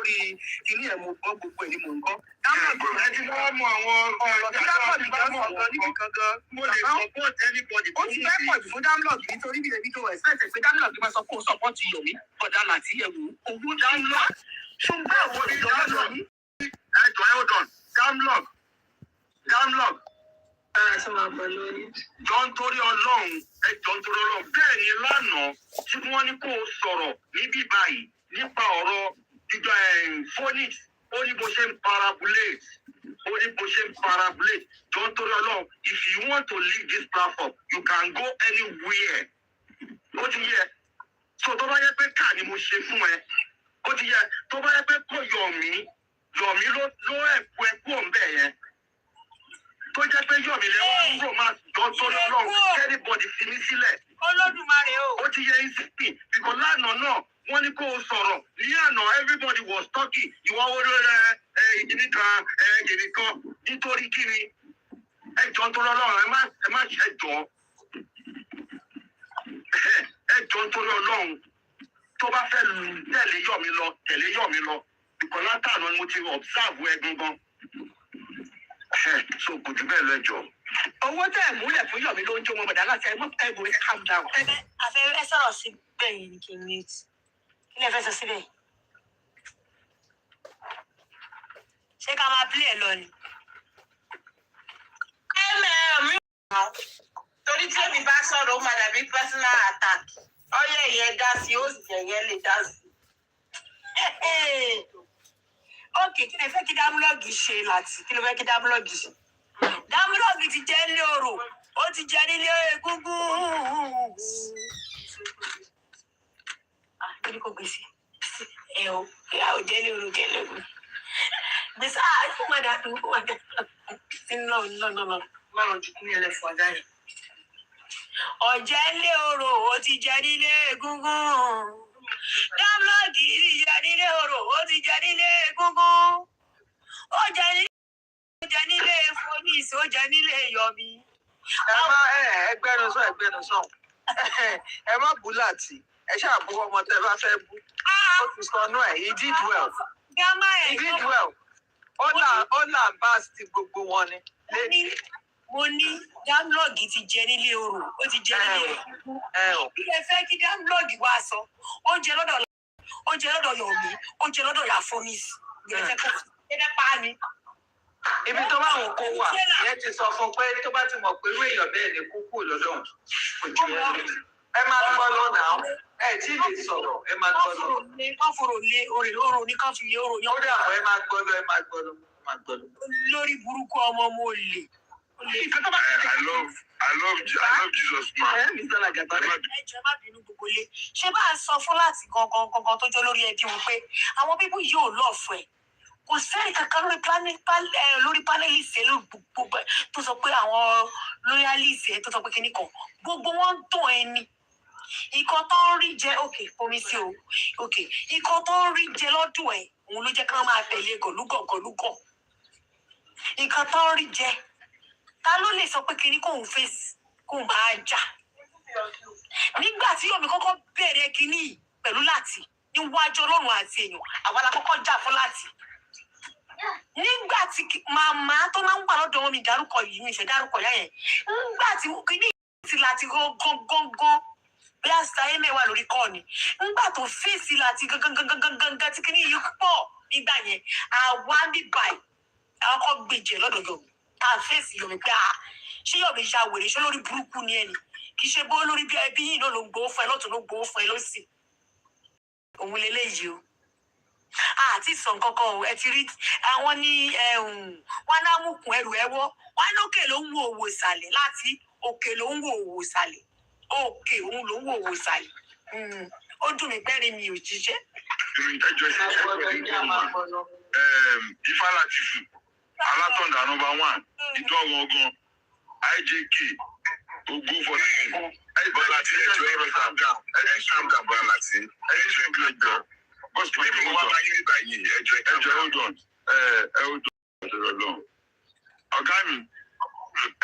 lórí kíní ẹ̀ mo gbọ́ gbogbo ẹ̀ ni mò ń gbọ́. ẹ ti wá mọ àwọn ọ̀rọ̀ tí dámlọ́ọ̀dì bá sọ gan níbi kan gan. mo lè support anybody. ó ti fẹ́ pọ̀ jù fún dámlọ́ọ̀dì nítorí bí lèmi tó expect pé dámlọ́ọ̀dì máa sọ fún support Yomi ọ̀dà Lati ẹ̀wò owó dámlọ́ọ̀dì. ṣùgbọ́n àwọn onídàájọ́ yìí. ẹjọ́ hold on Damlog. jọ ń torí Ọlọ́run bẹ́ẹ̀ ni lánàá tí wọ́n ní kó sọ̀rọ̀ níbí báyìí nípa ọ̀rọ̀ ìjọ Phoenix ó ní bó ṣe ń parabulate jọ ń torí Ọlọ́run if you want to leave this platform you can go anywhere ó ti yẹ so tó bá yẹ pé ká ni mo ṣe fún ẹ ó ti yẹ tó bá yẹ pé kò Yomi ló ẹ̀kú ọ̀nbẹ yẹn tó jẹ́ pé Yomi lẹ́wọ́n ń rò máa jọ sórí Ọlọ́run anybody fi mí sílẹ̀. Olódùmarè o. ó ti yẹ ìsìnkì because lánàá náà wọ́n ní kó o sọ̀rọ̀ ní àná everybody was talking ìwọ owó rẹ ìnìkan ìnìkan nítorí kíni ẹjọ́ tó lọ́lọ́run ẹ má ṣẹjọ́ ẹjọ́ tó lọ́lọ́run tó bá fẹ́ tẹ̀lé Yomi lọ because látàná ni mo ti observe ẹ gangan so kò jù bẹ́ẹ̀ lẹ́jọ́. owó tẹ́ ẹ̀ múlẹ̀ fún Yomi ló ń jó wọn bọ̀dá láti ẹ̀gbọ́n calm down. àfẹ́ sọ̀rọ̀ sí bẹ́ẹ̀ yìí ni kí n ní kí lè fẹ́ sọ síbẹ̀. ṣé ká máa pílẹ̀ lọ ni. torí tí èmi bá sọ̀rọ̀ ó máa dàbí personal attack ọyẹ ìyẹn dá sí ó sì yẹn lè dá sí. ókè kí lè fẹ́ kí dámúlọ́ọ̀gì ṣe Lati kí ló fẹ́ kí dámúlọ́ọ̀gì ṣe. dámúlọ́ọ̀gì ti jẹ́ nílé orò ó ti jẹ́ nílé egúngún. lórí kò gbèsè ẹ o ìyá ò jẹ́ ní orò jẹ́ lẹ́gùn. gbèsè fún wa dàtú fún wa dàtú. no. márùn ju kúnyẹn lẹ fún ọjà yẹn. ọ̀jẹ̀ nílé orò ó ti jẹ́ nílé egúngún. dámúlọ́ọ̀gì ti jẹ́ nílé orò ó ti jẹ́ nílé egúngún. ó jẹ́ nílé Phoenix ó jẹ́ nílé Yomi. ẹ má ẹgbẹnusọ ẹ má bú Lati ẹ ṣáà bú ọmọ tẹ bá fẹ́ bú ó ti sọnù ẹ he did well ó là ń bá ti gbogbo wọn ni. mo ní dámúlọ́ọ̀gì ti jẹ nílé orò ó ti jẹ nílé egúngún. bí ẹ fẹ́ kí dámúlọ́ọ̀gì wá sọ oúnjẹ lọ́dọ̀ Yomi oúnjẹ lọ́dọ̀ ya Phoenix ìyẹn fẹ́ pa ni. ibi tó bá wọn kó wà ìyẹn ti sọ fún pé tó bá ti mọ̀ pé irú èèyàn bẹ́ẹ̀ ni kúkú lọ́dọ̀ kò jù ẹ lọ. ẹ máa gbọ́ lọ́nà ẹ tí ì lè sọ̀rọ̀ ẹ máa gbọ́ lọ. wọ́n fòrò lé orò ní ká fi lé orò yẹn. ó dà mọ́ ẹ máa gbọ́ lọ. lórí burúkú ọmọ mo lè. I love Jesus man. ẹ jẹ́ má bínú gbogbo lé ṣé bá a sọ fún Lati gangan tó jọ lórí ẹbí wọn pé àwọn bíbú yóò lọ́ọ̀fọ̀ ẹ̀ kò sẹ́yìn kankan lórí panelist gbogbo tó sọ pé àwọn loyalist tó sọ pé kíní kan gbogbo wọn ń tàn ẹni nǹkan tó ń rí jẹ omi sí o nǹkan tó ń rí jẹ lọ́dún ẹ̀ òun ló jẹ́ ká máa tẹ̀lé gọ̀lúgọ̀ nǹkan tó ń rí jẹ ta ló lè sọ pé kíní kóun fèsì kóun máa jà nígbà tí Yomi kọ́kọ́ bẹ̀rẹ̀ kíní pẹ̀lú Lati níwájú Ọlọ́run àti èèyàn àwa la kọ́kọ́ jà fún Lati nígbà tí màmá tó máa ń wà lọ́dọ̀ wọn mi dárúkọ yìí mi ìfẹ́ dárúkọ yá yẹn nígbà tí kíní ti Lati gangan bí àṣàyẹ mẹ́wàá lórí kọ́ ni nígbà tó fèsì Lati gangan tí kíní yìí pọ̀ nígbà yẹn àwa ní báyìí àwọn kan gbèjẹ lọ́dọ̀ Yomi tá a fèsì Yomi pé ṣé Yomi ya wèrè ṣé lórí burúkú ni ẹni kì í ṣe bó lórí bí ẹbí yìí náà ló ń gbowó fún ẹ lọ́tún ló ń gbowó fún ẹ lọ́sì òun lélẹ́yìí o àti ìsàn kankan o ẹ ti rí àwọn ní wọn náà mú kun ẹrù ẹwọ wọn lókè ló ń wo òwò ìsàlẹ̀ Lati òkè ló ń wo òwò ìsàlẹ̀ òkè òun ló ń wo òwò ìsàlẹ̀ ó dùn mí pẹ́ẹ́rẹ́ mi ò jíṣẹ́. ẹjọ́ ṣe Ifá Latifu alátọ̀ndà number 1 ìdánwọ̀ngàn IJK ogo for Bọ́lá tí ẹjọ́ ẹ̀rọ calm down Bọ́lá tí ẹjọ́ ẹjọ́ bọ́sùn bí mo wá bá yín nígbà yìí ẹjọ́ hold on ọ̀gá mi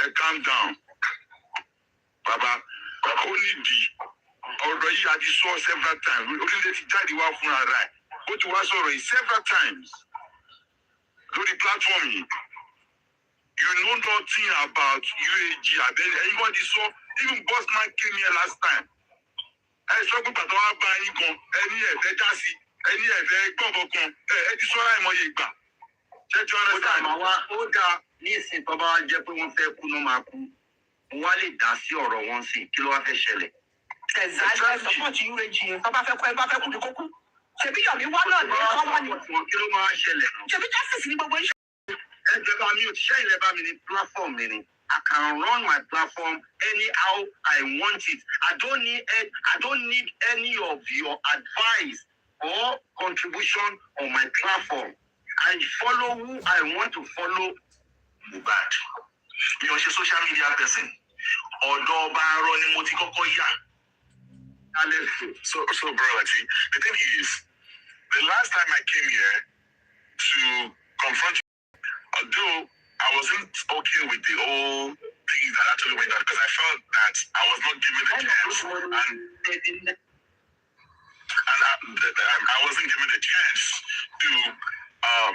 ẹ calm down bàbá ó nídìí ọ̀rọ̀ yìí a ti sọ several times orílẹ̀ ti jáde wá fúnra rẹ̀ ó ó ti wá sọ̀rọ̀ several times lórí platform yìí. You know nothing about UAG. Anybody saw, even Bossman came here last time. I saw pé pàtó wá bá yín gan, ẹni ẹ̀fẹ́ já sí, ẹni ẹ̀fẹ́ gbọ̀ngàn kan, ẹ ti sọ́ra ìmọ̀ye ìgbà. Ṣé tí wọ́n rẹ̀ sàn? Ó dáa ní ìsìn tó bá wá jẹ́ pé wọ́n fẹ́ kú ló máa kú. Wọ́n á lè dá sí ọ̀rọ̀ wọn sí kí ló wá fẹ́ ṣẹlẹ̀. Ẹ̀zá support UAG yẹn tó bá fẹ́ kú ẹ bá fẹ́ kú ní kókó. Ṣèbí Yomi wá náà ní kọ́ wá ní. Kí ló máa ṣẹlẹ̀? Ṣèbí justice ní gbogbo iṣẹ́. Ẹjọba mi ò tíṣẹ́ ilẹ̀ bá mi ní platform mi ni. I can run my platform anyhow I want it. I don't need any of your advice or contribution on my platform. I follow who I want to follow. Mohbad. Mi ò ṣe social media person. Ọ̀dọ̀ ọba arọ ni mo ti kọ́kọ́ yà. So bro, Lati, the thing is, the last time I came here to confront you, although I wasn't okay with the whole things that actually went on, because I felt that I was not given the chance, and I wasn't given the chance to,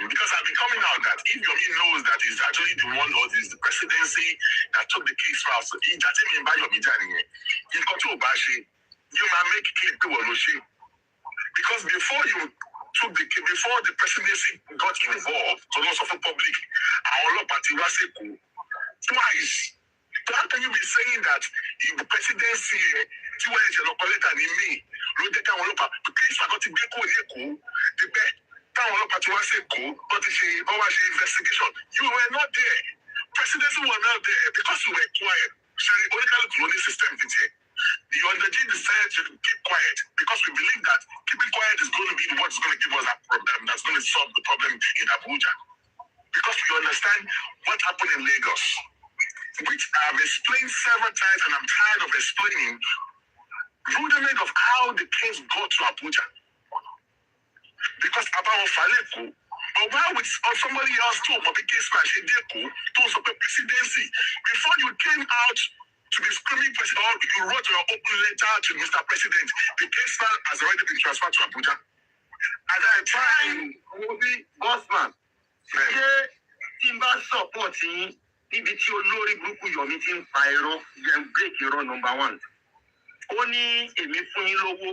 because I've been coming out that if Yomi knows that he's actually the one, or is the presidency that took the case for us, he doesn't mean by Yomi Jani, he's got to Obashi, you might make it clear to Woloshi. Because before the presidency got involved, to lots of the public, our law party was twice. So how can you be saying that if the presidency, tí wọ́n ṣe lọ́kọ́ lẹ́tà ní May, ló jẹ́ káwọn ọlọ́pàá, kí ìṣàkọ́ ti gbé kó lẹ́kọ̀ọ́, ti bẹ́ẹ̀ táwọn ọlọ́pàá ti wá sí Èkó, wọ́n wá ṣe investigation. You were not there. Presidency was not there because you were quiet. So the oníkálùkù ló ní system ti tiẹ̀. The UNDG decided to keep quiet because we believe that keeping quiet is going to be what's going to give us that problem, that's going to solve the problem in Abuja. Because we understand what happened in Lagos, which I've explained several times and I'm tired of explaining, rudiment of how the case got to Abuja. Because about Faleko, or why would somebody else talk about the case crash in Deko, to the presidency, before you came out to be screaming president, or you wrote your open letter to Mr. President, the case file has already been transferred to Abuja. At that time, Bossman, ṣé tí n bá support yín níbi tí olórí burúkú Yomi ti ń fa irọ́ yẹn break irọ́ number 1. Ó ní èmi fún yín lówó.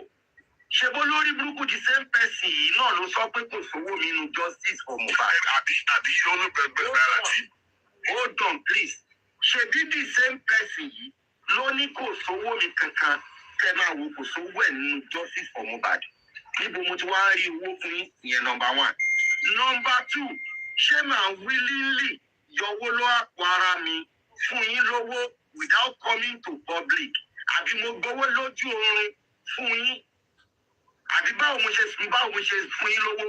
Ṣé bó lórí burúkú the same person yìí náà ló sọ pé kò sówó nínú justice for Mohbad? Àbí olùgbẹ̀gbẹ̀ Lati. Hold on please. Ṣé bí the same person yìí ló ní kò sówó mi kankan kẹ́ máa wo kò sówó ẹ̀ nínú justice for Mohbad? Níbo mo ti wá rí owó fún yín? Ìyẹn number 1. Number 2, ṣé màá willingly yọwó lọ àpò ara mi fún yín lówó without coming to public? Àbí mo gbowó lójú oorun fún yín? Àbí báwo mo ṣe fún yín lówó?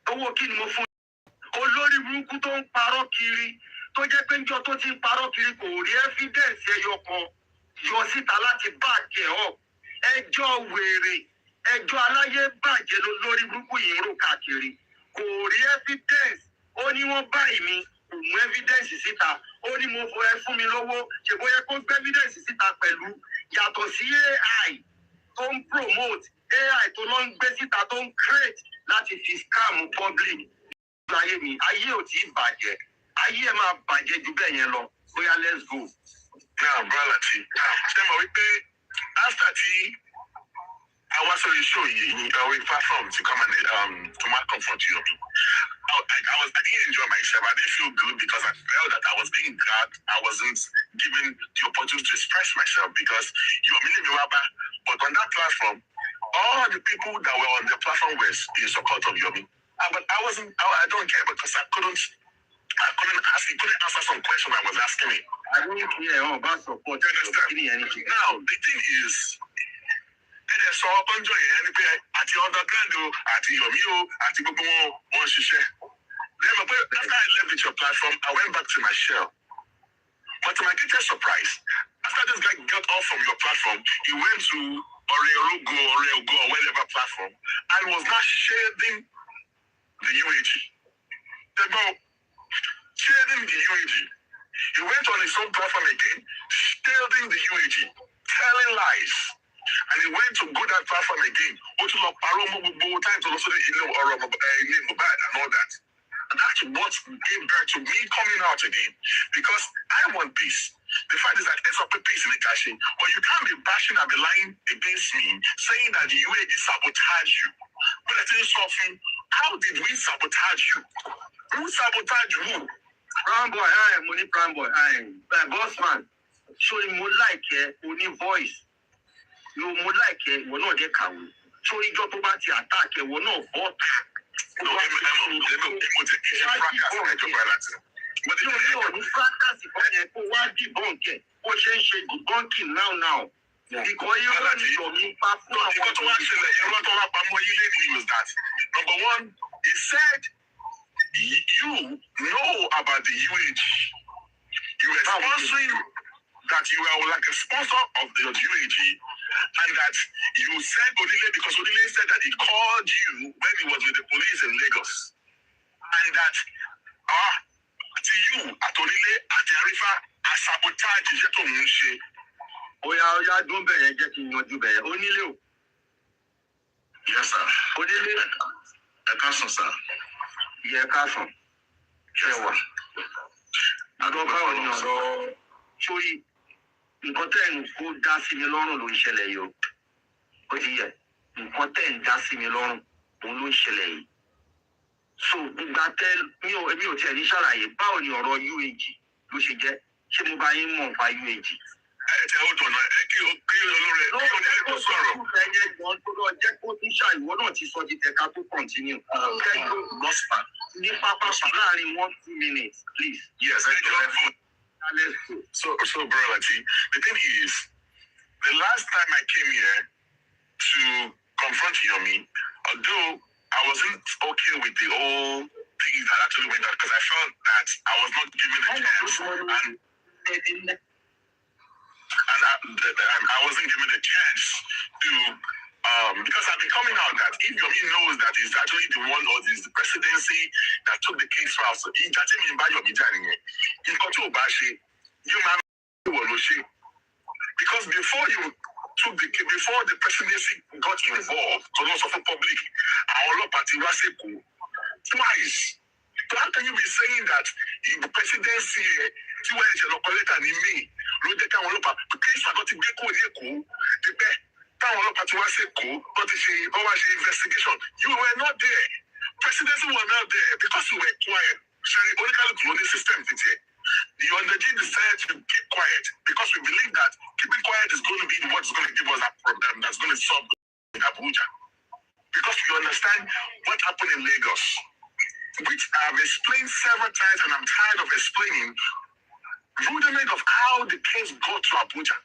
Owó kí ni mo fún yín? Olórí burúkú tó ń parọ́ kiri, tó jẹ́ pé njọ́ tó ti ń parọ́ kiri kò rí evidence ẹyọ kan yọ síta láti back up. Ẹjọ́ wèrè, ẹjọ́ aláyé bàjẹ́ lórí burúkú yìí ń rò káàkiri. Kò rí evidence. Ó ní wọ́n báyìí mi, kò mú evidence síta. Ó ní mo fún mi lówó, ṣe bóyá kó gbé evidence síta pẹ̀lú. Yàtọ̀ sí AI tó ń promote, AI tó lọ ń gbé síta tó ń create láti fi scam public. Ayé mi, ayé ò tí ì bàjẹ́. Ayé ẹ̀ máa bàjẹ́ ju bẹ́ẹ̀ yẹn lọ. Bóyá let's go. Now, bro, Lati, ṣé mo wí pé after tí I was on the show, with platform to come and to confront you. I didn't enjoy myself. I didn't feel good because I felt that I was being dragged. I wasn't given the opportunity to express myself because you are meaning Yoruba. But on that platform, all the people that were on the platform were in support of Yomi. But I don't care because I couldn't answer some question I was asking me. I don't care about support. You understand? Now, the thing is, ẹ̀dẹ̀ sọ ọjọ́ yẹn ni pé àti underground o àti Yomi o àti gbogbo wọn ṣiṣẹ́. Then after I left with your platform, I went back to my shell. But to my greatest surprise, after this guy got off from your platform, he went to Oreogo or whatever platform and was not shading the UAG. Shading the UAG. He went on his own platform again, shading the UAG, telling lies. And he went to go that platform again. Go to the time to also and all that. And that's what gave birth to me coming out again. Because I want peace. The fact is that it's up a peace in the caching. But you can't be bashing and be lying against me, saying that the UAE sabotage you. But I tell you something, how did we sabotage you? Who sabotaged who? Brown boy, money brown boy, boss man. So you more like only voice. You more like we're not get cow. So you got about the attack, we're not bought. No, but you know, the fracas is what debunking now. Because you was that. Number one, he said you know about the UAG. You were sponsoring that you were like a sponsor of the UAG, and that you said Odile because Odile said that he called you when he was with the police in Lagos, and that to you at Odile at Yarifa has sabotaged Jeto Munshe. Oya, don't be getting your dube. Only Yes, sir. Odile, a cousin, sir. yeah, cousin. Yes, I don't know. So, sorry. Nǹkan tẹ́ ń kó dá sí mi lọ́rùn ló ń ṣẹlẹ̀ yìí o. Ó ti yẹ. Nǹkan tẹ́ ń dá sí mi lọ́rùn òun ló ń ṣẹlẹ̀ yìí. So, ìgbà tẹ́ èmi ò tiẹ̀ ní ṣàlàyé báwo ni ọ̀rọ̀ UAG ló ṣe jẹ́. Ṣé mo bá yín mọ̀ nípa UAG? Ẹ ó dọ̀nà kí olóore kí onílé tó sọ̀rọ̀. Ẹyẹ ìgbọ̀n tó lọ jẹ́ kó tún ṣàìwọ́ náà ti sọ di tẹ̀ka tó continue. Kẹ́jọ́ lọ́spa ní pápá láàrin 1-2 minutes, please. Yes, I do. So, bro, Lati, the thing is, the last time I came here to confront Yomi, although I wasn't okay with the whole things that actually went on, because I felt that I was not given a chance, and I wasn't given a chance to, because I've been coming out that if Yomi knows that he's actually the one or is the presidency that took the case for us, he doesn't mean by Yomi Jani. He's got to bash you man because before the presidency got involved, so lots of the public, our party was twice. So how can you be saying that the presidency tí wọ́n ṣe lọ́kọ́lẹ́tà ní May ló jẹ́ káwọn ọlọ́pàá case àgọ́ ti gbé kó ní Èkó ti pẹ́ táwọn ọlọ́pàá ti wá sí Èkó tó ti ṣe investigation. You were not there. Presidency was not there because you were quiet. Ṣẹ́rí oníkálùkù ló ní system ti tiẹ̀. The Undergene decided to keep quiet because we believe that keeping quiet is going to be what's going to give us that problem that's going to solve in Abuja. Because we understand what happened in Lagos, which I've explained several times and I'm tired of explaining, rudiment of how the case got to Abuja.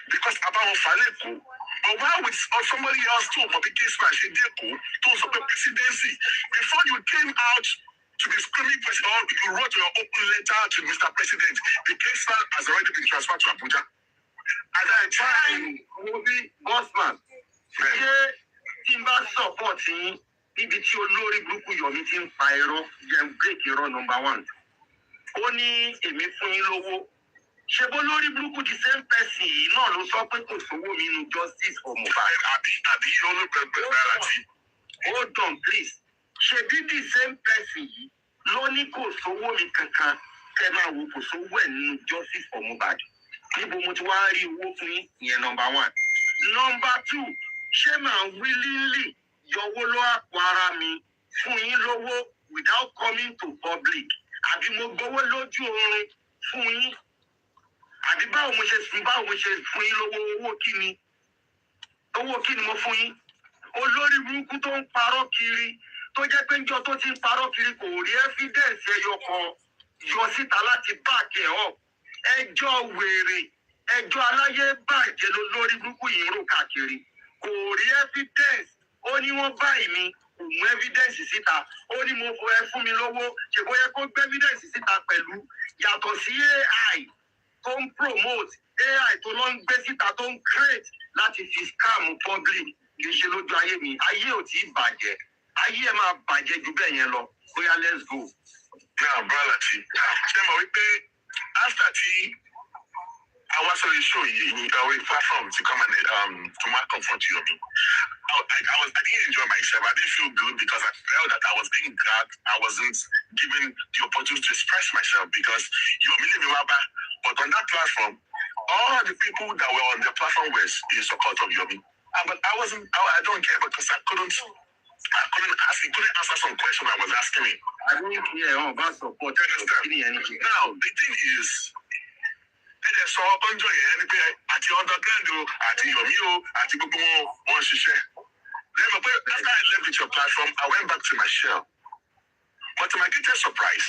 Because about Faleko, but why with somebody else too, but the case was to the presidency. Before you came out to be screaming president, you wrote your open letter to Mr. President. The case file has already been transferred to Abuja. At that time, Mobi Bossman, Timber supporting níbi tí olórí burúkú Yomi ti ń pa irọ́ jẹ́ break irọ́ number 1. Ó ní èmi fún yín lówó. Ṣé bó lórí burúkú the same person yìí náà ló sọ pé kò sówó mi nínú justice for Mohbad. Àbí olóògbé Lati. Hold on please. Ṣé bí the same person yìí ló ní kò sówó mi kankan kẹ́ máa wo kò sówó ẹ̀ nínú justice for Mohbad. Níbo mo ti wá rí owó fún yín ìyẹn number 1. Number 2, ṣé màá willingly yọwó ló àpò ara mi fún yín lówó without coming to public? Àbí mo gbowó lójú oorun fún yín? Àbí báwo mo ṣe fún yín lówó owó kí ni? Owó kí ni mo fún yín? Olórí burúkú tó ń parọ́ kiri tó jẹ́ pé njọ́ tó ti ń parọ́ kiri kò rí evidence ẹyọ kan yọ síta láti back ẹ̀ up. Ẹjọ́ wèrè, ẹjọ́ aláyé bàjẹ́ lórí burúkú yìí ń rò káàkiri. Kò rí evidence. Ó ní wọ́n báyìí mi kò mú evidence síta. Ó ní mo fún mi lówó. Ṣé bóyá kó gbé evidence síta pẹ̀lú yàtọ̀ sí AI tó ń promote, AI tó lọ ń gbé síta tó ń create láti fi scam public kì í ṣe lójú ayé mi. Ayé ò tí ì bàjẹ́. Ayé ẹ̀ máa bàjẹ́ ju bẹ́ẹ̀ yẹn lọ. Bóyá let's go. Now, brother, ṣé mo wí pé after tí I was on a show, a platform to come and to confront Yomi. I didn't enjoy myself. I didn't feel good because I felt that I was being dragged. I wasn't given the opportunity to express myself because Yomi Miwaba. But on that platform, all the people that were on the platform were in support of Yomi. But I don't care because I couldn't answer some question I was asking me. I don't care about support. Now, the thing is, ẹ̀dẹ̀ sọ ọjọ́ yẹn ni pé àti underground o àti Yomi o àti gbogbo wọn ṣiṣẹ́. Then after I left with your platform, I went back to my shell. But to my greatest surprise,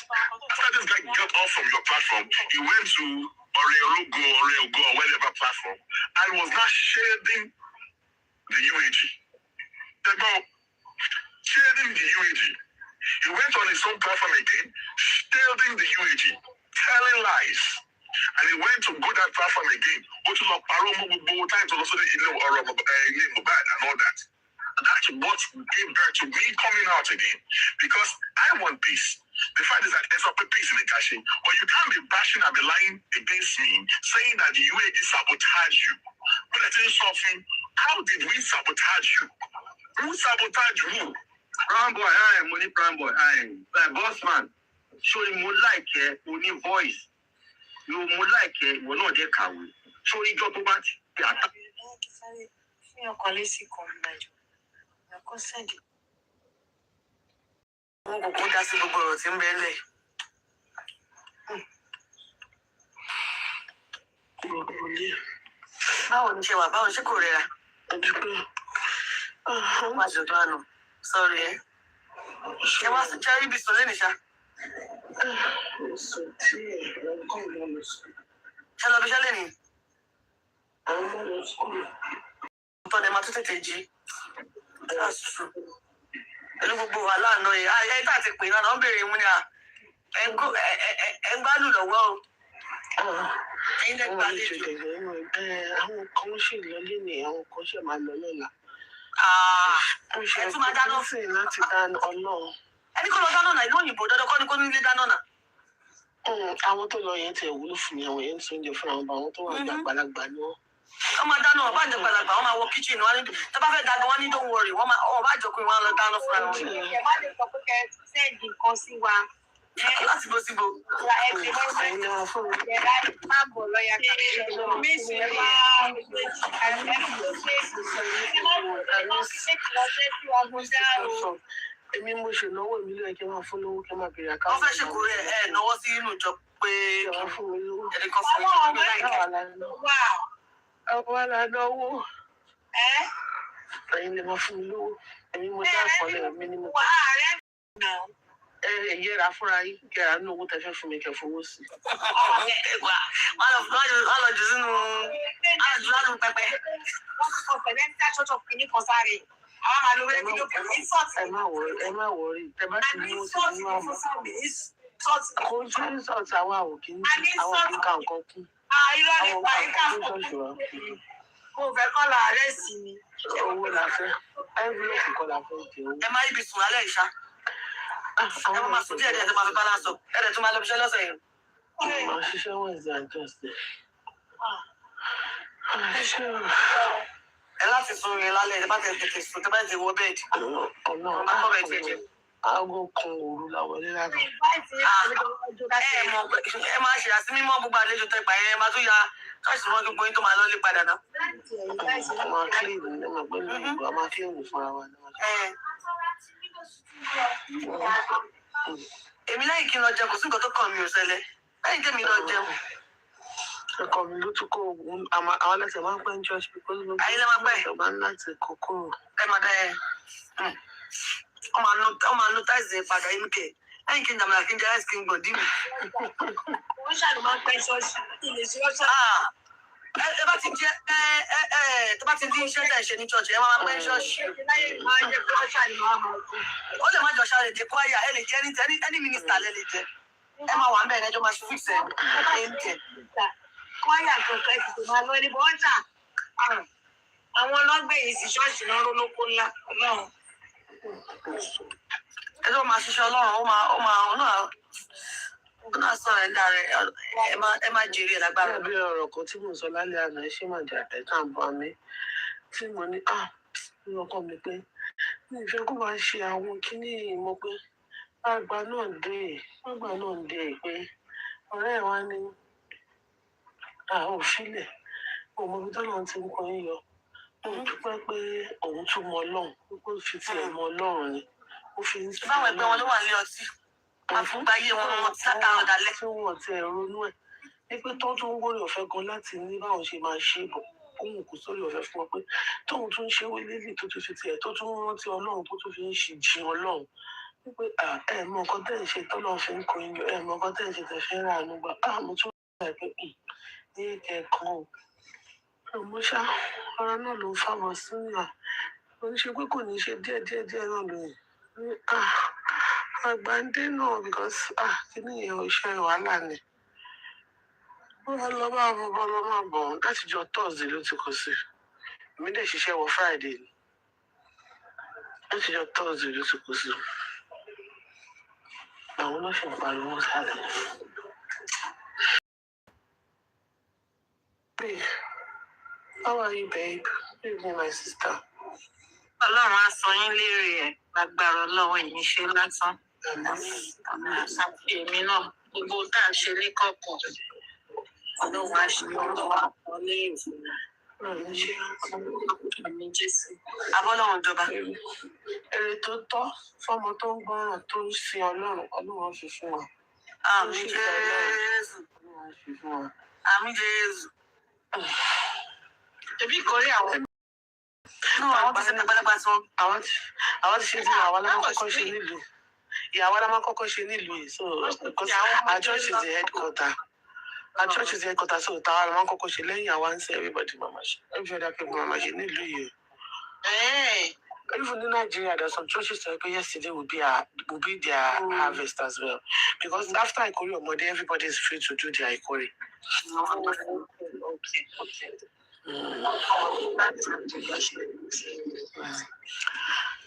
after this guy got off from your platform, he went to Oreogo or whatever platform and was not shading the UAG. Shading the UAG. He went on his own platform again, shading the UAG, telling lies. And he went to go that platform again, go to time to also and all that. And that's what gave birth to me coming out again. Because I want peace. The fact is that there's a peace in the caching. But you can't be bashing and be lying against me, saying that the UAG sabotage you. But I tell you something, how did we sabotage you? Who sabotaged who? Brown boy, money brown boy, boss man. Show him more like only voice. You more like we're not there, Kawi. Show him your body. Wọn kò dá sí gbogbo ọ̀rọ̀ tí ń bẹ lẹ̀. Báwo ni ṣe wà? Báwo ṣe kò rẹra? Ó máa jọ̀dọ̀ àná. Sọ̀rọ̀ ẹ̀. Ṣé wá sí Cherry Bison lẹ́nu ṣá? Ṣé lọ bí ṣẹ́ lẹ́nu? Tọ́ni ẹ máa tún tètè jí. That's true. Pẹ̀lú gbogbo wàhálà àná yìí, ayé tá ti pè náà ń béèrè mú ni ẹ ń gbádùn lọ́wọ́ o. Ẹ̀yin lẹ́ gbàlejò. Àwọn kan ṣì lọlé ni àwọn kan ṣe máa lọ lọ́la. Ẹ tún máa dáná sí láti dáná Ọlọ́run. Ẹni kò lọ dáná náà ìlú òyìnbó dandan kọ́ ni kó nílé dáná náà. Àwọn tó lọ yẹn tẹ̀ wúlò fún mi, àwọn yẹn ń sọ oúnjẹ fúnra wọn bá àwọn tó wà ní àgbàlagbà ni wọ́n. Wọ́n máa dáná wọn bá jẹ gbàlagbà, wọ́n máa wọ kíchìnì wọn ní tó bá fẹ́ dáná wọn ní don't worry, wọ́n bá jọ pé wọ́n lọ dáná fúnra wọn. Ẹ má lè sọ pé kẹ́ sẹ́ẹ̀dì nǹkan sí wa. Láti bó síbo. Èmi mo ṣe náwó mi lóye kí n máa fún lówó kí n máa bèrè àkáǹtì. Wọ́n fẹ́ ṣèkórè ẹ̀ náwó sí inú ìjọ pé wọ́n fún mi lówó. ẹnìkan fún mi láìka. Àwa la náwó. Ẹ̀yin lè máa fún mi lówó. Èmi mo dá àkọọ́lẹ̀ mi ní mo. Yẹra fúnra yín kẹra ní owó tẹfẹ fún mi kẹ fowó sí. Wọ́n lọ jù sínú àjùlánú pẹpẹ. Wọ́n ti kọ pẹ̀lẹ́ ní àṣọ́jọ́ kìíní kan sáré. Àwọn máa lo wẹ́rẹ́ fídíò pẹ̀lú insult. Ẹ má wọrí tẹ bá ti ní oṣù nínú àmọ́. Kò sí insult àwọn àwòkí ka nǹkan kún. Irọ́ nípa ìka fún mi. Mo fẹ́ kọ́ la àárẹ̀ sí mi. Owó la fẹ́. Envelope kọ́ la fẹ́ jẹ owó. Ẹ má ibi sùn alẹ́ ìṣá. Ẹ máa sùn díẹ̀ díẹ̀ tó máa fi balance up. Ẹ dẹ̀ tún máa lọ bíṣẹ́ lọ́sẹ̀ yìí. Màá ṣiṣẹ́ Wednesday and Thursday. Ẹ láti sun yẹn lálẹ́ ẹ bá tẹ̀ tètè sùn tẹ́ bá ti wọ bẹ́ẹ̀dì. Ọmọ bẹ́ẹ̀ ti jẹ. Aago kan òru la wọlé lánàá. Ẹ máa ṣe àsímímọ́ gbogbo àlejò tẹ gbà yẹn máa tún ya káàsì wọn gbogbo yín tó máa lọ́lé padà náà. Máa kílìmù ní ọmọ pé mi ìgbà máa kílìmù fúnra wa náà. Èmi lẹ́yìn kí n lọ jẹun kò sí nǹkan tó kàn mí ò ṣẹlẹ̀ lẹ́yìn kí mi lọ jẹun. Ẹ̀kọ́ mi ló tún kó oògùn àwọn ẹlẹ́sẹ̀ máa ń pẹ́ ní church because ló Ayé lẹ́ máa pẹ́. máa ń láti kókóró. Ẹ máa dá ẹ. Wọ́n máa lo táìsì padà yín kẹ̀ lẹ́yìn kí n jàmọ̀lá kí n jẹ́ ice cream gbọ̀n dì mí. Wọ́n ṣàlù máa ń pẹ́ ṣọ́ọ̀ṣì. Ilé sí ọ̀ṣà. Ẹ bá ti jẹ́ tó bá ti dín iṣẹ́ tẹ̀ ṣe ní church ẹ máa pẹ́ ṣọ́ọ̀ṣì. Ó lè má jọ ṣáà lè jẹ kwaya ẹ lè jẹ any minister lẹ lè jẹ. Ẹ máa wà ń bẹ̀rẹ̀ ẹjọ́ máa ṣe fix ẹ̀ ń tẹ̀. Kwaya kankan ti tó máa lọ ní bọ́ńtà. Àwọn ọlọ́gbẹ̀ yìí sí ṣọ́ọ̀ṣì náà rólókó ńlá náà. Ẹ tó máa ṣiṣẹ́ Ọlọ́run ó máa náà sọ̀rọ̀ ẹ̀dá rẹ̀ ẹ má jèrè lágbára. Bí ọ̀rọ̀ kan tí mo sọ lálẹ́ àná ṣé màá jà bẹ́ẹ̀ tá à ń bọ̀ mí tí mo ní ní ọkọ mi pé mi ò fẹ́ kó máa ṣe àwọn kíní mo pé àgbà náà dé pé ọ̀rẹ́ ẹ̀ wá ní òfìlẹ̀ òun ibi tó lọ́n ti ń kọ́ yín yọ òun dúpẹ́ pé òun tún mọ Ọlọ́run ó fi tiẹ̀ mọ Ọlọ́run ni ó fi ń sọ. báwo ẹgbẹ́ wọn ló wà ní ọtí àfúgbáyé wọn látara dalẹ̀. tí wọn ti ronú ẹ̀ wípé tó tún ń wọlé ọ̀fẹ́ gan láti ní báwọn ṣe máa ṣe bọ̀ òun kò sórí ọ̀fẹ́ fún wọn pé tóun tún ń ṣe wílélì tó tún fi tiẹ̀ tó tún rántí Ọlọ́run tó tún fi ń ṣe jí Ọlọ́run wípé ẹ mọ nǹkan tẹ́ ẹ̀ ṣe tọ́lọ́ fi ń kọ́ yín ẹ mọ nǹkan tẹ́ ẹ̀ ṣe tẹ́ fẹ́ rà ánú gbà mo tún rà pé ní kẹ̀ẹ̀kan o àmọ́ ṣá ara náà ló ń fáwọn síyàn ó ń ṣe pé kò ní ṣe díẹ̀ náà lóyún àgbàǹdé náà because kíní yẹn ò ṣe wàhálà ni ó wá lọ bá ọmọ bọ́ lọ́ máa bọ̀ láti jọ Thursday ló ti kọ sí èmi dẹ̀ ṣiṣẹ́ wọ Friday ni láti jọ Thursday ló ti kọ sí àwọn ọlọ́ṣẹ̀ ń pariwo sáré. Babe, how are you, babe? Babe, my sister. Ọlọ́run á sọ yín lérè ẹ̀ lágbára Ọlọ́run ẹ̀yìn ṣe lásán. Èmi náà gbogbo tá a ṣe ní kọ̀ọ̀kan Ọlọ́run á ṣe ọlọ́wọ́ àpọ̀ lẹ́yìn fún mi. Àmì Jésù. Abọ́lọ́run ìjọba. Èrè tó tọ́ fọ́mọ tó ń gbọ́ràn tó ń sin Ọlọ́run fi fún wa. Àmì Jésù. Àmì Jésù. Ẹbí ìkórè àwọn. Àwọn tó ṣe pẹpẹlẹpẹ sọ. Àwọn ti ṣe tí àwa la máa kọ́kọ́ ṣe nílùú. Ìyàwó la máa kọ́kọ́ ṣe nílùú yìí. So because our church is the headquarter. Our church is the headquarter. So tàwa la máa kọ́kọ́ ṣe lẹ́yìn àwa ń sẹ́ everybody mama ṣe. Every other people mama ṣe nílùú yìí. Even in Nigeria, there are some churches that yesterday will be their harvest as well. Because after Ikori Omode, everybody is free to do their Ikori. Okay.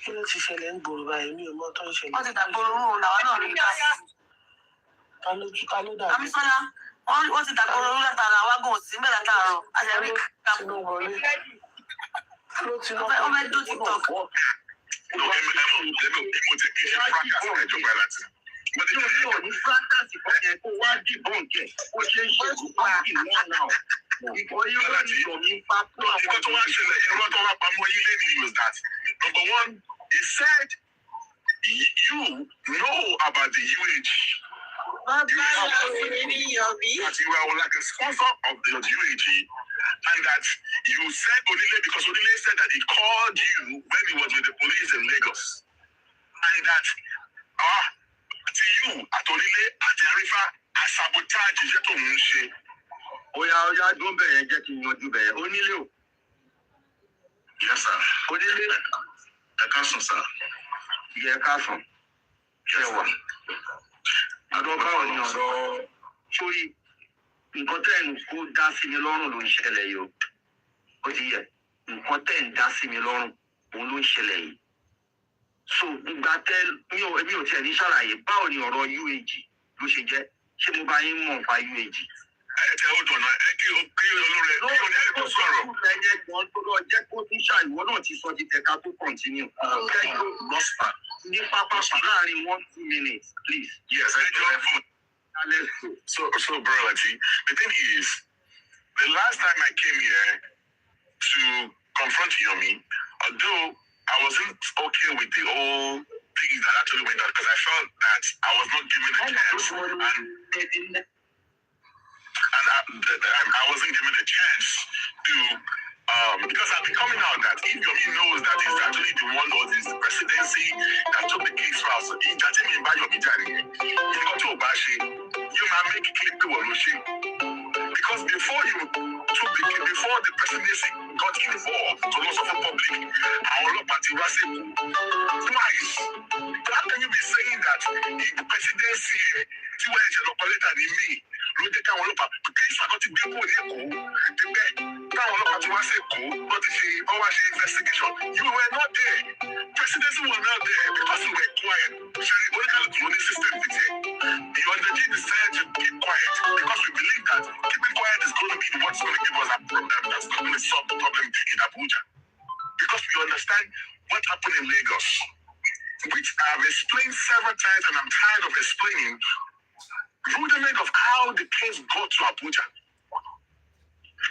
Kí ló ti ṣẹlẹ̀ ń gbòòrò báyìí mi ò mọ tó ń ṣẹlẹ̀. Wọ́n ti dàgbòrò rúrun làwọn náà rí ká. Ta ló dàbí? Àmísọ́lá, wọ́n ti dàgbòrò rúrun látara àwágùn òsì mẹ́ta tààrọ̀. Àjẹrí ká. Tinú wọlé. Ọmọ ẹ̀dọ́ TikTok. No, mo ti kí ṣe fracas ẹjọba láti. Mo ti kí ní fracas ìfọ̀kẹ́ kó wá dìbọn kẹ̀ ó ṣe ń ṣe ìgbà ìwọ̀n náà. Nǹkan tó wá ṣẹlẹ̀ irọ́ tó wá pamọ́ yín lé ní was that number one, he said you know about the UAG. That you were like a sponsor of the UAG, and that you said Odile because Odile said that he called you when he was with the police in Lagos, and that to you at Odile at Arifa a sabotage iṣẹ́ tó ń ṣe. Oya dún bẹ̀rẹ̀ jẹ́ kí n yanjú bẹ̀rẹ̀ onílé o. Yes sir. Onílé ẹ káàsán sir. Yẹ káàsán. Yes sir. Adọ́káwọ̀ ni ọ̀rọ̀ sórí nǹkan tẹ́ ń kó dá sí mi lọ́rùn ló ń ṣẹlẹ̀ yìí o. Ó ti yẹ nǹkan tẹ́ ń dá sí mi lọ́rùn òun ló ń ṣẹlẹ̀ yìí. So ìgbà tẹ́ mi ò tiẹ̀ ní ṣàlàyé báwo ni ọ̀rọ̀ UAG ló ṣe jẹ́ ṣé mo bá yín mọ̀ nípa UAG. Ẹ ó dọ̀nà kí olóore kí olóore tó sọ̀rọ̀. Ẹ̀jẹ̀ gbọ́n tó lọ jẹ́ kó tún ṣàìwọ́ náà ti sọ ti tẹ̀ka tó continue. Lọ́sà. Ní pápá láàrin 1-2 minutes please. Yes, I do. So bro, Lati, the thing is, the last time I came here to confront Yomi, although I wasn't okay with the whole things that actually went on because I felt that I was not given a chance and I wasn't given a chance to because I've been coming out that if Yomi knows that he's actually the one or is the presidency that took the case for us, he doesn't mean by Yomi Jani. You got to Obashi, you might make it clear to Olushi. Because before the presidency got involved to lots of the public, our party was twice. How can you be saying that the presidency tí wọ́n ẹ̀ṣẹ̀ lọ́pọ̀lẹ́tà ní mí ló jẹ́ káwọn ọlọ́pàá kí ìṣàkọ́ ti gbé kúrò ní Èkó dípẹ́ káwọn ọlọ́pàá ti wá sí Èkó wọ́n ti ṣe investigation. You were not there. Presidency was not there because you were quiet. Ṣé oníkàlùkù ló ní system ti tiẹ̀? You understand? only decided to keep quiet because we believe that keeping quiet is going to be what's going to give us a problem that's not going to solve the problem in Abuja. Because we understand what happened in Lagos, which I've explained several times and I'm tired of explaining, rudiment of how the case got to Abuja.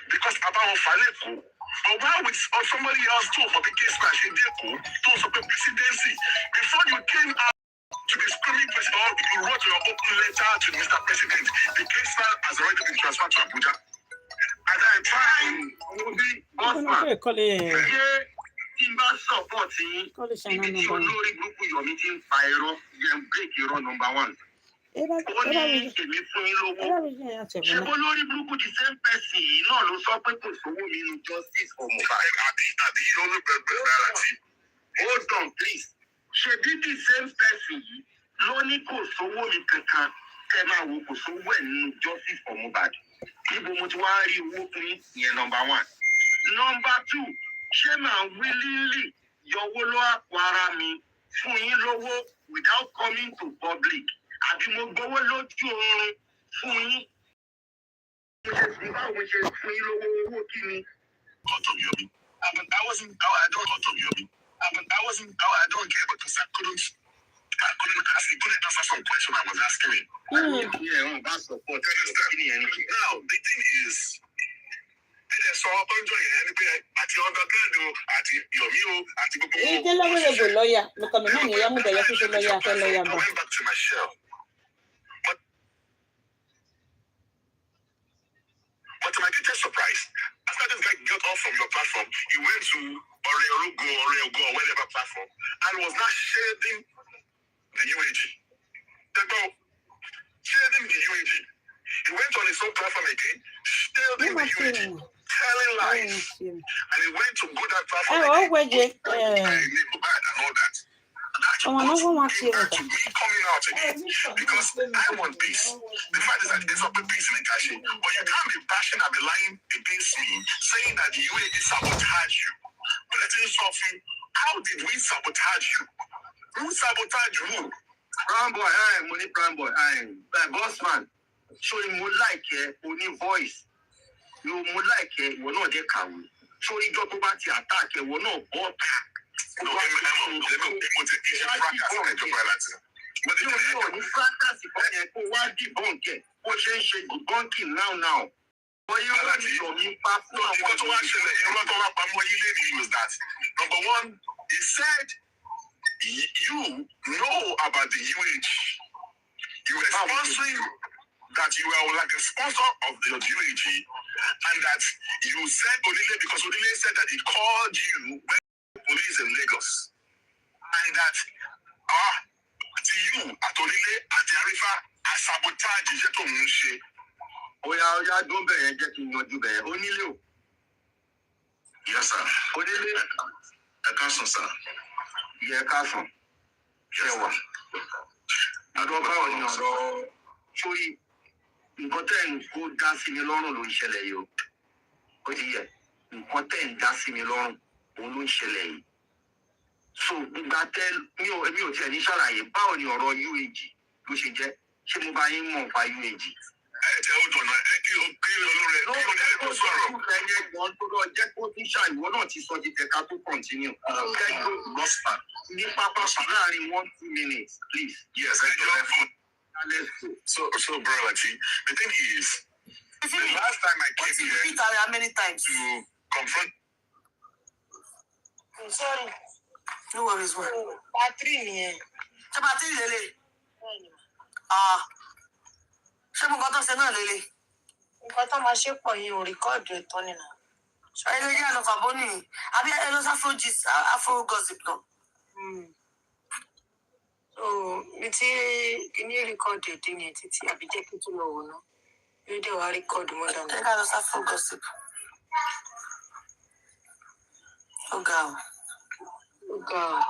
Because about Faleko, but why with somebody else too for the case that she did to support presidency before you came out to the screaming president or you wrote your open letter to Mr. President, the case file has already been transferred to Abuja. At that time, Bosman, Timba supporting the Olori group Yomi team Pyro, then break your number one. Only èmi fún yín lówó. Ṣé olórí burúkú the same person yìí náà ló sọ pé kò sówó nínú justice for Mohbad? Àbí olùbẹ̀rẹ̀ àti. Hold on please. Ṣé the same person yìí ló ní kò sówó mi kankan tẹ́ máa wo kò sówó ẹ̀ nínú justice for Mohbad? Níbo mo ti wá rí owó fún yẹn number one. Number two, ṣé màá willingly yọwó lọ́wọ́ àpò ara mi fún yín lówó without coming to public? Àbí mo gbowó lójú oorun fún yín. Báwo ṣe fún yín lówó owó kí ni? Yomi. I don't care because I couldn't answer some question I was asking him. Yeah, that's support. Now, the thing is, so ọjọ́ yẹn ni pé àti underground o àti Yomi o àti gbogbo. Ìdílé lọ́wọ́ yẹn bò lọ́ọ̀yà lọ́kọ̀ mi náà ní ìyá mú bẹ̀rẹ̀ fífi lọ́ọ̀yà fẹ́ lọ́ọ̀yà bọ̀. I went back to my shell. But to my greatest surprise, after this guy got off from your platform, he went to Oreogo or whatever platform and was not shading the UAG. Shading the UAG. He went on his own platform again, shading the UAG, telling lies. And he went to go that platform again, and all that. That's what came back to me coming out again. Because I want peace. The fact is that there's not peace in the cache. But you can't be bashing and be lying against me, saying that the UAE sabotage you. But let's say, how did we sabotage you? Who sabotaged who? Brown boy, money brown boy, boss man. So you would like only voice. You would like we're not there. So you got to back the attack, we're not bought. No, let me take fracas and but you know, fracas is debunking now. But you got to watch was that. Number one, he said you know about the UH. You were sponsoring that you were like a sponsor of the UAG, and that you said Olile because Olile said that he called you police in Lagos, and that to you at Olile at Arifa a sabotage iṣẹ́ tó ń ṣe. Oya don't be getting your dube. Onile. Yes sir. Olile. I can't sir. Yeah, can't. Yes. I don't know so. Sorry. Nǹkan tẹ́ ń kó dá sí mi lọ́rùn ló ń ṣẹlẹ̀ yìí o. Ó ti yẹ. Nǹkan tẹ́ ń dá sí mi lọ́rùn òun ló ń ṣẹlẹ̀ yìí. So ìgbà tẹ́ mi ò tiẹ̀ ní ṣàlàyé báwo ni ọ̀rọ̀ UAG ló ṣe jẹ́. Ṣé mo bá yín mọ̀ nípa UAG? Ẹ jẹ́ ó dọ̀nà kí olóore kí ó sọ̀rọ̀. Ẹyẹ ìwọ̀n tó lọ jẹ́ kó tún ṣàìwọ́ náà ti sọ di tẹ̀ka tó continue. Kẹ́yìn lọ́sàn ní pápá láàrin 1-2 minutes please. Yes, I do. So, bro, Lati, the thing is, the last time I came here, how many times to confront. I'm sorry. No worries, man. Patrick, Patrick, Lele. Ṣé mo gbọ́dọ̀ ṣe náà lélẹ̀? nǹkan tó máa ṣe pọ̀ yìí ò rìkọ́ọ̀dù ètò nínú. Ẹ lè jẹ́ àlọ́ fàbọ́nì àbí ẹ lọ sí Afro gossip náà. So mi tí kìíní rìkọ́ọ̀dù èdè yẹn títí àbí jẹ́ kí n tún lọ wò ná. Yóò dẹ̀ wá rìkọ́ọ̀dù mọ́ dáná. Ẹ ká lọ sí Afro gossip. Ó ga o. Ó ga o.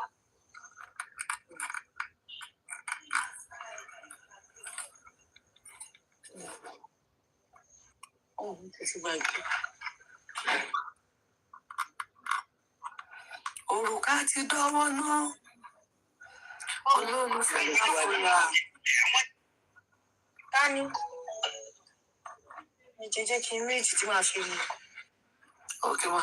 Òrùka ti dọ́wọ́ náà. Olólùfẹ́ yá fúyà. Dani. Jẹ́ kí n rí ètí tí màá fi rí. Okay, ma.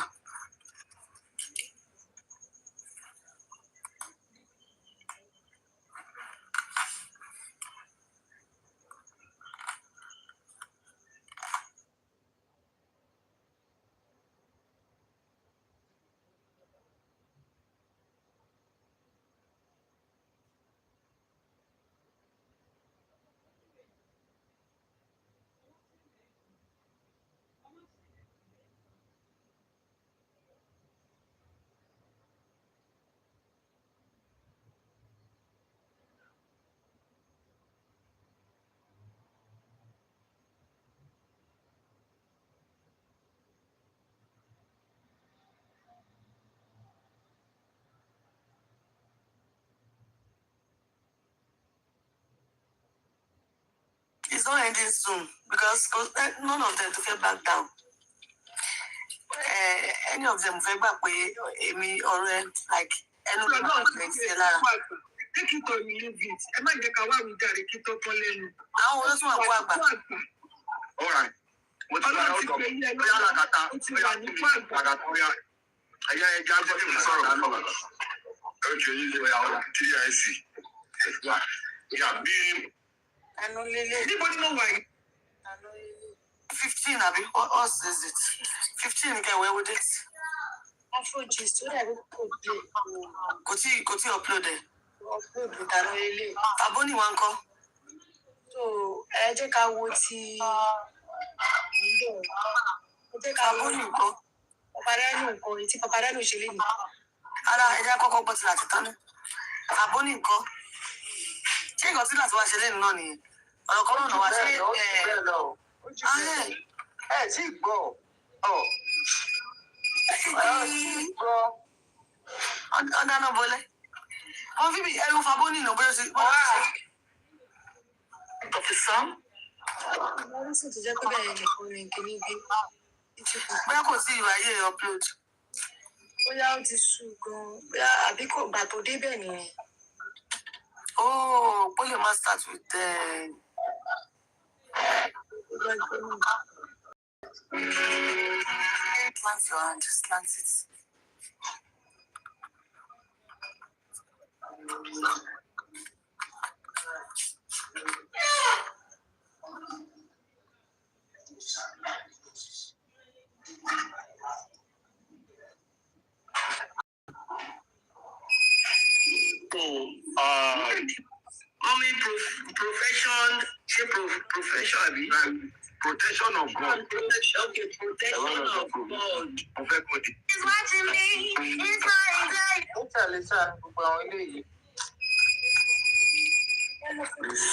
It's not ending soon because none of them to get back down. Any of them fẹ́ gbà pé èmi ọ̀rẹ́ like ẹnu ló máa ń fẹ́ sí ẹ lára. Take it or you leave it. Ẹ má jẹ́ ká wá mi jàre kí tó tán lẹ́nu. Àwọn olóṣùwọ̀n àpò àgbà. All right. Mo ti máa ń sọ bóyá làkàtà bóyá kí mi padà tó yá. Ẹ̀yà ẹja gbọ́ kí mi sọ̀rọ̀ fún ọ. Okay, yìí ṣe àwọn TIC. Yà bí. Àná lélẹ̀. Níbo ni mo wà yìí? 15 àbí what is it? 15 kẹwẹ́ wo date? Afrogist tó dàbí kò dé. Kò tí upload ẹ̀. Upload ìdáná lélẹ̀. Abóni wa ń kọ́. So ẹ jẹ́ ká wo ti Abóni nǹkan. Papadano nǹkan tí Papadano ṣe lé mi. Ara ẹja kọ́kọ́ gbọ́ ti láti tán ní. Abóni nǹkan. Ṣé nǹkan tí láti wá ṣe lẹ́nu náà nìyẹn? Ọ̀rọ̀ kan náà wá ṣe ẹ tí gbọ́ ọ̀dáná bọ́lẹ̀. Wọ́n fi bí ẹrù Fabóni náà bóyá ṣe. Ọ̀fìsàn. Wọ́n sì ti jẹ́ pé bẹ́ẹ̀ nìkan ní kíní gbé. Bóyá kò sí ìwáyé upload. Bóyá ó ti sú gan-an. Bóyá àbí kò gbà tó débẹ̀ nìyẹn. Oh, Pole must start with plant your hand, just plant it. Profession àbí protection of God. protection of God. Mo fẹ́ kọ́ di. Ó tẹ̀lé sáà gbogbo àwọn eléyìí.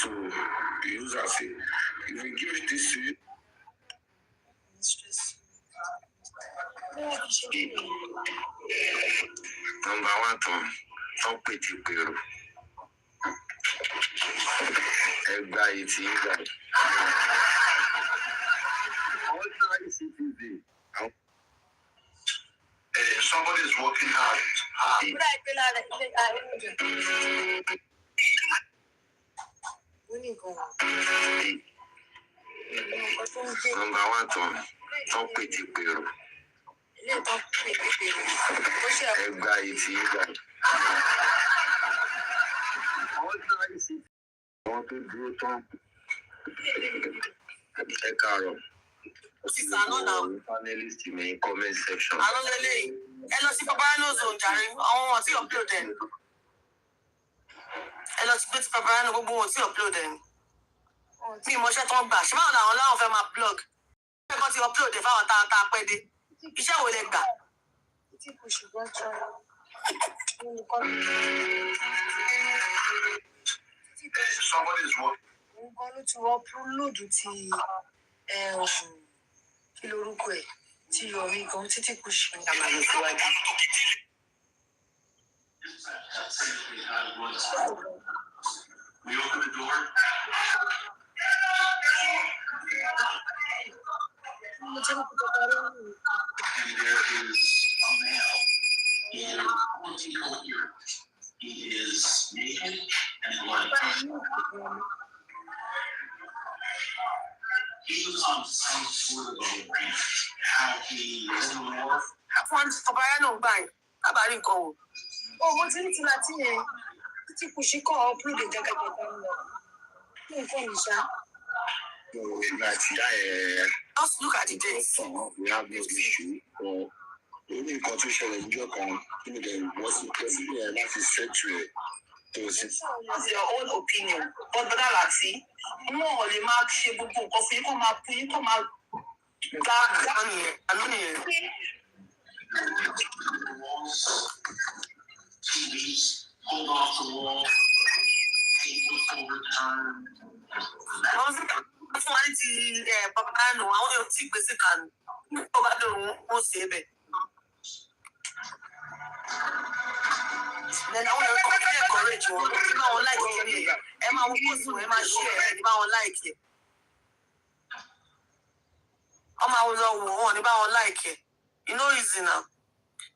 So use as a if you give this to you. Number one tán pètè pèrò. Ẹgbà ìtì ìgbà. Ordinary citizen. Somebody is working hard. Number one tán pètè pèrò. Ẹgbà ìtì ìgbà. Ordinary citizen. Wọ́n tó dúró tán. Ẹ káàárọ̀. Sísá náà náà. Panelist mi comment section. Àlọ́ lélẹ̀ ẹ lọ sí Papadano zone jàre àwọn wọn tí upload ẹ̀. Ẹ lọ sí Betty Papadano gbogbo wọn tí upload ẹ̀. Mi ìmọ̀ṣẹ́ tó ń gbà ṣé báwọn làwọn láwọn fẹ́ máa blog. Ṣé kọ́ ti upload ẹ̀ fáwọn tá a pẹ́ dé? Iṣẹ́ wo lẹ gbà? Somebody is working. Nǹkan ló ti upload ti kí lorúkọ ẹ̀ tí Yomi gan títí kù ṣe ń dàgbà lọ síwájú. We open the door. Mo jẹ́ kó tó parí nínú. And there is a male in multicultural. He is naked and blind. Fún ọ̀báyá náà gbà yín, kábàárì nǹkan wò. Mo ti ní ti Lati yẹn. Títí kù sí kọ́ upload gàgàgàgà lọ. Ní nǹkan ìṣá. Just look at the dates. We have no issue. Only nǹkan tó ṣẹlẹ̀ níjọ́ kan kí ni dem wọ́n sì tẹ̀lé ẹ̀ láti ṣètò ẹ̀ tó sì. That's your own opinion. But bọ́dá Lati, wọn ò lè máa ṣe gbogbo nǹkan fún yín kó máa fún yín kó máa gbá àánú nìyẹn. Àwọn fún wa ní ti bàbá kánú, àwọn yóò tí gbèsè kánú. Nígbà bá dòrò wọn ṣe é bẹ̀. Then àwọn yóò kọ́ encourage wọn, kí bá wọn like kí ni ẹ máa wo post wọn, ẹ máa share ẹ ní bá wọn like ẹ. Wọ́n máa lọ wò wọ́n ní bá wọn like ẹ. You know easy now.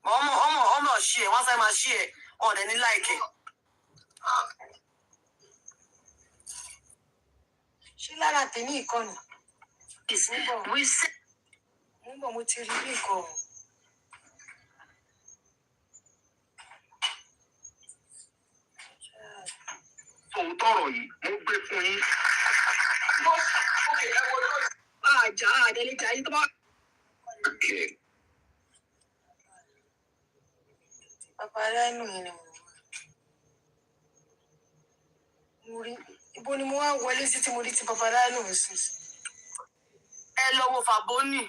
Ọmọ share, wọ́n fẹ́ máa share wọn dẹ̀ ní like ẹ. Ṣé lára tèmi ìkànnì? Mo mo ti rí bí nǹkan. Òótọ́rọ̀ yìí, mo gbé fún yín. Àjà àdẹ́lẹ́jà yìí tó bá. Bàbá aláìnú yẹn ni mo rí. Ibo ni mo wá wọlé sí tí mo rí ti bàbá aláìnú mi sí? Ẹ lọ wo Fàbónì.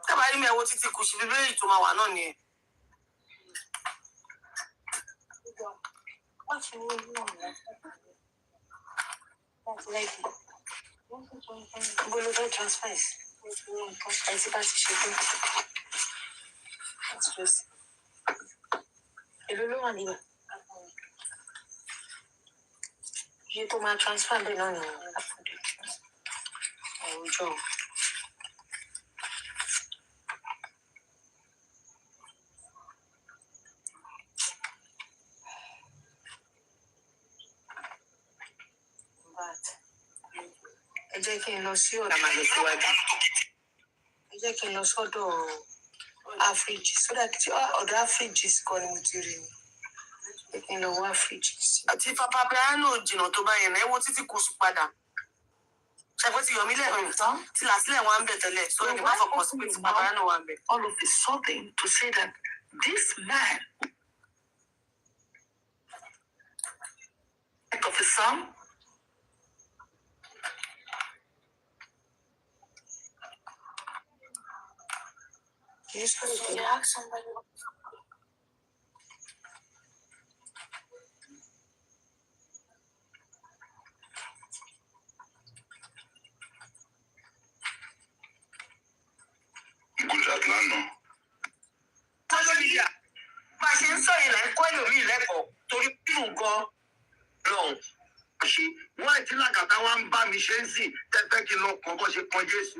Kábàárì mi ẹ̀wọ̀ títí kù sí bíbélì tó máa wà náà nìyẹn. Bolo fẹ́ transfer sí. Àìsí bá ti ṣe tán. Èló ló wà níbẹ̀? Iye tó máa transfer bẹ́ẹ̀ náà nìyẹn. Àwùjọ. Ẹ jẹ́ kí n lọ sí ọ̀dọ̀ àmàlẹ́síwájú. Ẹ jẹ́ kí n lọ sọ́dọ̀ Áfíríjì. Sódà tí ọ̀dọ̀ Áfíríjì kọ́ ni mo ti rí ni. Ẹ kí n lọ wá Áfíríjì. Àti Papa Piano jìnnà tó bá yẹn náà, ẹ wo títí kù sùn padà. Ṣàpẹ́ ti Yomi lẹ́yìn tán, ti Làsílẹ̀ wá ń bẹ̀ tẹ́lẹ̀. So ẹni bá fọkàn sí pé ti Papa Piano wá ń bẹ̀. All of a sudden to say that this man of his son Good Atlanta. Social media bá a ṣe ń sọ ìlà ẹ̀kọ́ Yomi lẹ́kọ̀ọ́ torí bíbù gan lọ́hùn. Ṣé wọ́n ti lágàtà wá ń bá mi ṣe ń sìn tẹ́tẹ́ kí n lọ kàn bọ́ ṣe kan Jésù.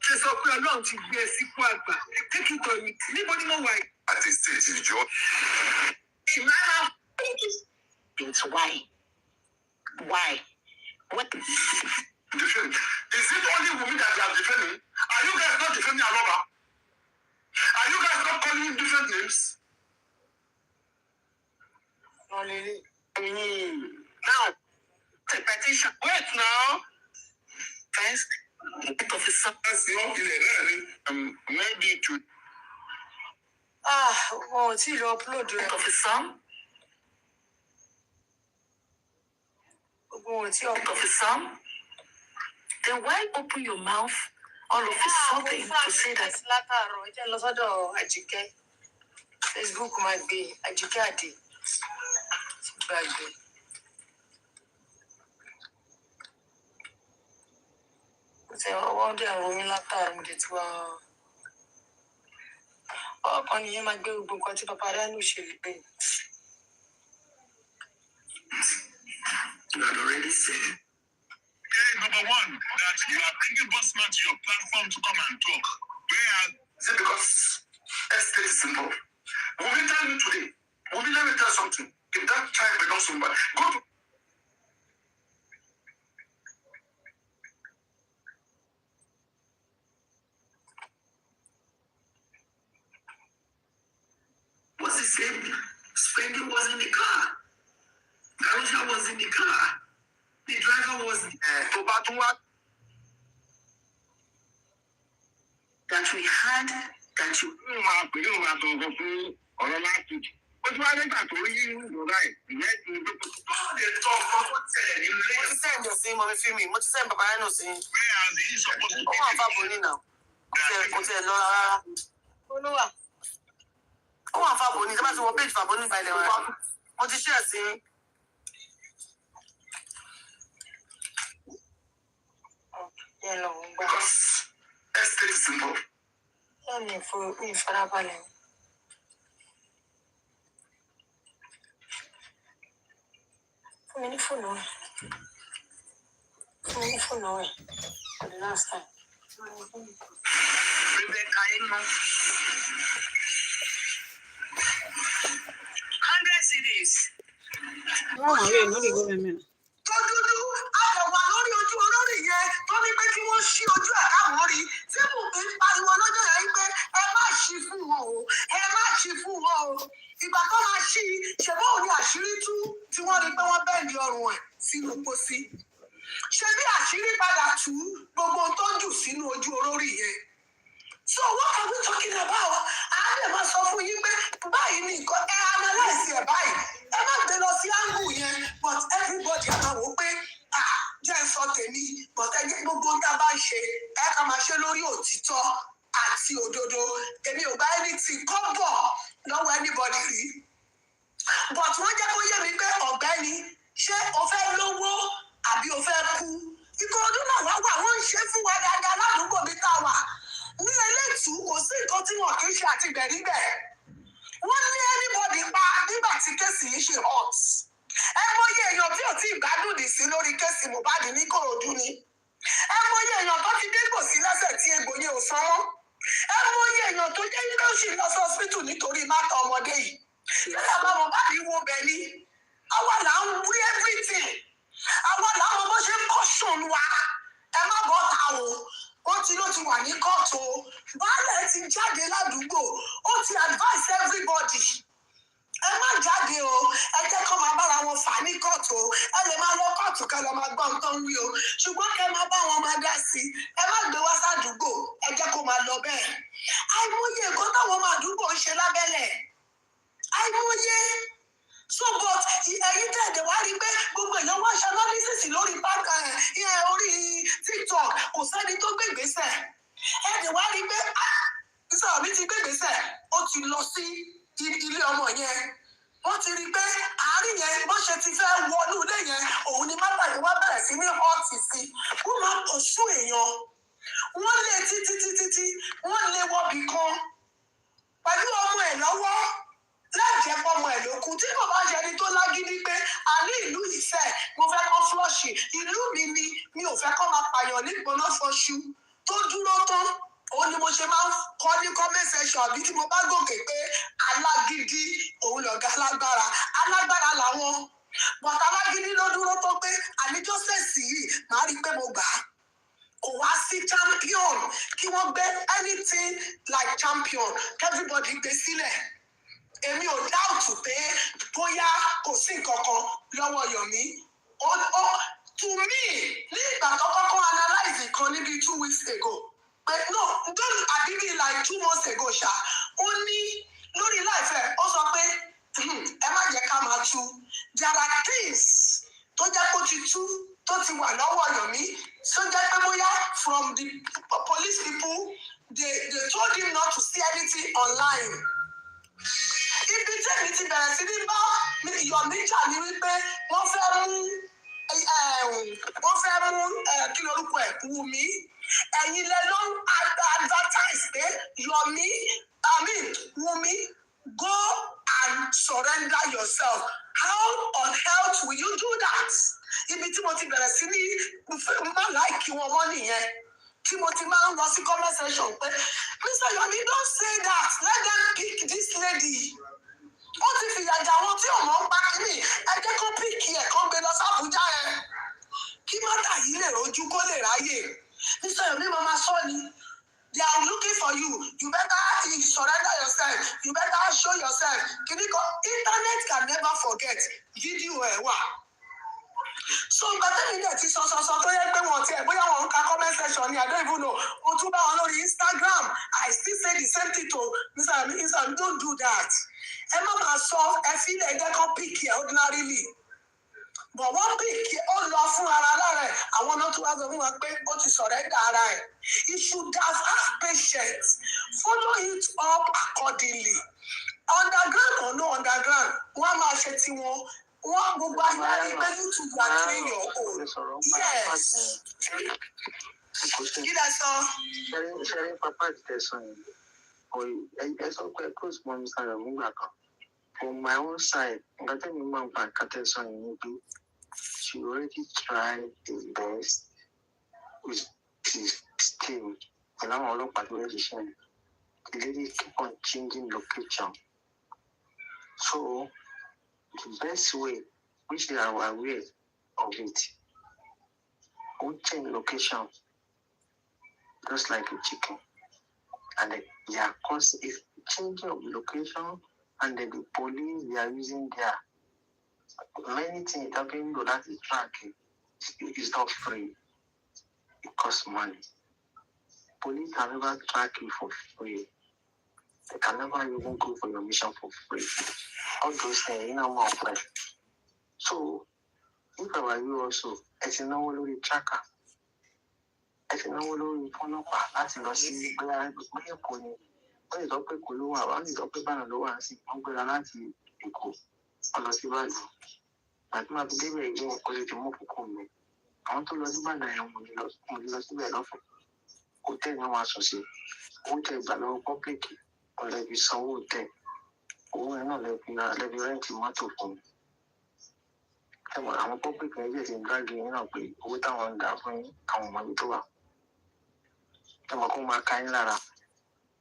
ṣe sọ pé Ọlọ́run ti gbé e sípò àgbà. Kékìtọ̀ yìí níbo ni mo wà yìí? Àti stage ìjọ. It's why? What? Defend. Is it only women that they are defending? Are you guys not defending Aloba? Are you guys not calling him different names? Now, the petition. Wait now. First, officer. Maybe to Wọn ò tí ì lọ upload rẹ̀. Officer. Wọn ò tí ì upload. Officer. Then why open your mouth all of a sudden to say that? Látàárọ̀ ẹ jẹ́ lọ sọ́dọ̀ Àjíkẹ́. Facebook máa gbé Àjíkẹ́ Àdè. Gbàgbé. ṣe ọwọ́ dẹ̀ àwọn omi látàrí mo dẹ̀ ti wá ọkàn nìyẹn máa gbé gbogbo nǹkan tí bàbá Dánú ṣe lè gbé. You had already said. Okay, number one, that you are bringing Bossman to your platform to come and talk. Where is it? Because estate is simple. Will we tell you today? Will we let me tell something? If that child belongs to somebody, go to. What's the same? Spendy was in the car. Garusha was in the car. The driver was that we had that you because estate is simple. Ìfarabalẹ̀. Fún mi ní fóònù ẹ̀. For the last time. Rebecca, 100 CDs. Tó dúdú, àjọ̀wà lórí ojú olórí yẹn tó ní pé kí wọ́n ṣí ojú ẹ̀ káwọn rí. Tí mo fi ń pariwo lọ́jọ́ yẹn pé ẹ má ṣí fún wọn o, ẹ má ṣí fún wọn o. Ìgbà tó máa ṣí, ṣèbọ̀ òní àṣírí tú tí wọ́n rí pé wọ́n bẹ́ẹ̀ni ọrùn ẹ̀ sínú pósí. Ṣé bí àṣírí padà tú gbogbo tó ń jù sínú ojú olórí yẹn? So what are we talking about? Àádé máa sọ fún yín pé báyìí ní nǹkan ẹ analyse ẹ̀ báyìí. Ẹ má gbé lọ sí angle yẹn, but everybody àmà wò pé jẹ́ sọ tèmi, but ẹ jẹ́ gbogbo tá a bá ń ṣe, ẹ ká máa ṣe lórí òtítọ́ àti òdodo. Èmi ò bá anything kọ́bọ̀ lọ́wọ́ anybody rí. But wọ́n jẹ́ kó yé mi pé ọ̀gbẹ́ni, ṣé o fẹ́ lówó àbí o fẹ́ kú? Ìkòròdú náà wá wà, wọ́n ń ṣe fún wa dáadáa ládùúgbò mi tá a wà. Ní eléètú kò sí nǹkan tí wọn kì í ṣe àti bẹ̀ríbẹ̀. Wọ́n ní anybody pa nígbà tí kéèsì yìí ṣe hot. Ẹ mọyé èèyàn tí ò tí ì gbádùn dì sí lórí kéèsì Mohbad ní Ìkòròdú ni. Ẹ mọyé èèyàn tó ti dégbò sí lẹ́sẹ̀ tí egbò yẹn ò san wọ́n. Ẹ mọyé èèyàn tó jẹ́ pé ó sì lọ sí hospital nítorí mátà ọmọdé yìí. Ṣé bàbá Mohbad wo bẹ̀ ni? Àwa là ń wí everything. Àwa là ń mọ bó ṣe ń caution wa. Ẹ má bọ́ ta o. Wọ́n ti ló ti wà ní kóòtù o. Baálẹ̀ ti jáde ládùúgbò. Ó ti advise everybody. Ẹ má jáde o. Ẹ jẹ́ kó máa bára wọn fà ní kóòtù o. Ẹ lè máa lọ kóòtù kẹ́ lọ máa gbọ́ nǹkan wí o. Ṣùgbọ́n kẹ́ máa bá wọn máa dá sí i. Ẹ má gbé wá sádùúgbò. Ẹ jẹ́ kó máa lọ bẹ́ẹ̀. Àìmọye nǹkan táwọn ọmọ àdúgbò ń ṣe lábẹ́lẹ̀. Àìmọye. So but ẹ̀yin tẹ̀dẹ̀ wá rí pé gbogbo èèyàn wá ṣe analysis lórí orí TikTok kò sẹ́ni tó gbé ìgbésẹ̀. Ẹ̀dẹ̀ wá rí pé sísọ mi ti gbé ìgbésẹ̀ ó ti lọ sí ilé ọmọ yẹn. Wọ́n ti rí pé àárín yẹn bó ṣe ti fẹ́ wọnú ilé yẹn òun ni má bàjẹ́ wá bẹ̀rẹ̀ sí ní họ́ọ̀tì sí. Wọ́n máa pọ̀ sú èèyàn. Wọ́n lé títí wọ́n lé wọ́bì kan pẹ̀lú ọmọ ẹ̀ lọ́wọ́. Láìjẹ́ fọmọ ẹ̀ lókun tí kò bá ṣe ẹni tó lágídí pé a ní ìlú ìfẹ́ mo fẹ́ kọ́ flọ́ọ̀ṣì ìlú mi ni mi ò fẹ́ kọ́ máa pààyàn nígbóná fọṣù tó dúró tán òun ni mo ṣe máa ń kọ́ ní comment section àbí tí mo bá gòkè pé alágídí òun lọ̀gá alágbára làwọn but alágídí ló dúró tán pé àníjọ́sẹ̀sì yìí màá rí i pé mo gbà á. Kò wá sí champion kí wọ́n gbé anything like champion everybody gbé sílẹ̀. Èmi ò dáùtù pé bóyá kò sí nǹkan kan lọ́wọ́ Yomi. To me, ní ìgbà tó kọ́kọ́ analyse kan níbi 2 weeks ago. But no, don't àbíbí like 2 months ago ṣá. Ó ní lórí láìfẹ́ ó sọ pé ẹ má jẹ́ ká máa tú. There are things tó jẹ́ kó ti tú tó ti wà lọ́wọ́ Yomi. So jẹ́ pé bóyá from the police people they told him not to see anything online. Ibi tí èmi ti bẹ̀rẹ̀ sí ní bá Yomi jà ní wípé wọ́n fẹ́ mú kí lorúkọ ẹ̀ Wùmí ẹ̀yin lẹ ló ń advertise pé Yomi, Wunmi, go and surrender yourself. How on earth will you do that? Ibi tí mo ti bẹ̀rẹ̀ sí ní má láìkí wọn mọ́ nìyẹn. Tí mo ti máa ń lọ sí comment section pé Mr. Yomi, don't say that, let them pick this lady. Ó ti fìyà jà wọn tí ọmọ ń pa kínní, ẹ jẹ́ kó píìkì ẹ̀ kán gbé lọ sí Àbújá ẹ̀. Kí mọ́tà yìí lè rojú kó lè ráyè. Mr. Yomi mama sọ ni, they are looking for you. You better surrender yourself. You better show yourself. Kìnìkan internet can never forget. Video ẹ̀ wà. So gbàtẹ́mi dẹ̀ ti sọ tó yẹ pé wọ́n ti ẹ̀ bóyá wọ́n ń ka comment section ni I don't even know. Mo tún bá wọn lórí Instagram. I still say the same thing to Mr. Yomi, don't do that. Ẹ má máa sọ ẹ fi ilẹ̀ ẹ̀jẹ̀ kan pick ẹ̀ ordinarily. But wọ́n pick ó lọ fún ara lára ẹ̀. Àwọn náà tún wá sọ fún wa pé ó ti surrender ara ẹ̀. He should have patience. Follow it up accordingly. Underground or no underground, wọ́n á máa ṣe tiwọn. Wọ́n gbogbo ayé pé YouTube wà train your own. Yes. Kí lẹ sọ? Ṣẹ́rí pápá ìtẹ̀sán yìí, ẹ sọ pé close mọ́ Mr. Yomi gbà kan. On my own side, nǹkan tẹ́mi máa ń pa ìkàtẹ̀sán yìí ni pé she already tried his best with his team. Pẹ̀lú àwọn ọlọ́pàá tó rẹ̀ ṣiṣẹ́ yìí. The lady keep on changing location. So, the best way, which they are aware of it, won't change location just like a chicken. And they are constantly changing of location, and the police they are using their many things happening to that is tracking. It's not free. It costs money. Police can never track you for free. They can never even go for your mission for free. All those things, more fresh. So, if I were you also, it's no only tracker. It's no only follow up. That's not see where pony. Wọ́n lè sọ pé kò ló wà, wọ́n lè sọ pé báyọ̀ ló wà sí wọ́n gbéra láti Èkó ọlọ sí Ìbàdàn. Àti máa fi débẹ̀ ìgbé wọn kò lè ti mú kókó mi. Àwọn tó lọ sí Ìbàdàn yẹn mo lọ síbẹ̀ lọ́fẹ̀ẹ́. Hòtẹ́ẹ̀lì náà wàá sọ sí. Owó tẹ ìgbà lọ́wọ́ pọ́blíkì ọ̀lẹ́bí sanwó hòtẹ́ẹ̀lì. Owó yẹn náà lẹ́bi rẹ́ǹtì mọ́tò fún mi. Ẹ̀wọ̀n àwọn pọ́blíkì yẹn jẹ́ ti ń dáàgì yín náà pé owó táwọn ń dà fún yín àwọn ọmọ mi tó wà. Ẹ̀wọ̀n kó máa ká yín lára.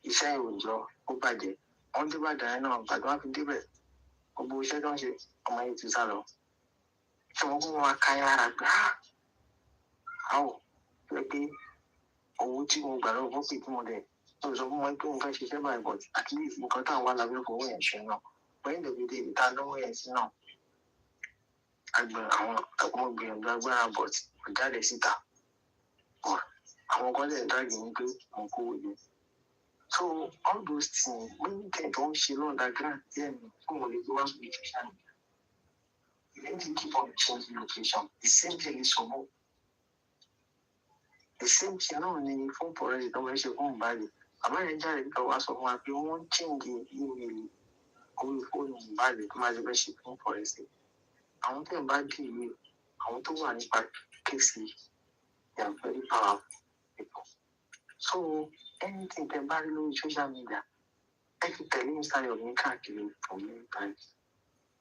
Iṣẹ́ ìwòjọ́ ó bàjẹ́ wọ́n dé bàjẹ́ yẹn náà gbàdúrà fi débẹ̀ gbogbo iṣẹ́ tó ń ṣe ọmọ yìí ti sá lọ ṣé wọ́n kó wọn ká yára gbà áwọ̀ pé pé owó tí mo gbà lọ́wọ́ pé tí mo dẹ̀ tó sọ fún wọn pé mo fẹ́ ṣiṣẹ́ báyìí but at least nǹkan táwọn wà lábẹ́ fowó yẹn ṣe náà wọ́n lè fi dé ìta lọ́wọ́ yẹn sí náà àwọn ẹ̀gbọ́n gbìyànjú agbára but kò jáde síta àwọn kan lè dáàgì ní pé mo kówó yẹn. So all those things, when they don't show underground, then only go on with social media. You need to keep on changing location. The same thing is for more. The same thing now in phone for us, don't mention phone value. I'm not enjoying the was of my own changing email. Only phone value, my membership phone for us. I want to buy you. I want to run back cases. They are very powerful people. So anything can buy on social media. I can tell you Mr. Yomi káàkiri for many times.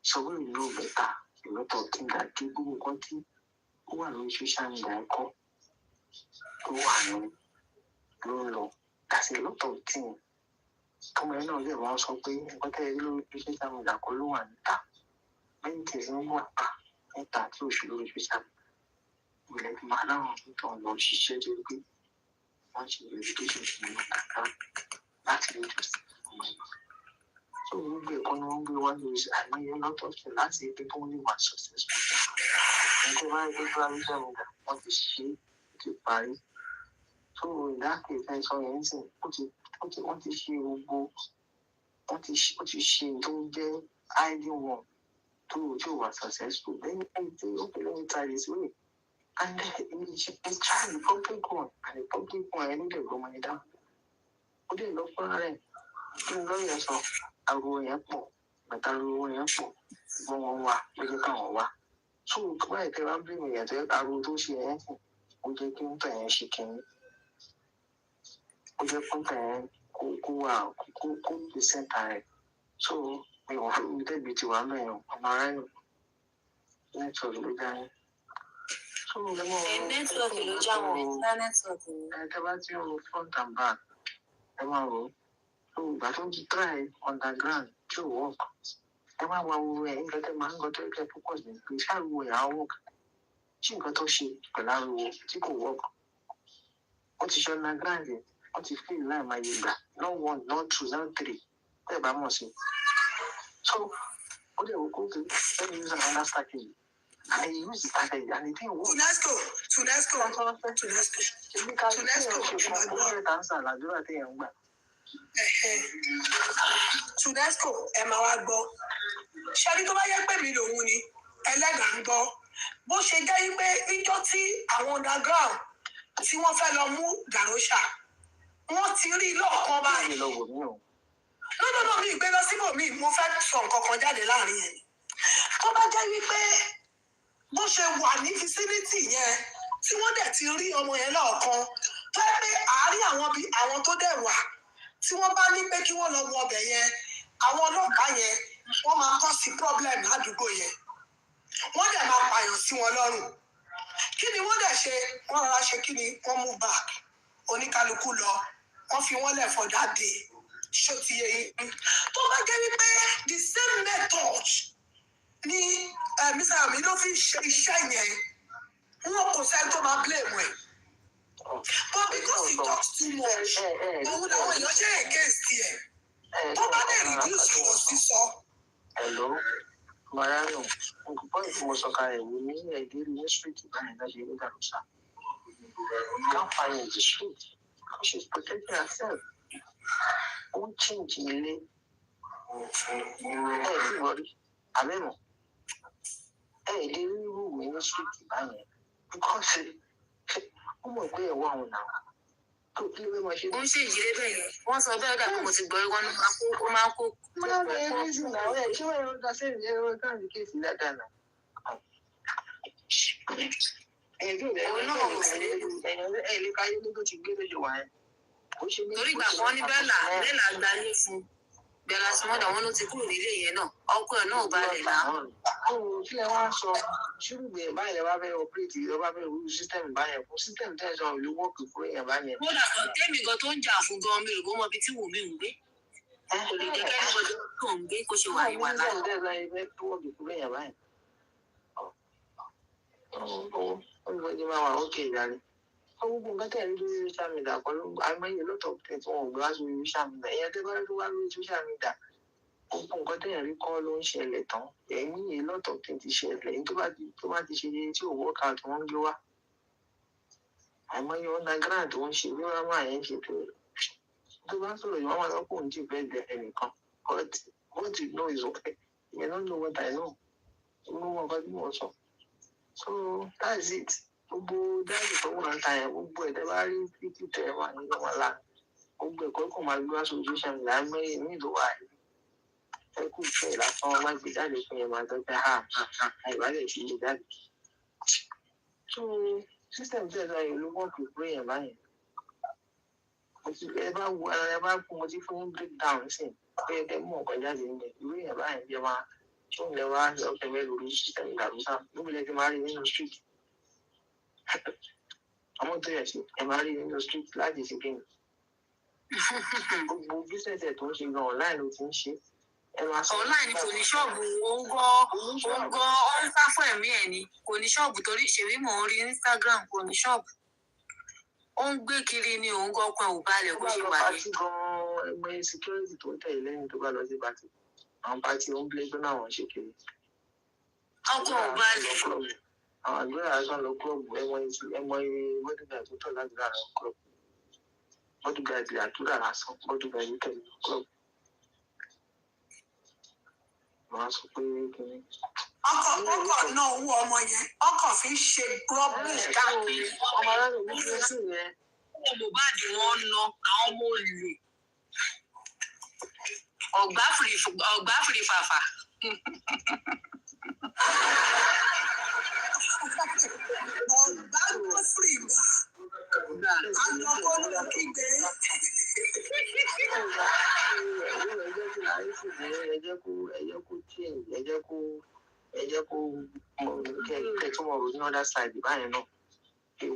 So we know better. A lot of things that people who want to who are on social media call. Who are no. That's a lot of things. Come on, now they want something. But I know social media call you and that. Many things no more. That you should do social media. We let madam on what she said to you. Once you education láti interest so we gbé economy gbé one news I mean a lot of things láti ibi tó ní wà successful nígbà báyìí pé báyìí jẹ́ mi wọ́n ti ṣe ti parí so ìdáàkè ìfẹ́ sọ yẹn sìn wọ́n ti ṣe gbogbo ó ti ṣe tó ń jẹ́ ideal one tó wà successful lẹ́yìn tí ó pè lẹ́yìn tí a lè sí and he tried the public one, and the public one, I need to go money down. Put it low for it. You know yourself. I'll go in airport, but I'll go in airport. So, why they are bringing it? I will do she anything. We get him to and she can. ó jẹ́ fún tẹ̀ kó wà kó lè sẹ́ńtà rẹ̀ so ìwọ̀n fún mi débi tí wàá mẹ́rin ọmọ ara yẹn nẹ́tíwọ̀kì ló já yẹn. Nẹ́tíwọ̀kì ló já wọn ná nẹ́tíwọ̀kì ni. Ẹ bá ti ń lo front and back ẹ máa rò ó so ìgbà tó ti try underground tí ò work ẹ máa wá wo ẹ nǹkan tẹ máa ń gbọ́ tó yẹ kẹ́ focus ní pé ṣáàrùwò ẹ̀ á work tí nǹkan tó ṣe pẹ̀lú ariwo tí kò work ó ti ṣe underground yẹn wọ́n ti fi láì máa yẹ gbà no 1 no 2 no 3 bẹ́ẹ̀ bá mọ̀ sí so ó lè wò kó kí let me use another strategy and I use the strategy and it didn't work. Tunesco ṣe kó answer làdúrà téèyàn ń gbà. Tunesco ẹ máa wá gbọ́ ṣẹ́ni tó bá yẹ pé mi lòun ni ẹlẹ́dàá ń gbọ́ bó ṣe jẹ́ wípé níjọ́ tí àwọn underground tí wọ́n fẹ́ lọ mú Darosha wọ́n ti rí lọ́ọ̀kan báyìí. No, mi gbé lọ síbòmí mo fẹ́ sọ nǹkan kan jáde láàrin yẹn ni tó bá jẹ́ wípé bó ṣe wà ní fisiliti yẹn tí wọ́n dẹ̀ ti rí ọmọ yẹn lọ́ọ̀kan tó yẹ pé àárín àwọn tó dẹ̀ wà tí wọ́n bá ní pé kí wọ́n lọ wọ ọbẹ̀ yẹn àwọn ọlọ́pàá yẹn wọ́n máa kọ́ sí problem ládùúgbò yẹn wọ́n dẹ̀ máa pààyàn sí wọn lọ́rùn kí ni wọ́n dẹ̀ ṣe wọ́n rọra ṣe kí ni wọ́n mú back oníkálukú lọ wọ́n fi wọ́n lẹ̀ for that day ṣó ti yẹ yín tó bá jẹ́ wípé the same method ni Mr. Ami ló fi ṣe iṣẹ́ yẹn wọn kò sẹ́ni tó máa blame ẹ̀ but because he talks too much òun làwọn èèyàn ṣe against ẹ̀ tó bá dẹ̀ reduce ọ̀rọ̀ sísọ. Hello, Mariano, nǹkan pọ́ìn tí mo sọ kalẹ̀ wò ní ẹ̀dẹ́rì ní street báyìí náà ṣe ní Darosha. You can't find in the street. She's protecting herself. Ó ń change ilé. Tí wọ́n rí abẹ́mọ̀. Ẹ̀ẹ́dẹ́rì rúùmù ní street báyìí. Because ó mọ̀ pé ẹ̀wọ̀n àwọn náà. Ó ń ṣe ìjílé bẹ́ẹ̀ yẹn. Wọ́n sọ bẹ́ẹ̀ dà pé mo ti gbọ́ wọn ó máa ń kó. Mo náà bẹ̀rẹ̀ ní ìsìn náà ẹ̀ ṣé wọ́n yóò dá sẹ́yìn ní ẹ̀rọ káàdì kéèsì dáadáa náà. Ẹ̀lú káyé ló ti gbé lójú wa yẹn. Torí ìgbà kan ní bẹ́ẹ̀là gbayé fún bẹ́ẹ̀là sọmọdà wọn ló ti kúrò nílé yẹn náà ọkọ ẹ̀ náà bá lẹ̀ náà. Kí ẹ wá sọ ṣùgbọ́n ẹ̀ báyìí ẹ bá fẹ́ ọpẹ́rẹ́tì ẹ bá fẹ́ rú sísítẹ́mù báyẹn fún sísítẹ́mù tẹ̀sán ìlú wọ́ọ̀kì fún èèyàn báyẹn. Kódà kan tẹ́mi gan tó ń jà fún gan mi ò gbọ́ mọ ibi tí Wùmí ń gbé. Kò lè jẹ́ kẹ́ni bọ́dọ̀ tó ń gbé kó ṣe wà ní wàhálà. Olùwọ́dì máa wà ókè ìdarí. Gbogbo nǹkan tẹ̀ lórí social media kan ló àìmọye lọ́tọ̀ tẹ̀ tí wọ́n ò gbé wá sórí social media. Ìyẹn tẹ́ bá rí wá lórí social media. Gbogbo nǹkan tẹ̀ rí kọ́ ló ń ṣẹlẹ̀ tán. Ẹ̀yìn yìí lọ́tọ̀ tẹ̀ ti ṣẹlẹ̀. Èyí tó bá ti ṣe tí ò work out wọ́n ń gbé wá. Àìmọye underground tó ń ṣe bí wọ́n máa yẹn ṣe tó. Tó bá sọ̀rọ̀ yìí wọ́n máa lọ́kùn ní ìfẹ́ bẹ̀ ẹnìkan. But what you know is okay. You don't know what I know. You know what I sọ. So that's it. Gbogbo dáàbò tó wà ń ta yẹn gbogbo ẹ̀ tẹ́ bá rí títí tẹ̀ wà ní ọmọ ńlá. Gbogbo ẹ̀kọ́ kò máa gbé wá sórí social media àìmọye ní ìlú wa yìí. Ẹ kú ìfẹ́ ìlàsán wọn máa gbé jáde fún yẹn máa tọ́jú àìbálẹ̀ sí ilé jáde. So system tẹ̀ sọ yìí ló wọ́ọ̀kì fún èèyàn báyẹn. Ẹ bá wo ara ẹ bá kú mo ti fún breakdown sí pé ẹ mú ọkàn jáde níbẹ̀ ìwé èèyàn báyẹn bí ẹ máa tún lẹ wá ọkàn mẹ́rin lórí system Darosha níbi lẹ́tí máa rí nínú street. Àwọn tó yẹ sí ẹ máa rí nínú street láti ṣe kí ni. Gbogbo business ẹ̀ tó ń ṣe gan online ló ti ń ṣe. Online kò ní ṣọ́ọ̀bù ó ń ń sá fún ẹ̀mí ẹ̀ ni kò ní ṣọ́ọ̀bù torí ṣèwé mò ń rí Instagram kò ní ṣọ́ọ̀bù. Ó ń gbé kiri ni òun gan ọkàn ò balẹ̀ kó ṣe wà ní. Pàtí gan ẹgbẹ́ security tó ń tẹ̀lé lẹ́yìn tó bá lọ sí pàtí. Àwọn pàtí ó ń blé tó náà wọ́n ṣe kiri. Ọkàn ò balẹ̀. Àwọn àgbẹ̀rẹ̀ àgbọn lọ kúrọ̀bù ẹmọ bọ́dúgà tó tọ̀ láti lára kúrọ̀bù. Bọ́dúgà ìdí àdúrà lásán bọ́dúgà yìí tẹ̀lé kúrọ̀bù. Wọ́n á sọ pé kìíní. Ọkọ̀ náà wú ọmọ yẹn ọkọ̀ fi ń ṣe rọ́bì káàkiri. Ọmọ aráàlú ní kí sí yẹn. Mohbad wọn ná àwọn ọmọ olè. Ọ̀gbá fìrí fàfà. Ọ̀gbá ló fìrí bà.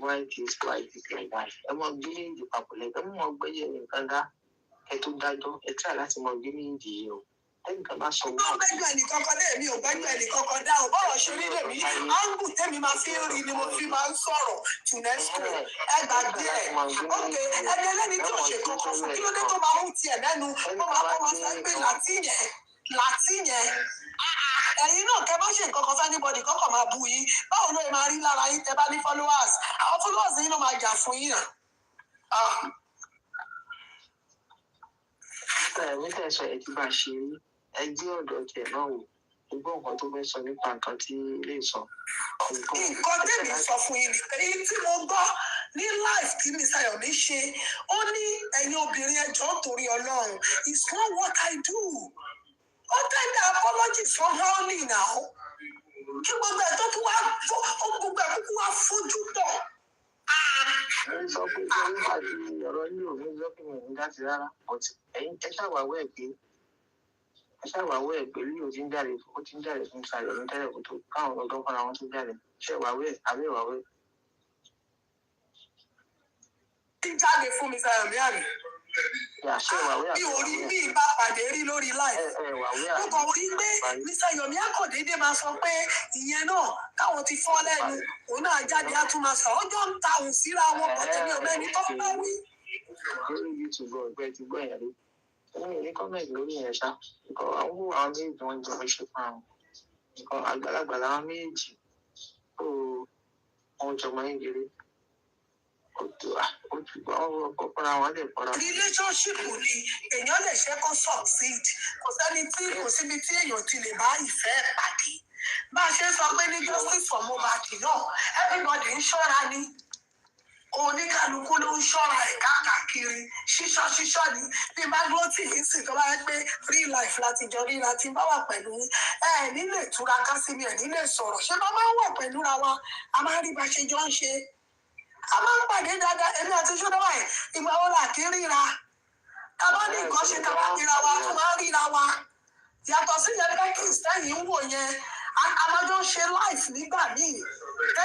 Why this like that? I'm not giving the population. I'm not going to ẹ tó dájọ́ ẹ tí àláti mọ gbé méjì yìí o ẹnìkan bá sọ wọ́n. gbẹ́jọ́ ẹnìkankan dé èmi ò gbẹ́jọ́ ẹnìkankan dá o bọ́rọ̀ ṣe rí lèmi áńgù tẹ́mi máa fi ń rí ni mo fi máa ń sọ̀rọ̀ UNESCO ẹ gbàgbé ẹ̀ ókè ẹni ẹlẹ́ni tí ò ṣe kankan fún kí ló dé tó máa mú tiẹ̀ lẹ́nu ó máa sọ pé Lati yẹn ẹ̀yin náà kẹ́ bá ṣe nǹkan kan fẹ́ anybody kọ́kọ́ máa bú yín báwo ló máa rí lára yín tẹ́ bá ní followers àwọn followers yín ló máa jà fún yín nípa ẹ̀sọ́ ẹ̀ ti bá ṣe rí ẹgbẹ́ ọ̀dọ́ tiẹ̀ náà wò gbogbo nǹkan tó fẹ́ sọ nípa nǹkan tí ilé sọ. nǹkan tẹ̀mí sọ fún yín èyí tí mo gbọ́ ní life tí mi Ṣayọ̀mí ṣe ó ní ẹ̀yin obìnrin ẹjọ́ torí Ọlọ́run it's not what I do ó tẹ́lẹ̀ apology for honey now kí gbogbo ẹ̀ tó tún wá gbogbo ẹ̀ kúkú wá fojú pọ̀. sọ pé nígbà tí ọ̀rọ̀ yìí ò ní lọ́kùnrin ní láti rárá ẹ̀yin ẹ ṣàwáwọ́ ẹ̀ pé lílo ti ń jáde fún Ṣayọ̀mí tẹ́lẹ̀ kó tó káwọn ọ̀dọ́ fúnra wọn tó jáde ṣẹ̀wáwọ́ ẹ̀ àbí ìwáwọ́ ẹ̀. ti jáde fún mi Ṣayọ̀mí àmì. bí orí bí ìbá pàdé rí lórí láì. mo kàn rí pé Mr. Yomi akọ̀dédé máa sọ pé ìyẹn náà káwọn ti fọ́ lẹ́nu òun náà jáde á tún máa sọ ọjọ́ ń ta òun síra wọn bọ̀ tẹ̀lé ọmọ ẹni tó bá wí. lórí YouTube ọgbẹ́ ti gbọ́ yẹn rí ní kọ́mẹ̀tì lórí yẹn ṣá nǹkan àwọn méjì wọn jọ ṣe fún àwọn nǹkan àgbàlagbà làwọn méjì ó wọn jọ mọ ìgbèrè relationship ni èèyàn lè ṣe kó succeed kò síbi tí èèyàn ti lè bá ìfẹ́ pàdé bá a ṣe sọ pé ní justice for Mohbad náà everybody ń ṣọ́ra ní oníkálukú ló ń ṣọ́ra ẹ̀ káàkiri ṣíṣọ́ ni bí bá dúró tì í sì tó bá yẹ pé real life láti jọ ríra tí bá wà pẹ̀lú ẹ nílé túraká sí mi ẹ̀ nílé sọ̀rọ̀ ṣé bá máa ń wà pẹ̀lú ra wa a máa ń rí bá ṣe jọ ń ṣe a máa ń pàdé dáadáa èmi àti ṣọ́dọ̀ wáyé ìgbà wo là kí ríra ká bá ní nǹkan ṣe ká bá ríra wa tó máa ń ríra wa yàtọ̀ sí yẹn pé kìrìsìtẹ́nì ń wò yẹn a máa jọ ṣe life nígbà míì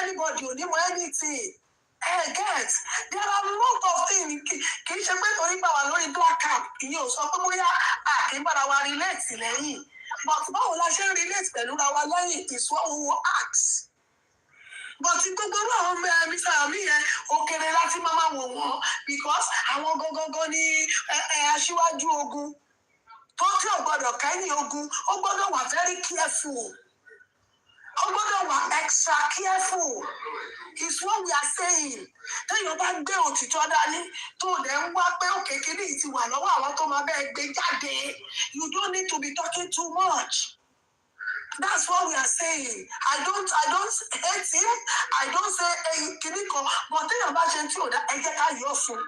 anybody ò ní mọ anything. Get there are a lot of things kì í ṣe pé torí gbà wá lórí black cap ìyẹn ò sọ pé bóyá àkínbára wa relate lẹ́yìn but báwo la ṣe ń relate pẹ̀lú ra wa lẹ́yìn is what we will ask. But gbogbo àwọn Mr. Yomi yẹn òkèrè láti máa wò wọ́n because àwọn gangan ní aṣíwájú ogun tó tí ò gbọdọ̀ kẹ́yìn ogun ó gbọdọ̀ wà very careful. Ó gbọ́dọ̀ wà extra careful is what we are saying. Téèyàn bá gbé òtítọ́ dání tó dẹ̀ ń wá pé òkè kìíní yìí ti wà lọ́wọ́ àwọn tó máa bẹ́ẹ̀ gbé jáde. You don't need to be talking too much. That's what we are saying. I don't hate him. I don't say kìíní kan. But téèyàn bá ṣe tí ò dá ẹ jẹ́ ká yọ fún.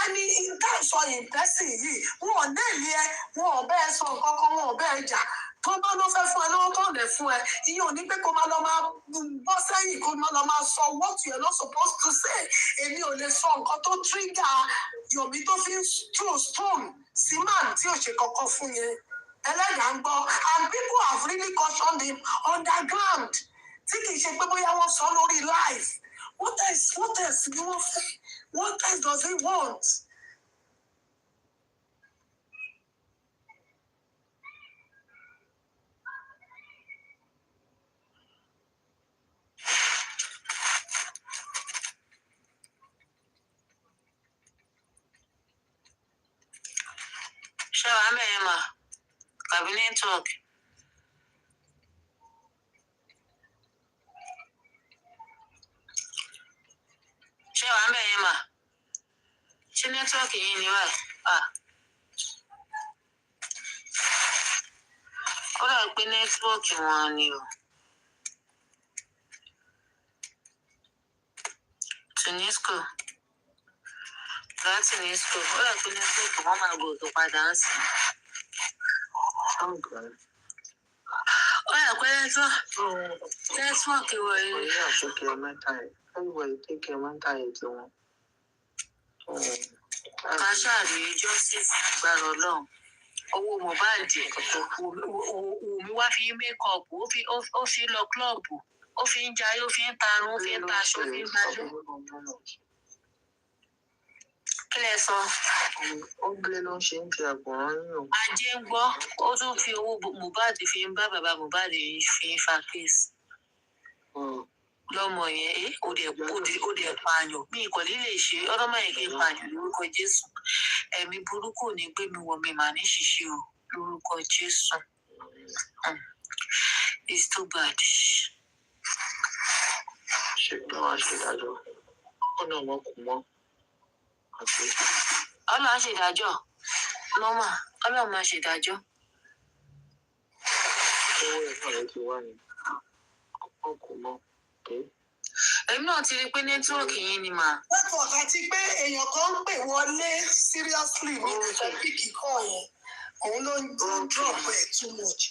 Ẹni ìdáǹsọ ìbẹ́sì yìí wọn ò ní ìlú ẹ wọn ò bẹ́ẹ̀ sọ nǹkan kan wọn ò bẹ́ẹ̀ jà. Tó bá ló fẹ́ fún ẹ lọ́wọ́ tó lè fún ẹ ìyẹn ò ní pé kó máa lọ máa bọ́ sẹ́yìn kó máa lọ máa sọ what you are not supposed to say. Èmi ò lè sọ nǹkan tó trigger Yomi tó fi ń throw stone sí man tí ò ṣe kankan fún yẹn ẹlẹ́dàá ń gbọ́ and people have really cautioned him underground tí kì í ṣe pé bóyá wọ́n sọ lórí live what else ni wọ́n fẹ́ what else does he want. Ṣé wàá mẹ́rin mà? Tàbí network? Ṣé wàá mẹ́rin mà? Ṣé network yìí ni báyìí? Ó dà pé network wọn ni o. Tunisco. Láti ní school, ó dà pé network wọn máa gòkè padà ń sìn. Ó yà pé network wọ̀nyí. Everybody take care mental health tí wọn. Káṣáàrí justice gbàrọ̀ Ọlọ́run. Owó Mohbad Wùmí wá fi mékọ̀pù ó fi lọ klọ́ọ̀bù ó fi ń jayé ó fi ń tarun ó fi ń taṣọ ó fi ń gbajú. Kí lẹ sọ? Ó gbé ló ń ṣe ń fi àgbọ̀nrán yàn. Ajé ń gbọ́ ó tún fi owó Mohbad fi ń bá bàbá Mohbad fi ń fa kéèsì. Lọ́mọ yẹn ó dẹ̀ pààyàn mi kò ní lè ṣe ọlọ́mọ yẹn kí n pààyàn lórúkọ Jésù. Ẹ̀mí burúkú ò ní gbé mi wọ̀ mi màá ní ṣìṣe o lórúkọ Jésù. It's too bad. Ṣé kí wọ́n ṣe ìdájọ́? Ọ̀nà wọn kò mọ́. Ọlọ́run á ṣèdájọ́ nọ́mà Ọlọ́run máa ṣèdájọ́. Owó ẹ̀fọ́ rẹ̀ ti wá ní. Ọkọ̀ kò mọ́. Èmi náà ti rí i pé nẹ́tíwọ̀kì yín ni mà. Nẹ́tíwọ̀kì àti pé èèyàn kan ń pè wọlé seriously ní tọ́pìkì kan yẹn òun ló ń drop ẹ̀ too much.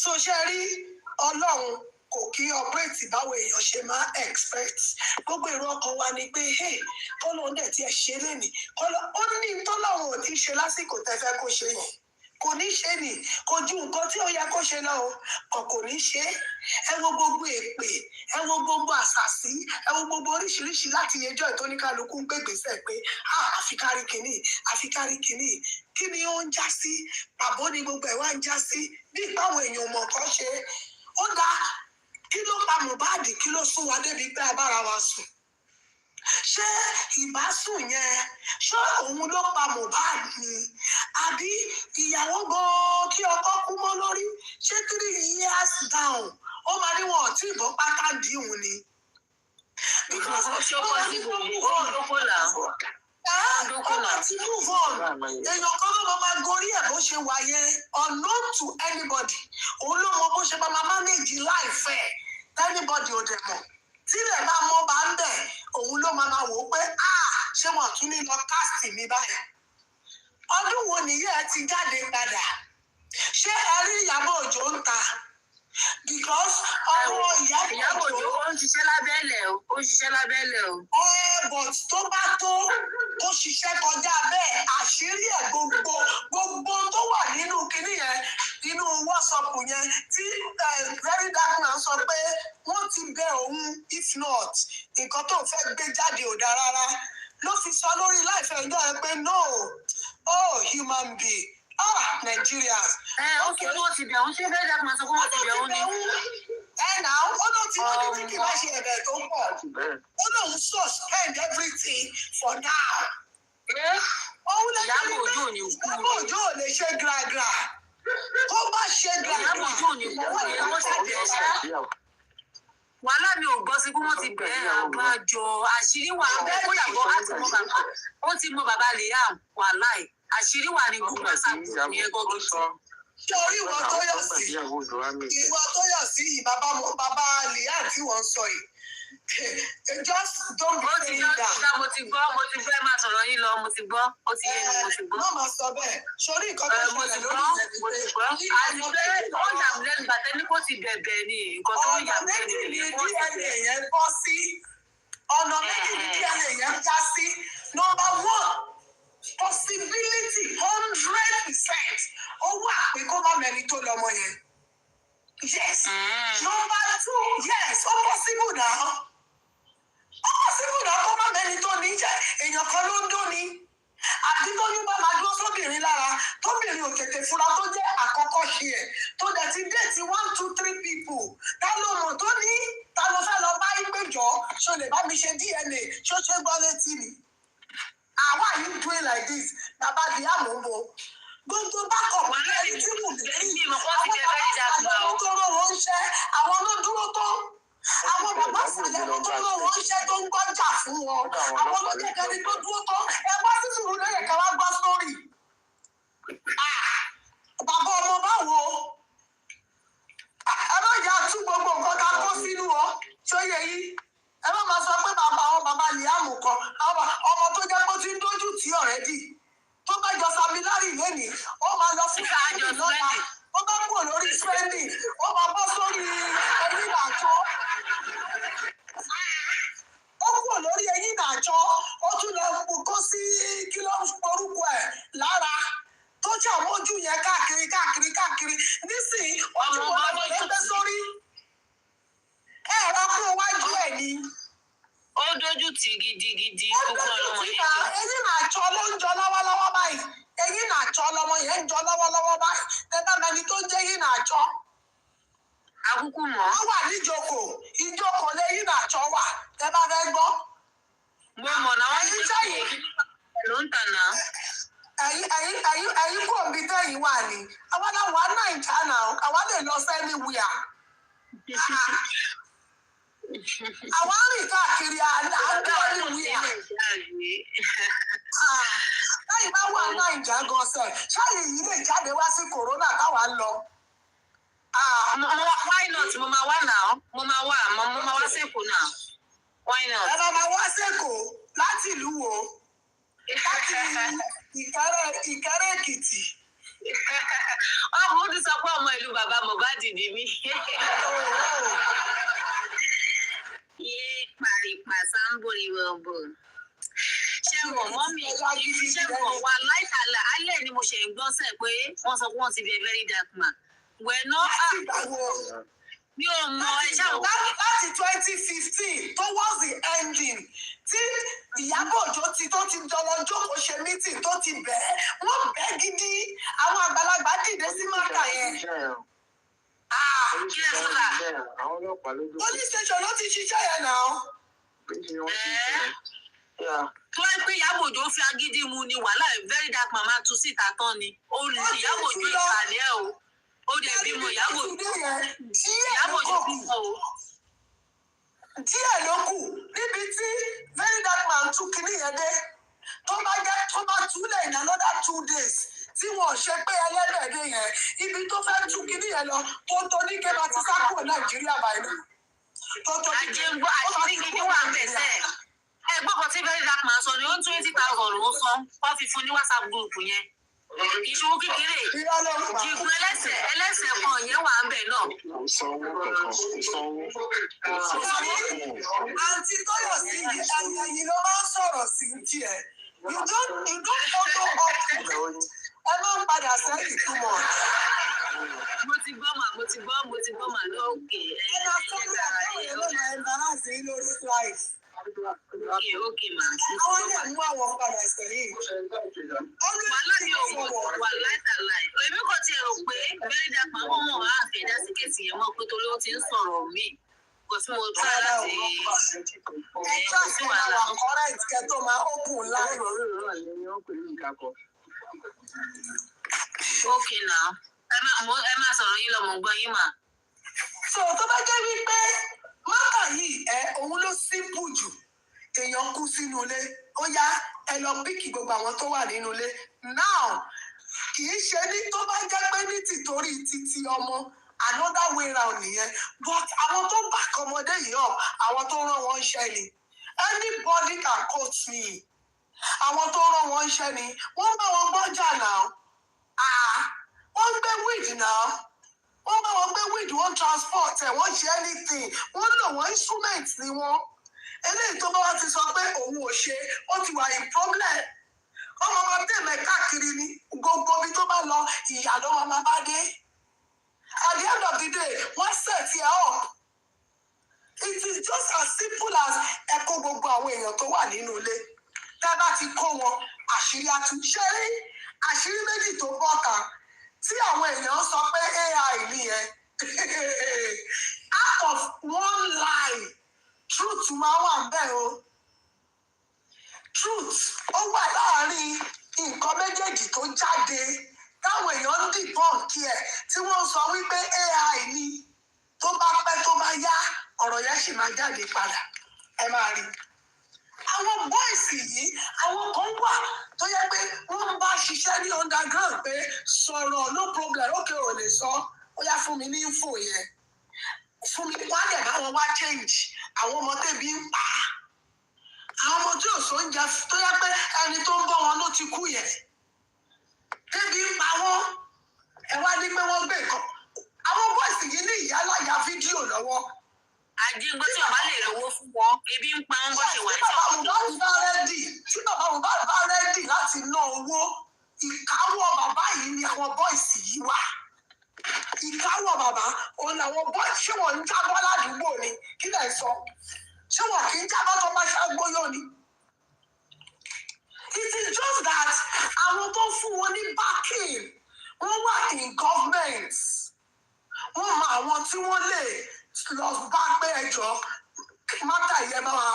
So ṣe rí Ọlọ́run kò kí operate báwo èèyàn ṣe máa expect. Gbogbo èrò ọkàn wa ni pé kọ́lọ́run dẹ̀ tiẹ̀ ṣe lénìí. Ó ní tọ́lọ́run ò ní ṣe lásìkò tẹ́fẹ́ kó ṣe yẹn. Kò ní ṣe ni kò ju nǹkan tí ó yẹ kó ṣe náà o kò ní ṣe. Ẹ wo gbogbo èpè ẹ wo gbogbo àṣàsí ẹ wo gbogbo oríṣiríṣi láti ẹjọ́ ìtóníkàlùkù ń gbègbèsè pé àfikárí kìíní kí ni ó ń já sí pàbó ni gbogbo ẹ̀ wá ń já sí bí ìpáwọn èèyàn mọ̀ kán ṣe. Ó dá kí ló pa Mohbad kí ló sún wa débi pé a bára wa sùn. Ṣé ìbásùn yẹn ṣé òun ló pa Mohbad ni àbí ìyàwó gan kí ọkọ kú mọ́ lórí ṣé 3 years down ó máa ní wọn ò tí ì bọ́ pátá dì òun ni. Ọmọ ti move on èèyàn kan ló máa gorí ẹ̀ bó ṣe wà yẹn unknown to anybody òun ló mọ bó ṣe máa manage life ẹ̀ anybody ò dẹ̀ mọ̀ tílẹ̀ máa mọ́ bá ń bẹ̀ òun ló máa wò ó pé ṣé wọn tún ní lọ cast mi báyìí. Ọdún wo nìyẹn ti jáde padà ṣé ẹ rí Ìyábọ̀ Òjó ń ta because ọwọ́ Ìyábọ̀ Òjó ó ń ṣiṣẹ́ lábẹ́lẹ̀ o. But tó bá tó kó ṣiṣẹ́ kọjá bẹ́ẹ̀ àṣírí ẹ̀ gbogbo tó wà nínú kinní yẹn nínú WhatsApp yẹn tí very dark man sọ pé wọ́n ti bẹ òun if not nǹkan tó fẹ́ gbé jáde ò dáa rárá ló fi sọ lórí láìfẹ́ ẹjọ́ ẹ pé no human being Nigerians. Ó kí wọ́n ti bẹ̀ òun ṣé very dark man sọ pé wọ́n ti bẹ̀ òun ni. Now ó ló ti wọ́n ní tí kì í bá ṣe ẹ̀bẹ̀ tó pọ̀ ó lóun suspend everything for now. Ìyábọ̀ Òjó ò ní kú. Ìyábọ̀ Òjó ò lè ṣe gragra tó bá ṣe gragra Ìyábọ̀ Òjó ò ní kú wọ́n ti bẹ̀ ṣá. Wàhálà mi ò gbọ́ sí pé wọ́n ti bẹ̀ àbájọ àṣírí wà ó yàgò ó ti mọ bàbá Liam wàhálà ẹ̀ àṣírí wà ní gbogbo àṣàkóso yẹn gbọ́dọ̀ sọ. Torí ìwọ tó yọ̀ sí bàbá Liam tí wọ́n sọ yìí. Just don't be saying that. Mo ti gbọ́ ẹ máa sọ̀rọ̀ yín lọ mo ti gbọ́ ó ti yé mi mo ti gbọ́. Má máa sọ bẹ́ẹ̀ sórí nǹkan tó ṣẹlẹ̀ lórí ìṣẹ̀lẹ̀ àti pé ó yà mí lẹ́nu bàtẹ́ ní kò ti bẹ̀bẹ̀ ni nǹkan tó yà mí lẹ́nu ní DNA yẹn bọ́ sí ọ̀nà méjì ní DNA yẹn já sí number 1 possibility 100% ó wà pé kó má mẹ́ni tó lọ́mọ yẹn. Yes. Number 2 yes ó possible náà. Ó possible náà kó má mẹ́ni tó ní jẹ́ èèyàn kan ló ń dún ni. Àbí tó ní bá máa dúró sóbìnrin lára tóbìnrin ò tètè fura tó jẹ́ àkọ́kọ́ ṣe ẹ̀ tó dẹ̀ ti déètì 1 2 3 people ta ló mọ̀ tó ní ta ló fẹ́ lọ bá ìpéjọ́ ṣo lè bá mi ṣe DNA ṣó ṣe gbọ́ létí mi. Why are you doing like this? Bàbá di àmúbo. Gbogbo bákọ̀ wọ́n lẹ́yìn tí mo dé yìí. Àwọn tó rán wọn ṣẹ́, àwọn ló dúró tó. Àwọn bàbá ìsàlẹ̀ tó rán wọn ṣẹ́ tó ń gbọ́jà fún wọn. Àwọn ló jẹ́ kẹ́ni tó dúró tó. Ẹ wá sí sùúrù lóye ká wá gbọ́ sórí. Bàbá ọmọ báwo? Ẹ má yà tú gbogbo nǹkan ká kó sínú ọ. Ṣó yẹ yìí? Ẹ má máa sọ pé bàbá Liam kan ọmọ tó jẹ́ pé ó ti ń dójú tì ọ̀rẹ́dì tó bá jọ Samilari lónìí ó máa lọ fún fẹ́ndì lọ́la ó bá kúrò lórí fẹ́ndì ó máa bọ́ sórí ẹ̀yìn àjọ ó kúrò lórí ẹ̀yìn àjọ ó tún lọ kó sí dójú tì gidigidi. Ó dójú tì náà, eyín náà jọ ló ń jọ lọ́wọ́lọ́wọ́ báyìí. Eyín náà jọ lọmọ yẹn ń jọ lọ́wọ́lọ́wọ́ báyìí. Tẹ́tà mẹ́ni tó ń jẹ́ eyín náà jọ. Àkúkú mọ́. Wọ́n wà níjókòó, ìjókòó lẹ́yìn náà jọ wà. Tẹ́ bá fẹ́ gbọ́. Mo mọ̀ náà wọ́n ń sẹ́yìn. Ló ń tà náà. Ẹ̀yin kò bí tẹ́yìn wà ní. Àwọn náà wà Nàìjíríà náà, àwọn lè lọ sẹ́ni wíyà. Àwọn rìn káàkiri àádọ́ ní wíyà. Lẹ́yìn bá wà Nàìjíríà gan sẹ̀, ṣáàyè yìí lè jáde wá sí Kòrónà táwa ń lọ. Why not? Mo máa wá náà. Mo máa wá sẹ́kù náà. Why not? Ẹ máa wá sẹ́kọ̀ọ́ láti ìlú wo? Láti Ìkẹ́rẹ́ Èkìtì. Ọmọ ó ti sọ pé ọmọ ìlú bàbá Mohbad ni mí. Yé pàrìpà sáńbòrì wọ̀bọ̀. Ṣé wọ̀ mọ́ mi? Ṣé wọ̀ wà láìsàlẹ̀? Alẹ́ ni mo ṣe ń gbọ́ sẹ̀ pé wọ́n sọ pé wọ́n ti bẹ̀ very dark man. Wẹ̀nà mi ò mọ ẹ̀ṣẹ̀ àwọn. Láti 2015 towards the ending tí Ìyábọ̀ Òjó tó ti jọlọ jókòó ṣe mítìn tó ti bẹ̀ẹ́ wọ́n bẹ́ẹ̀ gidi àwọn àgbàlagbà dìde sí máta yẹn. Kí lè sọ́la? Police station ló ti ṣiṣẹ́ yẹn náà. Tó wáá pé Ìyábọ̀ Òjó fi agídí mu ni wàhálà very dark man máa tú síta tán ni. Ìyábọ̀ Òjó ìsàlẹ̀ o. Ó dẹ̀ bímọ Ìyábọ̀ Òjó bímọ o. Díẹ̀ ló kù níbi tí very dark man tún kíní yẹn dé. Tó bá túlẹ̀ in another 2 days tí wọ́n ṣe pé ẹlẹ́dẹ̀ẹ́dẹ́ yẹn ibi tó fẹ́ tún kíní yẹn lọ tó ní kí wọ́n ti sá kúrò Nàìjíríà báyìí. Àjẹgbọ́ àṣírí gidi wà ń bẹ̀sẹ̀. Gbọ́kàn tí very dark man sọ ni ó ń 20,000 ló ń san wọ́n fi fún ní WhatsApp group yẹn. Ìṣòwò kékeré jìgún ẹlẹ́sẹ̀ kan yẹn wà ń bẹ̀ náà. Àǹtí Tóyọ̀sí ẹ̀yìn ló máa ń sọ̀rọ̀ sí tiẹ̀. You don't photo up. Ẹ máa ń padà sẹ́yìn túmọ̀. Mo ti gbọ́ mà lókè. Ẹ máa fọ́nrẹ́ àtàwọn èèyàn lọ́nà embarrass yín lórí life. Okay, ma. Àwọn ilé mú àwọn padà sẹ́yìn. Wàhálà ni òun wà láìsàlàyé. Èmi kò tiẹ̀ rò pé very dark man wọ́n mọ̀ wá àfẹ́dá sí kẹ̀sì yẹn mọ́ pé torí ó ti ń sọ̀rọ̀ mí. Kò sí mo try láti. Ẹ ṣáàṣì máa wà correct kẹ́ tó máa open live. Okay now. Ẹ máa sọ̀rọ̀ yín lọ mọ̀ gbọ́ yín mà. So tó bá jẹ́ wípé mákà yìí òun ló simple jù èèyàn kú sínú ilé ó yá ẹ lọ píkì gbogbo àwọn tó wà nínú ilé now kì í ṣe ní tó bá jẹ́ pé ní tìtorí títí ọmọ another way round nìyẹn but àwọn tó back ọmọdé yìí up àwọn tó rán wọn ṣẹ́ ni anybody can quote me àwọn tó rán wọn ṣẹ́ ni wọ́n bá wọn gbọ́jà náà wọ́n gbé weed náà wọ́n bá wọn gbé weed wọ́n transport ẹ̀ wọ́n ṣe anything wọ́n lò wọ́n instrument ni wọ́n eléyìí tó bá wá ti sọ pé òun ò ṣe ó ti wà in problem ọmọ ọmọ tẹ̀lé káàkiri ní gbogbo ibi tó bá lọ ìyá ló máa bá dé at the end of the day wọ́n set ẹ̀ up it is just as simple as ẹ kó gbogbo àwọn èèyàn tó wà nínú ilé tá a bá ti kó wọn àṣírí àtúnṣe rí àṣírí méjì tó bọ́ kan tí àwọn èèyàn sọ pé AI nìyẹn out of one lie truth máa wà bẹ́ẹ̀ o truth ó wà láàárín nǹkan méjèèjì tó jáde táwọn èèyàn ń debunk ẹ̀ tí wọ́n sọ wípé AI ni tó bá pẹ́ tó bá yá ọ̀rọ̀ yẹn sì máa jáde padà ẹ máa rí àwọn bọ́ìsì yìí àwọn kan wà tó yẹ pé wọ́n bá ṣiṣẹ́ ní underground pé sọ̀rọ̀ no problem ókè ò lè sọ ó yá fún mi ní info yẹn fún mi wá dẹ̀ bá wọn wá change àwọn ọmọ tẹ́bi ń pa á àwọn ọmọ tí ò sóúnjẹ tó yẹ pé ẹni tó ń bọ́ wọn ló ti kú yẹn tẹ́bi ń pa wọ́n ẹ wá ní pé wọ́n gbé nǹkan àwọn bọ́ìsì yìí ní ìyálàyà fídíò lọ́wọ́. Àjíǹgbé tí ọba lè rówó fún wọn ebi ń pa wọn bó ṣe wà ní sọ́kùn. Tí bàbá Mohbad bá rẹ́dì láti ná owó ìkáwọ́ bàbá yìí ni àwọn bọ́ìsì yìí wà. Ìkáwọ́ bàbá òun làwọn bọ́ìsì ṣé wọ́n ń jábọ́ ládùúgbò ni kí lẹ̀ sọ. Ṣé wọ́n kì í jábọ́ tó bá ṣàgbọ́ lọ bá pé ẹjọ́ mátà yẹn bá wa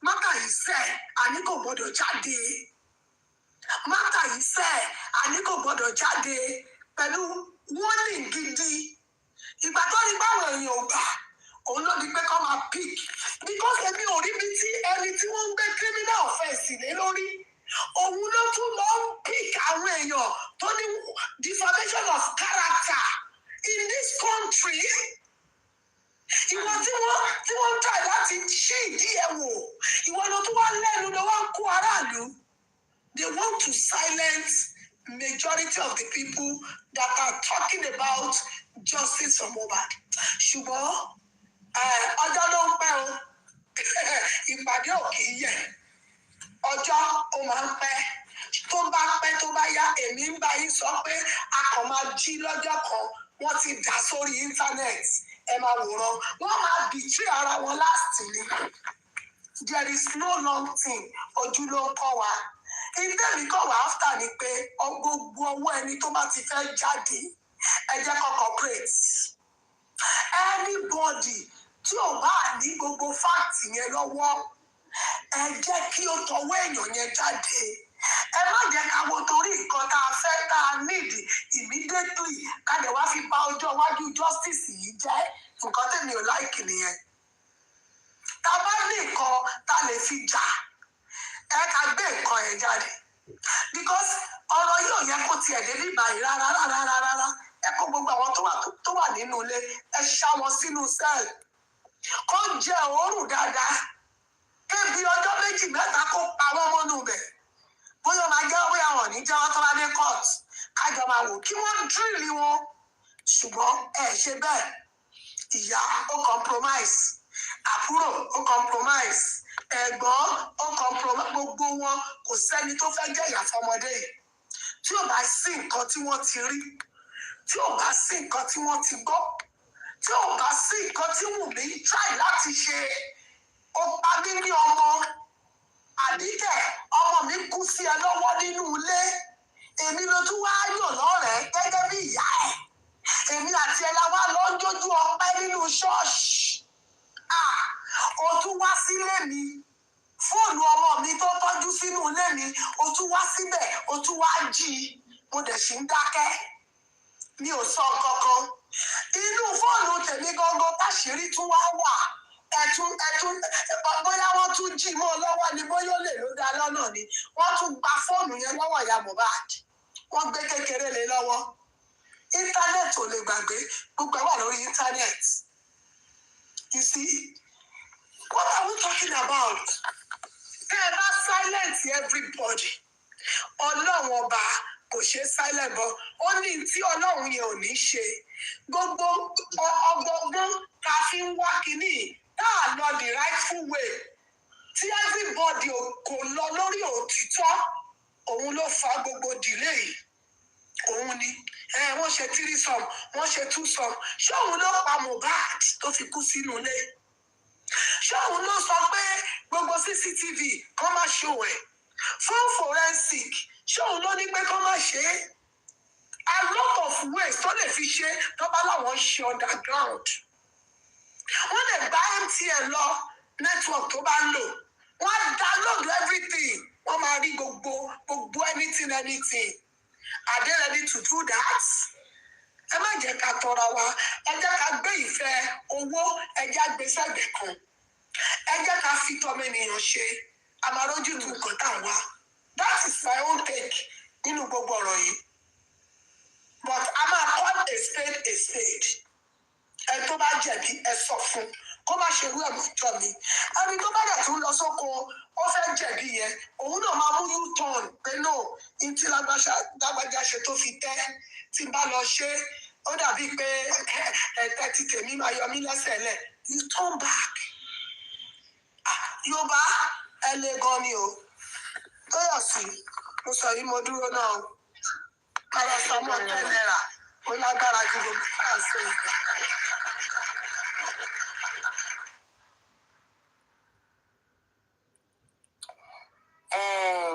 mátà yìí sẹ́ àní kò gbọ́dọ̀ jáde mátà yìí sẹ́ àní kò gbọ́dọ̀ jáde pẹ̀lú warning gidi ìgbà tó ní báwọn èèyàn ò gbà òun ló di pé kọ́ máa pick because èmi ò rí bí tí ẹni tí wọ́n ń gbé criminal offence lé lórí òun ló tún lọ ń pick àwọn èèyàn tó ní defamation of character in this country ìwọ tí wọ́n ń tà láti ṣí ìdí ẹ̀ wò ìwọ ló tún wá lẹ́nu ló wá ń kó aráàlú they want to silence majority of the people that are talking about justice for Mohbad ṣùgbọ́n ọjọ́ ló ń pẹ́ o ìpàdé ò kì í yẹ ọjọ́ ó máa ń pẹ́ tó bá pẹ́ tó bá yá èmi ń bá yín sọ pé a kàn máa jí lọ́jọ́ kan wọ́n ti dà sórí íńtánẹ́ẹ̀tì ẹ máa wòran wọ́n máa betray ara wọn last ni there is no long thing ojú ló ń kọ́ wa ìtẹ́mi kọ́ wa after ni pé gbogbo owó ẹni tó bá ti fẹ́ jáde ẹ jẹ́ kó cooperate anybody tí ò bá ní gbogbo fact yẹn lọ́wọ́ ẹ jẹ́ kí ó tọwọ́ èèyàn yẹn jáde ẹ má jẹ́ ká wo torí nǹkan tá a fẹ́ tá a need immediately ká lè wá fi bà ọjọ́ iwájú justice yìí jẹ́ nǹkan tèmi ò láìkì nìyẹn tá a bá ní nǹkan tá a lè fi jà ẹ ká gbé nǹkan yẹn jáde because ọ̀rọ̀ yóò yẹ kó tiẹ̀ dé nígbà yìí rárá ẹ kó gbogbo àwọn tó wà nínú ilé ẹ ṣá wọn sínú sẹ́ẹ̀lì kó jẹ òórùn dáadáa kébi ọjọ́ méjì mẹ́ta kó pa wọ́n mọ́nú bẹ̀ bóyá máa jẹ́ bóyá wọn ní jẹ́wọ́ tó bá dé court kájọ máa wò kí wọ́n dírìlì wọn ṣùgbọ́n ẹ ṣe bẹ́ẹ̀ ìyá ó compromise àbúrò ó compromise ẹ̀gbọ́n ó compromise gbogbo wọn kò sẹ́ni tó fẹ́ jẹ́ ìyá fọmọdé yìí tí ò bá sí nǹkan tí wọ́n ti rí tí ò bá sí nǹkan tí wọ́n ti gbọ́ tí ò bá sí nǹkan tí Wùmí try láti ṣe ó pa mí ní ọmọ àdíkẹ́ ọmọ mi kú sí ẹ lọ́wọ́ nínú ilé èmi ló tún wá yàn lọ́rẹ̀ẹ́ gẹ́gẹ́ bí ìyá ẹ̀ èmi àti ẹ̀ la wá lọ ń jójú ọpẹ́ nínú ṣọ́ọ̀ṣì ó tún wá sílé mi fóònù ọmọ mi tó tọ́jú sínú ilé mi ó tún wá síbẹ̀ ó tún wá jí i mo dẹ̀ sì ń dákẹ́ mi ò sọ kankan inú fóònù tèmi gangan táṣìírí tún wá wà ẹtún bóyá wọ́n tún jí mọ́ lọ́wọ́ ni bóyá ó lè ló dá lọ́nà ni wọ́n tún gba fóònù yẹn lọ́wọ́ ìyá Mohbad wọ́n gbé kékeré lé lọ́wọ́ íńtánẹ́ẹ̀tì ò lè gbàgbé gbogbo ẹ̀ wà lórí íńtánẹ́ẹ̀tì you see what are we talking about tẹ́ ẹ bá silence everybody ọlọ́run ọba kò ṣe silent bọ́ ó ní tí ọlọ́run yẹn ò ní ṣe gbogbo ọgbọgbọ́n ká fi ń wá kínní tá a lọ the rightful way tí everybody kò lọ lórí òtítọ́ òun ló fa gbogbo delay yìí òun ni wọ́n ṣe 3 sum wọ́n ṣe 2 sum ṣé òun ló pa Mohbad tó fi kú sínú ilé ṣé òun ló sọ pé gbogbo CCTV kọ́ máa ṣó ẹ̀ fún forensic ṣé òun ló ní pé kọ́ máa ṣe é a lot of ways tó lè fi ṣe tó bá láwọn ṣe underground wọ́n lè gba MTN lọ network tó bá ń lò wọ́n á download everything wọ́n máa rí gbogbo anything are they ready to do that? ẹ má jẹ́ ká tọra wa ẹ jẹ́ ká gbé ìfẹ́ owó ẹ jẹ́ àgbésẹ̀gbẹ̀ kan ẹ jẹ́ ká fi tọmọ ènìyàn ṣe àmàrójú tó nǹkan tá à ń wá that is my own take nínú gbogbo ọ̀rọ̀ yìí but a máa call a spade ẹ tó bá jẹ̀bi ẹ sọ fún kó má ṣe irú ẹ̀ mọ́jọ́ mi ẹni tó bá dẹ̀ tún lọ sóko ó fẹ́ jẹ̀bi yẹn òun náà máa mú u-turn pé no n tí lágbájá ṣe tó fi tẹ́ tí n bá lọ ṣe ó dàbí pé ẹ̀tẹ́ ti tèmi máa yọ mí lẹ́sẹ̀ lẹ̀ you turn back Yorùbá ẹ lé gan ni o Tóyọ̀sí mo sọ yìí mo dúró náà o paracetamol 10 naira ó lágbára ju gbogbo káàsì ìgbà.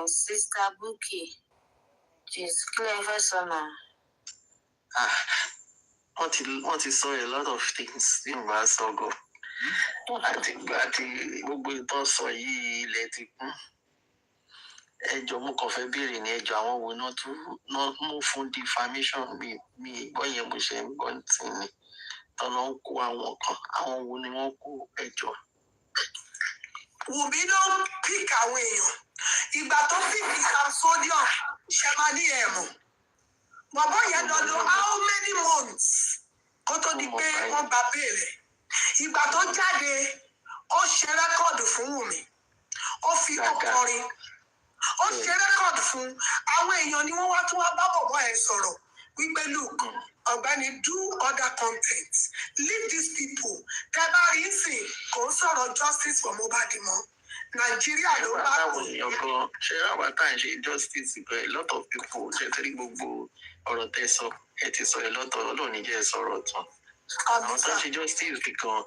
Sister Buki, she's clear for summer. wọ́n ti sọ a lot of things ní ìwà sọ́gọ̀ àti gbogbo ìtàn sọ yìí ilẹ̀ ti kún. Ẹjọ́ mo kàn fẹ́ béèrè ní ẹjọ́ àwọn wo náà mú fún defamation mi ìgbọ́ yẹn mo ṣe ń gbọ́ tí ni tọ́nà ń kó àwọn kan àwọn wo ni wọ́n kó ẹjọ́. Wùmí ló ń pick àwọn èèyàn ìgbà tó pick Samsonium ṣe máa ní ẹ̀mọ́ bàbá yẹn lọ́dún how many months kó tó di pé wọ́n gba béèrè ìgbà tó jáde ó ṣe rẹ́kọ̀dù fún Wùmí ó fi ọkọrin ó ṣe rẹ́kọ̀dù fún àwọn èèyàn ni wọ́n wá tún wá bá bọ̀bọ̀ ẹ̀ sọ̀rọ̀ wípé look ọ̀gbẹ́ni do other content leave these people tẹ́ bá rí sìn kò ń sọ̀rọ̀ justice for Mohbad mọ́ Nàìjíríà ló bá kù. ṣe àwọn tá à ń ṣe justice pé a lot of people ṣe tẹ́lí gbogbo ọ̀rọ̀ tẹ́ sọ ẹ ti sọ a lot of ọlọ́ọ̀ni jẹ́ sọ̀rọ̀ tán àwọn tá à ń ṣe justice gan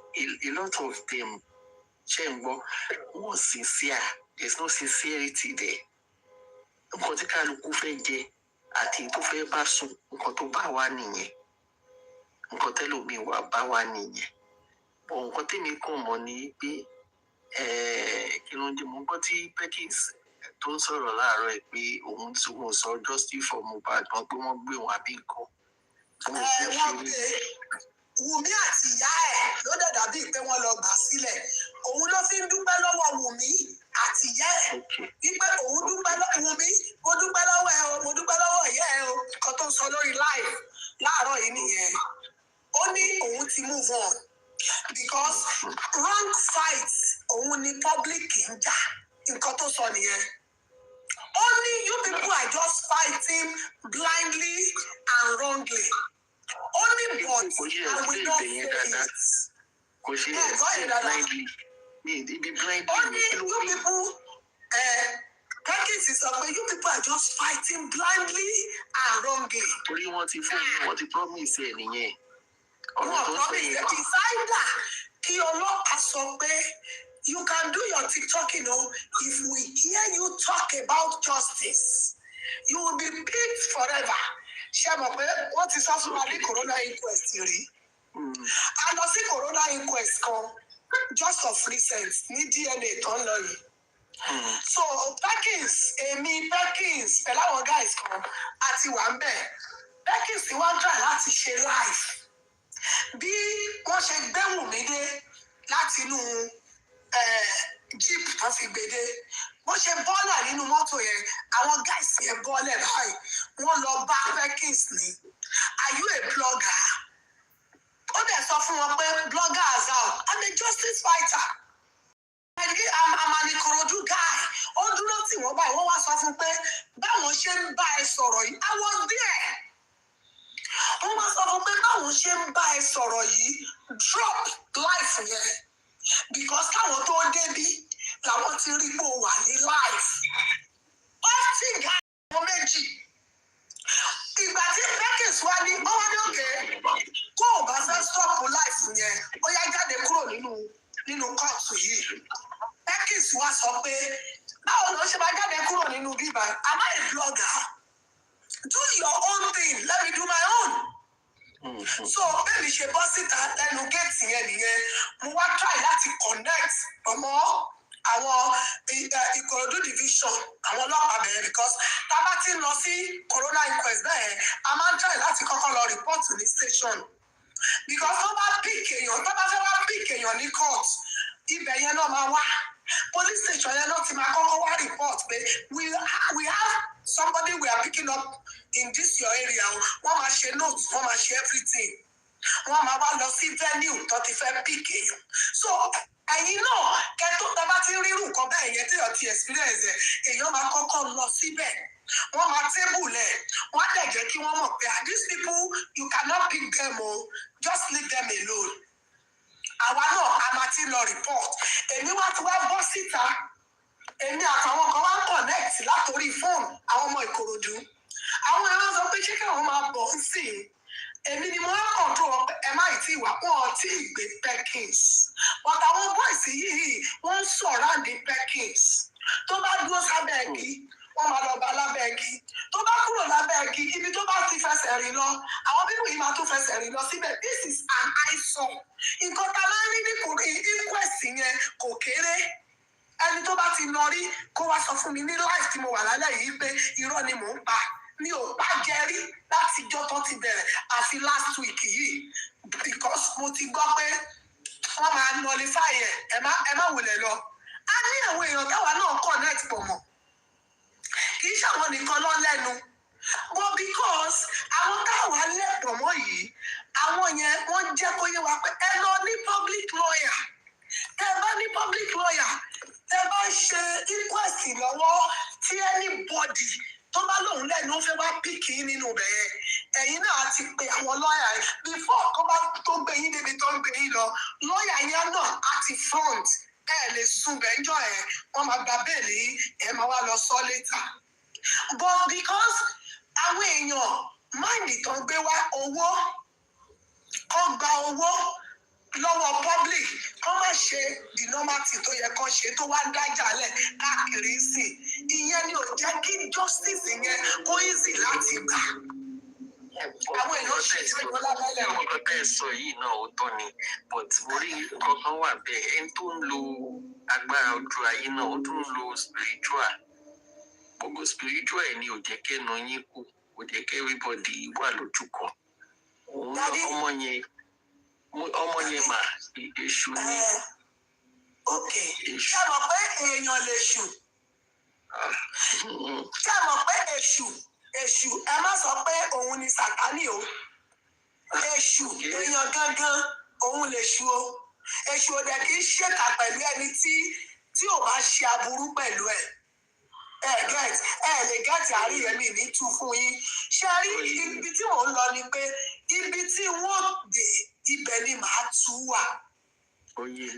a lot of them ṣe ń gbọ́ wọ́n sincere there is no sincerity there nǹkan tí kálukú fẹ́ jẹ àti tó fẹ́ bá sùn nǹkan tó bá wà nìyẹn nǹkan tẹ́lòmíì wà bá wà nìyẹn bọ̀ nǹkan tèmi kàn mọ́ ni pé kí ló ń jẹ́ mo gbọ́ tí Perkins tó ń sọ̀rọ̀ láàárọ̀ ẹ̀ pé òun tí wọ́n sọ justice for Mohbad wọn pé wọ́n gbé wọn àbí nǹkan. wọ́n gbé Wùmí àti ìyá ẹ̀ ló dẹ̀ dàbí pé wọ́n lọ gbà sílẹ̀ òun ló fi ń dúpẹ́ lọ́wọ́ Wùmí àti ìyá ẹ̀ wípé òun dúpẹ́ lọ́wọ́ Wùmí mo dúpẹ́ lọ́wọ́ ẹ o mo dúpẹ́ lọ́wọ́ ìyá ẹ o nǹkan tó ń sọ lórí live láàárọ̀ yìí nìyẹn ó ní òun ti move on because wrong fight òun ni public ń jà nǹkan tó sọ nìyẹn ó ní you people are just fighting blindly and wrongly only but I will not say it. Kò ṣe blindly ibi blindly. Only you people Perkins sọ pé you people are just fighting blindly and wrongly. Torí wọ́n ti fún mi wọ́n ti promise ẹ̀ nìyẹn. Wọ́n promise ẹ̀ designer kí ọlọ́pàá sọ pé you can do your TikTok, you know, if we hear you talk about justice, you will be picked forever. Ṣé mọ̀ pé wọ́n ti sọ fún wa ní corona inquest rí? A lọ sí corona inquest kan just of recent ní DNA tó ń lọ yìí. So Perkins Perkins pẹ̀lú àwọn guys kan àti wà ń bẹ̀. Perkins ti wá try láti ṣe live. Bí wọ́n ṣe gbé Wùmí dé láti inú jeep tó fi gbèdé wọ́n ṣe bọ́ọ̀là nínú mọ́tò yẹn àwọn guys yẹn bọ́ọ̀lẹ̀ báyìí wọ́n lọ bá Perkins ní are you a blogger? Ó dẹ̀ sọ fún wọn pé blogger as out I'm a justice fighter I'm an Ikorodu guy ó dúró tì wọ́n báyìí wọ́n wá sọ fún pé báwọn ṣe ń bá ẹ sọ̀rọ̀ yìí I was there wọ́n wá sọ fún pé báwọn ṣe ń bá ẹ sọ̀rọ̀ yìí drop life yẹn because káwọn tó débí làwọn ti rí bó wà ní life ọtí ga àwọn méjì ìgbà tí Perkins wá ní ọwọ́ ní òkè kó o bá fẹ́ stop life yẹn ó yá jáde kúrò nínú kóòtù yìí Perkins wá sọ pé báwo ló ṣe máa jáde kúrò nínú bíbá am I a blogger do your own thing let me do my own. So bẹ́ẹ̀ni ṣe bọ́ síta lẹ́nu géètì yẹn nìyẹn mo wá try láti connect ọmọ àwọn Ìkòròdú division àwọn ọlọ́pàá bẹ̀rẹ̀ because tá a bá ti ń lọ sí corona inquest bẹ́ẹ̀ a máa ń try láti kọ́kọ́ lọ report ní station because tó bá pick èèyàn tó bá fẹ́ wá pick èèyàn ní court ibẹ̀ yẹn náà máa wá police station yẹn náà ti máa kọ́kọ́ wá report pé we have somebody we are picking up in this your area wọ́n máa ṣe note wọ́n máa ṣe everything wọ́n máa wá lọ sí venue tó ti fẹ́ pick èèyàn so ẹ̀yin náà kẹ́tọ́ tẹ́ bá ti rí irú nǹkan bẹ́ẹ̀ yẹn tí ọtí experience èèyàn máa kọ́kọ́ lọ síbẹ̀ wọ́n máa table lẹ̀ wọ́n á dẹ̀ jẹ́ kí wọ́n mọ̀ pé these people you cannot pick them o just leave them alone àwa náà a máa ti lọ report èmi wá ti wá bọ́ síta èmi àtàwọn kan wá ń connect látòrí fóònù àwọn ọmọ Ìkòròdú àwọn ẹ̀rọ sọ pé ṣé káwọn máa bọ̀ ń sìn èmi ni mo wá control ẹ má ì tí wà wọn ò tí ì gbé Perkins but àwọn boys yìí wọ́n ń surround Perkins tó bá dúró sábẹ́ ẹ̀gí wọ́n máa lọ bá lábẹ́ ẹ̀gí tó bá kúrò lábẹ́ ẹ̀gí ibi tó bá ti fẹsẹ̀ rìn lọ àwọn bíbù yìí máa tún fẹsẹ̀ rìn lọ síbẹ̀. This is an eyesore. Nǹkan tá a máa ń rí ní inquest yẹn kò kéré. Ẹni tó bá ti lọ rí kó wá sọ fún mi ní live tí mo wà lálẹ́ yìí pé irọ́ ni mò ń pa. Mi ò bá jẹ rí láti ijọ́ tó ti bẹ̀rẹ̀ àfi last week yìí because mo ti gbọ́ pé wọ́n máa nullify ẹ̀ ẹ má wulẹ̀ lọ. A ní àwọn èèyàn táwa náà connect pọ̀ mọ́. Kì í ṣàwọn nìkan lọ lẹ́nu. But because àwọn táwa lẹ́pọ̀ mọ́ yìí, àwọn yẹn wọ́n jẹ́ kó yé wa pé ẹ lọ ní public lawyer. Tẹ bá ní public lawyer, tẹ bá ṣe inquest lọ́wọ́ tí anybody tó bá lóun lẹ́nu ó fẹ́ wá pìkì nínú bẹ̀yẹn. Ẹ̀yin náà ti pe àwọn lọ́ọ̀yà yẹn before kó bá tó gbé yín débi tó ń gbé yín lọ. Lọ́ọ̀yà yẹn náà á ti front. Ẹ lè sùn bẹ́ńjọ́ ẹ̀ wọ́n máa gba bẹ́ẹ̀lì ẹ̀ máa wá lọ sọ later. But because àwọn èèyàn máìlì tó ń gbé wá owó kọ́ gba owó lọ́wọ́ public kọ́ má ṣe the normal thing tó yẹ kọ́ ṣe tó wá ń dájà lẹ̀ káàkiri sí ìyẹn ni ò jẹ́ kí justice yẹn kó easy láti gbà. Àwọn èèyàn ṣe ìṣẹ́jú lábẹ́lẹ̀. Àwọn nǹkan tẹ́ ẹ sọ yìí náà ó tọ́ ni but orí kankan wà bẹ́ẹ̀ ẹni tó ń lo agbára ojú ayé náà ó tún ń lo spiritual. Gbogbo spiritual ẹ̀ ni ò jẹ́ kẹ́nu yín kù kò jẹ́ kẹ́ everybody wà lójú kan. Ọmọ yẹn mà èṣù ni. Ṣé mọ̀ pé èèyàn lè ṣù? Ṣé mọ̀ pé èṣù ẹ má sọ pé òun ni Sàtánì o. Èṣù èèyàn gangan òun lè ṣù o. Èṣù ò dẹ̀ kì í ṣèkà pẹ̀lú ẹni tí ò bá ṣe aburú pẹ̀lú ẹ̀. Ẹ lè gẹ́tì àríyànmí ní tú fún yín. Ṣé rí ibi tí mò ń lọ ni pé ibi tí wọ́n dé ibẹ̀ ni màá tú wà.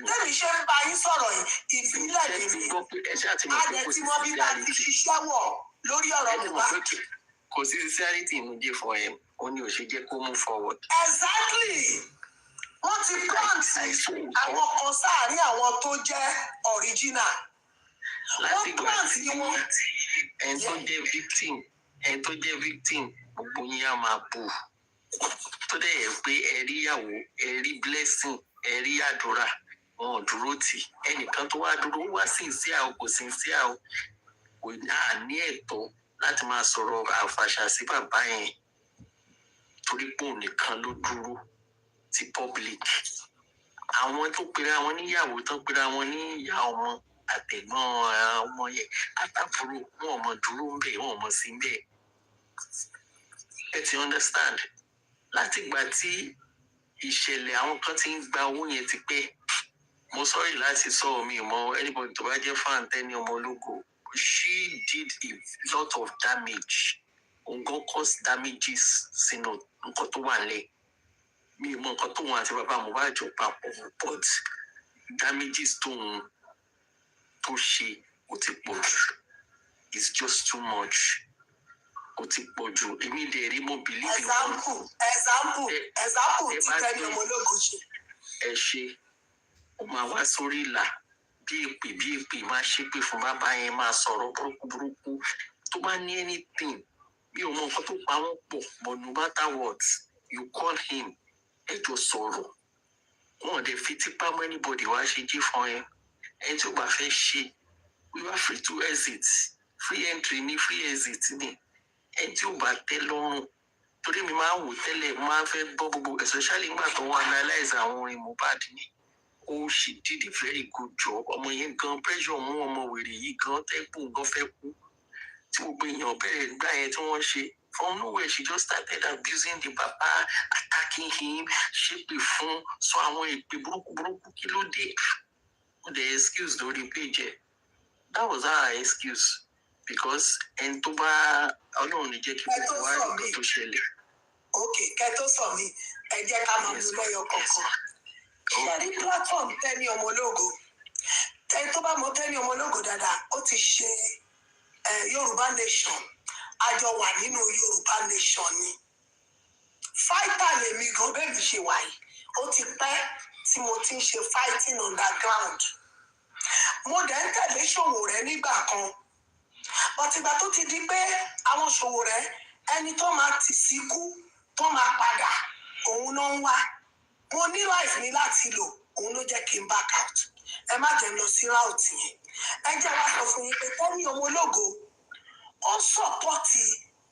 Lẹ́mi ṣe ń bá yín sọ̀rọ̀ yìí ìbílẹ̀ lèmi. Adẹ̀ tí wọ́n bí bá ti ṣiṣẹ́ wọ̀ lórí ọ̀rọ̀ Mohbad. Kò sí sincerity ìmúdé fún ẹ ó ní ò ṣe jẹ́ kó move forward. Exactly. Wọ́n ti plant àwọn kan sáàárín àwọn tó jẹ́ original. Láti gbà tí ẹni tó jẹ́ victim gbogbo yín á máa bù tó dẹ̀ yẹ pé ẹ rí ìyàwó ẹ rí blessing ẹ rí àdúrà wọn ò dúró tì ẹnìkan tó wá dúró wá sincere o kò sincere o kò ní ẹ̀tọ́ láti máa sọ̀rọ̀ àfàṣà sí bàbá yẹn torí pé òun nìkan ló dúró ti public. Àwọn tó pera wọn níyàwó tó pera wọn ní ìyá ọmọ àtẹ̀gbọ́n ọmọ yẹn àtàbúrò wọn ò mọ dúró ń bẹ̀ wọn ò mọ sí ń bẹ̀. Ẹ ti understand láti ìgbà tí ìṣẹ̀lẹ̀ àwọn kan ti ń gba owó yẹn ti pẹ́ mo sọ́rí láti sọ omi mọ́ anybody tó bá jẹ́ fan Tenny ọmọ ológo she did a lot of damage òǹgàn cause damages sínú nǹkan tó wà lẹ̀ mi ò mọ nǹkan tóun àti bàbá Mohbad jọ papọ̀ but damages tóun tó ṣe ó ti pọ̀ jù it's just too much ó ti pọ̀ jù èmi dẹ̀ rí mo believe in example tí Tenny ọmọ ológo ṣe. Ẹ ṣe ó máa wá sórí ìlà bí èpè máa ṣépè fún bàbá yẹn máa sọ̀rọ̀ burúkú tó bá ní anything mi ò mọ nǹkan tó pa wọ́n pọ̀ but no matter what you call him ẹ jọ sọ̀rọ̀ wọn ò dẹ̀ fi tipa mọ́ anybody wá ṣe jí fún ẹ ẹni tí ó bá fẹ́ ṣe we were free to exit free entry ní free exit ní ẹni tí ó bá tẹ́ lọ́rùn torí mi máa ń wò tẹ́lẹ̀ máa ń fẹ́ gbọ́ gbogbo especially nígbà tó wọ́n analyse àwọn orin Mohbad ni ó she did a very good job ọmọ yẹn gan pressure mú ọmọ wèrè yìí gan tẹ́kùn gan fẹ́ kú tí gbogbo èèyàn bẹ̀rẹ̀ gbà yẹn tí wọ́n ṣe from nowhere she just started abusing the papa attacking him ṣépè fún sọ àwọn èpè burúkú kí ló dé the excuse lórí page ẹ that was our excuse because ẹni tó bá Ọlọ́run ní jẹ́ kí gbogbo wa rí nǹkan tó ṣẹlẹ̀. Ok kẹ́ tó sọ mí ẹ jẹ́ ká máa mú lọ́yọ̀ kọ̀ọ̀kan. Ṣé rí platform Tenny ọmọ ológo ẹni tó bá mọ Tenny ọmọ ológo dáadáa ó ti ṣe Yorùbá nation àjọ wà nínú Yorùbá nation ni fighter lèmi gan bẹ́ẹ̀ mi ṣe wáyé ó ti pẹ́ tí mo ti ń ṣe fighting underground mo dẹ̀ ń tẹ̀lé Ṣòwòrẹ́ nígbà kan but ìgbà tó ti di pé àwọn Ṣòwòrẹ́ ẹni tó máa tì sí kú tó máa padà òun náà ń wá mo ní life ní láti lò òun ló jẹ́ kí n back out ẹ má jẹ́ lọ sí route yẹn ẹ jẹ́ wá sọ fún yín pé tẹ́ni ọmọ ológo ó sọ̀pọ̀tì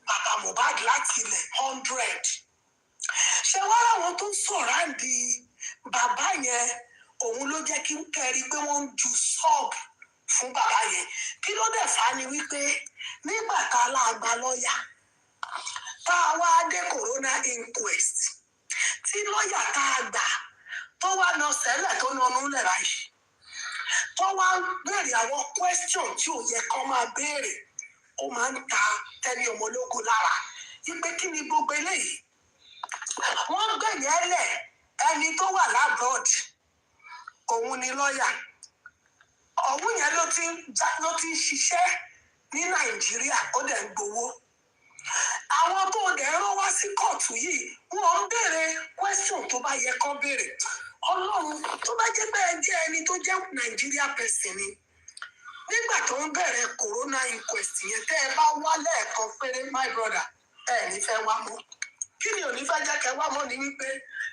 bàbá Mohbad láti ilẹ̀ 100 ṣé wá láwọn tó ń sọ̀ráǹdì bàbá yẹn òun ló jẹ́ kí n kẹ́rí pé wọ́n ń ju sọ́ọ̀bù fún bàbá yẹn kí ló dẹ̀ fà á ni wípé nígbà tá a láàgbà lọ́ọ̀yà tá a wá dé corona inquest tí lọ́ọ̀yà tá a gbà tó wá lọ sẹ́lẹ̀ tó nọnú lẹ̀ báyìí tó wá ń béèrè àwọn question tí ò yẹ kó máa béèrè ó máa ń ta Tẹ́ni ọmọ ológo lára wípé kí ni gbogbo eléyìí wọ́n gbẹ̀yẹ́ lẹ̀ ẹni tó wà lábroad òun ni lọ́ọ̀yà ọ̀hún yẹn ló ti ń ṣiṣẹ́ ní Nàìjíríà ó dẹ̀ ń gbowó àwọn tó dẹ̀ rán wá sí kóòtù yìí wọ́n ń béèrè question tó bá yẹ kó béèrè Ọlọ́run tó bá jẹ́ pé ẹ jẹ́ ẹni tó jẹ́ Nàìjíríà person ni nígbà tó ń bẹ̀rẹ̀ corona inquest yẹn tẹ́ ẹ bá wá lẹ́ẹ̀kan péré my brother ẹ ní fẹ́ wá mọ́ kí ni ò ní fẹ́ jẹ́ kẹ́ wá mọ́ ni wípé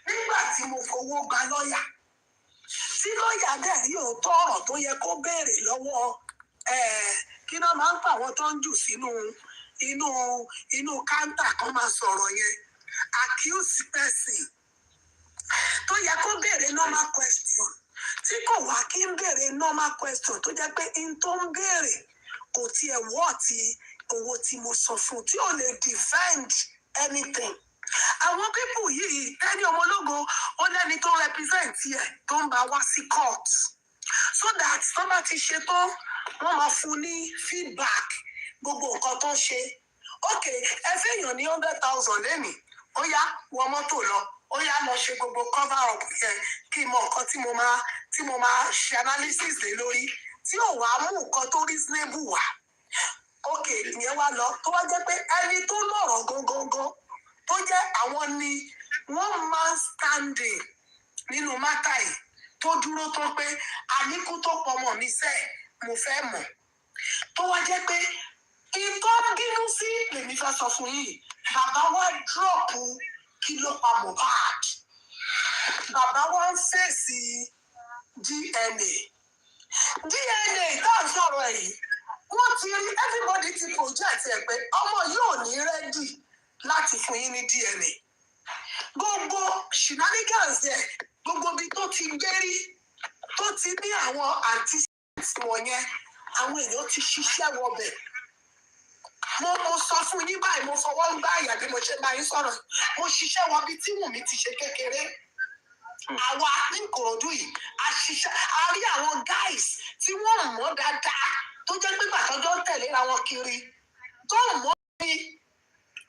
nígbà tí mo fowó gba lọ́ọ̀yà tí lọ́ọ̀yà dẹ̀ rí òótọ́ ọ̀rọ̀ tó yẹ kó béèrè lọ́wọ́ kí náà máa ń pa àwọn tó ń jù sínú inú káńtà kan máa sọ̀rọ̀ yẹn accused person tó yẹ kó béèrè normal question tí kò wá kí ń béèrè normal question tó jẹ́ pé n tó ń béèrè kò tiẹ̀ wọ́ọ̀tì owó tí mo sọ fún tí ò lè defend anything àwọn pípù yìí Tẹ́ni ọmọ ológo ó lẹ́ni tó represent ẹ̀ tó ń bá wá sí court so that tó bá ti ṣe tán wọ́n máa fún ní feedback gbogbo nǹkan tó ṣe ok ẹ fẹ́yàn ní 100,000 lẹ́nìí ó yá wọ mọ́tò lọ ó yá lọ ṣe gbogbo cover up yẹn kí n mọ nǹkan tí mo máa ṣe analysis lé lórí tí ò wá mú nǹkan tó reasonable wá ok ìyẹn wá lọ tó wá jẹ́ pé ẹni tó lọ́rọ̀ gangan tó jẹ́ àwọn ni wọ́n máa ń standing nínú mátà yìí tó dúró tó pé àníkú tó pọmọ mi sẹ́ẹ̀ mo fẹ́ mọ̀ tó wá jẹ́ pé ìtọ́ bínú sí lèmi fẹ́ sọ fún yìí bàbá wa dúrọ̀pù kí ló pa Mohbad bàbá wa ń fèsì DNA tá à ń sọ̀rọ̀ yìí wọ́n ti rí everybody ti project ẹ̀ pé ọmọ yóò ní rẹ́dì láti fún yín ní DNA gbogbo shenanigans ẹ̀ gbogbo ibi tó ti gbé rí tó ti ní àwọn antecedents wọ̀nyẹn àwọn èèyàn ti ṣiṣẹ́ wọbẹ̀ mo sọ fún yín báyìí mo fọwọ́ ń gbá àyà bí mo ṣe máa ń sọ̀rọ̀ mo ṣiṣẹ́ wọ bí tí Wùnmí ti ṣe kékeré àwa ní Ìkòròdú yìí a rí àwọn guys tí wọ́n mọ̀ dáadáa tó jẹ́ pé gbàtọ́jọ́ ń tẹ̀léra wọn kiri tó mọ̀ bí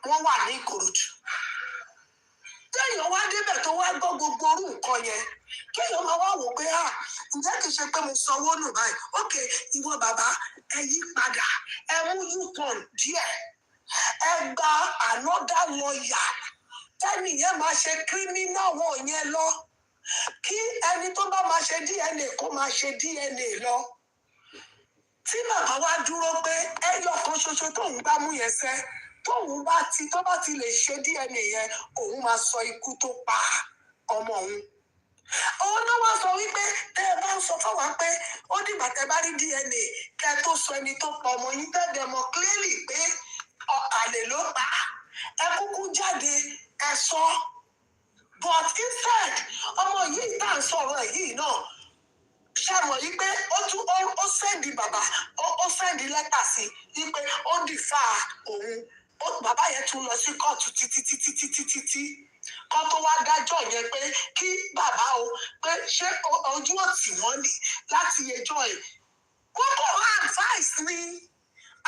wọ́n wà ní Ìkòròdú téèyàn wá débẹ̀ tó wá gbọ́ gbogbo orú nǹkan yẹn kéèyàn máa wá wò pé ǹjẹ́ kìí ṣe pé mo sanwó nù báyìí ok ìwọ bàbá ẹ yí padà ẹ mú u-turn díẹ̀ ẹ gba another lawyer tẹ́nì yẹn máa ṣe criminal wọn yẹn lọ kí ẹni tó bá máa ṣe DNA kó máa ṣe DNA lọ tí bàbá wa dúró pé ẹyọ kan ṣoṣo tóun bá mú yẹn sẹ́ tóun tó bá ti lè ṣe DNA yẹn òun máa sọ ikú tó pa ọmọ òun òun náà wá sọ wípé tẹ́ ẹ bá ń sọ fáwọn pé ó dìgbà tẹ́ bá rí DNA kẹ́ ẹ tó sọ ẹni tó pa ọmọ yín tẹ́lẹ̀ mọ̀ clearly pé àlè ló pa ẹ kúkú jáde ẹ sọ but instead ọmọ yìí tá à ń sọ̀rọ̀ yìí náà ṣe mọ̀ yí pé ó sẹ́ndì bàbá ó sẹ́ndì lẹ́tà sí yí pé ó dìfà òun bàbá yẹn tún lọ sí kóòtù títí kó tó wá dájọ́ yẹn pé kí bàbá o pé ṣé ojú òtí wọn ni láti ẹjọ́ ẹ̀ wọ́n kò advice ni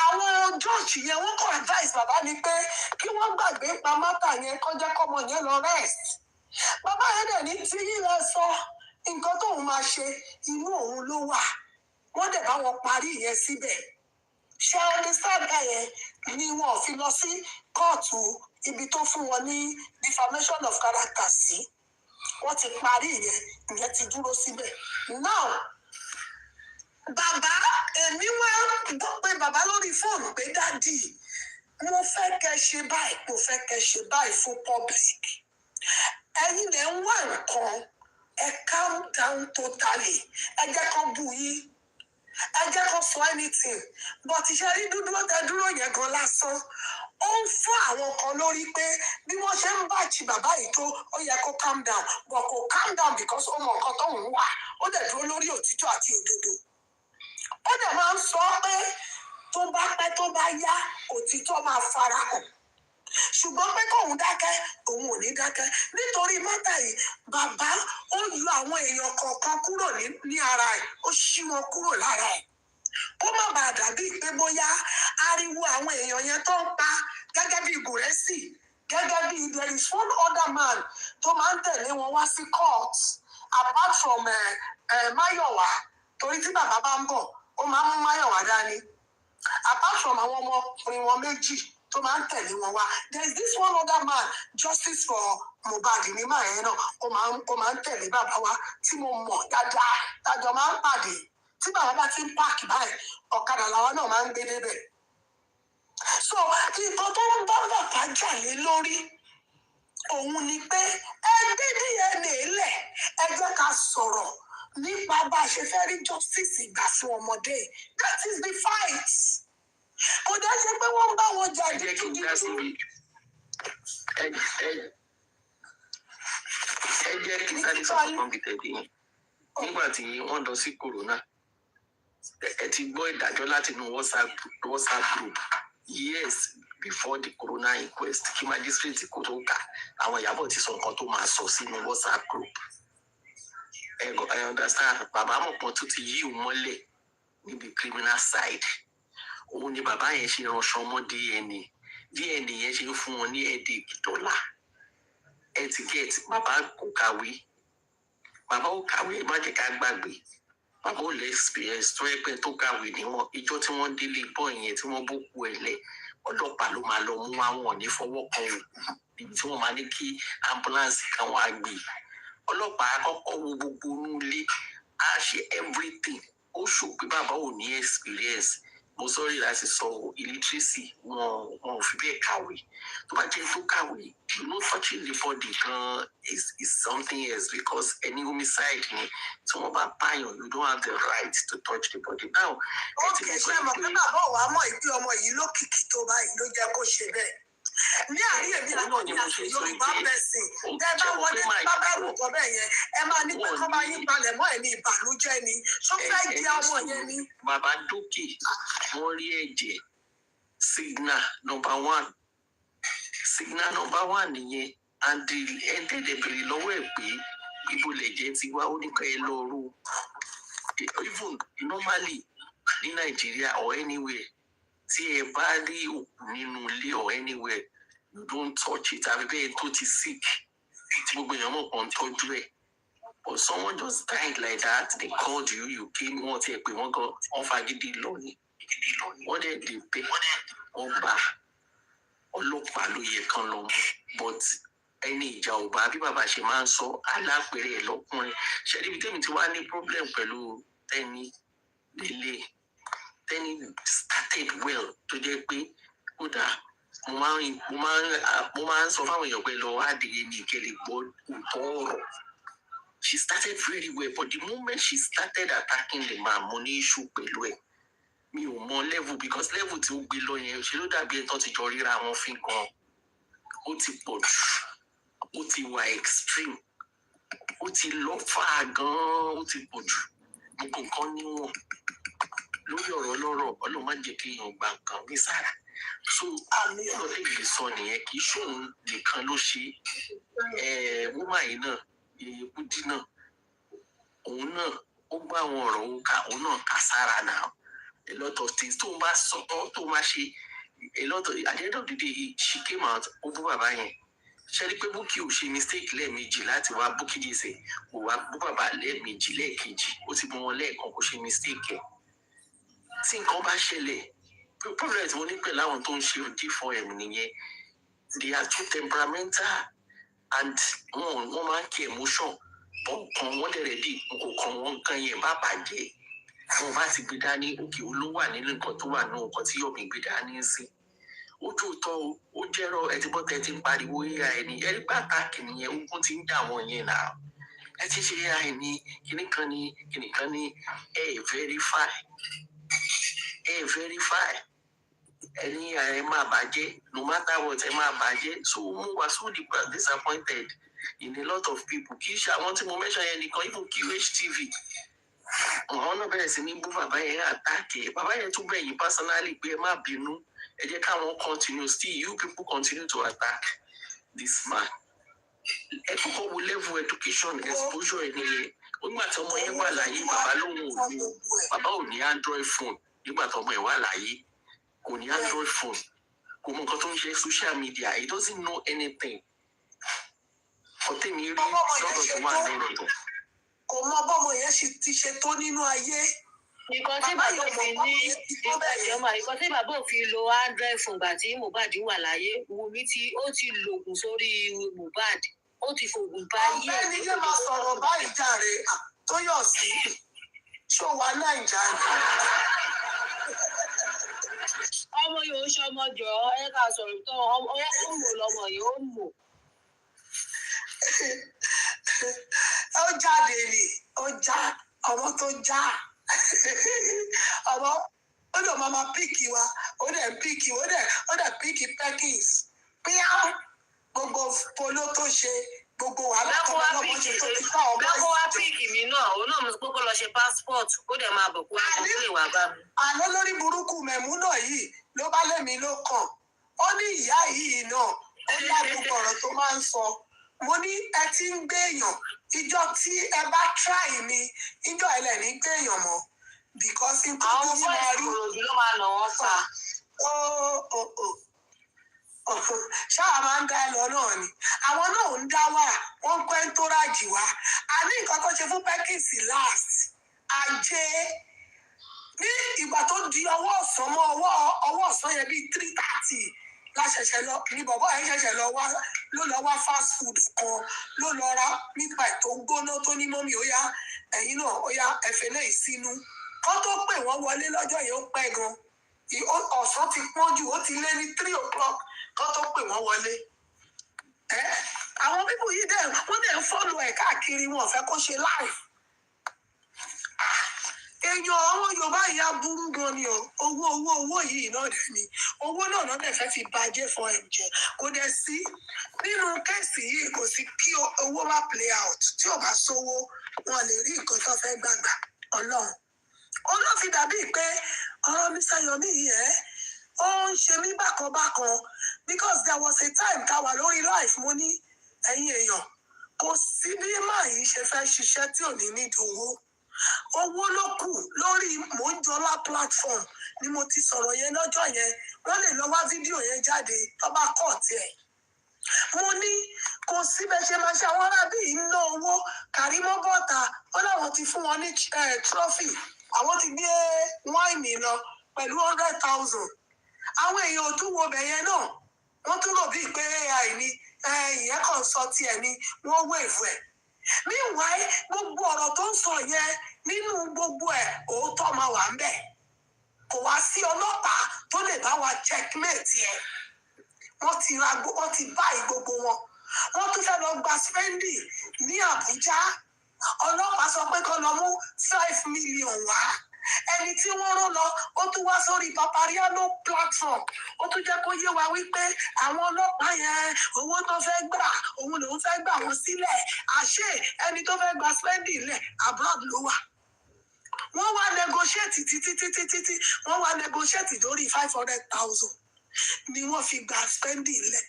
àwọn jọ́ọ̀jì yẹn wọ́n kò advice bàbá ni pé kí wọ́n gbàgbé pa mátà yẹn kọjá kọ́mọ yẹn lọ rest bàbá yẹn dẹ̀ ní tí yíyẹ sọ nǹkan tóun máa ṣe inú òun ló wà wọ́n dẹ̀ bá wọn parí yẹn síbẹ̀ ṣé understand yẹn ni wọn ò fi lọ sí kóòtù ibi tó fún wọn ní defamation of character sí wọ́n ti parí ìyẹn ti dúró síbẹ̀ now bàbá èmi wá gbọ́ pé bàbá lórí fóònù pé dádì mo fẹ́ kẹ́ ṣe báyìí, mo fẹ́ kẹ́ ṣe báyìí fún public. Ẹ̀yin lẹ ń wá nǹkan, ẹ calm down totally. Ẹ jẹ́ kó bú yín, ẹ jẹ́ kó sọ anything. But iṣẹ́ rí dúdú tẹ dúró yẹn gan lásán. Ó ń fún àwọn kan lórí pé bí wọ́n ṣe ń bàjì bàbá yìí tó ó yẹ kó calm down. But kò calm down because ó mọ nǹkan tó ń wà. Ó dẹ̀ dúró lórí òtítọ́ àti òdodo. Ó dẹ̀ máa ń sọ pé tó bá pẹ́ tó bá yá òtítọ́ máa fara hàn. Ṣùgbọ́n pé kóun dákẹ́ òun ò ní dákẹ́ nítorí mátà yìí bàbá ó yọ àwọn èèyàn kọ̀ọ̀kan kúrò ní ara ẹ̀, ó ṣí wọn kúrò lára ẹ̀. Kó má bàa dàbí pé bóyá ariwo àwọn èèyàn yẹn tó ń pa gẹ́gẹ́ bí Gùrẹ́sì, gẹ́gẹ́ bí there is one other man tó máa ń tẹ̀lé wọn wá sí court apart from Máyọ̀wá, torí tí bàbá bá ń bọ̀ ó máa ń mú Máyọ̀wá dání. Apart from àwọn ọmọkùnrin wọn méjì tó máa ń tẹ̀lé wọn wá, there is this one other man, Justice for Mohbad ní màá yẹn náà, ó máa ń tẹ̀lé bàbá wa tí mo mọ̀ dáadáa, tájọ máa ń pàdé. Tí bàbá bá ti ń páàkì báyìí, ọ̀kadà làwọn náà máa ń gbé débẹ̀. So nǹkan tó ń bá bàbá jà lé lórí òun ni pé ẹ gbé DNA lẹ̀, ẹ jẹ́ ká sọ̀rọ̀ nípa bá a ṣe fẹ́ rí justice ìgbà fún ọmọdé. That is the fight. Kò dá ṣe pé wọ́n ń bá wọn jà gidigidi. Ẹ jẹ́ kí sáré sọ̀rọ̀ kan bí tẹ̀lé yín. Nígbà tí wọ́n lọ sí Corona, ẹ ti gbọ́ ìdájọ́ láti inú WhatsApp group years before the Corona inquest kí magistrate kò tó kà àwọn Ìyábọ̀ ti sọ nǹkan tó máa sọ sínú WhatsApp group. I understand bàbá mọ̀pọ̀ tó ti yí òun mọ́lẹ̀ níbi criminal side. Òun ni bàbá yẹn ṣe ránṣọ mọ́ DNA yẹn ṣe ń fún wọn ní $1 etiquette. Bàbá kò kàwé, bàbá ò kàwé, má jẹ́ ká gbàgbé. Bàbá ò lè experience tó ẹgbẹ́ tó kàwé níwọ̀n. Ìjọ tí wọ́n délé bọ́ yẹn tí wọ́n bókú ẹ̀ lẹ̀, ọlọ́pàá ló máa lọ mú àwọn ní fọwọ́ kan òkú níbi tí wọ́n máa ní kí ambulance kan wá gbé. Ọlọ́pàá kọ́kọ́ wo gbogbo inú ilé, á ṣe everything. Ó ṣò pé bàbá ò ní experience. Mo sọ́rí láti sọ illiteracy wọn ò fi bẹ́ẹ̀ kàwé. Tó bá jẹ́ tó kàwé, touching the body gan is something else because any homicide ni tí wọ́n bá pààyàn, you don't have the right to touch the body. Now, ó kì í ṣe mọ̀ pé bàbá ò wá mọ̀ ìpín ọmọ yìí lókìkí tó báyìí ló jẹ́ kó ṣe bẹ́ẹ̀. Ní àárín èmi àti Yorùbá mẹ́sìn, tẹ́ bá wọlé bábá rúkọ bẹ́ẹ̀ yẹn, ẹ máa ní pé kọ́ bá yín balẹ̀ mọ́ ẹ̀mí ìbànújẹ́ ni. Ṣó fẹ́ di ọmọ yẹn ni? Bàbá dókè, wọ́n rí ẹ̀jẹ̀, signal number 1. Signal number 1 nìyẹn, and ẹ̀ńtẹ̀lẹ̀ bèrè lọ́wọ́ ẹ̀ pé ibo lẹ̀jẹ̀ ti wá, ó ní ká ẹ lọ rú. Even normally ní Nàìjíríà or anywhere, tí ẹ bá rí òkú nínú ilé or anywhere, you don't touch it. Àbí bẹ́ẹ̀ tó ti sick, tí gbogbo èèyàn mọ̀ kàn tọ́jú ẹ̀. But someone just died like that, they called you, you came, wọ́n ti ẹ̀ pé wọ́n gan, wọ́n fagídí lónìí. Wọ́n dẹ̀ dé pé wọ́n gbà ọlọ́pàá ló yẹ kán lọ mú. But ẹni ìjà ò bá bí bàbá ṣe máa ń sọ alápẹ̀rẹ̀ ẹ̀ lọ́kùnrin. Ṣé níbi tẹ́mi ti wá ní problem pẹ̀lú Tẹ́ni lélẹ̀? Tẹ́ni started well tó jẹ́ pé kódà mo máa ń sọ fáwọn èèyàn pé lọ adìyẹ ní ìkẹlẹ̀ gbọ́ òótọ́ ọ̀rọ̀. She started very well, but the moment she started attacking the man, mo ní issue pẹ̀lú ẹ̀. Mi ò mọ level because level tí ó gbé lọ yẹn ṣe ló dàbí ẹ̀ tán ti jọ ríra wọn fín gan. Ó ti pọ̀ jù, ó ti wà extreme, ó ti lọ fà gan, ó ti pọ̀ jù. Gbogbo nǹkan níwọ̀n lórí ọ̀rọ̀ ọlọ́rọ̀, Ọlọ́run má jẹ́ kí èèyàn gba nǹkan ní sára. So àmì ọ̀rọ̀ tèmi sọ nìyẹn, kì í ṣòun nìkan ló ṣe. Wúmà yìí náà, Búdí náà, òun náà ó gbọ́ àwọn ọ̀rọ̀ òun kà, òun náà kà sára náà. A lot of things tó ń bá sọ tó máa ṣe, a lot of at the end of the day she came out ó bú bàbá yẹn. Ṣé rí pé Búkì ò ṣe mistake lẹ́ẹ̀mejì láti wá Búkì jèsè, kò wá bú bàbá lẹ́ẹ̀mejì lẹ́ẹ̀kejì, ó ti bú wọn lẹ́ẹ̀kan, kò ṣe mistake ẹ̀. Tí nǹkan bá ṣẹlẹ̀, problem tí mo ní pẹ̀lú àwọn tó ń ṣe D4M nìyẹn, they are too temperamental and wọ́n máa ń kí emotion bọ́ kan wọ́n dẹ̀ rẹ̀ dì kò kàn wọ́n nǹkan yẹn bá bàjẹ́. Wọ́n bá ti gbé dání òkè olówó wà nínú nǹkan tó wà nínú nǹkan tí Yomi gbé dání sí. ojú tó ó jẹ́rọ ẹtibọ́tẹ́ ti ń pariwo AI ní ẹ̀rí pàtàkì nìyẹn ogun ti ń dà wọ́n yẹn náà ẹ ti ṣe AI ní kìnìkan ní verify ẹni ẹ máa bàjẹ́ no matter what ẹ máa bàjẹ́ so mo wà so disappointed in a lot of people kì í ṣe àwọn tí mo mention yẹn nìkan even QHTV àwọn náà bẹ̀rẹ̀ sí ní bú bàbá yẹn àtàkì bàbá yẹn tún bẹ̀ yín personally pé ẹ má bínú ẹ jẹ́ káwọn continue still you people continue to attack this man ẹ kọ́kọ́ wo level education exposure ẹ̀ nìyẹn nígbà tí ọmọ yẹn wà láyé bàbá ò ní Android phone nígbà tí ọmọ yẹn wà láyé kò ní Android phone kò mọ nǹkan tó ń ṣe social media he doesn't know anything ọtí mi rí sọ́dọ̀ tó wà lẹ́nu tó. Kò mọ bọ́mọ yẹn ti ṣe tó nínú ayé. Nǹkan tí bàbá òfin ní nǹkan tí bàbá òfin lo Android phone gbà tí Mohbad wà láyé Wùmí ó ti lògùn sórí Mohbad ó ti fògùn bá yé. Ọ̀gbẹ́ni yẹn máa sọ̀rọ̀ báyìí jàre tó yọ̀ sí ṣó wà Nàìjà ni. Ọmọ yóò ń ṣọmọ jọ ẹ ká sọ̀rọ̀ tán ó mò lọmọ yìí ó mò. Ó jáde ni ó já ọmọ tó já ọmọ ó lọ máa píìkì wa ó dẹ̀ píìkì ó dẹ̀ píìkì Perkins píá gbogbo polo tó ṣe gbogbo wàhálà tó bá lọ́mọ ṣe tó ti ká ọmọ ìsìn. Bẹ́ẹ̀ wá píìkì mi náà òun náà mo sọ pé kó lọ ṣe passport ó dẹ̀ máa bọ̀ kó wá kó lè wá bá mi. Àná lórí burúkú Mẹ̀múnà yìí ló bá lẹ́mi ló kàn ó ní ìyá yìí náà ó lágbègbè ọ̀rọ̀ tó máa ń sọ mo ní ẹ ti ń gbèyàn ìjọ tí ẹ bá try mi ìjọ ẹ lẹ ní gbèyàn mọ́ because nítorí yìí máa rí àwọn ló máa nà wọ́n fà. ṣáà máa ń dá lọ náà ni àwọn náà ń dá wà wọ́n ń pẹ́ ń tó rájì wá a ní nǹkan tó ṣe fún Perkins last ajé ní ìgbà tó di ọwọ́ ọ̀sán mọ́ ọwọ́ ọ̀sán yẹn bíi 3:30 láṣẹ̀ṣẹ̀ lọ ní bọ̀bọ́ yẹn ṣẹ̀ṣẹ̀ lọ wá fast food kan ló lọ ra nípa ètò gbóná tó ní mọ́mí ó yá ẹ̀yin náà ó yá ẹ̀fẹ̀ náà sínú kó tó pè wọ́n wọlé lọ́jọ́ yẹn ó pẹ́ gan ọ̀sán ti pọ́n jù ó ti lé ní 3 o'clock kó tó pè wọ́n wọlé. Àwọn pípọ̀ yìí wọ́n dẹ̀ ń fọ́lù ẹ̀ káàkiri wọn ò fẹ́ kó ṣe live. Èèyàn àwọn Yorùbá yìí á burú gan ni o owó yìí náà dẹ̀ ni owó náà dẹ̀ fẹ́ fi bàjẹ́ fún ẹ̀ jẹ kò dẹ̀ sí nínú kéèsì yìí kò sí kí owó má play out tí ò bá sówó wọn lè rí nǹkan tó fẹ́ gbàgbà Ọlọ́run olófin dàbí pé ọ̀rọ̀ Mr. Yomi yìí ó ń ṣe mí bákan because there was a time tá a wà lórí life mo ní ẹ̀yin èèyàn kò sí bí màá yìí ṣe fẹ́ ṣiṣẹ́ tí ò ní nídìí owó ló kù lórí Mọ́jọ́lá platform ni mo ti sọ̀rọ̀ yẹn lọ́jọ́ yẹn wọ́n lè lọ wá fídíò yẹn jáde tó bá kọ̀ tiẹ̀. Mo ní kò síbẹ̀ ṣe máa ṣe àwọn arábí yìí ná owó Kàrímọ́ bọ́ta ó láwọn ti fún wọn ní trophy àwọn ti gbé wáìnì lọ pẹ̀lú 100,000. Àwọn èèyàn ò tún wo bẹ̀yẹn náà wọ́n tún rò bíi pé AI ni ìyẹn kàn sọ tiẹ̀ ni wọ́n wéèvù ẹ̀. Meanwhile gbogbo ọ̀rọ̀ tó ń sọ yẹn nínú gbogbo ẹ̀ òótọ́ máa wà ń bẹ̀ kò wá sí ọlọ́pàá tó lè bá wa checkmate ẹ̀ wọ́n ti báyìí gbogbo wọn wọ́n tún fẹ́ lọ gba spending ní Àbújá ọlọ́pàá sọ pé kó lọ mú 5 million wá ẹni tí wọ́n rán lọ ó tún wá sórí Papariano platform ó tún jẹ́ kó yé wa wípé àwọn ọlọ́pàá yẹn owó tó fẹ́ gbà òun lòun fẹ́ gbà wọ́n sílẹ̀ àṣé ẹni tó fẹ́ gba spending lẹ̀ abroad ló wà. Wọ́n wá negotiate títí wọ́n wá negotiate lórí 500,000 ni wọ́n fi gba spending lẹ̀.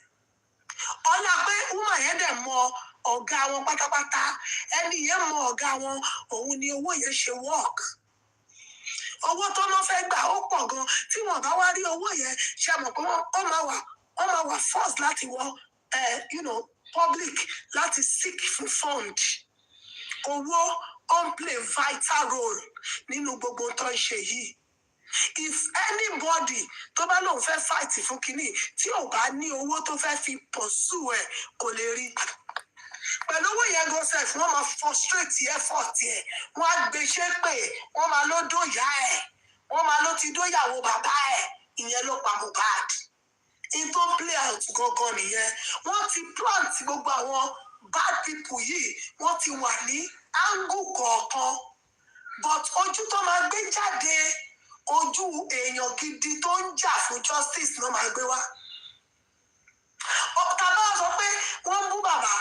Ọlá pé woman yẹn dẹ̀ mọ ọ̀gá wọn pátápátá ẹni yẹn mọ ọ̀gá wọn òun ni owó yẹn ṣe work. Owó tó lọ́ fẹ́ gbà ó pọ̀ gan tí wọ́n bá wá rí owó yẹn ṣe mọ̀ pé wọ́n máa wà forced láti wọ public láti seek for fund. Owó on play vital role nínú gbogbo tó ń ṣe yìí. If anybody tó bá lóun fẹ́ fight fún kínní tí ò bá ní owó tó fẹ́ fi pursue ẹ̀ kò lè rí. Pẹ̀lú owó yẹn gọ́sẹ̀f wọ́n máa frustrate effort ẹ̀ wọ́n á gbé ṣépè wọ́n máa ló dóyà ẹ̀ wọ́n máa ló ti dóyàwó bàbá ẹ̀ ìyẹn ló pa Mohbad. Ìtò play out gangan nìyẹn. Wọ́n ti plant gbogbo àwọn bad people yìí. Wọ́n ti wà ní angle kọ̀ọ̀kan. But ojú tó máa gbé jáde, ojú èèyàn gidi tó ń jà fún justice ló máa gbé wá. Ọ̀tá bá sọ pé wọ́n ń bú bàbá,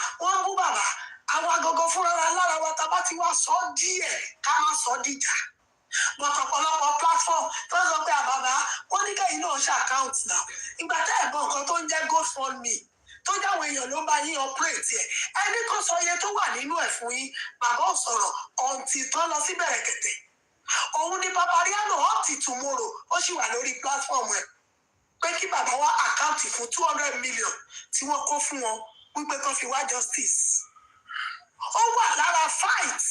àwọn agogo fúnra lára wa tá bá ti wá sọ díẹ̀ ká má sọ dìjà. But ọ̀pọ̀lọpọ̀ platform tó sọ pé àbàbà wọ́n ní kẹ́yìn náà ṣe account náà. Ìgbà tẹ́ ẹ̀gbọ́n nǹkan tó ń jẹ́ GoFundMe tó jáwọn èèyàn ló bá yín operate ẹ̀. Ẹni kan sọ iye tó wà nínú ẹ̀ fún yín, bàbá ò sọ̀rọ̀ ọ̀ǹtì tán lọ sí Bẹ̀rẹ̀kẹ̀tẹ̀. Òun ni Papariano up till tomorrow ó sì wà lórí platform ẹ̀. Pé kí bàbá wá account fún 200 million tí wọ́n kó fún wọn wípé kán fi wá justice. Ó wà lára fight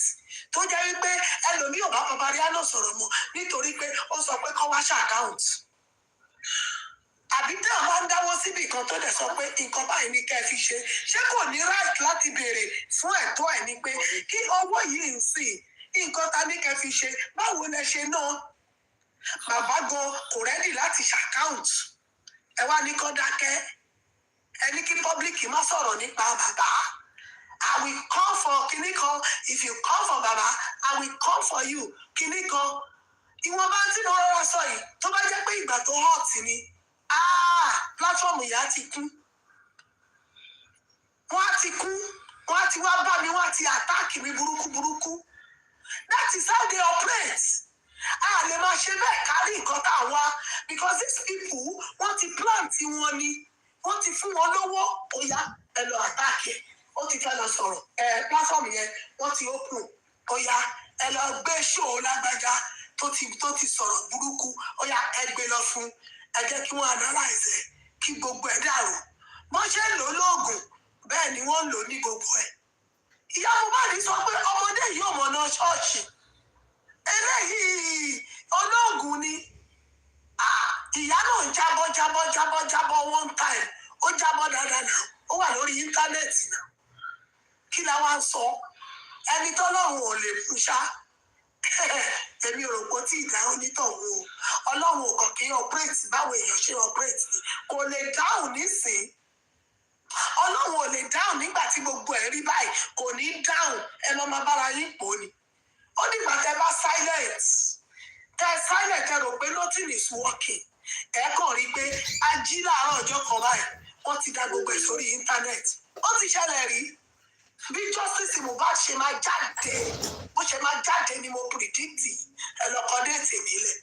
tó jẹ́ wípé ẹlòmíì ò bá Papariano sọ̀rọ̀ mọ́ nítorí pé ó sọ pé kán wá ṣàkáùnt. Àbí tí àwọn bá ń dáwọ́ síbì kan tó dẹ̀ sọ pé nǹkan báyìí ní kẹ́ ẹ fi ṣe, ṣé kò ní right láti béèrè fún ẹ̀tọ́ ẹ̀ ni pé kí owó yìí ń sìn nǹkan ta ní kẹ́ ẹ fi ṣe báwo lẹ ṣe náà? Bàbá gan kò rẹ́dì láti ṣàkáùnt. Ẹ wá ní kán dákẹ́. Ẹ ní kí public má sọ̀rọ̀ nípa bàbá. I will come for kinní kan. If you come for Baba, I will come for you. Kinní kan. Ìwọ̀n bá tí mo rọra sọ yìí, tó bá jẹ́ pé ìgbà tó hot ni, platform ìyá ti kú. Wọ́n á ti kú. Wọ́n á ti wá bá mi, wọ́n á ti attack mi burúkú. That is how they operate. A lè máa ṣe bẹ́ẹ̀ kárí nǹkan tá a wá because these people wọ́n ti plant wọn ni. Wọ́n ti fún wọn lówó. Ó yá ẹ lọ attack ẹ̀. Ó ti fẹ́ lọ sọ̀rọ̀ platform yẹn wọ́n ti open. Ó yá ẹ lọ gbé show lágbájá tó ti sọ̀rọ̀ burúkú. Ó yá ẹ gbé lọ fún. Ẹ jẹ́ kí wọ́n analyze ẹ̀ kí gbogbo ẹ̀ dàrú. Wọ́n ṣe ń lò lóògùn bẹ́ẹ̀ ni wọ́n ń lò ní gbogbo ẹ̀. Ìyá Mohbad sọ pé ọmọdé yìí ò mọ̀ náà ṣọ́ọ̀ṣì. Eléyìí olóògùn ni. Ìyá náà ń jábọ́ one time. Ó jábọ́ dáadáa náà. Ó wà lórí íńtánẹ́ẹ̀tì náà. Kí la wá ń sọ? Ẹni tọ́lọ́run ò lè fún ṣá. Èmi ò rò pé tí ìdá onítọ̀hún o. Ọlọ́run ò kàn kí operate báwo èèyàn ṣe operate ni. Kò lè dáhùn nísìn. Ọlọ́run ò lè dáhùn nígbà tí gbogbo ẹ̀ rí báyìí. Kò ní dáhùn. Ẹ lọ máa bára yín pò ni. Ó dìgbà tẹ bá silent. Tẹ silent ẹ rò pé nothing is working. Ẹ kàn rí pé a jí láàárọ̀ ọjọ́ kan báyìí. Wọ́n ti dá gbogbo ẹ̀ sórí íńtánẹ́ẹ̀tì. Ó ti ṣẹlẹ̀ rí. Bí justice Mohbad ṣe máa jáde, bó ṣe máa jáde ni mo predict. Ẹ lọ kọ déètì nílẹ̀.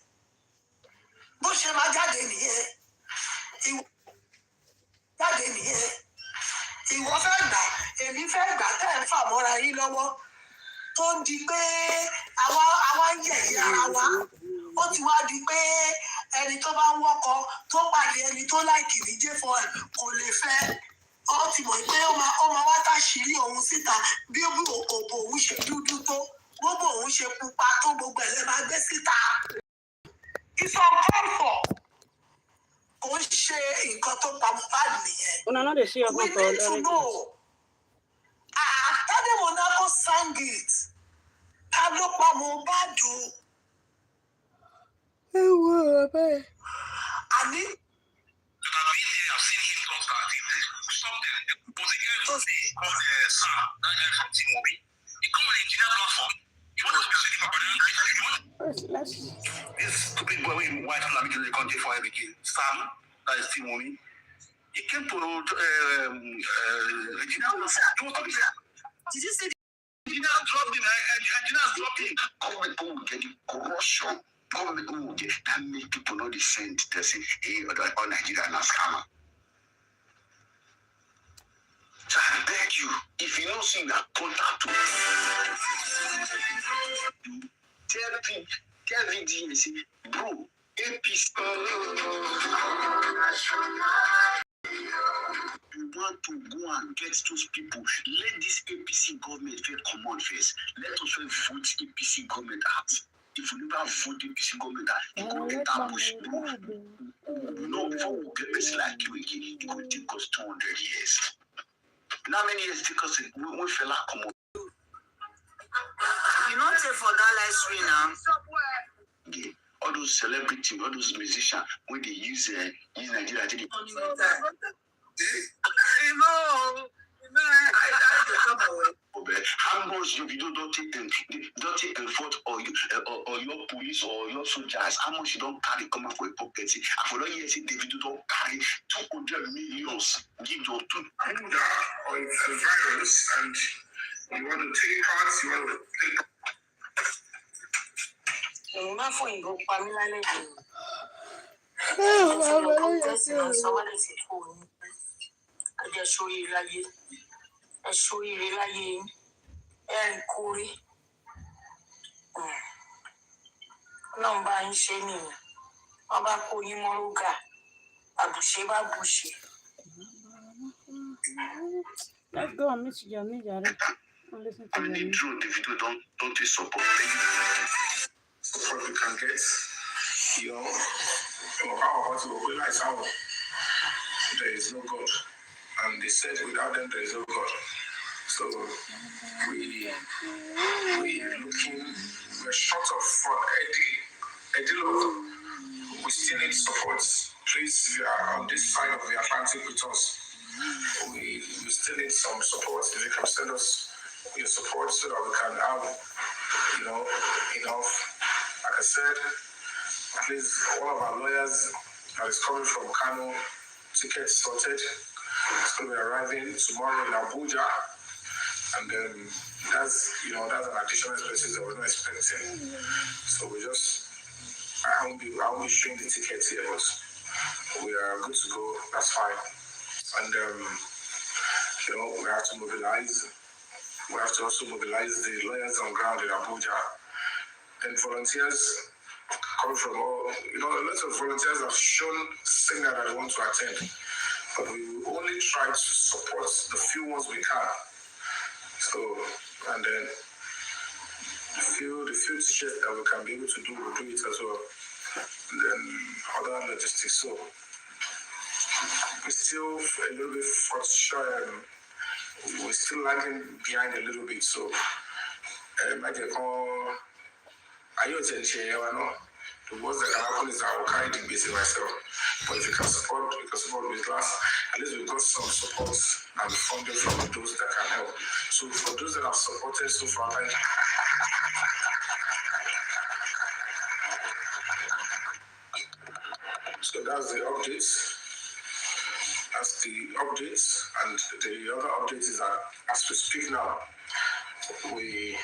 Bó ṣe máa jáde nìyẹn. Ìwọ fẹ́ gbà, èmi fẹ́ gbà tẹ́ ń fà mọ́ra yín lọ́wọ́. Tó ń di pé àwa ń yẹ̀yẹ́ ara wa. Ó ti wá di pé ẹni tó bá ń wọ́kọ tó pàdé ẹni tó láìkì ní J4 kò lè fẹ́. Ó ti mọ̀ pé ó máa wá táṣìírí òun síta bí òbò òun ṣe dúdú tó gbogbo òun ṣe pupa tó gbogbo ẹ̀ lẹ́ máa gbé síta. Ìfọ̀nkọ́fọ̀ kò ń ṣe nǹkan tó pa Mohbad nìyẹn. We need to know. Tade Monaco sang it. Ta ló pa Mohbad o? Ẹ wo ọ̀bẹ. Àní. I've seen him talk that he stopped them. There was a guy called Sam, that guy from T-Mobile. He called the engineer platform. You want to be this stupid boy with white flag in the country for everything. Sam, that is T-Mobile. He came to engineer platform. Did you see the engineer dropped him? Engineer dropped him. Government will get corruption. Government will get that make people know the same. They say, hey, all Nigeria na scammer. So I beg you, if you don't see that contact to tell VDA, say, bro, APC. You want to go and get those people. Let this APC government come on first. Let us vote APC government out. If we never vote APC government out, it will enter bush. No, before we get person like you again, it will take us 200 years. Now many years take us we fella come on. You not say for that live stream now. Yeah. all those celebrities, all those musicians, when they use Nigeria, how much you don't take effort or your police or your soldiers, how much you don't carry come up for a pocket? I for not yes, David don't carry 200 millions. Give your two. Or it's a virus, and you want to take parts, you want to take. Let's go and meet Yomi, Jare. Listen to Yomi. True, the video don't support. Support we can get. How there is no God, and they said without them there is no God. So we're short of for Eddie Love. We still need support. Please, if you are on this side of the Atlantic with us, we still need some support. If you can send us your support so that we can have, enough. Like I said, please, one of our lawyers that is coming from Kano, tickets sorted. It's going to be arriving tomorrow in Abuja. And then that's an additional expenses that we're not expecting. So I won't be showing the tickets here, but we are good to go. That's fine. And we have to mobilize. We have to also mobilize the lawyers on ground in Abuja. And volunteers come from lots of volunteers have shown signal that they want to attend. But we will only try to support the few ones we can. So, and then the few t-shirts that we can be able to do, we'll do it as well. And then other logistics. So, we're still a little bit we're still lagging behind a little bit. So, the worst that can happen is I will carry the base myself. But if you can support with us, at least we've got some support and funding from those that can help. So for those that have supported so far, so that's the updates. And the other update is that as we speak now, we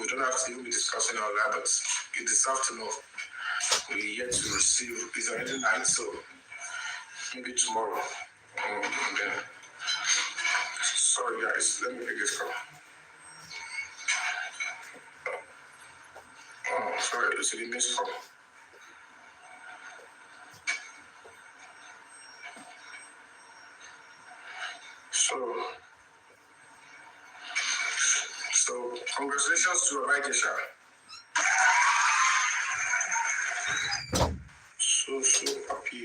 don't have to even be discussing all that, but you deserve to know. We yet to receive. It's already night, so maybe tomorrow. And then, sorry guys, let me pick this call. Oh, sorry, it's a missed call. So congratulations to Fabiyi. So happy.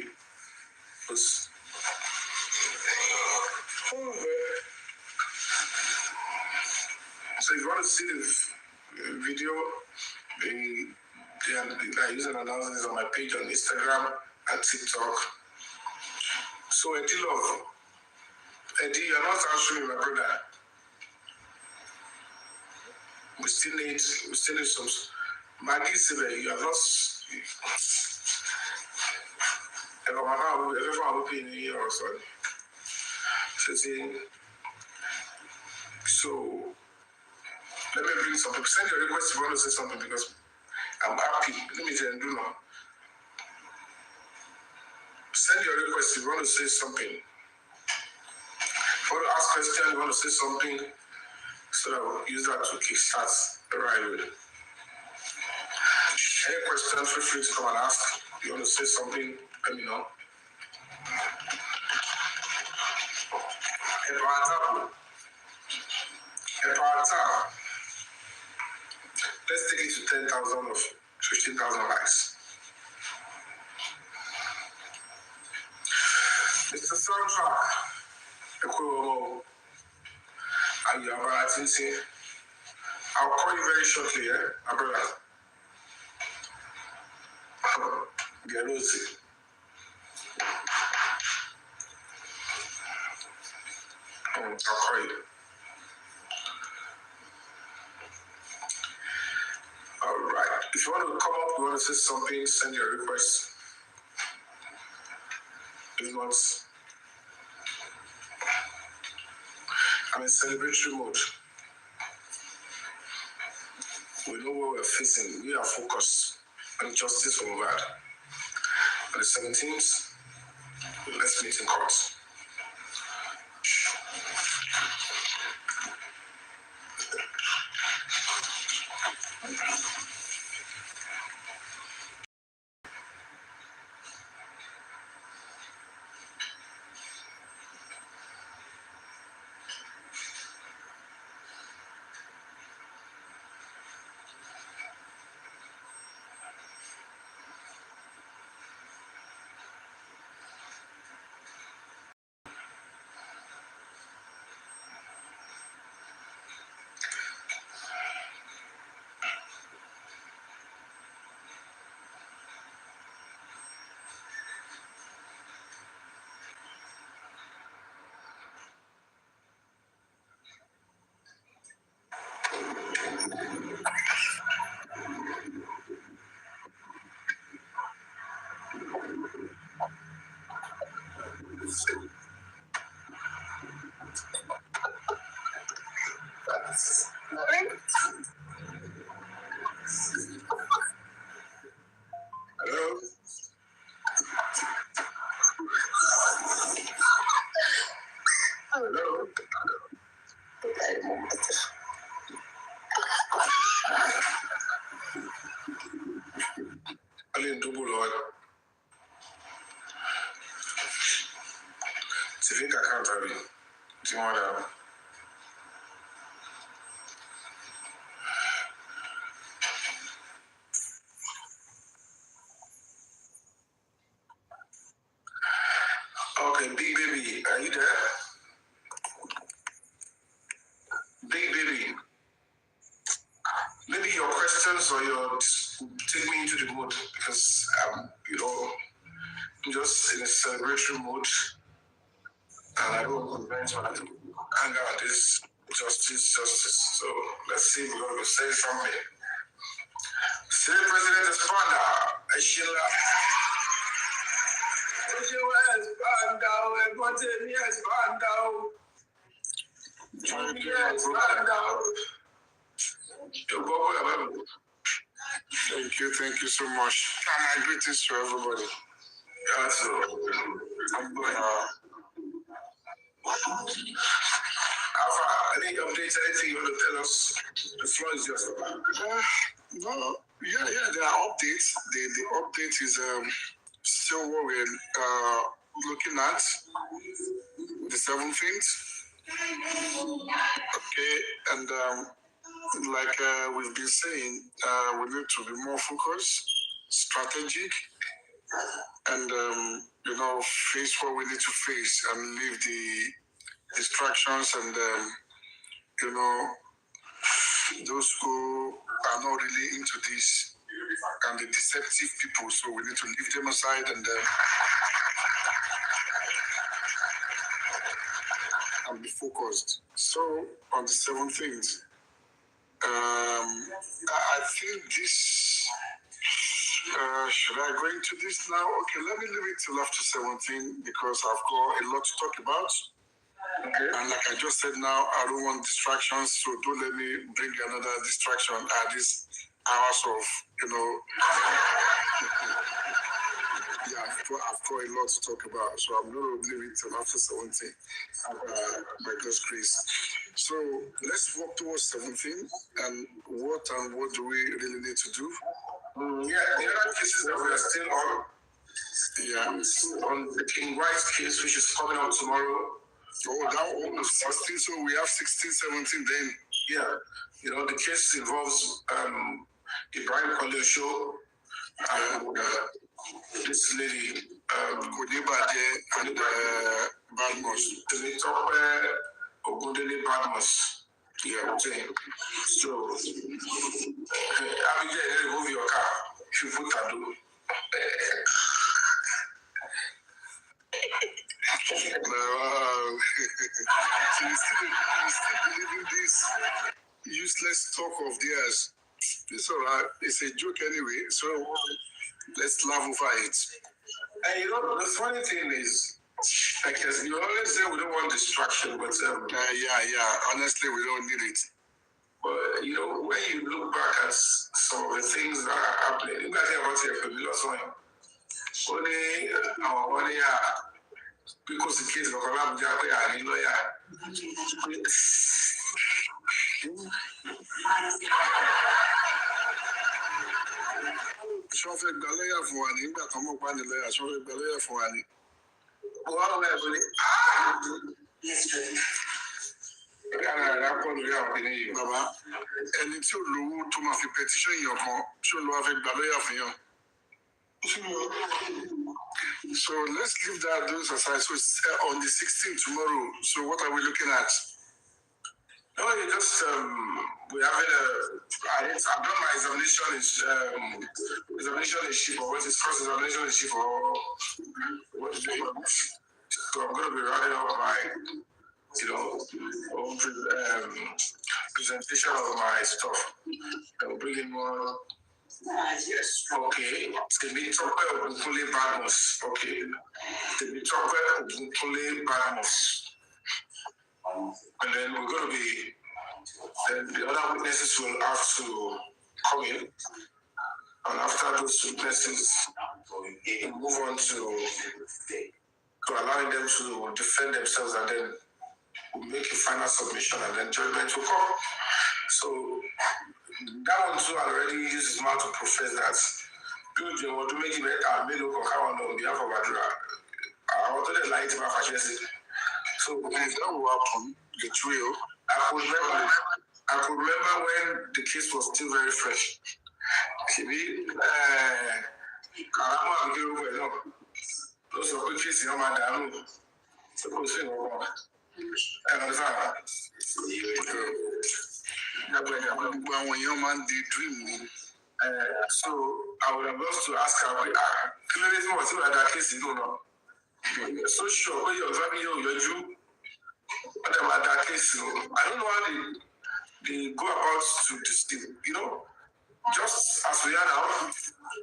So if you want to see the video, they are using announcements on my page on Instagram and TikTok. So Eddie, you're not answering my brother. We still need some. Maggie Sibe, you are not. Everyone will be in here or something. So let me bring some people. Send your request if you want to say something because I'm happy. Let me tell you now. Send your request if you want to say something. If you want to ask questions, you want to say something, so that we'll use that to kickstart the right way. Any questions, feel free to come and ask. If you want to say something, let me know. Let's take it to 10,000 or 15,000 likes. Mr. Soundtrack, I'll call you very shortly, my brother. Geruzi. I'll call you. All right. If you want to come up, you want to say something, send your request. If not, I'm in celebratory mode. We know where we're facing. We are focused on justice for Mohbad. On the 17th, let's meet in court. Hello? Hello? Alin double on. Civic account, Abby. Do you want to? Okay, Big Baby, are you there? Big Baby, maybe your questions or your take me into the mood because I'm just in a celebratory mood and I don't want to vent when I hang out this justice. So let's see if we're going to say something. Senate President is founder, Sheila. Thank you so much. And my greetings to everybody. So, Alpha, any updates, anything you want to tell us? The floor is yours. No, there are updates. The update is still what we're looking at. The 17th. Okay, and like we've been saying, we need to be more focused, strategic, and face what we need to face and leave the distractions and those who are not really into this and the deceptive people. So we need to leave them aside and be focused. So on the 17th, I think this. Should I go into this now? Okay, let me leave it till after 17 because I've got a lot to talk about. Okay. And like I just said now, I don't want distractions, so don't let me bring another distraction at this hours of, yeah, I've got a lot to talk about, so I'm going to leave it till after 17 by God's grace. So let's walk towards 17 and what do we really need to do? The other cases that we are still on, on the King White's case, which is coming out tomorrow. Oh, that almost 16, so we have 16, 17 then. Yeah, the case involves Ibrahim Kole show and this lady, Kodibade and Badmos. Ogundele Badmos. Yeah, so Abigail, remove your car. If you put a do. So you still believe in this useless talk of theirs. It's all right. It's a joke anyway, so let's laugh over it. And you know, the funny thing is, I guess you always say we don't want distraction, but honestly, we don't need it. But you know, when you look back at some of the things that are happening, you guys about to only because the kids are going to be lawyer. Ṣọ́fẹ́ gba lọ́yà fún wa ní nígbà tó mọ̀ pa ní lọ́yà ṣọ́fẹ́ gba lọ́yà fún wa ní. Wọ́n á lọ́yà fún ní. Bàbá ẹni tí ò lówó tó máa fi petition yàn kan ṣé ó lọ́ wá fẹ́ gba lọ́yà fún yàn. So let's leave those aside. So it's on the 16th tomorrow. So what are we looking at? No, you just we're having I've done my examination in chief, or what is cross examination in chief, or what is it? So I'm going to be running up my, presentation of my stuff. I'll bring in more. Yes. Okay. Tèmi Tọ́pẹ́ Ògúnkúnlé Badmus. Okay. Tèmi Tọ́pẹ́ Ògúnkúnlé Badmus. And then we're going to be. Then the other witnesses will have to come in, and after those witnesses, we'll move on to allowing them to defend themselves, and then we'll make a final submission, and then judgment will come. So that one too already used his mouth to profess that people want to make it better, made on behalf of Adura. I want to lie to my fashion. So if that will happen, the trio, I could remember when the case was still very fresh. Those are good cases, you know, so I would have loved to ask her, that case, you know, so sure, when you're driving your whatever that case, I don't know how they go about to distill, just as we are now.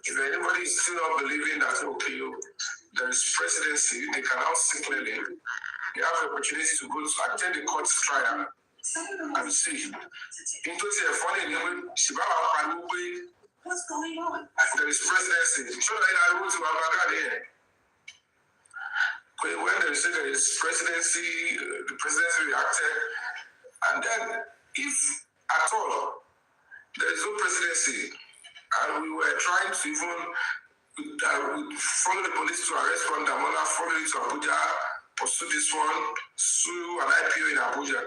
If anybody is still not believing that, okay, there is presidency, they can now see clearly. They have the opportunity to go to attend the court trial and see. What's going on? There is presidency. Sure, I want to have here. When they say there is presidency, the presidency reacted, and then if at all there is no presidency, and we were trying to even follow the police to arrest one Damola, follow it to Abuja, pursue this one, sue an IPO in Abuja.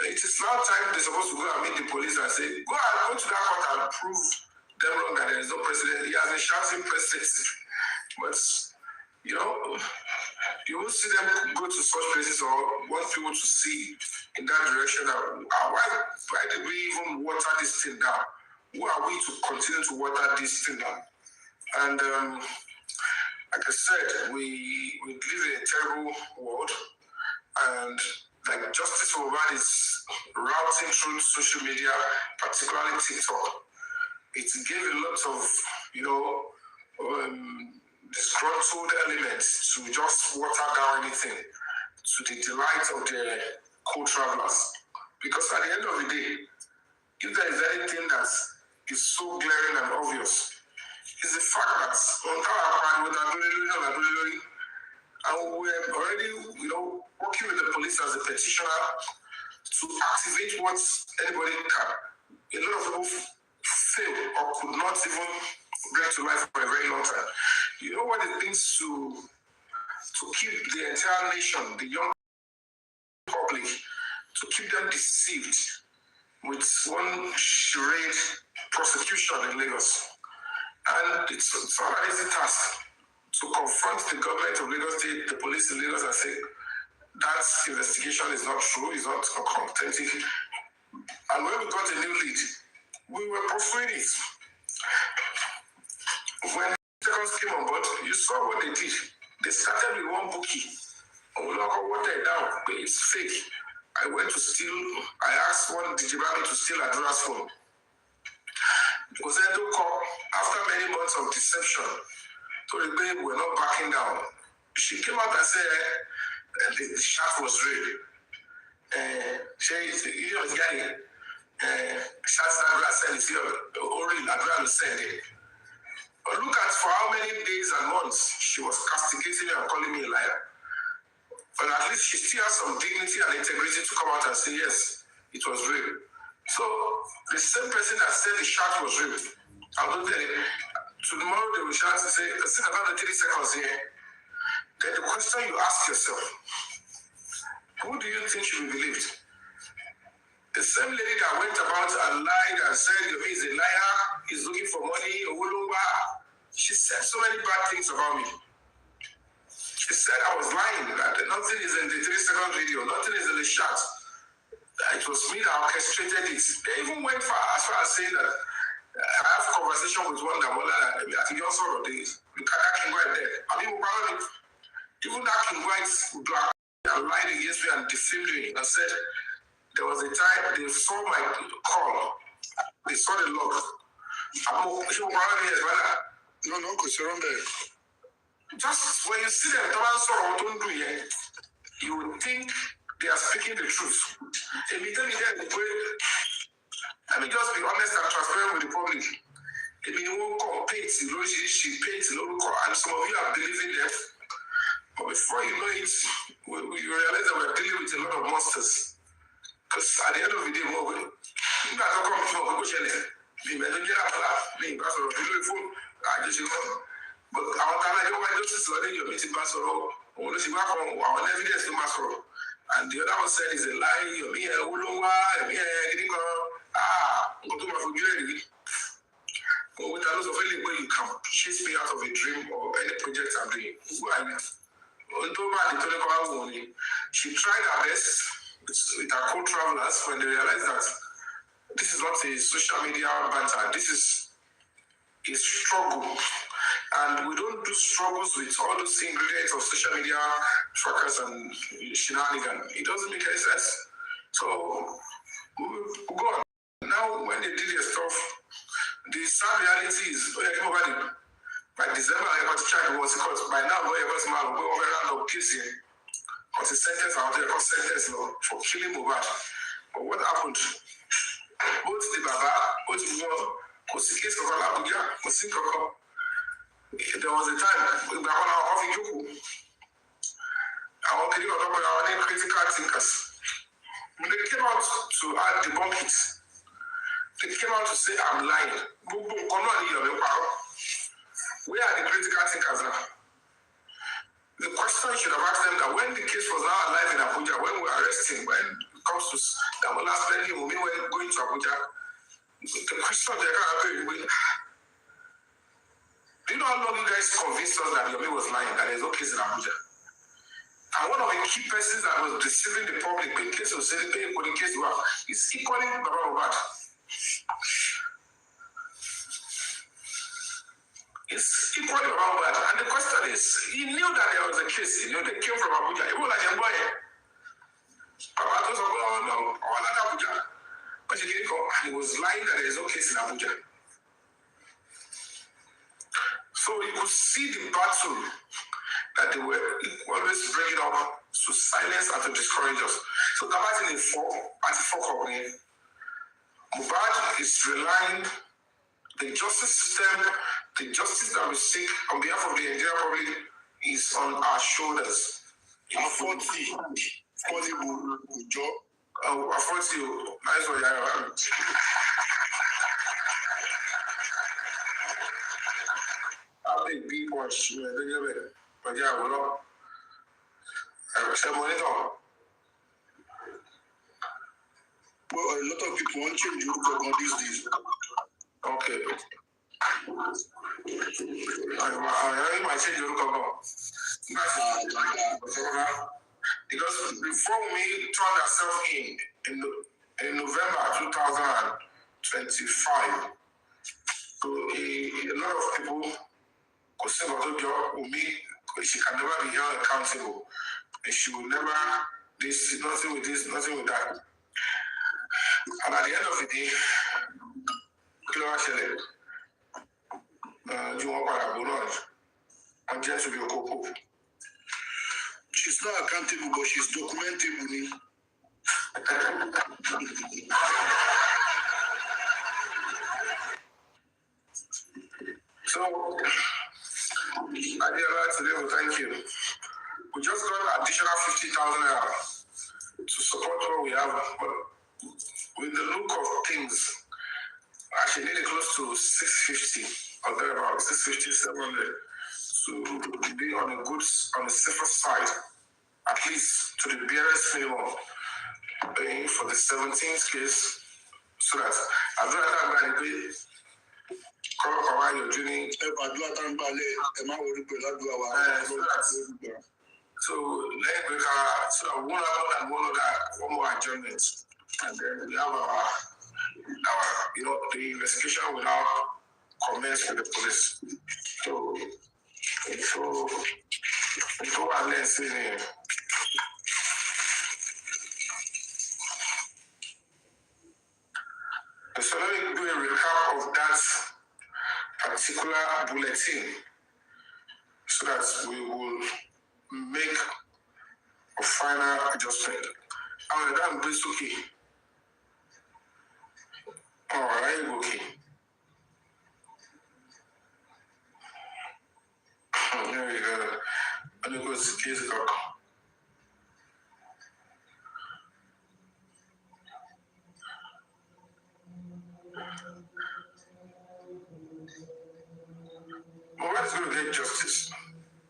It is now time they're supposed to go and meet the police and say, go to that court and prove them wrong that there is no president. He has been shouting presidency, but you will see them go to such places or want people to see in that direction. Why did we even water this thing down? Who are we to continue to water this thing down? And like I said, we live in a terrible world, and like justice for women is routing through social media, particularly TikTok. It gave a lot of, disgruntled elements to just water down anything to the delight of the co-travelers. Because at the end of the day, if there is anything that is so glaring and obvious, it's the fact that and we're already, working with the police as a petitioner to activate what anybody can. A lot of people fail or could not even bring to life for a very long time. You know what it means to keep the entire nation, the young public, to keep them deceived with one charade prosecution in Lagos. And it's not an easy task to confront the government of Lagos State, the police in Lagos, and say that investigation is not true, is not authentic. And when we got a new lead, we were pursuing it. When seconds came on board, you saw what they did. They started with one bookie. What down, it's fake. I went to steal, I asked one Digibami to steal Adura's phone. Because I took after many months of deception, to the babe, we're not backing down. She came out and said the chat was real. She is, getting shots that Adura sent it here, already Adura sent it. But look at for how many days and months she was castigating me and calling me a liar. But at least she still has some dignity and integrity to come out and say, yes, it was real. So the same person that said the shot was real, I'll not tell you. Tomorrow they will shout to say, since about 30 seconds here, then the question you ask yourself, who do you think should be believed? The same lady that went about and lied and said Yomi is a liar, he's looking for money, she said so many bad things about me. She said I was lying, that nothing is in the 3-second video, nothing is in the shot. It was me that orchestrated it. They even went as far as saying that I have a conversation with one that I think also wrote this. Look at that King White there. I mean, even that King White black lied against me and deceived me and said there was a time they saw my call, they saw the log. No, because you're on there. Just when you see them, you would think they are speaking the truth. Let me just be honest and transparent with the public. She paints, and some of you are believing them. But before you know it, you realize that we're dealing with a lot of monsters. Because at the end of the day, but our justice your meeting our evidence and the other one said is a lie, but with a lot of any way you can chase me out of a dream or any project I'm doing. Who I am. She tried her best with her co-travelers when they realized that this is not a social media banter, this is a struggle. And we don't do struggles with all those ingredients of social media trackers and shenanigans. It doesn't make any sense. So, we'll go on. Now, when they did their stuff, the sad reality is, by December, I got to check what's it called. By now, we got to case here. Because the sentence out there, sentence for killing Mubad. But what happened? Both the Baba, both the war, because the case of Abuja, there was a time we were on our office. Our critical thinkers. When they came out to debunk it, they came out to say I'm lying. Where are the critical thinkers now? The question you should have asked them that when the case was now alive in Abuja, when we were arresting, when it comes to Damola spending when going to Abuja, the question they got do you know how long you guys convinced us that Yomi was lying, that there's no case in Abuja? And one of the key persons that was deceiving the public in case of saying paying for the case you have is equally Baba Mubad. It's equally Baba Mubad. And the question is, he knew that there was a case, he knew they came from Abuja. He was like a boy. Baba was like, oh no, not Abuja. But he didn't go, and he was lying that there is no case in Abuja. So you could see the battle that they were always bringing up to silence and to discourage us. So that was in the 4 company. Mubad is relying the justice system, the justice that we seek on behalf of the Nigerian public is on our shoulders. I 40 job. Oh, I 40 you. Nice one, yeah. Big watch, but yeah, we're not. Well, a lot of people want to change your look about these days. Okay. I might change your look about. Because before we turned ourselves in November 2025, so a lot of people she can never be held accountable. and she will never, this, nothing with this, nothing with that. And at the end of the day, you want I'm just with your coco. She's not accountable, but she's documentable. So, Adela, today, well, thank you. We just got additional 50,000 to support what we have. But with the look of things, actually needed close to 650 or thereabout, 650, 700 to be on a good, on the safer side, at least to the barest minimum, for the 17th case, so that I don't have that so let me so one more adjournment, and then we have our the investigation will now commence with the police. So let's see. So let me do a recap of that particular bulletin so that we will make a final adjustment. And that is okay. All right, okay. There we go. And it goes to case cock. Nobody's going to get justice.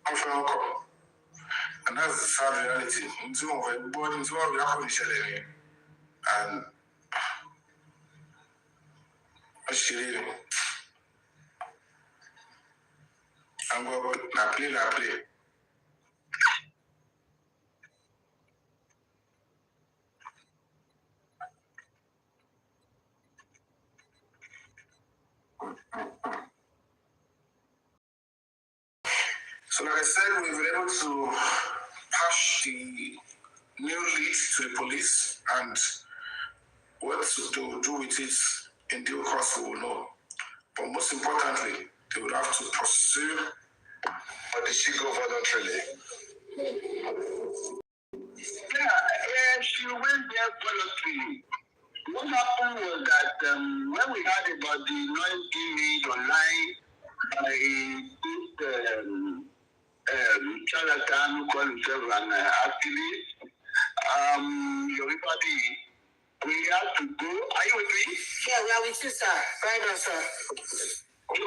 I'm from Uncle. And that's the sad reality. Into what we happen to and what's she doing? I'm going to play. So like I said, we've been able to patch the new lead to the police, and what to do with it in due course we will know. But most importantly, they would have to pursue. Or did she go voluntarily? Yeah, she went there voluntarily. What happened was that when we heard about the noise being made online by this charlatan who called himself an activist, Yomi Fabiyi, we have to go. Are you with me? Yeah, we are with you, sir. Right on, sir. I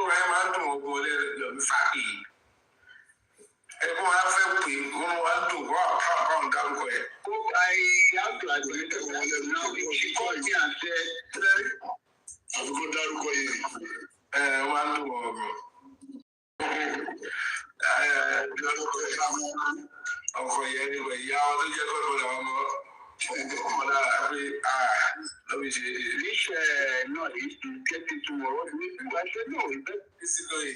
have to admit that now she called me and said, I've got that. no, it's to get it tomorrow. I said, no, this is going.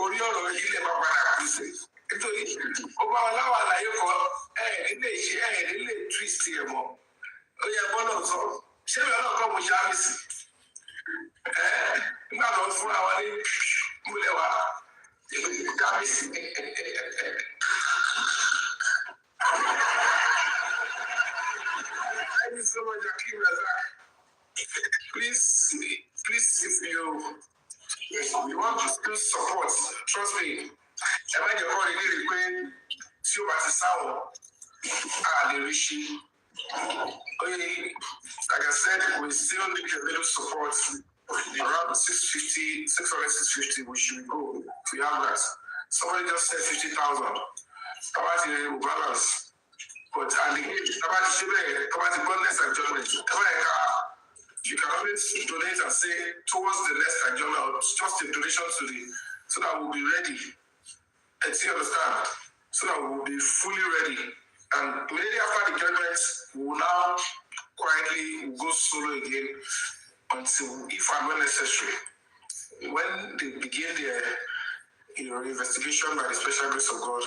Orí ọ̀rọ̀ yìí lè máa padà kú sí. Nítorí ó bá wọn láwọn àlàyé kan nílé iṣẹ́ nílé twist ẹ̀ mọ́. Ó yẹ bọ́lọ̀ sọ. Ṣé ìwé ọlọ́kọ̀ mo ṣe àmì sí? Nígbà tó ń fún àwọn ní múlẹ̀ wá. Àmì sí. Thank you so much, Akim Razak. Please, if you want to still support, trust me. Like I said, we still need a little support. Around 650, 650, we should go. We have that. Somebody just said 50,000. About the balance. But and again, about the bonus and judgment. You please donate and say towards the next adjournment, or just a donation to so that we'll be ready. And you understand? So that we'll be fully ready. And immediately after the judgment, we'll now quietly go solo again until, if and when necessary, when they begin their investigation by the special grace of God,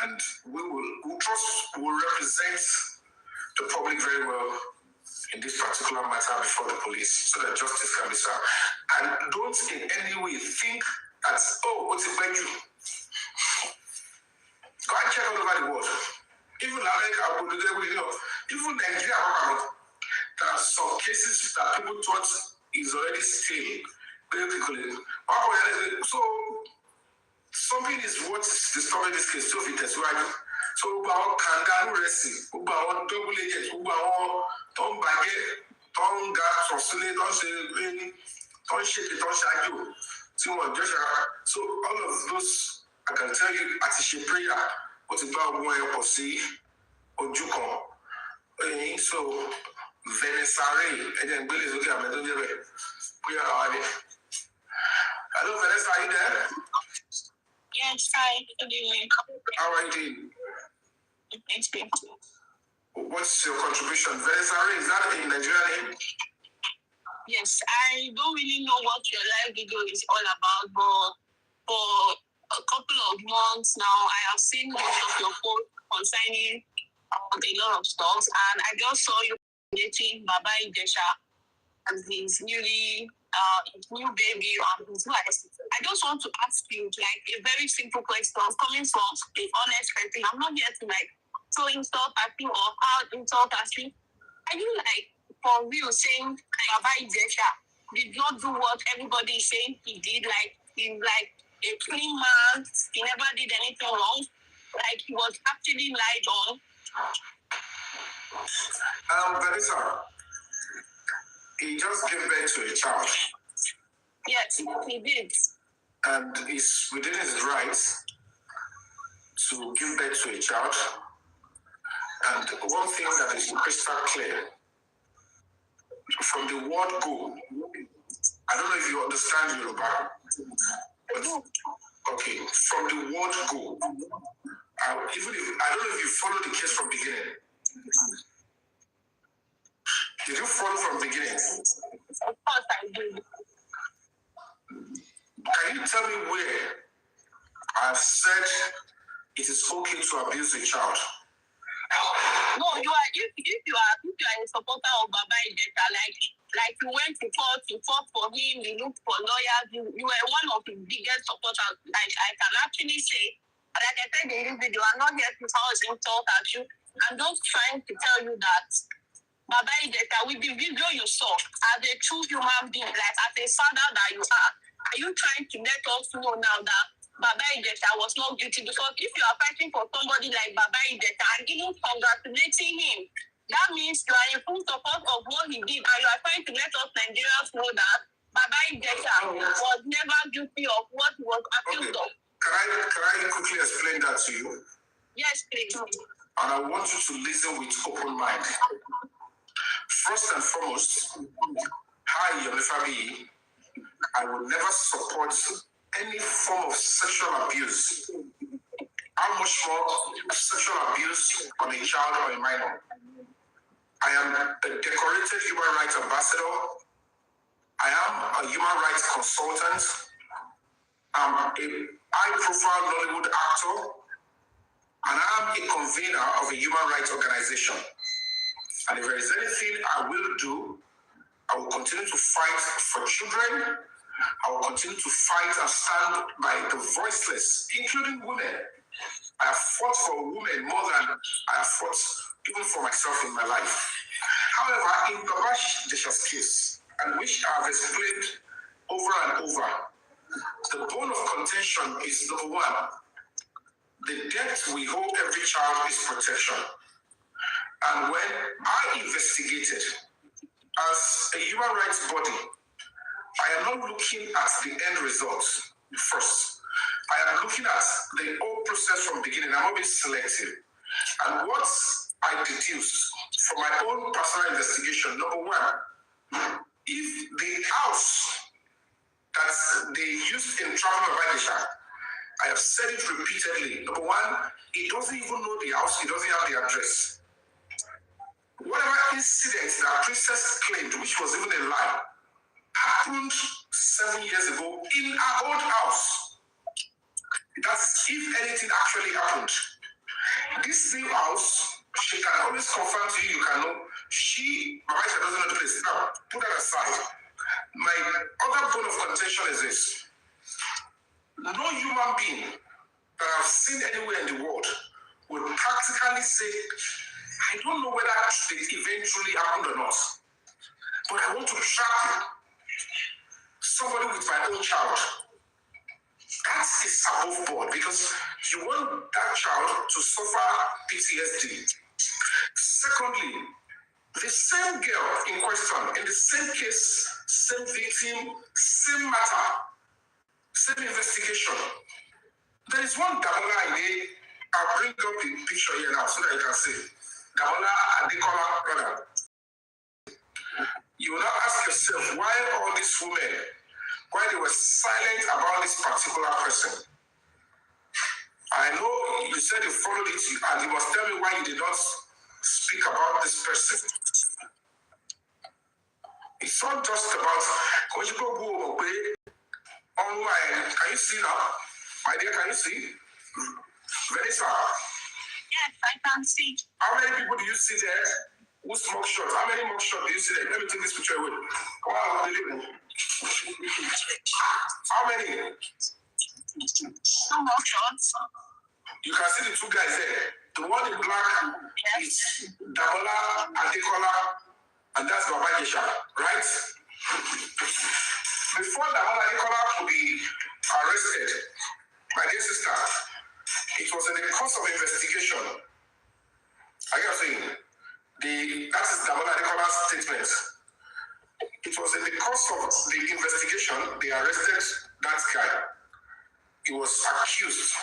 and we'll represent the public very well in this particular matter before the police, so that justice can be served. And don't in any way think that, what's it like you? Go and check all over the world. Even America, even Nigeria, there are some cases that people thought is already stale. So something is what is disturbing this case. So it is right. So about kangaroo racing, about double agents, about don't bagay, don't gas or silly, don't shake it, don't shake you. So all of those, I can tell you, at a prayer, what about one or see or Jukon. So Venezuela, and then Billy is looking at me. Hello, Vanessa, are you there? Yes, hi. Good evening. How are you doing? Thanks, babe. What's your contribution? Venezuela, is that a Nigerian name? Yes, I don't really know what your live video is all about, but for a couple of months now, I have seen most of your posts concerning a lot of stuff, and I just saw you dating Fabiyi as his new baby and his wife. I just want to ask you like a very simple question coming from a honest person. I'm not here to like throw insult at you or out insult at you. Are you like for real saying Fabiyi did not do what everybody is saying he did? Like he's like a clean man, he never did anything wrong. Like he was actually lied on. Vanessa, he just gave birth to a child. Yes, he did. And it's within his rights to give birth to a child. And one thing that is crystal clear, from the word go, I don't know if you understand Yoruba, but okay, from the word go, I don't know if you follow the case from beginning. Did you follow from beginning? Of course I did. Can you tell me where I've said it is okay to abuse a child? No, you are. If you are a supporter of Fabiyi, like you went to court, you fought for him, you looked for lawyers, you were one of his biggest supporters. Like I can actually say, like I said in this video, I'm not here to insult at you. I'm just trying to tell you that Fabiyi, with the video you saw, as a true human being, like as a father that you are you trying to let us know now that Fabiyi was not guilty? Because if you are fighting for somebody like Fabiyi and even congratulating him, that means you are in full support of what he did, and you are trying to let us Nigerians know that Fabiyi was never guilty of what he was accused of. Can I quickly explain that to you? Yes, please. And I want you to listen with open mind. First and foremost, hi, Yomi Fabiyi. I will never support any form of sexual abuse. How much more sexual abuse on a child or a minor? I am a decorated human rights ambassador. I am a human rights consultant. I'm a high-profile Nollywood actor, and I'm a convener of a human rights organization. And if there is anything I will do, I will continue to fight for children. I will continue to fight and stand by the voiceless, including women. I have fought for women more than I have fought even for myself in my life. However, in Fabiyi case, and which I have explained over and over, the bone of contention is number one, the debt we owe every child is protection. And when I investigated as a human rights body, I am not looking at the end results first. I am looking at the whole process from beginning. I'm not being selective. And what I deduced for my own personal investigation. Number one, if the house that they used in traveling Bagisha, I have said it repeatedly. Number one, he doesn't even know the house, he doesn't have the address. Whatever incident that Princess claimed, which was even a lie, happened 7 years ago in our old house. That's if anything actually happened. This new house, she can always confirm to you, you can know. My wife doesn't know the place. Now, put that aside. My other bone of contention is this. No human being that I've seen anywhere in the world would practically say, I don't know whether it eventually happened or not, but I want to trap somebody with my own child. That is above board because you want that child to suffer PTSD. Secondly, the same girl in question, in the same case, same victim, same matter, same investigation. There is one Damola Ide. I'll bring up the picture here now so that you can see. Damola Adekola, brother. You will now ask yourself why all these women, why they were silent about this particular person. I know you said you followed it, and you must tell me why you did not speak about this person. It's not just about online. Can you see now? My dear, can you see? Vanessa. Yes, I can see. How many people do you see there who smoke shots? How many more shots do you see there? Let me take this picture away. Come on, how many? Two more shots. You can see the two guys there. The one in black is Damola Adekola, and that's Fabiyi, right? Before Damola Adekola could be arrested, my dear sister, it was in the course of investigation. Are you saying? That is Damola Adekola's statement. It was in the course of the investigation, they arrested that guy. He was accused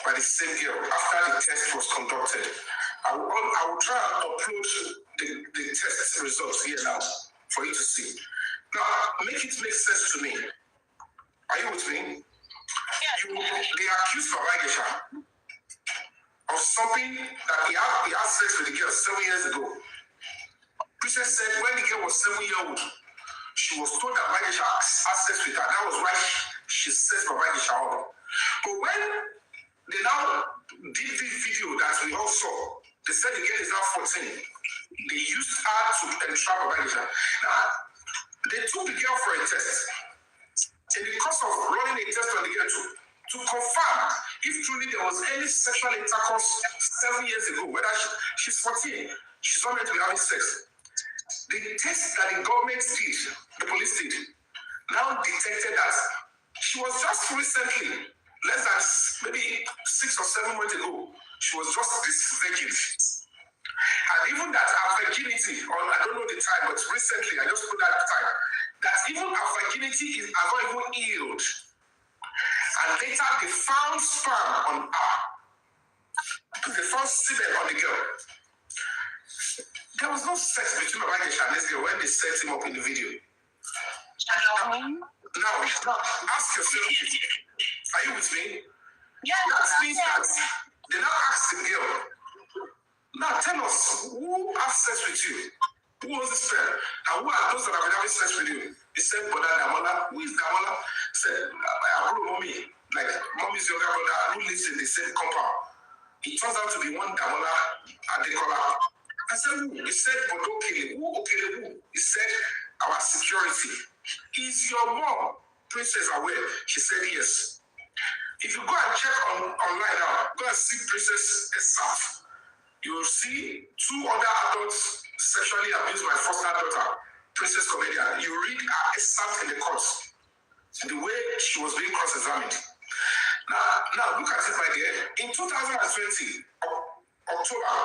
by the same girl after the test was conducted. I will try and upload the test results here now for you to see. Now, make it make sense to me. Are you with me? They accused Fabiyi of something that he had sex with the girl 7 years ago. Princess said when the girl was 7 years old, she was told that Fabiyi had sex with her. That was why she set Fabiyi up. But when they now did this video that we all saw, they said the girl is now 14. They used her to entrap Fabiyi. Now, they took the girl for a test. In the course of running a test on the girl to confirm if truly there was any sexual intercourse 7 years ago, whether she's 14, she's not meant to be having sex. The test that the government did, the police did, now detected that she was just recently, less than maybe 6 or 7 months ago, she was just this virgin. And even that her virginity, or I don't know the time, but recently, I just put that time, that even her virginity has not even healed. And later they found sperm on her. They found semen on the girl. There was no sex between Fabiyi and this girl when they set him up in the video. Now, ask yourself, are you with me? Yes. That means that they now ask the girl, now tell us, who has sex with you? Who was this friend? And who are those that have been having sex with you? He said, brother Damola. Who is Damola? He said, my bro, mommy. Like, mommy's younger brother who lives in the same compound. He turns out to be one Damola Adekola. I said, who? He said, but okay, who? Okay, who? He said, our security. Is your mom, Princess, aware? She said, yes. If you go and check online now, go and see Princess herself. You will see 2 other adults sexually abused my foster daughter, Princess Comedian. You read her excerpt in the court, the way she was being cross-examined. Now look at it, my dear. In 2020, October,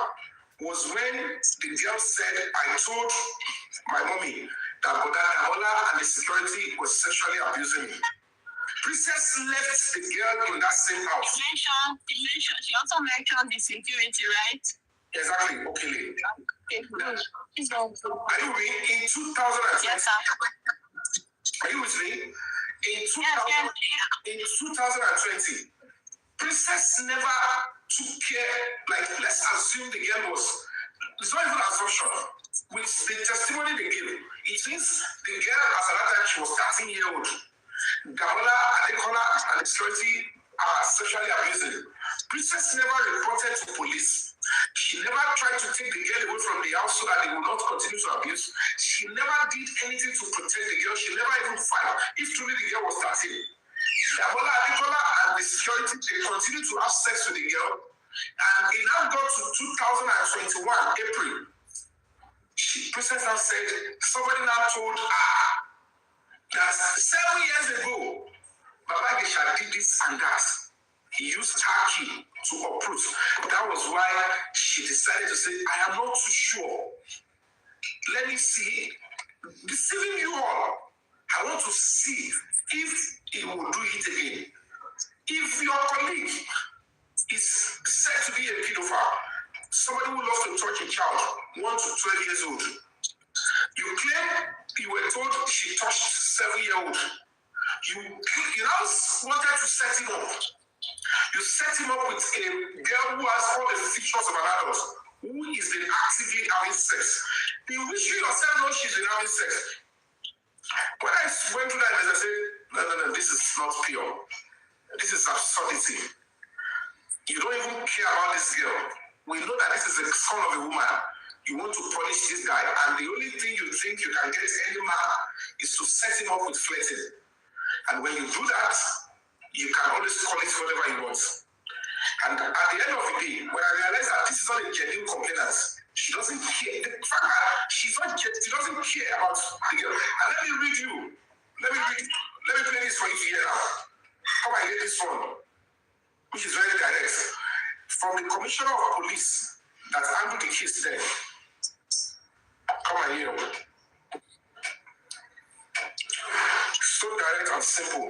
was when the girl said, I told my mommy that Damola and the security was sexually abusing me. Princess left the girl in that same house. She also mentioned the security, right? Exactly. Okay. Are you with me? In 2020. Yes, sir. Are you with me? In 2020, Princess never took care. Like, let's assume the girl was. It's not even an assumption. With the testimony they gave, it means the girl, as at that time, she was 13-year-old. Gabola, Adekola, and the security are sexually abusing. Princess never reported to police. She never tried to take the girl away from the house so that they would not continue to abuse. She never did anything to protect the girl. She never even filed. If truly the girl was 13. Gabola, Adekola, and the security, they continued to have sex with the girl. And it now got to 2021, April. Princess now said, somebody now told her that 7 years ago, Baba Gesha did this and that. He used her key to uproot. That was why she decided to say, I am not too sure. Let me see. Deceiving you all. I want to see if he will do it again. If your colleague is said to be a pedophile, somebody who loves to touch a child, 1 to 12 years old, you claim you were told she touched 7-year-old. You now wanted to set him up. You set him up with a girl who has all the features of an adult, who is been actively having sex. In which you yourself know she's been having sex. When I went through that, I said, no, this is not pure. This is absurdity. You don't even care about this girl. We know that this is the son of a woman. You want to punish this guy, and the only thing you think you can get any man is to set him up with flirting. And when you do that, you can always call it whatever you want. And at the end of the day, when I realized that this is not a genuine complainant, she doesn't care. The fact that she doesn't care about the girl. And let me read you. Let me play this for you to hear now. Come and get this one, which is very direct. From the commissioner of police that handled the case there. Come and hear. So direct and simple.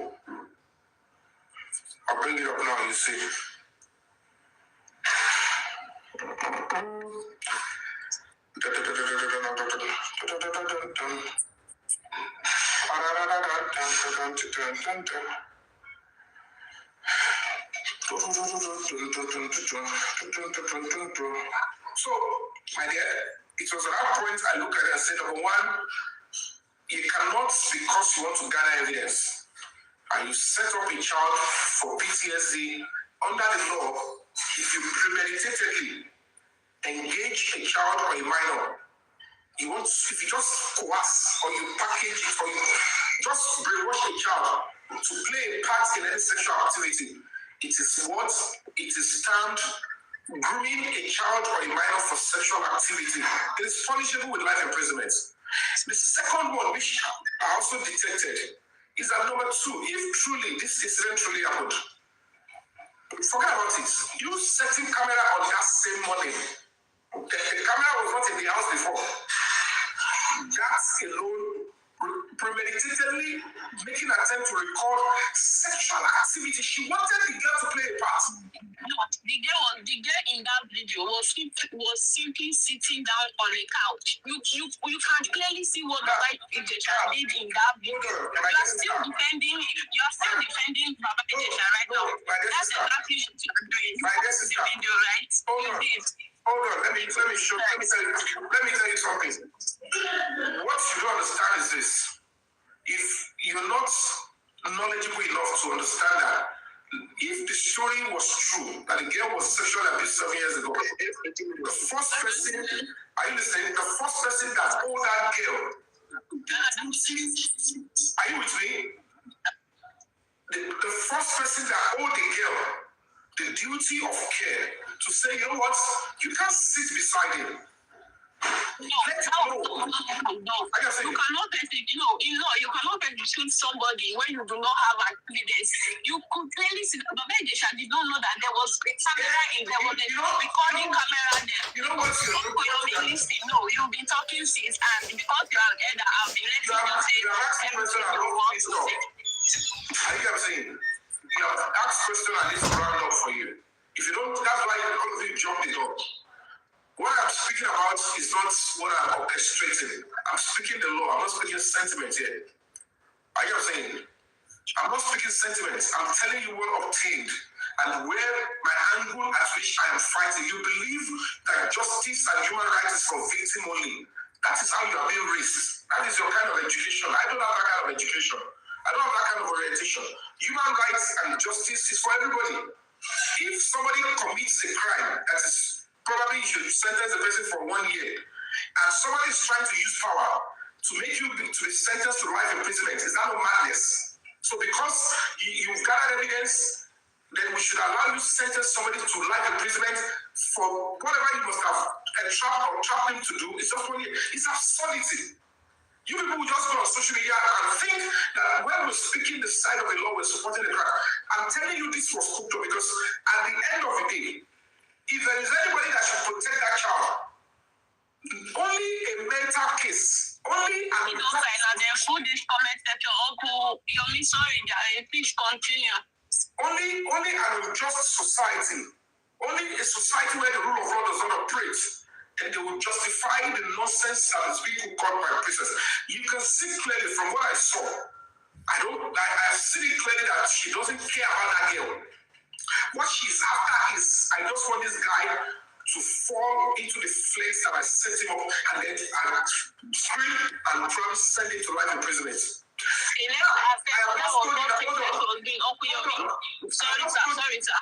I'll bring it up now, you see. So, my dear, it was at that point I looked at it and said, number one, you cannot, because you want to gather evidence, and you set up a child for PTSD under the law, if you premeditatedly engage a child or a minor, if you just coerce or you package it or you just brainwash a child to play a part in any sexual activity, it is termed grooming a child or a minor for sexual activity. It is punishable with life imprisonment. The second one, which I also detected, is that number two, if truly this incident truly happened, forget about it. You setting camera on that same morning. The camera was not in the house before. That alone, premeditatedly making an attempt to record sexual activity. She wanted the girl to play a part. No, the girl in that video was simply sitting down on a couch. You can clearly see what the white Ijesha did in that video. You're still defending Baba Ijesha right now. That's exactly what you're doing. The video, right? Hold on, let me tell you something. What you don't understand is this. If you're not knowledgeable enough to understand that, if the story was true, that the girl was sexually abused 7 years ago, the first person, are you listening? The first person that owed that girl, are you with me? The first person that owed the girl the duty of care to say, you know what, you can't sit beside him. No. You cannot persecute somebody when you do not have evidence. You could clearly see that Baba Ijesha did not know that there was a camera in there, was a recording camera there. You know what? You've been talking since, and because you are elder, I've been letting you say everything you want to say. Are you saying? You have asked question and it's round up for you. If you don't, that's why all of you jump the door. What I'm speaking about is not what I'm orchestrating. I'm speaking the law. I'm not speaking sentiment here. Are you saying? I'm not speaking sentiments. I'm telling you what obtained and where my angle at which I am fighting. You believe that justice and human rights is for victim only. That is how you are being raised. That is your kind of education. I don't have that kind of education. I don't have that kind of orientation. Human rights and justice is for everybody. If somebody commits a crime that is probably you should sentence the person for 1 year, and somebody is trying to use power to make you to be sentenced to life imprisonment, is that not madness? So because you've gathered evidence, then we should allow you to sentence somebody to life imprisonment for whatever you must have trapped him to do. It's just 1 year. It's absurdity. You people will just go on social media and think that when we're speaking the side of the law, we're supporting the crime. I'm telling you this was cooked up because at the end of the day, if there is anybody that should protect that child, only a mental case, only an food is comment section. Uncle Yomi, sorry, please continue. Only an unjust society, only a society where the rule of law does not operate, and they will justify the nonsense that is being called by princess. You can see clearly from what I saw. I've seen it clearly that she doesn't care about that girl. What she's after is, I just want this guy to fall into the place that I set him up and then scream and probably send him to life imprisonment. Sorry, sir.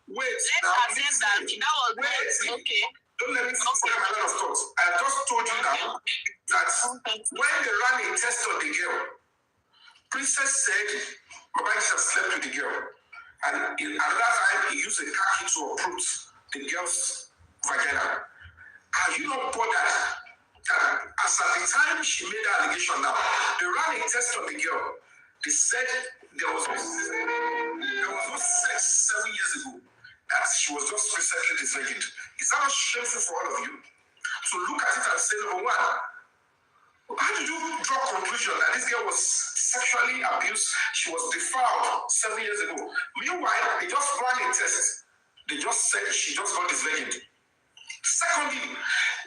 Wait. Let's accept that was okay. Don't let me say my line of thoughts. I just told you now that when they ran a test on the girl, Princess said, Fabiyi has slept with the girl. And in another time, he used a car key to uproot the girl's vagina. Are you not bothered that as at the time she made the allegation now, they ran a test on the girl. They said there was no sex 7 years ago, that she was just recently disvirgined. Is that not shameful for all of you to look at it and say, number one, how did you draw conclusion that this girl was sexually abused? She was defiled 7 years ago. Meanwhile, they just ran a test. They just said she just got disvirgined. Secondly,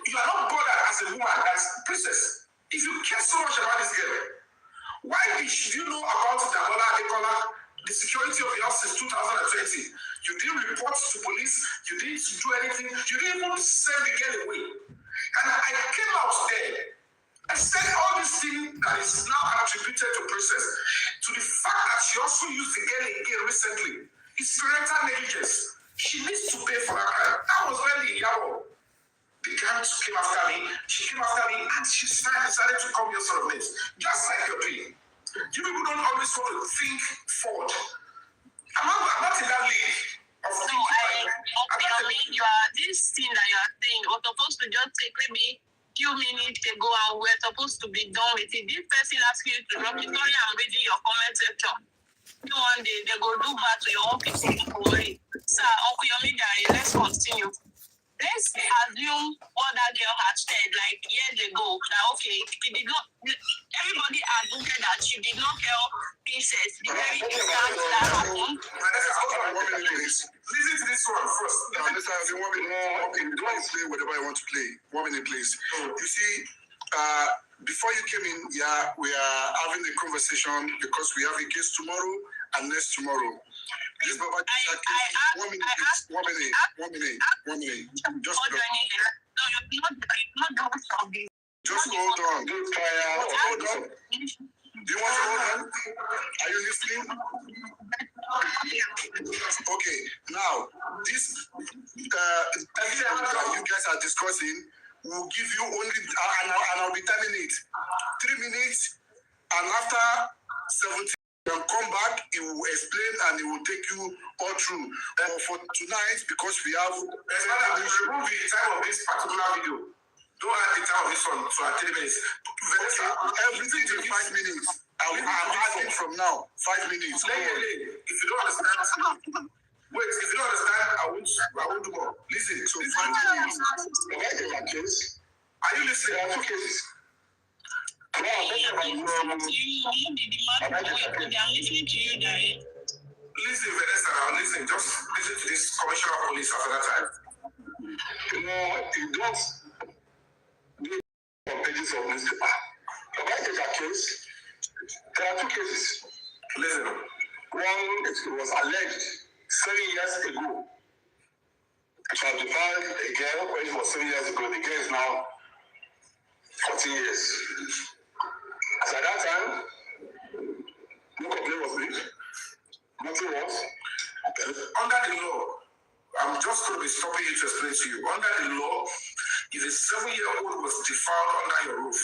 you are not bothered as a woman, as a princess. If you care so much about this girl, why did you know about the security of your house since 2020? You didn't report to police. You didn't do anything. You didn't even send the girl away. And I came out there. I said all this thing that is now attributed to Princess, to the fact that she also used the girl again recently, is parental negligence. She needs to pay for her crime. That was when the Yao began to come after me. She came after me and she decided to come here sort of this, just like you're doing. You people don't always want to think forward. I'm not in that league of thinking. This thing that you are saying was supposed to just take maybe few minutes ago and we're supposed to be done with it. This person asked you to drop it. Sorry, I'm reading your comment section. One day they go do back to your own people. Sir, Uncle Yomi, let's continue. Let's assume what that girl had said like years ago that okay, she did not. Everybody admitted that she did not tell Princess the very instant that happened. Listen to this one first. Now, listen, I 1 minute. Okay, don't play whatever I want to play. 1 minute, please. You see, before you came in, we are having a conversation because we have a case tomorrow and next tomorrow. This Baba 1 minute, please. 1 minute. Just hold on. Hold on. Do you want to hold on? Are you listening? Okay, now this that you guys are discussing will give you only, and I'll be telling it 3 minutes, and after 17, you can come back. It will explain and it will take you all through. But for tonight, because we have, remove the time of this particular video. Don't add the time of this one to our 3 minutes. Everything to 5 minutes. I'm adding from now 5 minutes. If you don't understand, wait. If you don't understand, I won't do more. Listen. So 5 minutes. Are you listening? There are 2 cases. I'm listening to you, Daddy. Listen, Vanessa. Listen. Just listen to this commissioner of police after that time. You don't do pages of newspaper. About the case, there are two cases. Listen, one it was alleged 7 years ago. It was defined a girl when it was 7 years ago. The girl is now 14 years. As at that time, no complaint was made. Nothing was. Under the law, I'm just going to be stopping you to explain to you. Under the law, if a 7-year-old was defiled under your roof,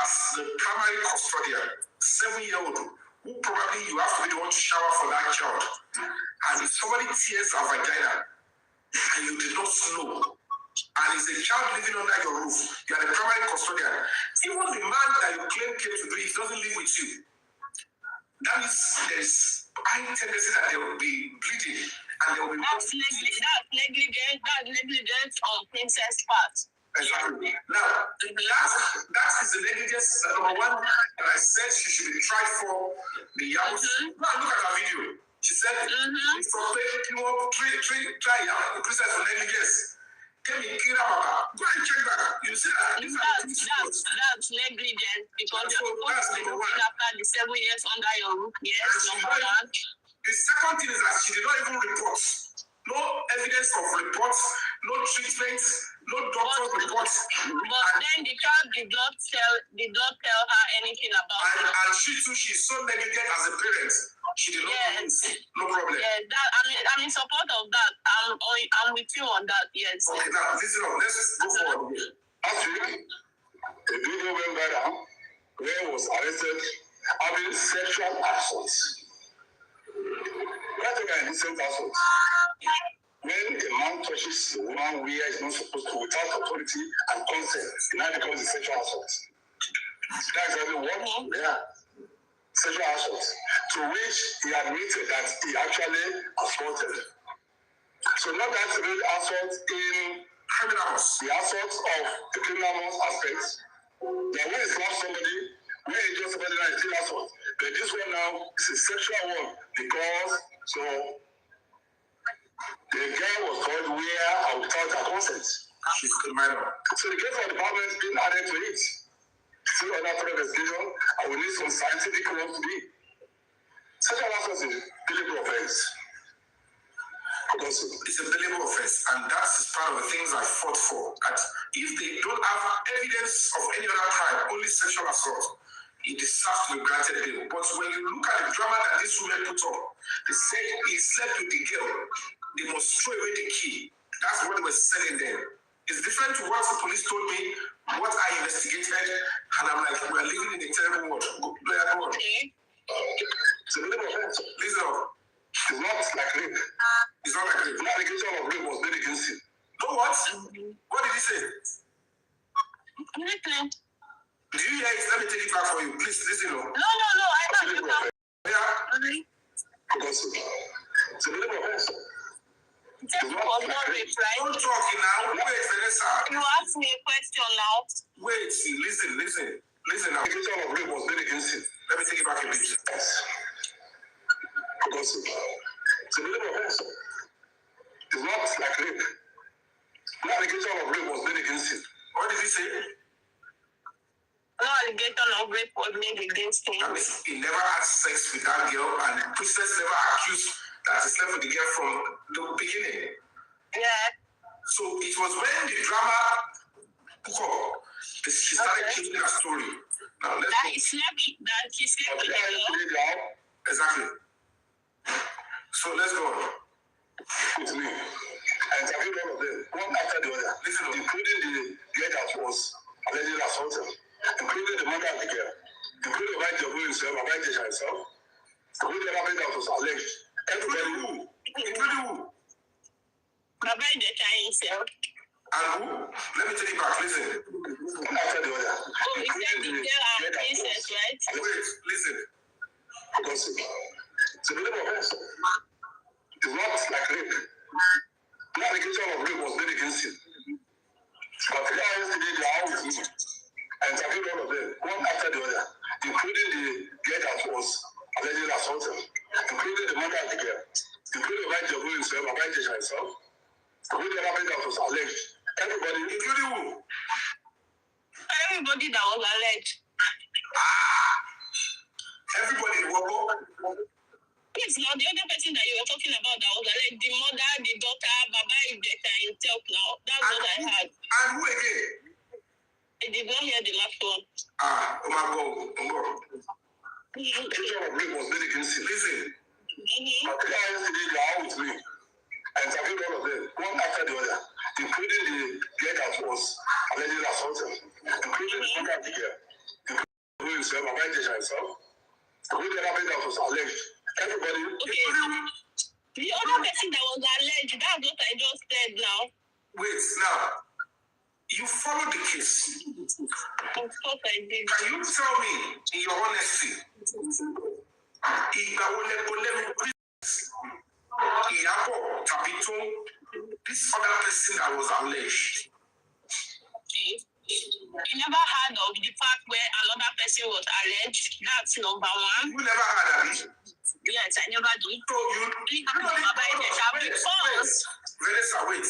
as the primary custodian, 7-year-old, who probably you have to be the one to shower for that child, and if somebody tears a vagina and you did not know, and it's a child living under your roof, you are the primary custodian. Even the man that you claim came to do it doesn't live with you. That means there is high tendency that there will be bleeding and there will be. That's negligence on princess part. Exactly. Now, that is the negligence number one that I said she should be tried for the Yahoo. Now look at her video. She said, try princess for negligence. Go and check that. You see that's negligence because you're supposed to be looking after the 7 years under your roof. Yes, number one. The second thing is that she did not even report. No evidence of reports, no treatment, no doctor's reports. But then the child did not tell her anything about it. And she too, she's so negligent as a parent. She did not no problem. Yeah, I'm in support of that. I'm with you on that, yes. Okay, now listen up. Let's go forward. Last week, a video went viral where he was arrested having sexual assault. That's an innocent assault. When a man touches a woman where he's not supposed to without authority and consent, it now becomes a sexual assault. That's exactly what? Yeah. Sexual assault, to which he admitted that he actually assaulted. So not that real assault in criminals, the assault of the criminal aspects. That when he slaps somebody, when he does somebody like still assault, but this one now is a sexual one because so the girl was called where and without her consent. She's a minor. So the case of the department is being added to it. Still under investigation, and we need some scientific work to be. Sexual assault is a billable offense. Because it's a billable offense, and that is part of the things I fought for. That if they don't have evidence of any other crime, only sexual assault, it deserves to be granted bail. But when you look at the drama that these women put up, they said he slept with the girl. They must throw away the key. That's what they were selling them. It's different to what the police told me, what I investigated, and I'm like, we're living in a terrible world. Okay. So listen up. It's not like rape. It's not like rape. The allegation of rape was made against him. No what? What did he say? Do you hear it? Let me take it back for you. Please listen up. No. I can't do that. Yeah. Because it's a little offense. It was not rape, right? Don't talk now. Wait, Vanessa. You asked me a question now. Wait, listen. The allegation of rape was made against him. Let me take it back a bit. Yes. Because it's a little offense. It's not like rape. The allegation of rape was made against him. What did he say? No allegation of rape was made against him. That means he never had sex with that girl, and the princess never accused that he slept with the girl from the beginning. Yeah. So it was when the drama took up, she started changing her story. Now let's that he slept with the girl. Exactly. So let's go on. With me. I interviewed all of them, one after the other. Listen, including the girl that was allegedly assaulted, including the mother of the girl, including the white Jabu himself, the white Jesha himself, including the other that was alleged. Including who? Baba Jesha himself. And who? Let me take it back, listen. One after the other. Oh, he said the girl and princess, right? Wait, listen. Because it's a little offense. It's not like rape. The allegation of rape was made against him. But 3 hours today, they are all with me. I interviewed all of them, one after the other, including the girl that was allegedly assaulted, including the mother of the girl, including the white Jabu himself, the white Jesha himself, including the other that was alleged. anybody that was alleged. Everybody woke up. Yes, now the other person that you were talking about that was alleged, the mother, the daughter, Fabiyi himself now. That's what I heard. And who again? I did not hear the last one. Oh my God. Each one of them was very against it. Listen. My parents yesterday, they are out with me. I interviewed all of them, one after the other, including the girl that was allegedly assaulted, including the mother of the girl, including himself, Fabiyi himself, including the other person that was alleged. Everybody. Okay. The other person that was alleged, that's what I just said now. Wait, now, you follow the case. Of course I did. Can you tell me, in your honesty, this other person that was alleged? Okay. You never heard of the fact where another person was alleged? That's number one. You never heard of it? Yes, I never did. So Vanessa, wait.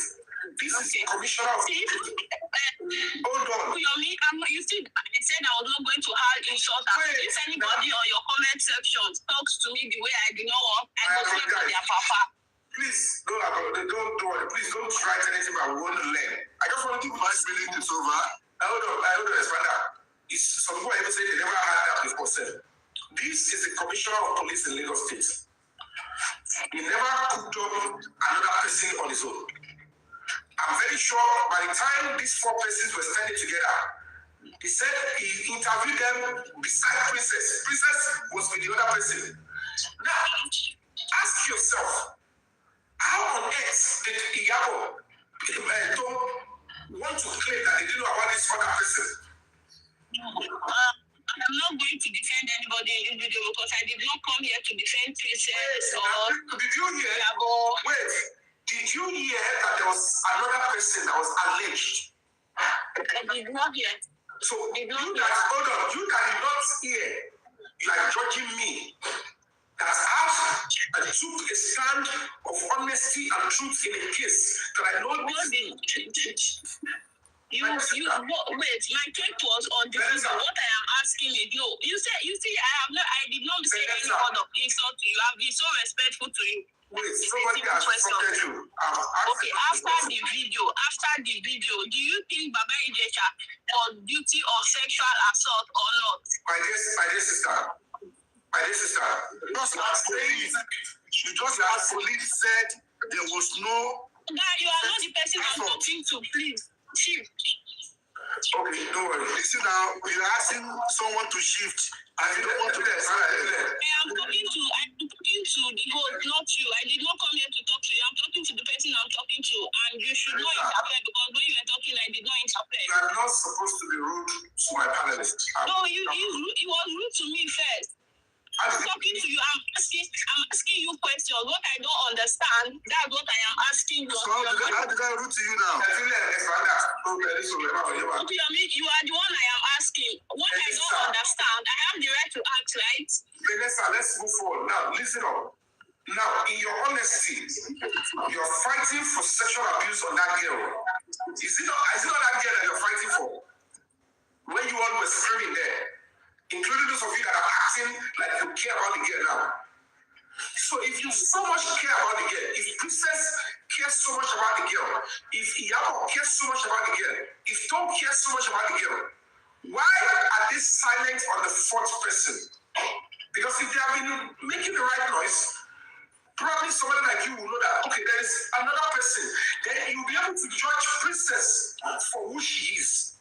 This is commissioner of... Hold on. Yomi, you see, I said I was not going to have insult. If anybody on your comment section talks to me the way I do not want, I go speak to their papa. Please, don't please don't try anything I won't learn. I just want to give my feeling this over. I don't expand that. Some people even say they never had that before. This is the commissioner of police in Lagos State. He never cooked up another person on his own. I'm very sure by the time these four persons were standing together, he said he interviewed them beside Princess. Princess was with the other person. Now, ask yourself, how on earth did Iyabo want to claim that they didn't know about this other person? I'm not going to defend anybody in this video because I did not come here to defend Princess or Did you hear? Iyabo. Wait, did you hear that there was another person that was alleged? I did not hear. So you that did not hear, you are judging me. That I took a stand of honesty and truth in a case that I know wait, my take was on the video. What I am asking is, you see, I did not say any word of insult to you. I've been so respectful to you. Wait, somebody has insulted you. Okay, after the video, do you think Fabiyi was guilty of sexual assault or not? My dear sister, just as police said there was no... You are not the person I'm talking to, please. Shift. Okay, don't worry. You see now, you're asking someone to shift. And you don't want to get I'm talking to the host, not you. I did not come here to talk to you. I'm talking to the person I'm talking to, and you should not interfere because when you were talking, I did not interfere. You are not supposed to be rude to my panelists. No, he was rude to me first. I'm talking to you. I'm asking you questions. What I don't understand, that's what I am asking you. So how did I rude to you now? Okay, I mean, you are the one I am asking. What I don't understand, I have the right to ask, right? Vanessa, let's move forward. Now, listen up. Now, in your honesty, you're fighting for sexual abuse on that girl. Is it not that girl that you're fighting for? When you all were screaming there, including those of you that are acting like you care about the girl now. So if you so much care about the girl, if Princess cares so much about the girl, if Iyabo cares so much about the girl, if Tom cares so much about the girl, why are they silent on the fourth person? Because if they have been making the right noise, probably somebody like you will know that, okay, there is another person. Then you'll be able to judge Princess for who she is.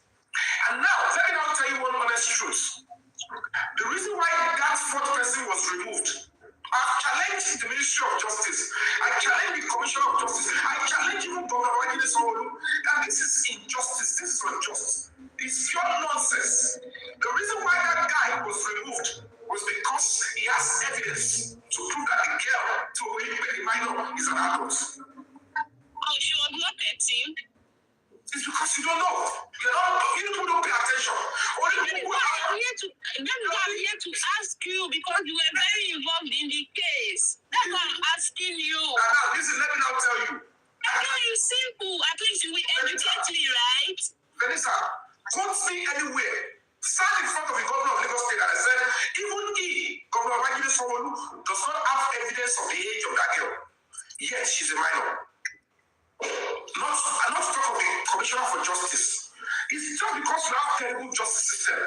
And now, let me now tell you one honest truth. The reason why that fourth person was removed, I've challenged the Ministry of Justice, I challenged the Commissioner of Justice, I challenged even Governor Wagini Sanwo-Olu that this is injustice, this is unjust. It's pure nonsense. The reason why that guy was removed was because he has evidence to prove that the girl to whom the minor is an adult. Oh, she was not 13. It's because you don't know. You don't pay attention. That is why I'm here to ask you because you were very involved in the case. That's why I'm asking you. Now, listen, let me now tell you. I know you simple. At least you will educate me, right? Vanessa, quote me anywhere stand in front of the governor of Lagos State and I said, even he, Governor Babajide Sanwo-Olu, does not have evidence of the age of that girl. Yet she's a minor. Not to talk of the Commissioner for Justice. It's just because you have terrible justice system.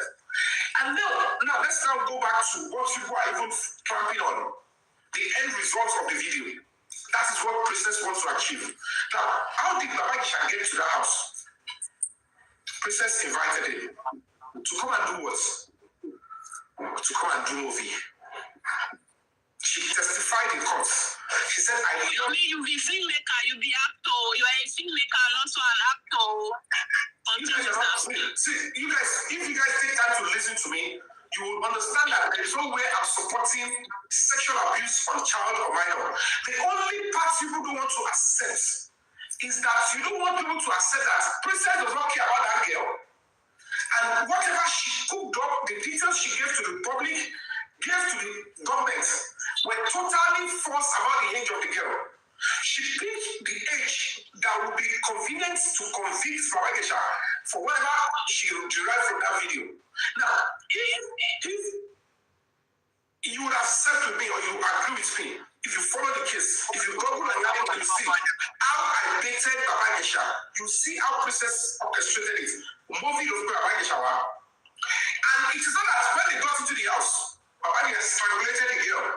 And now let's now go back to what people are even clamping on. The end result of the video. That is what Princess wants to achieve. Now, how did Babajide get to that house? Princess invited him to come and do what? To come and do movie. She testified in court. She said, Yomi, you be filmmaker, you be actor. You are a filmmaker and also an actor. You guys, if you guys take time to listen to me, you will understand that there is no way I'm supporting sexual abuse on child or minor. The only part people don't want to accept is that you don't want people to accept that Princess does not care about that girl. And whatever she cooked up, the details she gave to the public, gave to the government, were totally false about the age of the girl. She picked the age that would be convenient to convict Fabiyi for whatever she derived from that video. Now, if you would accept with me or you agree with me, if you follow the case, if you Google and you're able to see how I dated Fabiyi, you see how Princess orchestrated it. Movie of Fabiyi. And it is not that when they got into the house, Fabiyi strangulated the girl,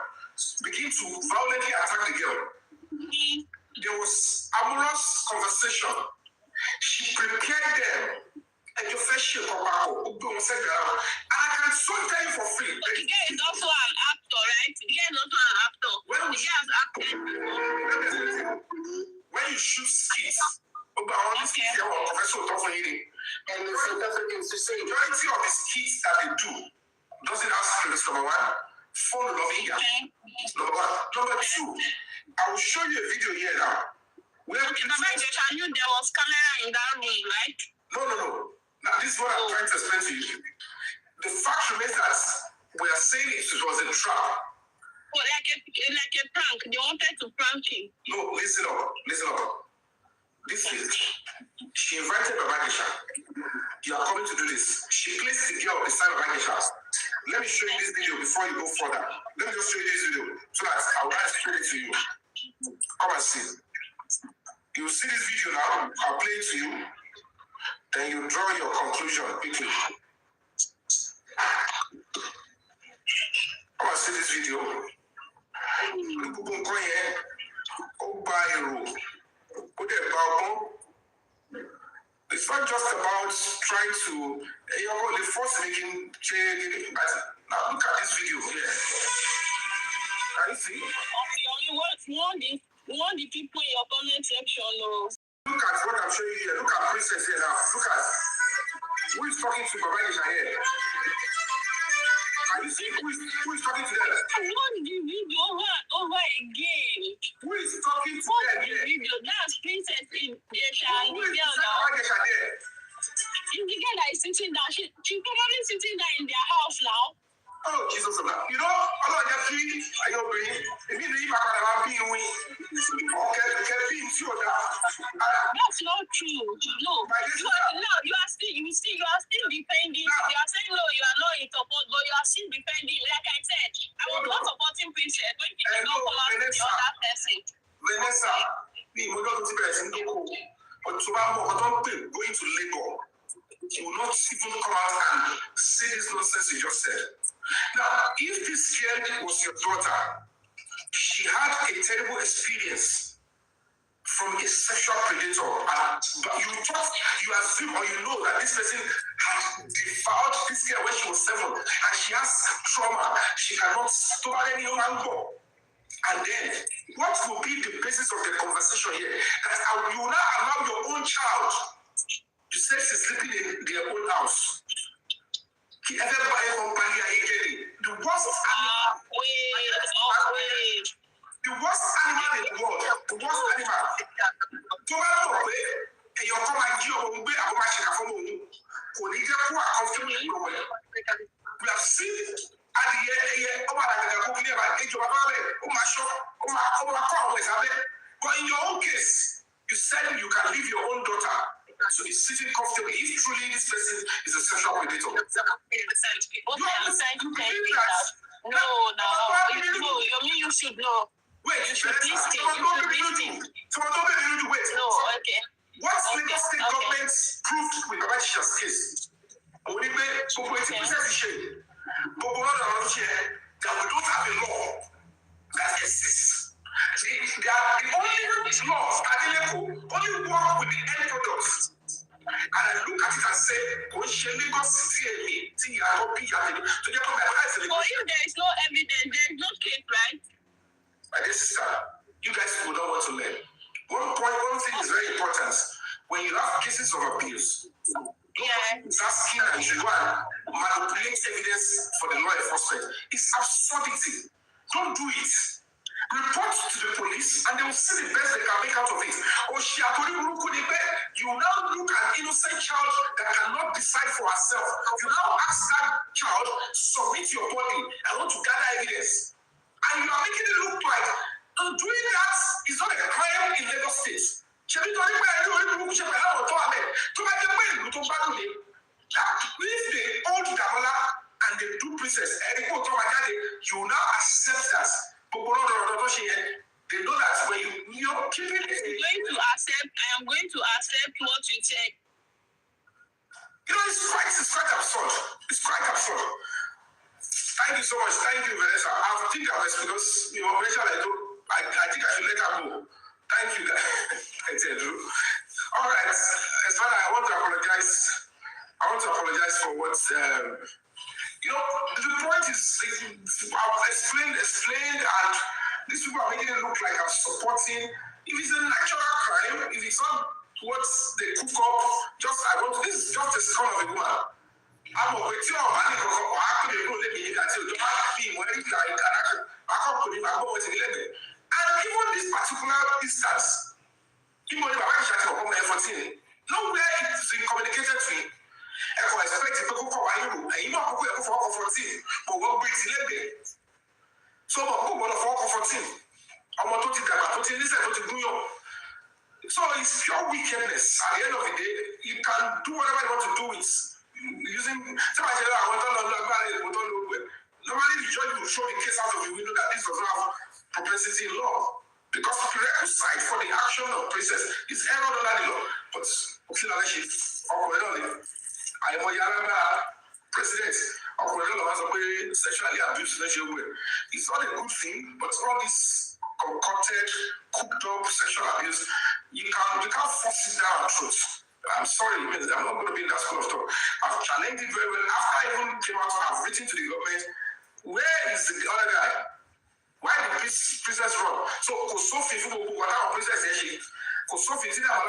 began to violently attack the girl. There was amorous conversation. She prepared them. And your first shit and I can so tell you for free. The girl is also an actor, right? The girl is also an actor. The girl has acted. When you shoot skits, and the majority of the skits that they do doesn't have scripts, number one. Phone loving ya. Number one. Number two, I will show you a video here now. Where there was camera in that room, right? No. Now this is what I'm trying to explain to you. The fact remains that we are saying it was a trap. Oh, like a prank. They wanted to prank him. No, listen up. This is she invited Fabiyi. You are coming to do this. She placed the girl beside Fabiyi. Let me show you this video before you go further. Let me just show you this video so that I will explain it to you. Come and see. You will see this video now. I'll play it to you. Then you draw your conclusion quickly. Come and see this video. It's not just about trying to the force making change. Now look at this video here. Can you see? You want the people in your comment section, no? Look at what I'm showing you here. Look at Princess here now. Look at who is talking to Fabiyi here. Can you see who is talking to them? I want the video over again. Who is talking to them here? Video. That's Princess in Desha. Who is the Fabiyi there? It's the girl that is sitting down. She's probably sitting down in their house now. Oh, Jesus. You know, Allah just see, I don't bring immediately back on our being we. Okay, that's not true. No, you are still defending. You are saying no, you are not in support, but you are still defending. Like I said, I was not supporting Princess when she did not come out with the other person. Vanessa, the model of the person but going to labor. He will not even come out and say this nonsense you just said. Now, if this girl was your daughter, she had a terrible experience from a sexual predator, but you assume or you know that this person had devoured this girl when she was 7, and she has trauma. She cannot store any anger. And then, what will be the basis of the conversation here? That you will not allow your own child to say she's sleeping in their own house. The worst animal in the world. The worst animal. We have seen but in your own case, you said you can leave your own daughter to be sitting comfortably if truly this person is a sexual predator. What I'm trying to tell you is that you should know. Wait, you should listen. Wait. No, okay. What Lagos State government proved with Babachisha's case? Only way to put it in shame. But we don't have a law that exists. The only laws only work with the end products. And I look at it and say, for you, there is no evidence, there is no case, right? My dear sister, you guys will not want to learn. One thing is very important. When you have cases of abuse, it's asking that you should go and manipulate evidence for the law enforcement. It's absurdity. Don't do it. Report to the police and they will see the best they can make out of it. You now look at an innocent child that cannot decide for herself. You now ask that child, submit your body. I want to gather evidence. And you are making it look like doing that is not a crime in Lagos State. If they hold Damola and they do princess, you now accept that. They know that when you're keeping it. I am going to accept what you said. It's quite absurd. It's quite absurd. Thank you so much. Thank you, Vanessa. I think I was because I think I should let her go. Thank you, guys. All right. As far as I want to apologize for what the point is I've explained, and these people are making it look like I'm supporting. If it's a natural crime, if it's not what they cook up, this is just a son of a woman. I'm a victim of money for and even this particular instance, nowhere it is communicated to me. I expect people for you know, for 14, but what brings 11? So, for 14. I'm not talking about so it's pure wickedness. At the end of the day, you can do whatever you want to do with using. Normally, the judge will show the case out of the window that this does not have propensity in law. Because the prerequisite for the action of princess is error under the law. But I am a president of sexually abused. It's not a good thing, but all this concocted, cooked up sexual abuse, you can't force it down our throats. I'm sorry, I'm not going to be in that school of thought. I've challenged it very well. After I even came out, I've written to the government, where is the other guy? Why did princess run? So, Kosofi, whatever princess is, Kosofi, we have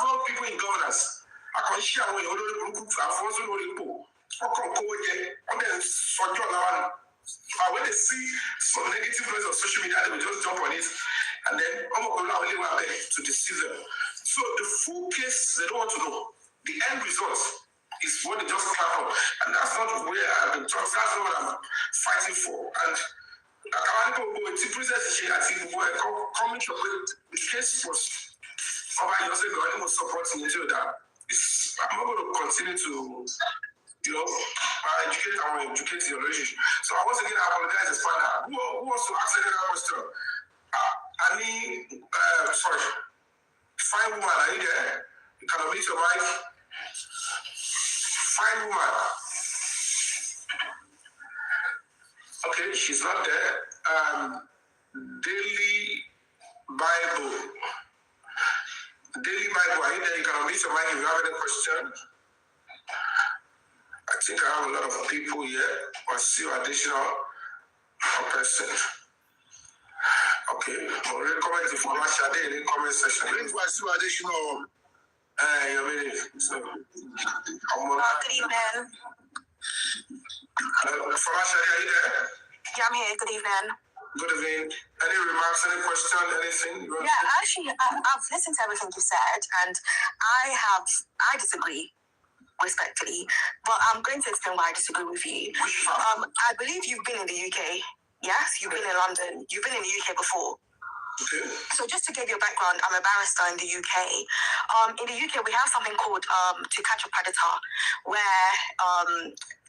wrong people in governance. I can share with you, when they see some negative words on social media, they will just jump on it and then to deceive them. So the full case, they don't want to know. The end result is what they just clap on. And that's not where I've been taught. That's not what I'm fighting for. And the case was supporting it. I'm not going to continue to educate your relationship. So once again, I apologize as far now. Who wants to ask another question? Fine woman, are you there? You can unmute your mic. Fine woman. Okay, she's not there. Daily Bible, are you there? You can unmute your mic if you have any question. I think I have a lot of people here. I see additional person. Okay. Already comment if you want to in the comment section. Please, I see additional. So, good evening. Falasha, are you there? Yeah, I'm here. Good evening. Good evening. Any remarks, any question, anything? Yeah, actually, I've listened to everything you said, and I disagree. Respectfully, but I'm going to explain why I disagree with you. I believe you've been in the UK. Yes, you've been in London. You've been in the UK before. Okay. So just to give you a background, I'm a barrister in the UK. In the UK, we have something called To Catch a Predator, where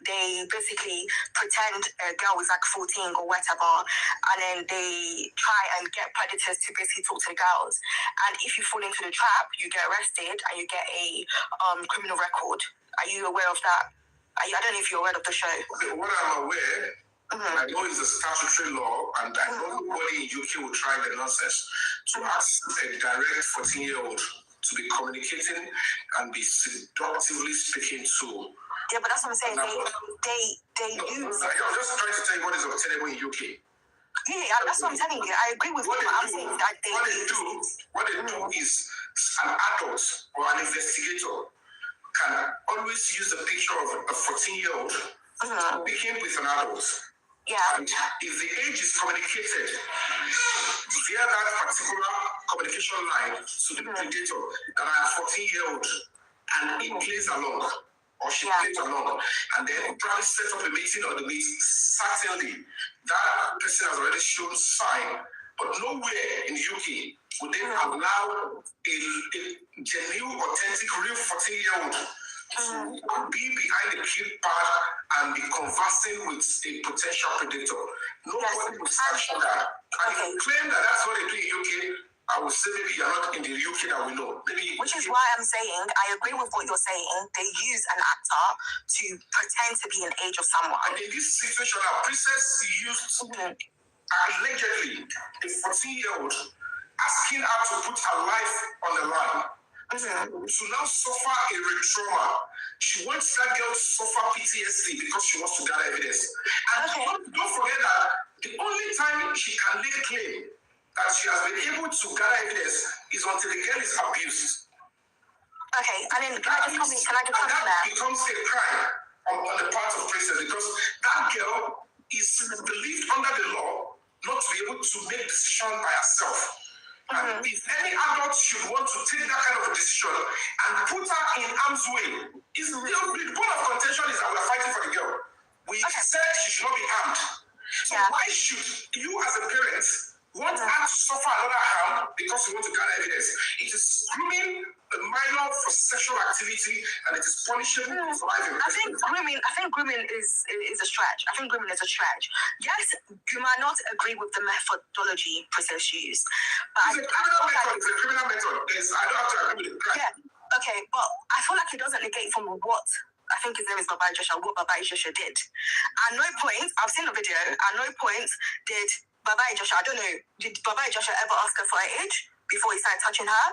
they basically pretend a girl is like 14 or whatever, and then they try and get predators to basically talk to the girls. And if you fall into the trap, you get arrested and you get a criminal record. Are you aware of that? I don't know if you're aware of the show. Okay, what I'm aware, I know it's a statutory law, and I know nobody in UK will try the nonsense to ask a direct 14-year-old to be communicating and be seductively speaking to. Yeah, but that's what I'm saying. They use. I'm just trying to tell you what is obtainable in UK. Yeah, that's what I'm telling you. I agree with you. I'm saying that what they do is an adult or an investigator can always use the picture of a 14-year-old speaking with an adult. Yeah. And if the age is communicated via that particular communication line to the predator that I'm 14-year-old and he plays along or she plays along, and then probably set up a meeting on the meet, certainly that person has already shown sign, but nowhere in the UK would they allow a genuine, authentic, real 14-year-old to be behind the keypad and be conversing with a potential predator. Nobody will sanction that. And if you claim that that's what they do in UK, I would say maybe you're not in the UK that we know. Maybe. Which is why I'm saying I agree with what you're saying. They use an actor to pretend to be an age of someone. And in this situation, our princess used allegedly a 14-year-old asking her to put her life on the line. To now suffer a trauma. She wants that girl to suffer PTSD because she wants to gather evidence. And don't forget that the only time she can lay claim that she has been able to gather evidence is until the girl is abused. Okay, and then can I just come in there? That becomes a crime on the part of princess because that girl is believed under the law not to be able to make decisions by herself. And if any adult should want to take that kind of a decision and put her in harm's way, the point of contention is that we're fighting for the girl. We said she should not be harmed. So why should you as a parent want her to suffer another harm because you want to gather evidence? It is grooming a minor for sexual activity and it is punishable for life. I think grooming is a stretch. I think grooming is a stretch. Yes, you might not agree with the methodology Princess used, but it's a criminal method. I don't have to agree with it. Yeah. Okay, but I feel like it doesn't negate from what I think his name is Fabiyi what Fabiyi did. At no point, I've seen the video, at no point did Fabiyi, I don't know, did Fabiyi ever ask her for her age before he started touching her?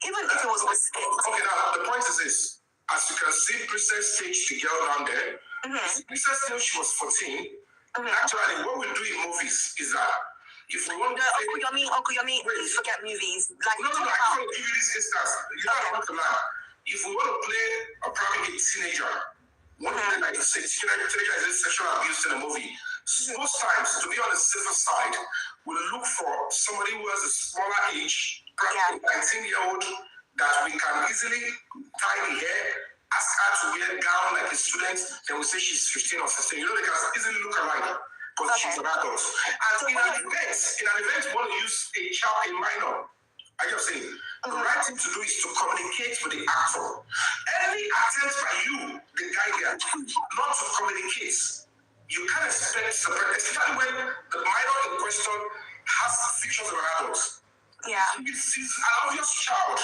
Even if it was a mistake. Okay, now the point is this. As you can see, Princess staged the girl down there. Princess knew she was 14. Actually, what we do in movies is that if we want to say... Uncle Yomi, please forget movies. Like, no, I can't give you this instance. You don't want to lie. If we want to play probably a teenager, one of them like say teenager is sexual abuse in a movie. Most times, to be on the safer side, we'll look for somebody who has a smaller age, probably 19-year-old, that we can easily tie the hair, ask her to wear a gown like a student, then we'll say she's 15 or 16. You know, they can easily look alike because she's an adult. And in an event, we want to use a child, a minor. I just saying, the right thing to do is to communicate with the actor. Any attempt by you, the guardian, not to communicate, you can't expect separate, especially when the minor in question has features of an adult. Yeah. It's an obvious child.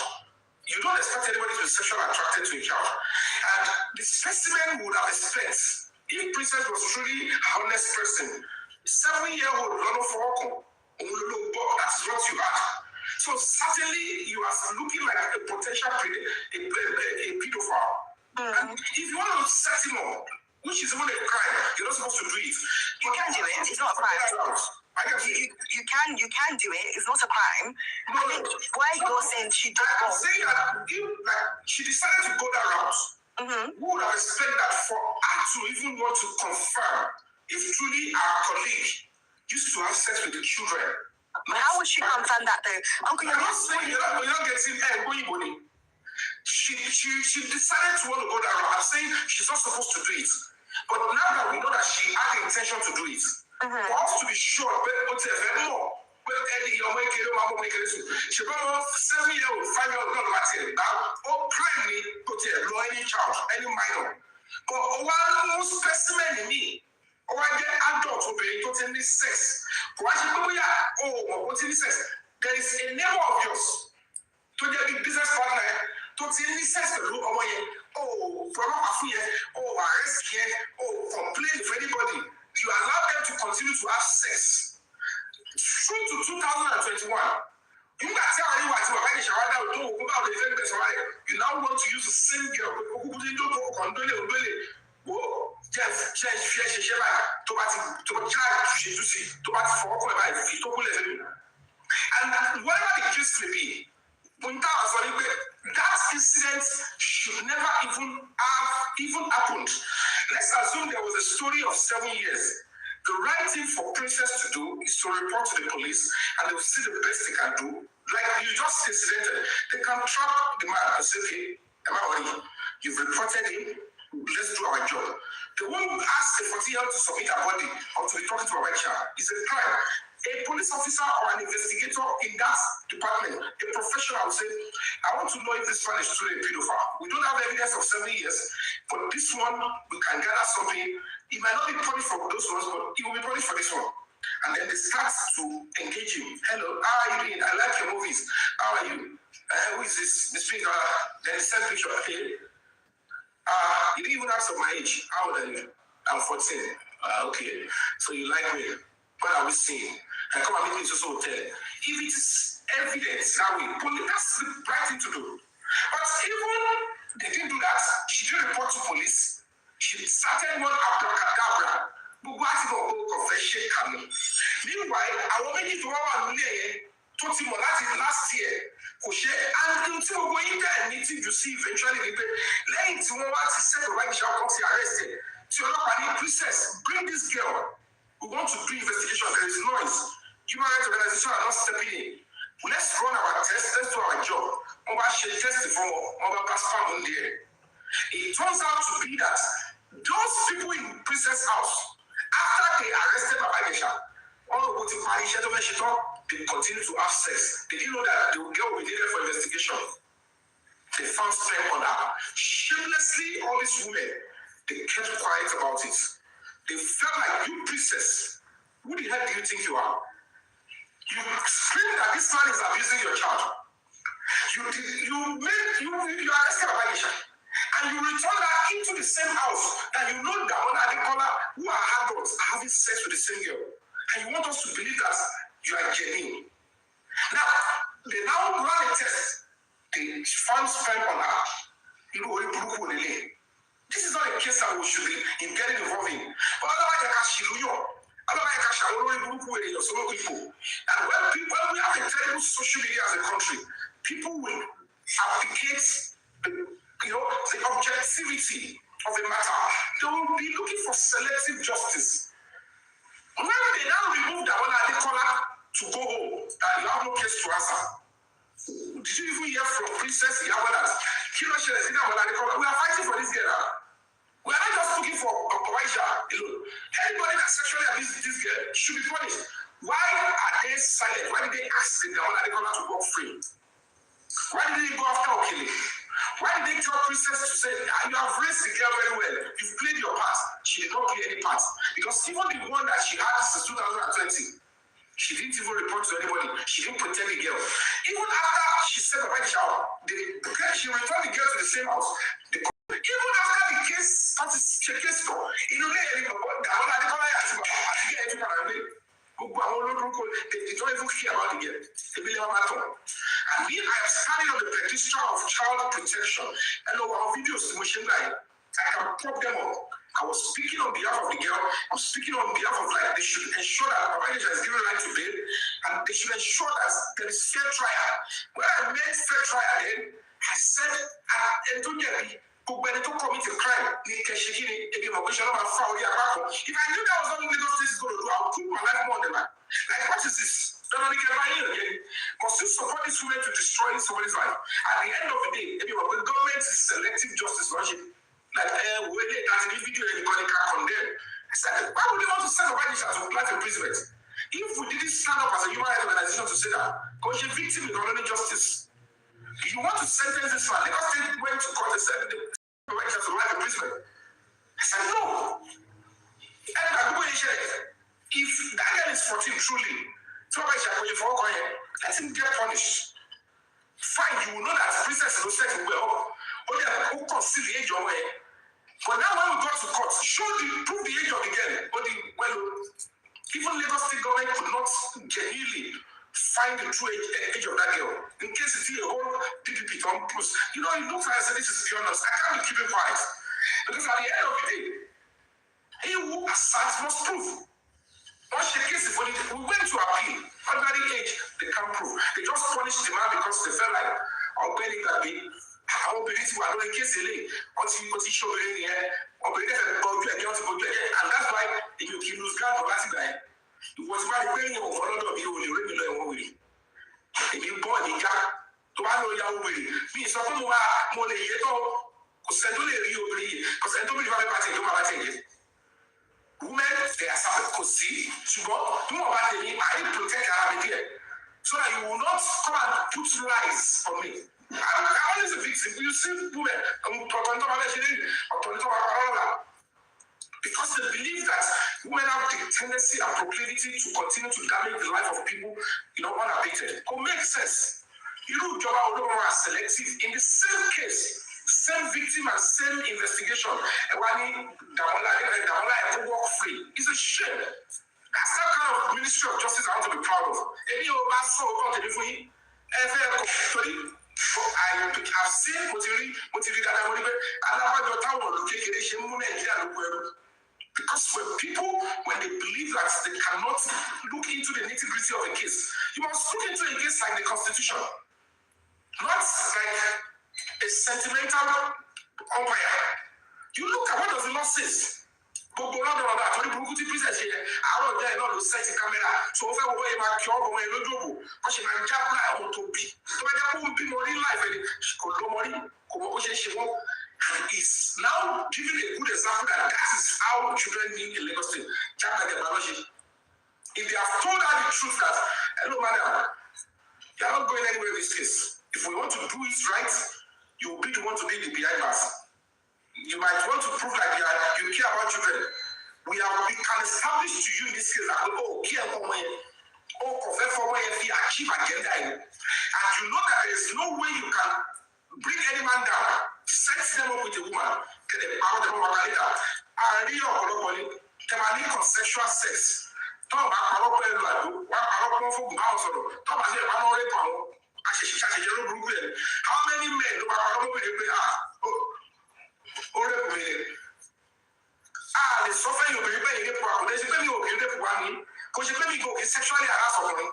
You don't expect anybody to be sexually attracted to a child. And the specimen would have expected, if Princess was truly a honest person, 7-year-old Lolo Foko, that's what you are. So certainly you are looking like a potential pedophile. And if you want to set him up, which is even a crime, you're not supposed to do it. You can do it. It's not a crime. You can do it. It's not a crime. I think why you're saying she did I'm saying that if she decided to go that route, who would have expected that for her to even want to confirm if truly our colleague used to have sex with the children? How would she confirm that though? Uncle, I'm not saying you're not getting money. She decided to want to go that route. I'm saying she's not supposed to do it. But now that we know that she had the intention to do it, for us to be sure, but any your way can do my she brought 7-year-old, 5-year-old, not Latin. Now, all primary, go to any child, any minor. But one specimen in me, or I get adults who be totally sex. What's in sex? There is a neighbor of yours to get business partner, totally sex. From arrest here, complain if anybody. You allow them to continue to have sex. Through to 2021. You now want to use the same girl. And whatever the case may be, that incident should never even happened. Let's assume there was a story of 7 years. The right thing for Princess to do is to report to the police, and they will see the best they can do. Like you just incidented, they can trap the man and say, okay, am I worried? You've reported him, let's do our job. They won't ask the 40-year-old to submit a body or to be talking to a white child. It's a crime. A police officer or an investigator in that department, a professional will say, I want to know if this man is truly a pedophile. We don't have evidence of 7 years, but this one, we can gather something. He might not be punished for those ones, but he will be punished for this one. And then they start to engage him. Hello, how are you doing? I like your movies. How are you? Who is this? The speaker. Then they send picture. Okay. You didn't even ask of my age. How old are you? I'm 14. Okay. So you like me? What are we seeing? I come and meet me to this hotel. If it is evidence that way, that's the right thing to do. But even they didn't do that, she didn't report to police. She started one abracadabra. Meanwhile, our many to our last year. And until we go in there and meeting, you see eventually laying to one to set the right shall come see arrested. So Princess, bring this girl. We want to do investigation. There is noise. Human rights organizations are not stepping in. Let's run our tests. Let's do our job. It turns out to be that those people in Princess House, after they arrested Fabiyi, all of the party, they continue to have sex. They didn't know that the girl will be needed for investigation. They found strength on her. Shamelessly, all these women, they kept quiet about it. They felt like, you Princess, who the hell do you think you are? You scream that this man is abusing your child. You arrested Fabiyi, and you return her into the same house that you know that one Adekola who are adults are having sex with the same girl. And you want us to believe that you are genuine. Now, they now run a test. They found sperm on her. This is not a case that we should be getting involved in. But otherwise, and when we have a terrible social media as a country, people will applicate the objectivity of the matter. They will be looking for selective justice. When they now remove that one Adekola to go home, that you have no case to answer. Did you even hear from Princess Yaba that we are fighting for this girl? We are not just looking for Fabiyi alone. Anybody that sexually abuses this girl should be punished. Why are they silent? Why did they ask the girl Adekola to go free? Why did they go after Okele? Why did they tell Princess to say, you have raised the girl very well, you've played your part? She did not play any part. Because even the one that she had since 2020, she didn't even report to anybody. She didn't protect the girl. Even after she said about the shower, she returned the girl to the same house. Even after the case, they don't even care about the girl. And me, I am standing on the pedestal of child protection. And our videos, I can prop them up. I was speaking on behalf of the girl. I'm speaking on behalf of they should ensure that Fabiyi is given right to bail, and they should ensure that there is fair trial. When I meant fair trial, I said, if I knew that was what Lagos State is going to do, I would put my life more on the line. Like, what is this? Because you support this woman to destroy somebody's life. At the end of the day, the government is selective justice. Like, when they got the video, anybody can condemn. I said, why would they want to send Fabiyi to life imprisonment? If we didn't stand up as a human rights organization to say that, because you're victim in only justice. You want to sentence this man? Because they went to court and said the right to life imprisonment. I said no. If that guy is 14 truly, let him get punished. Fine, you will know that princess will set him well. Only who conceal the age of way. But now when we got to court, prove the age of the girl. But even Lagos State government could not genuinely find the true age of that girl. In case it's a whole DPP on post. You know, it looks like I said this is pure nonsense. I can't be keeping quiet. Because at the end of the day, he who asserts must prove. Once the case is funny, we went to appeal. Ordinary age, they can't prove. They just punished the man because they felt like, I'll bet it that be. Àwọn obìnrin ti wà lórí kéèsì lè wọ́n ti ṣe obìnrin nìyẹn obìnrin kẹfẹ́ gbọ́jú ẹ̀jẹ̀ wọ́n ti gbọ́jú ẹ̀jẹ̀ and that's why èmi ò kí lose guard of láti gbà ẹ́ ìwọ ti bá rí pé èèyàn ò fọlọ́dọ̀ mi ò lè rí mi lọ ẹ̀wọ̀n wèrè èmi bọ́ ẹ̀mí já tó bá lọ ya wèrè mi sọ pé mo lè yé tó kò sẹ́ni tó lè rí obìnrin yìí kò sẹ́ni tó bí ìfọwọ́ bá tẹ̀ tó máa bá tẹ̀ yé women they are separate kò sí ṣùgbọ́n bí wọ́n bá tẹ̀ mí I need to protect ara mi díẹ̀ so that you will not come and put lies on me. I'm always a victim. You see women, because they believe that women have the tendency and proclivity to continue to damage the life of people, unabated. It makes sense. You know, Joba Oloma are selective in the same case, same victim and same investigation. Damola work free. It's a shame. That's that kind of Ministry of Justice I want to be proud of. I have seen because when they believe that they cannot look into the nitty-gritty of a case, you must look into a case like the Constitution, not like a sentimental umpire. You look at what does the law says. Gbogbo ọlọ́dọ̀ ọ̀dọ̀ àtọ́rí burúkú tí princess yẹ àárọ̀ ọjọ́ ẹ̀ náà ló sẹ́ẹ̀tì kámẹ́rà tó fẹ́ wọ́n yẹ máa kí ọ́ bọ̀ ẹ̀ lójú òbò wọ́n ṣe máa ń jábọ̀ àwọn tó bí tó bá jẹ́ kó ń bímọ ní láìpẹ́ ni kò lọ́mọ rí kò mọ bó ṣe ń ṣe wọ́n is now giving a good example that is how children live in Lagos State jábọ̀ ẹ̀ máa lọ ṣe. If they have told her the truth that hello madam you are not going anywhere in this case if we want to do it right you will be the one to lead the behind bars. You might want to prove that you care about children. We can establish to you in this case that care for me, for me, if you achieve agenda, and you know that there is no way you can bring any man down, set them up with a woman, get the power of the woman later, and real consensual sex. Talk about how many men do the suffering you believe in sexually harass women.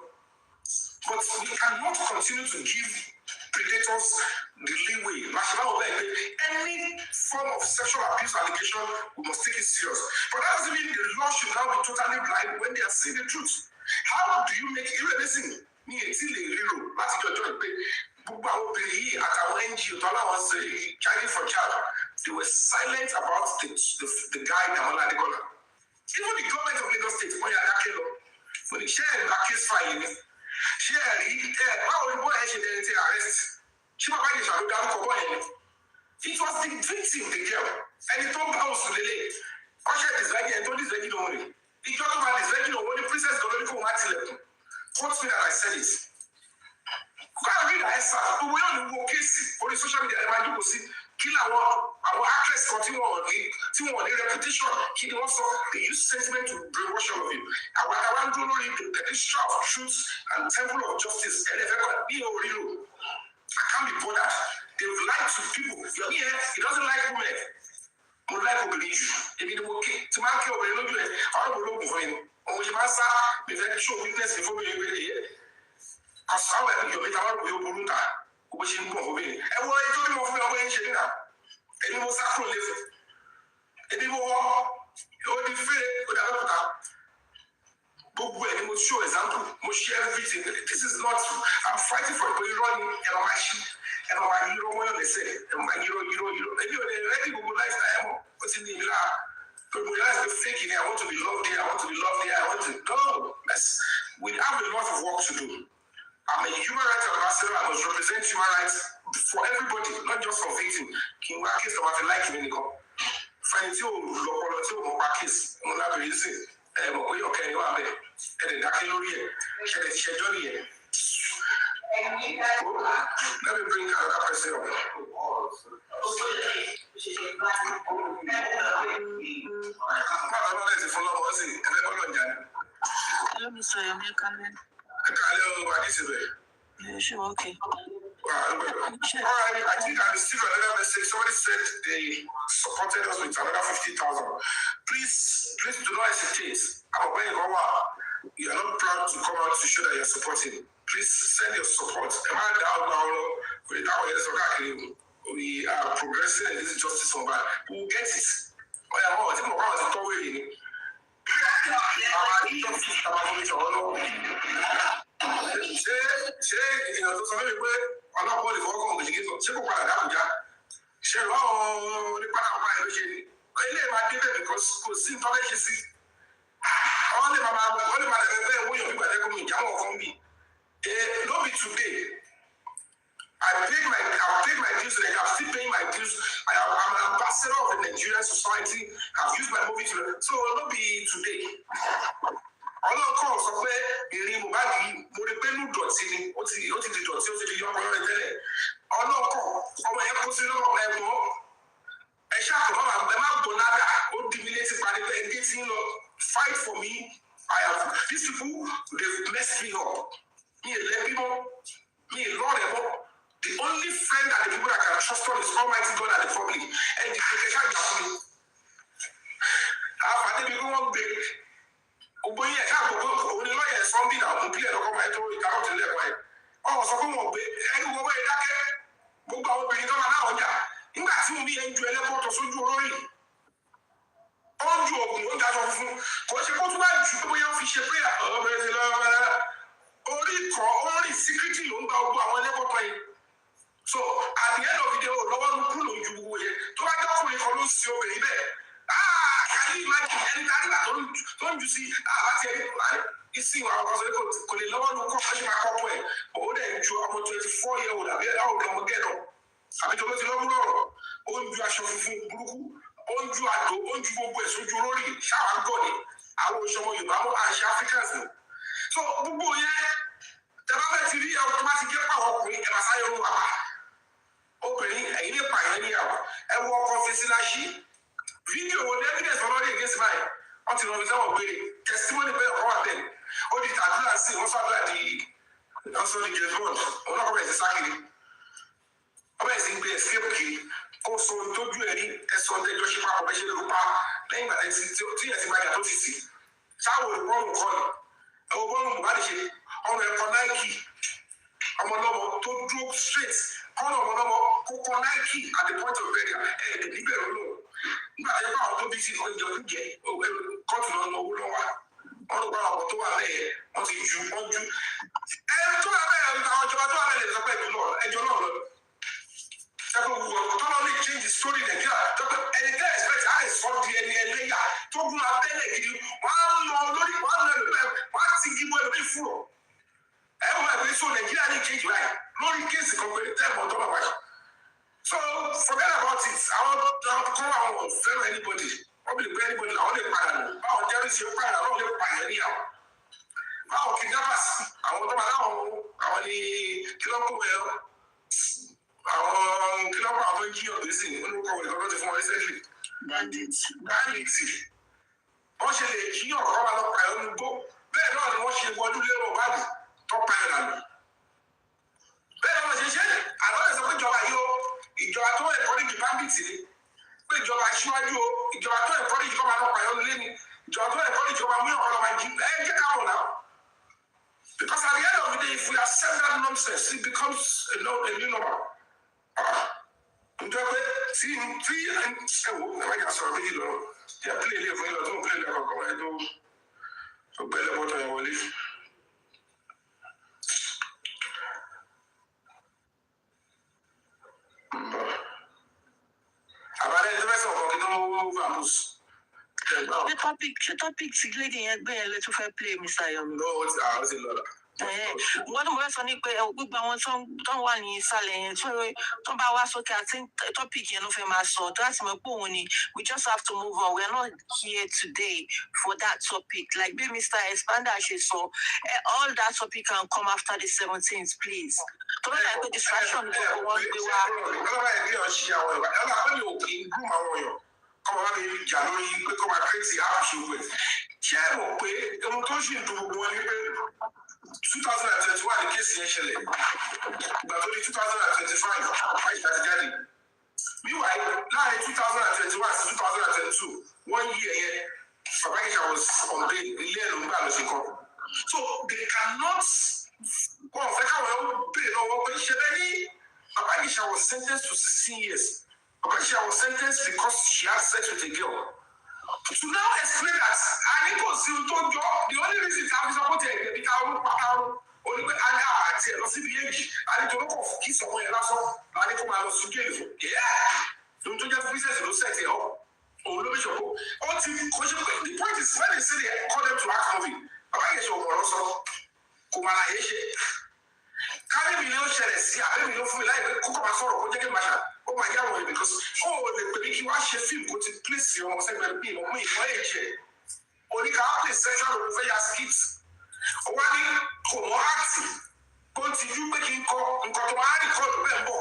But we cannot continue to give predators the leeway. Any form of sexual abuse allegation, we must take it serious. But that doesn't mean the law should now be totally blind when they are saying the truth. How do you make it? Listen, Charity for Child, they were silent about the guy Damola Adekola. Even the government of Lagos State, when they share that case filing, arrest. It was the victim, the girl, and it told house to the lady. And told this lady no money. He talked about this lady no money. Princess Golorico Martin. Quote me that I said it. Go and read the answer. But we only walk case on the social media. I do see kill our actress continue on the repetition. He also they use sentiment to brainwash all of you. I want to know the issue of truth and temple of justice. And if I can be a real, I can't be bothered. They've lied to people. You're here. He doesn't like women. Would like to believe you. If you don't okay, to mark your way, look at it. I don't know for him. Or you must have the show witness before you get here. Because how are you? You're Burunda. Which is more of it. And what I told you of your way in China. And you must have to live. And you will be free with a book where you must show example, must share everything. This is not, I'm fighting for it, running and I'm actually. And my hero, what they say, and my hero, and you're ready to go lifestyle. What's in the People realize the faking. I want to be loved here. I want to be loved here. I want to no. We have a lot of work to do. I'm a human rights ambassador. I must represent human rights for everybody, not just for victims. King Wakis or Martin like him in the call. Find you, local, Wakis, on that reason. Okay, you are there. And the Dakiloria, Shedoni. Let me bring another person up. Hello, Mr. Yomi, come in. Yeah, sure, okay. All right, I think I received another message. Somebody said they supported us with another 50,000. Please do not hesitate. You are not proud to come out to show that you are supporting. Please send your support. We are progressing in this justice for that. We will get it. Ṣé èèyàn tó sọ lórí pé ọlọ́pàá lè fọwọ́ kàn ògìjì tó ṣé kò padà dábùjá ṣe lọ́wọ́ onípadà ọba ìlú ṣe ni ilé máa dé bẹ́ẹ̀ kò sí tọ́lẹ̀ ṣe sí wọ́n lè máa lẹ̀ bẹ́ẹ̀ wọ́n yàn bí gbàdẹ́kùn mi ìjáwọ̀ kan bí no be today I've paid my dues and I'm still paying my dues. I'm an ambassador of the Nigerian society. I've used my movie to so no be today. Ọlọ́kọ̀ sọ pé ìrìn Mohbad yìí mo rí pé inú dọ̀tí ni ó ti di dọ̀tí ó ti di yọkọ̀ rẹ̀ tẹ́lẹ̀ ọlọ́kọ̀ ọmọ yẹn kó sí lọ́wọ́ ẹ̀gbọ́n ẹ ṣàkóso ẹ má gbọ́ nádà ó di mi létí parí pé ẹgbẹ́ tí ń lọ fight for me these people they've messed me up mi ì lẹ́bí mọ́ mi ì lọ́rẹ̀ mọ́ the only friend and the people that can trust on is Almighty God and the family and the kẹ̀kẹ́ ṣàjà fún mi àfàdé mi kí wọ́n gbé gbogbo yẹn káàkó òní lọ́yẹ̀ sọ́ndì náà mú kílẹ̀ lọ́kọ́ máa tó ìdáwọ̀ tẹ̀lé ẹ̀kọ́ ẹ̀ ọ̀hún sọ fún wọn gbé ẹni gbogbo yẹn dákẹ́ gbogbo àwọn obìnrin tó máa náà ọjà nígbà tí mo bí yẹn ju ẹlẹ́pọ̀tọ̀ sójú olórí ó ń ju oògùn ó ń dájọ́ funfun kò ṣe kó tún bá jù pé bóyá ó fi ṣe pé ọ̀bẹ̀rẹ̀ sí lọ́wọ́ orí kọ́ orí síkírítì ló ń gba gbogbo àwọn ẹlẹ́pọ̀tọ̀ yẹn so at the end of the day lọ́wọ́ ló kú lòun ju gbogbo yẹn tó bá dọ́kùnrin kan ló ń sin obìnrin bẹ́ẹ̀ kàlí ìmájì ẹni tí a nígbà tó ń jù sí àti ìsìn àwọn ọkọ sọ kò lè lọ́wọ́ ló kọ́ ṣe máa kọ́kọ́ ẹ̀ òun dẹ̀ ju ọmọ 24 year old àbí ẹ̀dá òun ọmọ gẹ́nà àbí tó ló ti lọ́gbọ́n lọ́rọ̀ ó ń ju aṣọ funfun burúkú ó ń ju àdó ó ń ju gbogbo ẹ̀ sójú olórí ṣáà ń gọ̀ ni àwọn òṣèwọ̀n Yorùbá mọ́ àṣà Africans ni so gbogbo yẹn tẹ́lá bẹ́ẹ̀ ti rí ẹ̀ tó bá ti gé pàwọ́ ọkùnrin ẹ̀ máa sáyé orun wà obìnrin ẹ̀yìn lè pààyàn níyàwó ẹ wọ ọkọ fèsìláṣí fídíò wo evidence ọlọ́dẹ against my wọ́n ti rọrùn sẹ́wọ̀n gbére testimony bẹ́ẹ̀ ọ̀wà bẹ́ẹ̀ ó di tàdúrà sí wọ́n fàdúrà di ọ̀sán di James Bond òun náà bẹ̀rẹ̀ sí sákìrì wọ́n bẹ̀rẹ̀ sí gbé escape kiri kó so tójú ẹ̀rí ẹ̀sọ́ ọ̀dẹ́jọ́ ṣe papọ̀ bẹ́ẹ̀ ṣe lè pa lẹ́yìn ìgbà tí ẹ̀ ti gbàjà tó ti sì sáwọ́ ìbọ́ọ̀mù kọ́ ni ẹ̀wọ̀ bọ́ọ̀mù Mohbad ṣe ọmọ ẹ̀kọ́ Nike ọmọlọ́mọ tó dúró straight kọ́nà ọmọlọ́mọ kó kọ́ Nike at the point of burial níbẹ̀ lọ́wọ́ nígbà tí ẹ̀ka àwọn tó bí sí ọjọ́ kújẹ kọ́ọ̀tù náà lọ owó lọ́wọ́ wọn ló gba àwọn tó wà lẹ́yẹ wọ́n ti ju wọ́n ju ẹni tó wà bẹ́ẹ̀ àwọn ìjọba tó wà bẹ́ẹ̀ lè sọ pé ẹjọ́ náà lọ ṣẹ́gun gbogbo tó lọ lè change the story Nàìjíríà tó pé ẹni tẹ́ expect á lè sọ di ẹni ẹlẹ́yà tó gún abẹ́lẹ̀ gidi wọ́n á lọ lórí wọ́n á lọ ẹlòmíì wọ́n á ti gígbó ẹlòmíì fúrọ̀ ẹ̀ wọ́n ẹgbẹ́ so Nàìjíríà ní change báyìí lórí kéèsì kan pé tẹ́ẹ̀mọ̀ tó bá wáyé. So forget about it. I want to call out fair anybody. Probably anybody. I want to pay. Báwo jẹ́rìí sí ọ̀pá ìlànà ọ̀lẹ́ pààyàn ní àwọn. Báwo kidnappers àwọn tó máa láwọn àwọn ní kílọ́pù ẹ̀ àwọn kílọ́pù àwọn jí ọ̀gbẹ́sì olùkọ́ wẹ̀ lọ́dọ̀ ti fún wọn recently. Bandits. Wọ́n ṣe lè jí ọ̀rọ̀ máa lọ pààyàn olùgbò. Bẹ́ẹ̀ náà ni wọ́n ṣe wọlé lérò báàgì tó pààyàn lànà. Bẹ́ẹ̀ ni wọ́n ṣe ṣe àlọ́ ẹ̀ sọ pé ìjọba yìí ó ìjọba tó ẹ̀kọ́rìjì báńdíìtì ni pé ìjọba aṣíwájú o ìjọba tó ẹ̀kọ́rìjì kọ́ máa lọ pààyàn lé ni ìjọba tó ẹ̀kọ́rìjì kọ́ máa mú ọ̀rọ̀ máa jí ẹ jẹ́ ká mọ̀ náà because at the end of the day if we accept that nonsense it becomes a new normal. Ǹjẹ́ pé tí ẹ̀wò ẹ̀wá yà sọ̀rọ̀ méjì lọ́rọ̀ yà pílẹ̀ ilé ìfún ìlọ tó ń pílẹ̀ ilé ọkọ̀ ẹ̀ tó gbẹ́lẹ̀ mọ́tò yẹn wọlé. Àbálẹ̀ ẹni tó fẹ́ sọ̀rọ̀ kí ló vamoose The topic lady yẹn gbé yẹn lè tún fẹ́ play Mr. Yomi. No, ó ti lọ la. Wọ́n ní mo fẹ́ sọ ní pé gbogbo àwọn tó ń wà ní ìsàlẹ̀ yẹn tó bá wá sókè àti topic yẹn ló fẹ́ máa sọ tó láti mọ̀ pé òun ni we just have to move on. We are not here today for that topic. Like bí Mr. Expander ṣe sọ, all that topic can come after the 17th, please. Tó bá yẹ pé distraction ní gbogbo wọn gbé wá. Ọlọ́wọ́ ẹ̀ ní ọ̀ṣì àwọn ìwà ẹ̀ máa pẹ́ mi ò kì í gún àwọn èèyàn kọ́mọ bá mi jà lórí pé kọ́ máa kírètì àpòṣe wẹ̀. Ṣé ẹ mọ̀ pé ohun tó ṣì ń dùn gbogbo wọn ni pé 2021 ní kéèsì yẹn ṣẹlẹ̀ ìgbà tó di 2025 àìsàn ti jáde. Meanwhile, láàrin 2021 sí 2022 wọ́n yí ẹ̀yẹ Fabiyi was on bail ilé ẹ̀ ló ń gbà lọ sí kan. So they cannot wọ́n fẹ́ káwọn ẹ̀ bèèrè lọ́wọ́ pé ṣe bẹ́ẹ̀ ní Fabiyi was sentenced to 16 years. Fabiyi was sentenced because she had sex with a girl. To now explain that I need to see the only reason I was supported is because only when I had to see the age, I need to look off kiss on my last one. I need to come out to jail. Yeah, don't you just business to set it up? Oh, no, the point is when they say they call them to act movie, I guess you're also carry me no share see I don't feel like cook my sorrow take my oh my god because the big you watch a film go to place you almost like be me for age only can play sexual behavior skits wani ko mo act continue making call nǹkan tó wá rí call be bo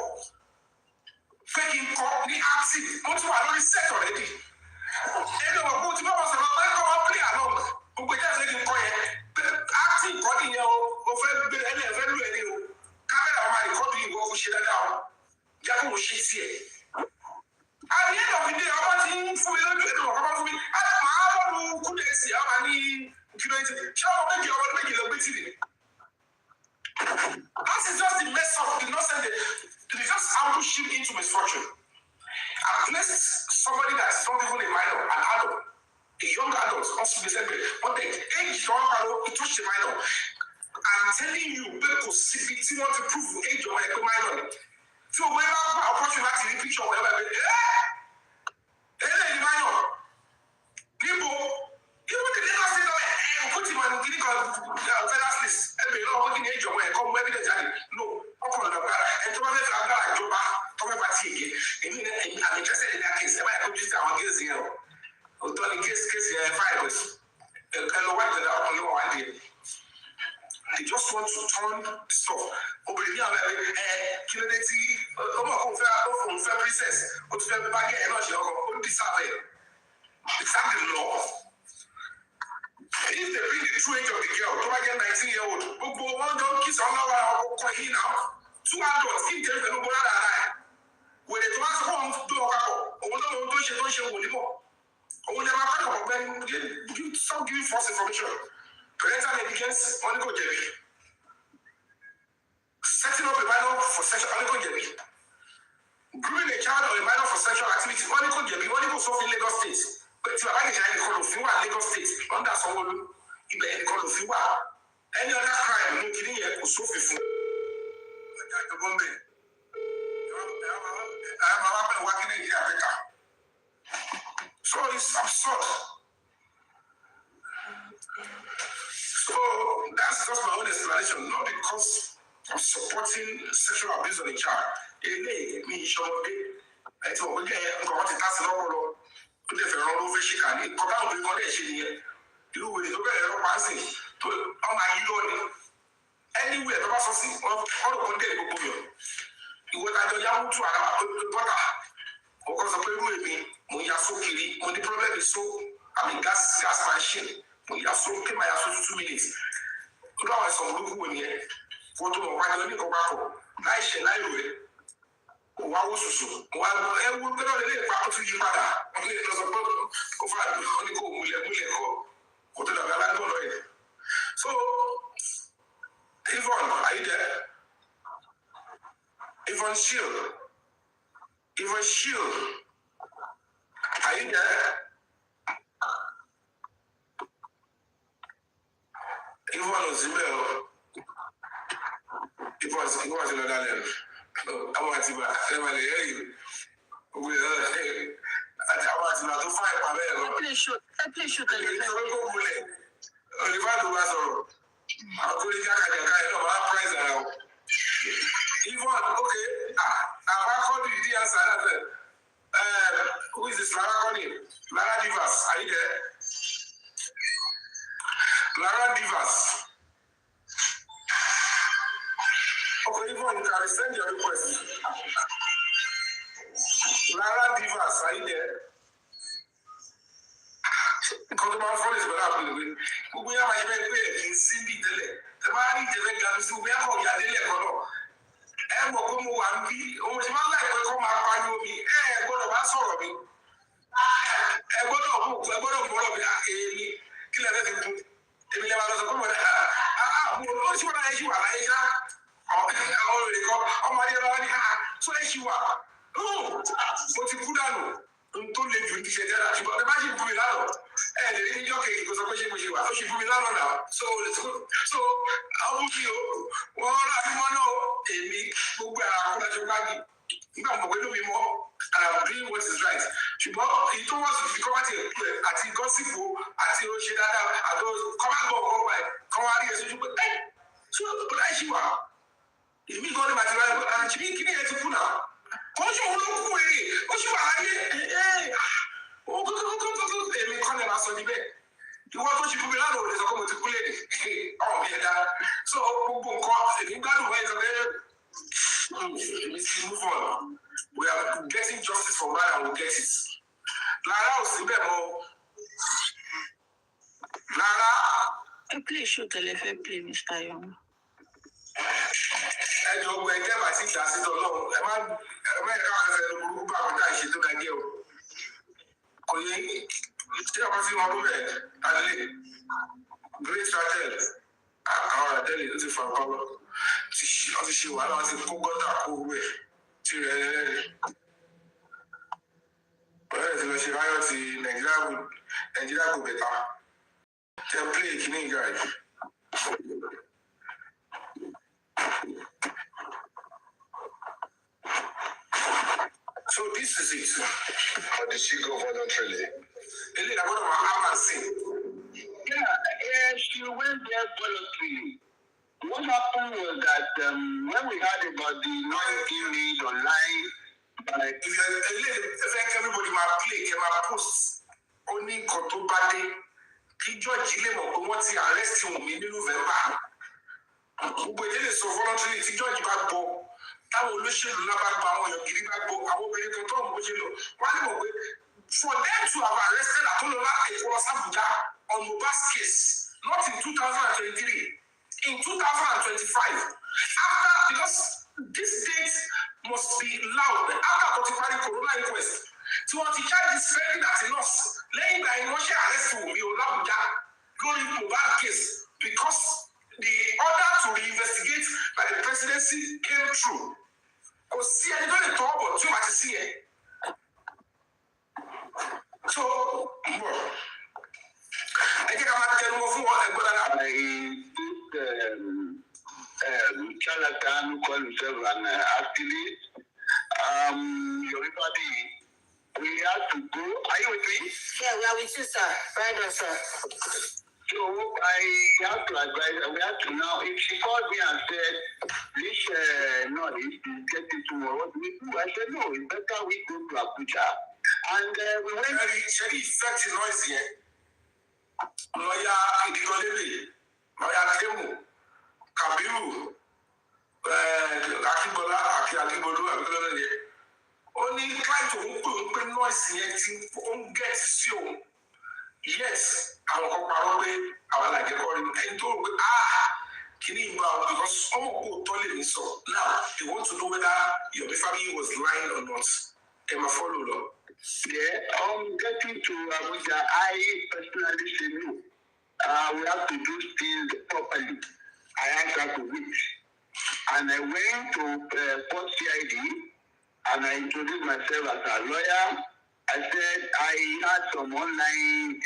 faking call ni active mo ti wà lórí set already e do mo ti bá wọn sọ pé ko play along gbogbo je se kin call yẹn active call ni o fẹ́ gbé ele fẹ́ lu ele o camera on my recording you go share that down jago mo share here at the end of the day about him fún mi lójú ẹ̀dùn ọ̀kan fún mi máa bọ́ọ̀lù kúndẹ̀sì àwọn ní kìlómítì ṣé ọmọ méjì lọ gbé tìrì that is just the mess up the nonsense they just ambush him into misfortune and place somebody that is not even a minor an adult a young adult also be said but the age don follow to touch the minor. I'm telling you, people see it want to prove age of my minor. So when I opportunity in picture whatever, minor. People, even the legal state of put him on the list. And they know what age of my come where they are. No, and to my come back again. I'm interested in that case. I could just our case here. The case here 5 years. And what the no idea. They just want to turn stuff. Obìnrin àwọn kí ló dé tí ọmọ kò fẹ́ princess ó ti fẹ́ bá gẹ̀ ẹ́ náà ṣe ọkọ̀ ó deserve it. It's not the law. If they bring the true age of the girl tó bá jẹ́ 19-year-old gbogbo wọn jọ ń kiss ọ̀nà wa ọkọ̀ yìí náà 2 adults kí n jẹ́ ìfẹ́ gbogbo rárá rárá wèrè tó bá sọ fún òun tó ọkọ̀ òun náà tó ń ṣe wò níbọ̀ òun ni a máa kọ́ ọ̀gbẹ́ stop giving false information. Parental negligence, only go Jerry. Setting up a minor for sexual, only go Jerry. Grooming a child or a minor for sexual activity, only go Jerry. Only go Sophie Lagos State. But if I get any call of Fiwa Lagos State, under someone, if any call of Fiwa, any other crime, no killing yet, or Sophie from Bombay. I'm working in Africa. So it's absurd. So that's just my own explanation, not because of supporting sexual abuse of a child. Me, I told you, I'm going to pass it over. Put the phone over, she can come down with connection here. You will look at your passing to my union. Anywhere, the person all the content will be. You would have young to the butter. Because of me, when you are so killing, when the problem is so, I mean, gas machine. We are so okay, my 2 minutes. Put on some blue in here. Go to the right of the tobacco. Nice and light. What was so? Well, I will go to you, mother. Only it was a book of only go to the Valado. So, Yvonne, are you there? Yvonne Shield. Yvonne Shield. Are you there? Even was it was another level. I want to hear you. àti àwọn àtìmọ̀ tó fún àìpa bẹ́ẹ̀ lọ. ẹ play show tẹ̀lé. ìṣòro kò múlẹ̀ olùfàdù bá sọ̀rọ̀ àwọn tó lè jákàjàká ẹ̀ náà máa price ara o. Yvonne, okay, àbá kọ́ni ìdí àṣà náà fẹ́. Who is this Lara Connie? Lara Divas, are you there? Lara Divas. Okay, Yvonne, you can send your request. Lara Divas, are you there? Nǹkan tó máa ń fọ́lẹ̀ sí bọ́lá àbúlé wí. Gbogbo yàrá yẹn bẹ́ẹ̀ pé èyí sí bí ìdílé. Ẹ máa ní ìjẹ́fẹ́ gàdú sí gbogbo yàrá ọ̀gá délé ẹ̀kọ́ náà. Ẹ mọ̀ pé mo wà ń bí, òun ti máa ń láìpẹ́ kó máa pariwo mi. Ẹ gbọ́dọ̀ bá sọ̀rọ̀ mi. Ẹ gbọ́dọ̀ mọ̀rọ̀ mi èmi kí lè fẹ́ fi kú. Èmi lè máa lọ sọ pé mo rẹ̀ ó ṣì wà láyé ṣì wà láyé ṣá. Ọ̀rẹ́ kan ọmọdé ọlọ́wọ́ ní tó ẹ̀ ṣì wà. Mo ti kú dànù. Tó lè ju ti ṣe dára ṣùgbọ́n ẹ bá ṣì fún mi lánàá ẹ lè rí níjọ́ kejì kó sọ pé ṣé mo ṣe wà ó ṣì fún mi lánàá náà so àwọn mi ò wọ́n rà mí mọ́ náà èmi gbogbo ara akọ́dájọ́ gbági nígbà mọ̀ pé lómi mọ́ and I'm doing what is right ṣùgbọ́n èyí tó wọ́n sì fi kọ́ bá ti ẹ̀kú ẹ̀ àti gọ́sìpù àti oṣù dáadáa àti kọ́mágbọ̀ ọ̀pọ̀ ẹ̀ kọ́ wá rí ẹ̀ sójú pé ẹ̀ ṣé ó láì ṣì wà èmi gan ni màá ti rà ẹ̀ àti kí ni ẹ ti kú náà kọ́ńtù òun ló kú wèrè ó sì wà láyé èmi kọ́ ni màá sọ níbẹ̀ ìwọ tó ṣe fún mi lánàá ò lè sọ pé mo ti kú lé ní ọ̀hún mi ẹ̀dá so gbogbo nǹkan èmi gbádùn wáyé sọ pé èmi ti move on we are getting justice for man and we get it lára ò sí bẹ́ẹ̀ mọ́ lára. ẹ play show tẹ̀lé fẹ́ play Mr. Yomi. Ẹjọ́ ọgbọ ẹgbẹ́ bàtí ìgbà sí tọ́lọ́run ẹ má ẹ̀ka àwọn ẹ̀fẹ̀ burúkú bá àwọn táà ṣe tó dájẹ́ o kò yẹ tí a bá fi wọn lóbẹ̀ alẹ́ great ratel àwọn ratel ló ti fa pálọ̀ wọ́n ti ṣe wàhálà wọ́n ti kó gọ́tà kó owó ẹ̀ tí rẹ̀ lẹ́rẹ̀ ọ̀rẹ́ ti lọ ṣe ráyọ̀ ti nàìjíríà kò bẹ̀ta tẹ́ play kìíní ìgbà yìí. So this is it. Or did she go voluntarily? Yeah, she went there voluntarily. What happened was that when we heard about the non-image online, if everybody might play, can I post only Kotobade, George Lemo, what he arrested him in November. But then so voluntarily, George Bagbo. Táwọn olóṣèlú lábàgbà àwọn èèyàn kiri bá gbọ́ àwọn obìnrin kan tó ń bójú lọ wọ́n á mọ̀ pé for them to have arrested Atolola Ekolo Abuja on Mohbad's case not in 2023 in 2025 after because this date must be loud after Kotifari corona inquest tí wọ́n ti charge the spending at a loss lẹ́yìn ìgbà yẹn wọ́n ṣe arrest Wunmi Olabuja lórí Mohbad case because the order to reinvestigate by the presidency came through. Kò sí ẹni tó lè tọ́ ọ̀bọ̀ tí ó bá ti sí ẹ̀. So, ẹ jẹ́ ká máa tẹnu wọn fún wọn ẹgbẹ́ dára. Charlatan who call himself an activist. Yomi Fabiyi, we have to go. Are you with me? Yeah, we are with you, sir. Right on, sir. So I have to advise, we have to now, if she called me and said, this noise is getting tomorrow, what do we do? I said, no, it's better we go to Abuja. And we went to the effective noise here. Lawyer Idigolebe, Lawyer Kemu, Kabiru, Akibola, Akibolu, Abikolole. Only trying to put noise here to get you. Yes, àwọn kan parọ́ pé àwọn àjẹkọ́ rí ẹni tó rò pé kìíní ìgbà wọn because ọmọ kò tọ́ lè ní sọ now they want to know whether Yomi Fabiyi was lying or not ẹ máa follow lọ. Getting to Abuja, I personally say no. We have to do things properly. I asked her to wait. And I went to Port CID and I introduced myself as a lawyer. I said I had some online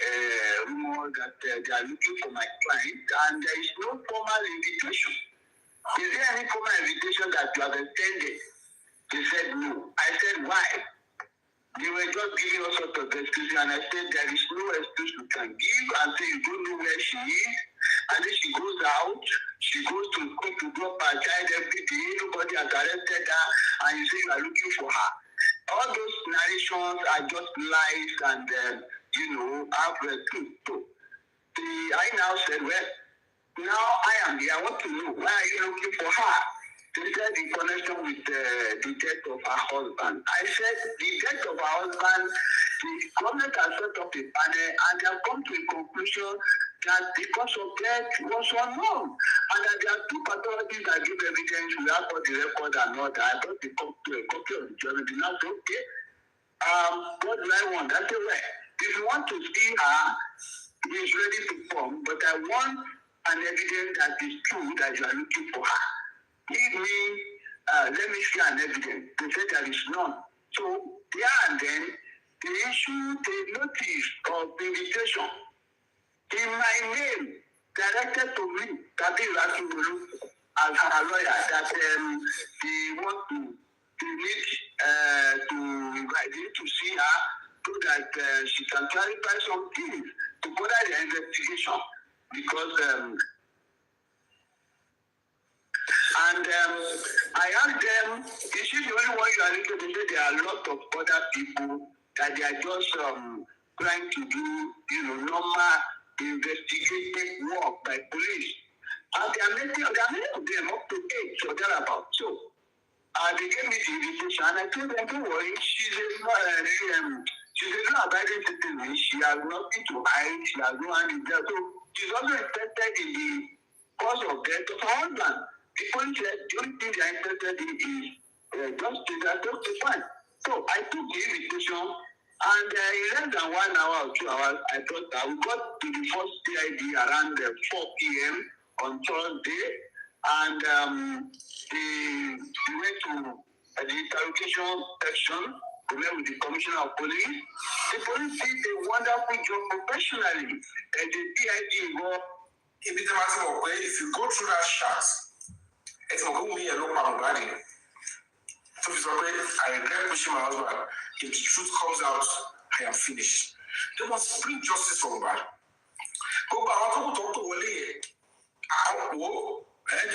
rumors that they are looking for my client and there is no formal invitation. Is there any formal invitation that you have extended? They said no. I said why? They were just giving all sorts of excuses, and I said there is no excuse you can give, and say you don't know where she is, and then she goes out, she goes to school to drop her child every day, nobody has arrested her, and you say you are looking for her. All those narrations are just lies, and have truth. So I now said, well, now I am here. I want to know, why are you looking for her? They said in connection with the death of her husband. I said the death of her husband, the government has set up a panel and they have come to a conclusion that the cause of death was unknown, and that there are two pathologies that give evidence. We have got the record and all that. I got a copy of the journal. They now say, okay, what do I want? I said, well, if you want to see her, he is ready to come, but I want an evidence that is true that you are looking for her. Give me, let me see an evidence. They said there is none. So there and then, they issued a notice of invitation in my name, directed to me, Fabiyi, as her lawyer, that they want to invite me to see her so that she can clarify some things to further the investigation, because I asked them, is she the only one you are looking to? They say there are a lot of other people that they are just trying to do, normal investigative work by police. And there are many of them, up to 8 or thereabout. So they gave me the invitation, and I told them, don't worry, she's a law-abiding citizen. She has nothing to hide. She has no hand in there. So she's also interested in the cause of death of her husband. The police said the only thing they are interested in is just to find. So I took the invitation, and in less than 1 hour or 2 hours, I thought that we got to the first CID around 4 p.m. on Thursday, and we went to the interrogation section. We met with the commissioner of police. The police did a wonderful job professionally, and the CID involved. If you go through that shot, it's not going to be a low power body. So if I regret pushing my husband, if the truth comes out, I am finished. They must bring justice from that. Go back, I want to talk to Wale. There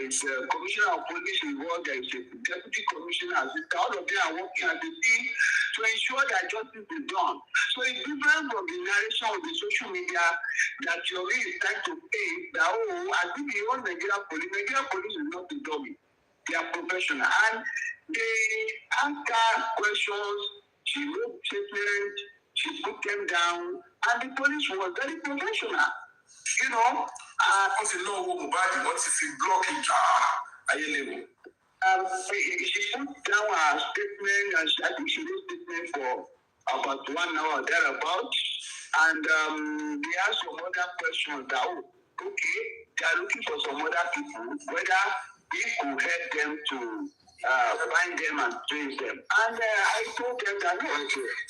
is a commissioner of police involved, there is a deputy commissioner, all of them are working as a team to ensure that justice is done. So it's different from the narration of the social media that Yomi is trying to paint that, I think the whole Nigerian police is not the dummy. They are professional. And they answer questions, she wrote statements, she put them down, and the police was very professional. Once you know what once if you block it, she put down her statement, and I think she wrote statement for about 1 hour thereabout, and they asked some other questions that, okay, they are looking for some other people, whether we could help them to find them and trace them. And I told them that, no.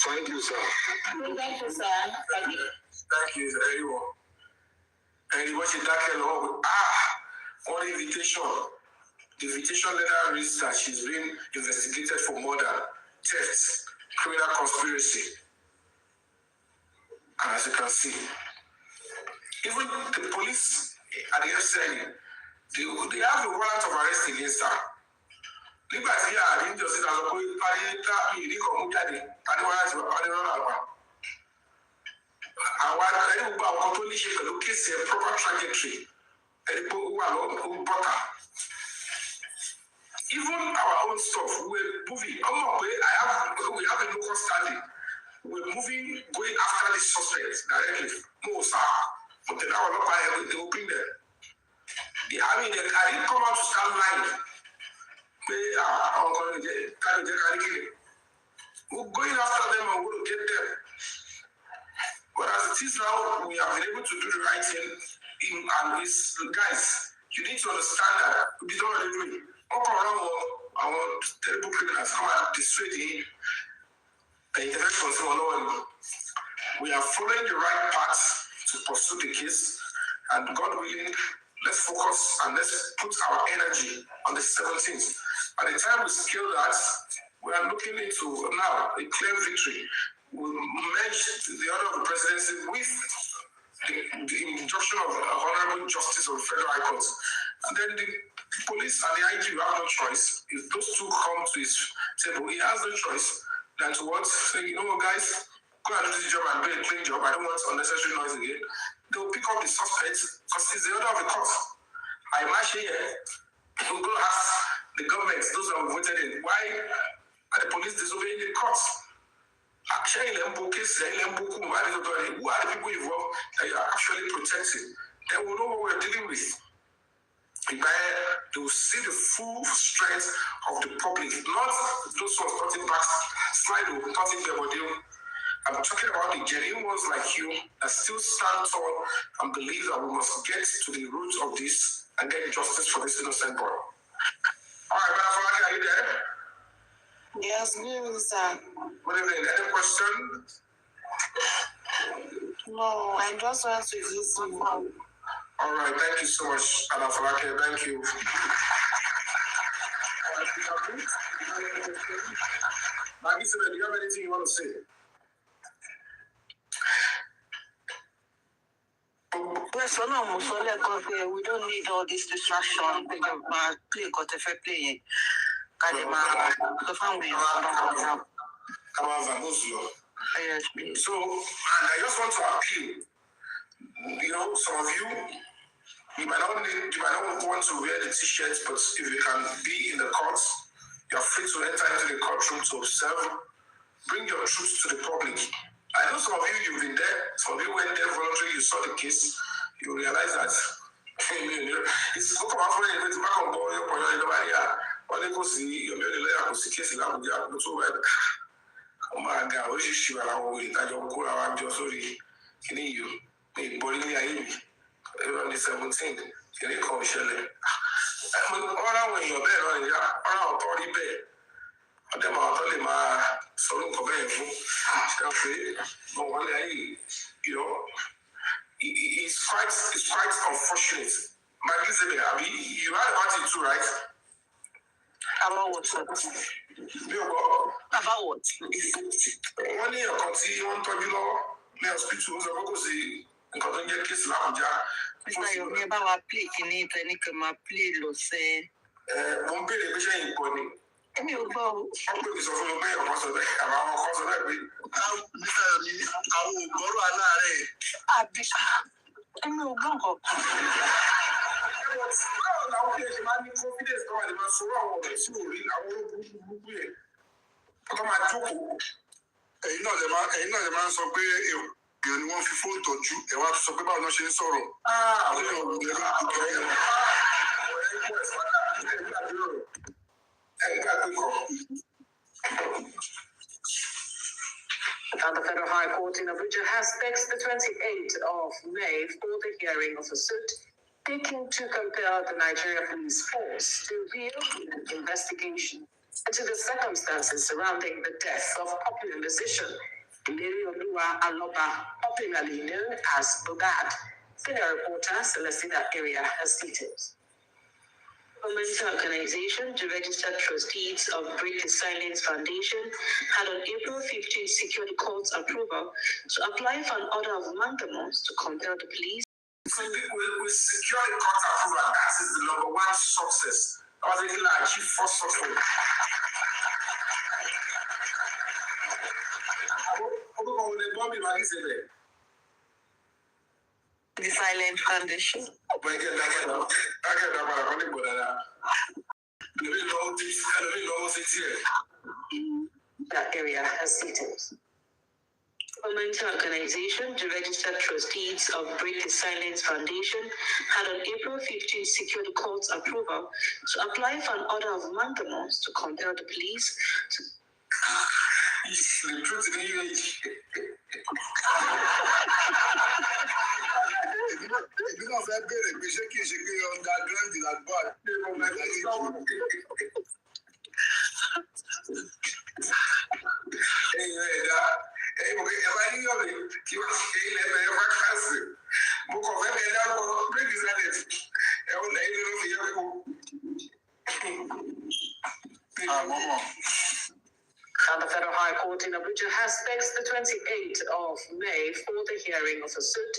Thank you, sir. Thank you, sir. Thank you, everyone. And what you one invitation. The invitation letter reads that she's being investigated for murder, theft, criminal conspiracy. And as you can see, even the police at the FCI, they have a warrant of arrest against her. Liberty, I didn't just say that proper trajectory. Even our own stuff, we're moving. We have a local study. We're moving, going after the suspects directly. But then they will bring them. The army, they didn't come out to stand line. We're going after them and we're going to get them. But as it is now, we have been able to do the right thing. And it's, guys, you need to understand that we don't really do it. Our terrible criminals come and dissuade him. We are following the right path to pursue the case, and God willing, let's focus and let's put our energy on the 17th. By the time we scale that, we are looking into now a clear victory. We merged the order of the presidency with the injunction of Honorable Justice of the Federal High Court. And then the police and the IG have no choice. If those two come to his table, he has no choice than to what? Say, guys, go and do this job and do a clean job. I don't want unnecessary noise again. They'll pick up the suspects because it's the order of the court. I imagine we'll go ask the government, those who have voted in, why are the police disobeying the courts? Who are the people involved that you are actually protecting? Then we'll know what we're dealing with. They will see the full strength of the public, not those who are starting back, slide or starting their body. I'm talking about the genuine ones like you that still stand tall and believe that we must get to the root of this and get justice for this innocent boy. All right, Madam, are you there? Yes, good, sir. Good evening. Any question? No, I just want to listen. All right, thank you so much, Madam Falake. Thank you. Maggie, do you have anything you want to say? Yes, we don't need all this distraction. Play got a fair play. The family. Yes, please. So, and I just want to appeal. Some of you might not want to wear the t-shirts, but if you can be in the courts, you're free to enter into the courtroom to observe. Bring your truth to the public. I know some of you've been there. Some of you went there voluntarily. You saw the case. You realize that it's back on board. Nobody go see your lawyer. Go see case in Abuja. Go to where. Oh my God! What is she? I don't go around your story. Can you? Body on the 17th. Can you come shell it? All when you're there, all authority there. And then I'll tell him, Solon Cobain, it's quite unfortunate. Maggie, you had about it too, right? About what? About what? One year, continue on talking law. May I speak to us about the Nkotonye case Labuja? Mr. Yomi, about play, can you play, lo say? One pay the vision in Pony. Èmi ò gbọ́ o. Wọ́n pè mí sọ fún mi pé ọ̀kan sọ bẹ́ẹ̀ àwọn ọkọ sọ bẹ́ẹ̀ pé Mr. Yomi àwọn ògbọ́rọ̀ aláàárẹ̀. Àbí èmi ò gbọ́ nǹkan. Báwo làwọn kí ẹ ṣe máa ní confidence tó wà lè máa sọ̀rọ̀ àwọn ọ̀rẹ́ sí òrí àwọn olóògùn gbogbo yẹn? Ọkọ máa jókòó. Ẹ̀yin náà lè máa ń sọ pé èèyàn ni wọ́n fi fóònù tọ́jú ẹ̀ wá sọ pé báwo náà ṣe ń sọ̀rọ̀. Àwọn èèyàn ò lè rí ìkẹyẹ. And the Federal High Court in Abuja has fixed the 28th of May for the hearing of a suit taken to compel the Nigeria Police Force to reopen an investigation into the circumstances surrounding the death of popular musician Mary Oluwa Aloba, popularly known as Bogad. Senior reporter Celestina Area has details. Governmental organization, the Registered Trustees of Break the Silence Foundation, had on April 15 secured the court's approval to apply for an order of mandamus to compel the police. We secure the court approval. That is the number one success. I was thinking like achieve first success. The Silent Foundation. That area has details. Governmental organization, the Registered Trustees of Break the Silence Foundation, had on April 15 secured the court's approval to apply for an order of mandamus to compel the police to. The truth in you. If you don't have better, we should keep it underground in that bar. And the Federal High Court in Abuja has fixed the 28th of May for the hearing of a suit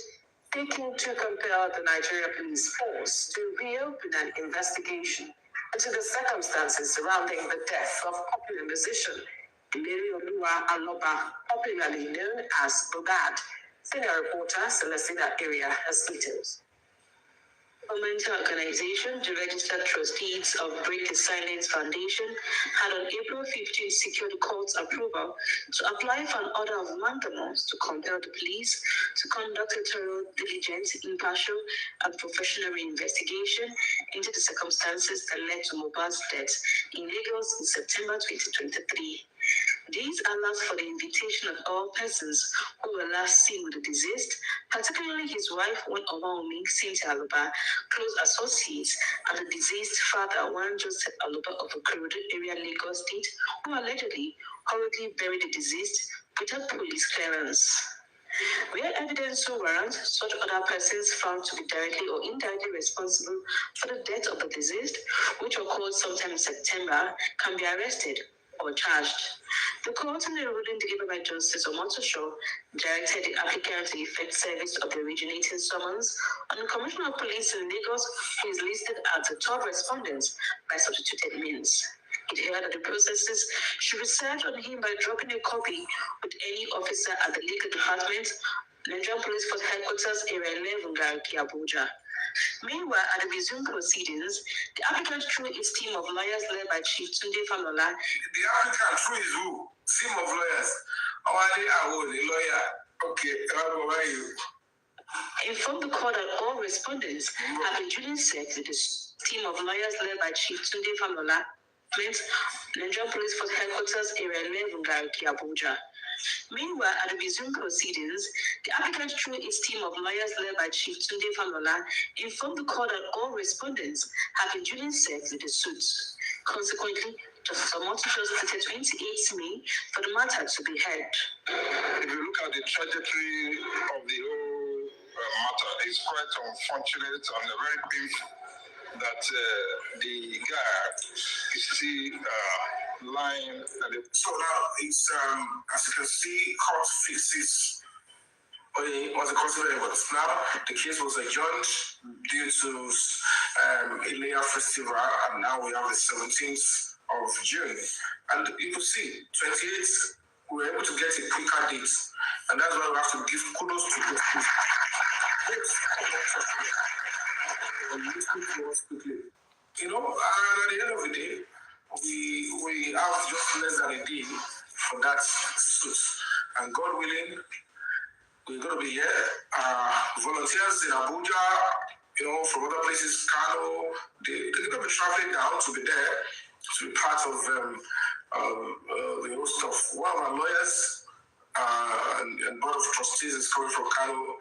seeking to compel the Nigeria Police Force to reopen an investigation into the circumstances surrounding the death of popular musician Ilerioluwa Aloba, popularly known as Bogad. Senior reporter Celestina Area has details. Governmental organization, the Registered Trustees of Break the Silence Foundation, had on April 15 secured the court's approval to apply for an order of mandamus to compel the police to conduct a thorough, diligent, impartial, and professional investigation into the circumstances that led to Mohbad's death in Lagos in September 2023. These allows for the invitation of all persons who were last seen with the deceased, particularly his wife, Omaomi Cynthia Aloba, close associates, and the deceased father, one Joseph Aloba of Ikorodu area, Lagos State, who allegedly hurriedly buried the deceased without police clearance. Where evidence so warrants, such other persons found to be directly or indirectly responsible for the death of the deceased, which occurred sometime in September, can be arrested or charged. The court in the ruling delivered by Justice Omotosho directed the applicant to effect service of the originating summons on the Commissioner of Police in Lagos, who is listed as the top respondent by substituted means. It held that the processes should be served on him by dropping a copy with any officer at the legal department, Nigerian Police Force Headquarters, Area 11, Gariki, Abuja. Meanwhile, at the resumed proceedings, the applicant through its team of lawyers led by Chief Tunde Falola. The applicant through his who? Team of lawyers. Lawyer. Okay, how are you? Informed the court that all respondents have been duly served with the team of lawyers led by Chief Tunde Falola, Nigerian Police Force Headquarters, Area 11, Gariki, Abuja. Meanwhile, at the resumed proceedings, the applicant through its team of lawyers led by Chief Tunde Falola informed the court that all respondents have been duly served with the suits. Consequently, Justice Omotosho stated 28 May for the matter to be heard. If you look at the trajectory of the whole matter, it's quite unfortunate and very painful that the guy is still lying. So now it's as you can see, court fixes was a considered but now the case was adjourned due to Ilea Festival, and now we have the 17th of June. And you can see 28th we were able to get a quicker date, and that's why we have to give kudos to the you know, and at the end of the day, we have just less than a day for that suit. And God willing, we're going to be here. Volunteers in Abuja, you know, from other places, Kano, they're going to be traveling down to be there, to be part of the whole stuff. One of our lawyers and board of trustees is coming from Kano,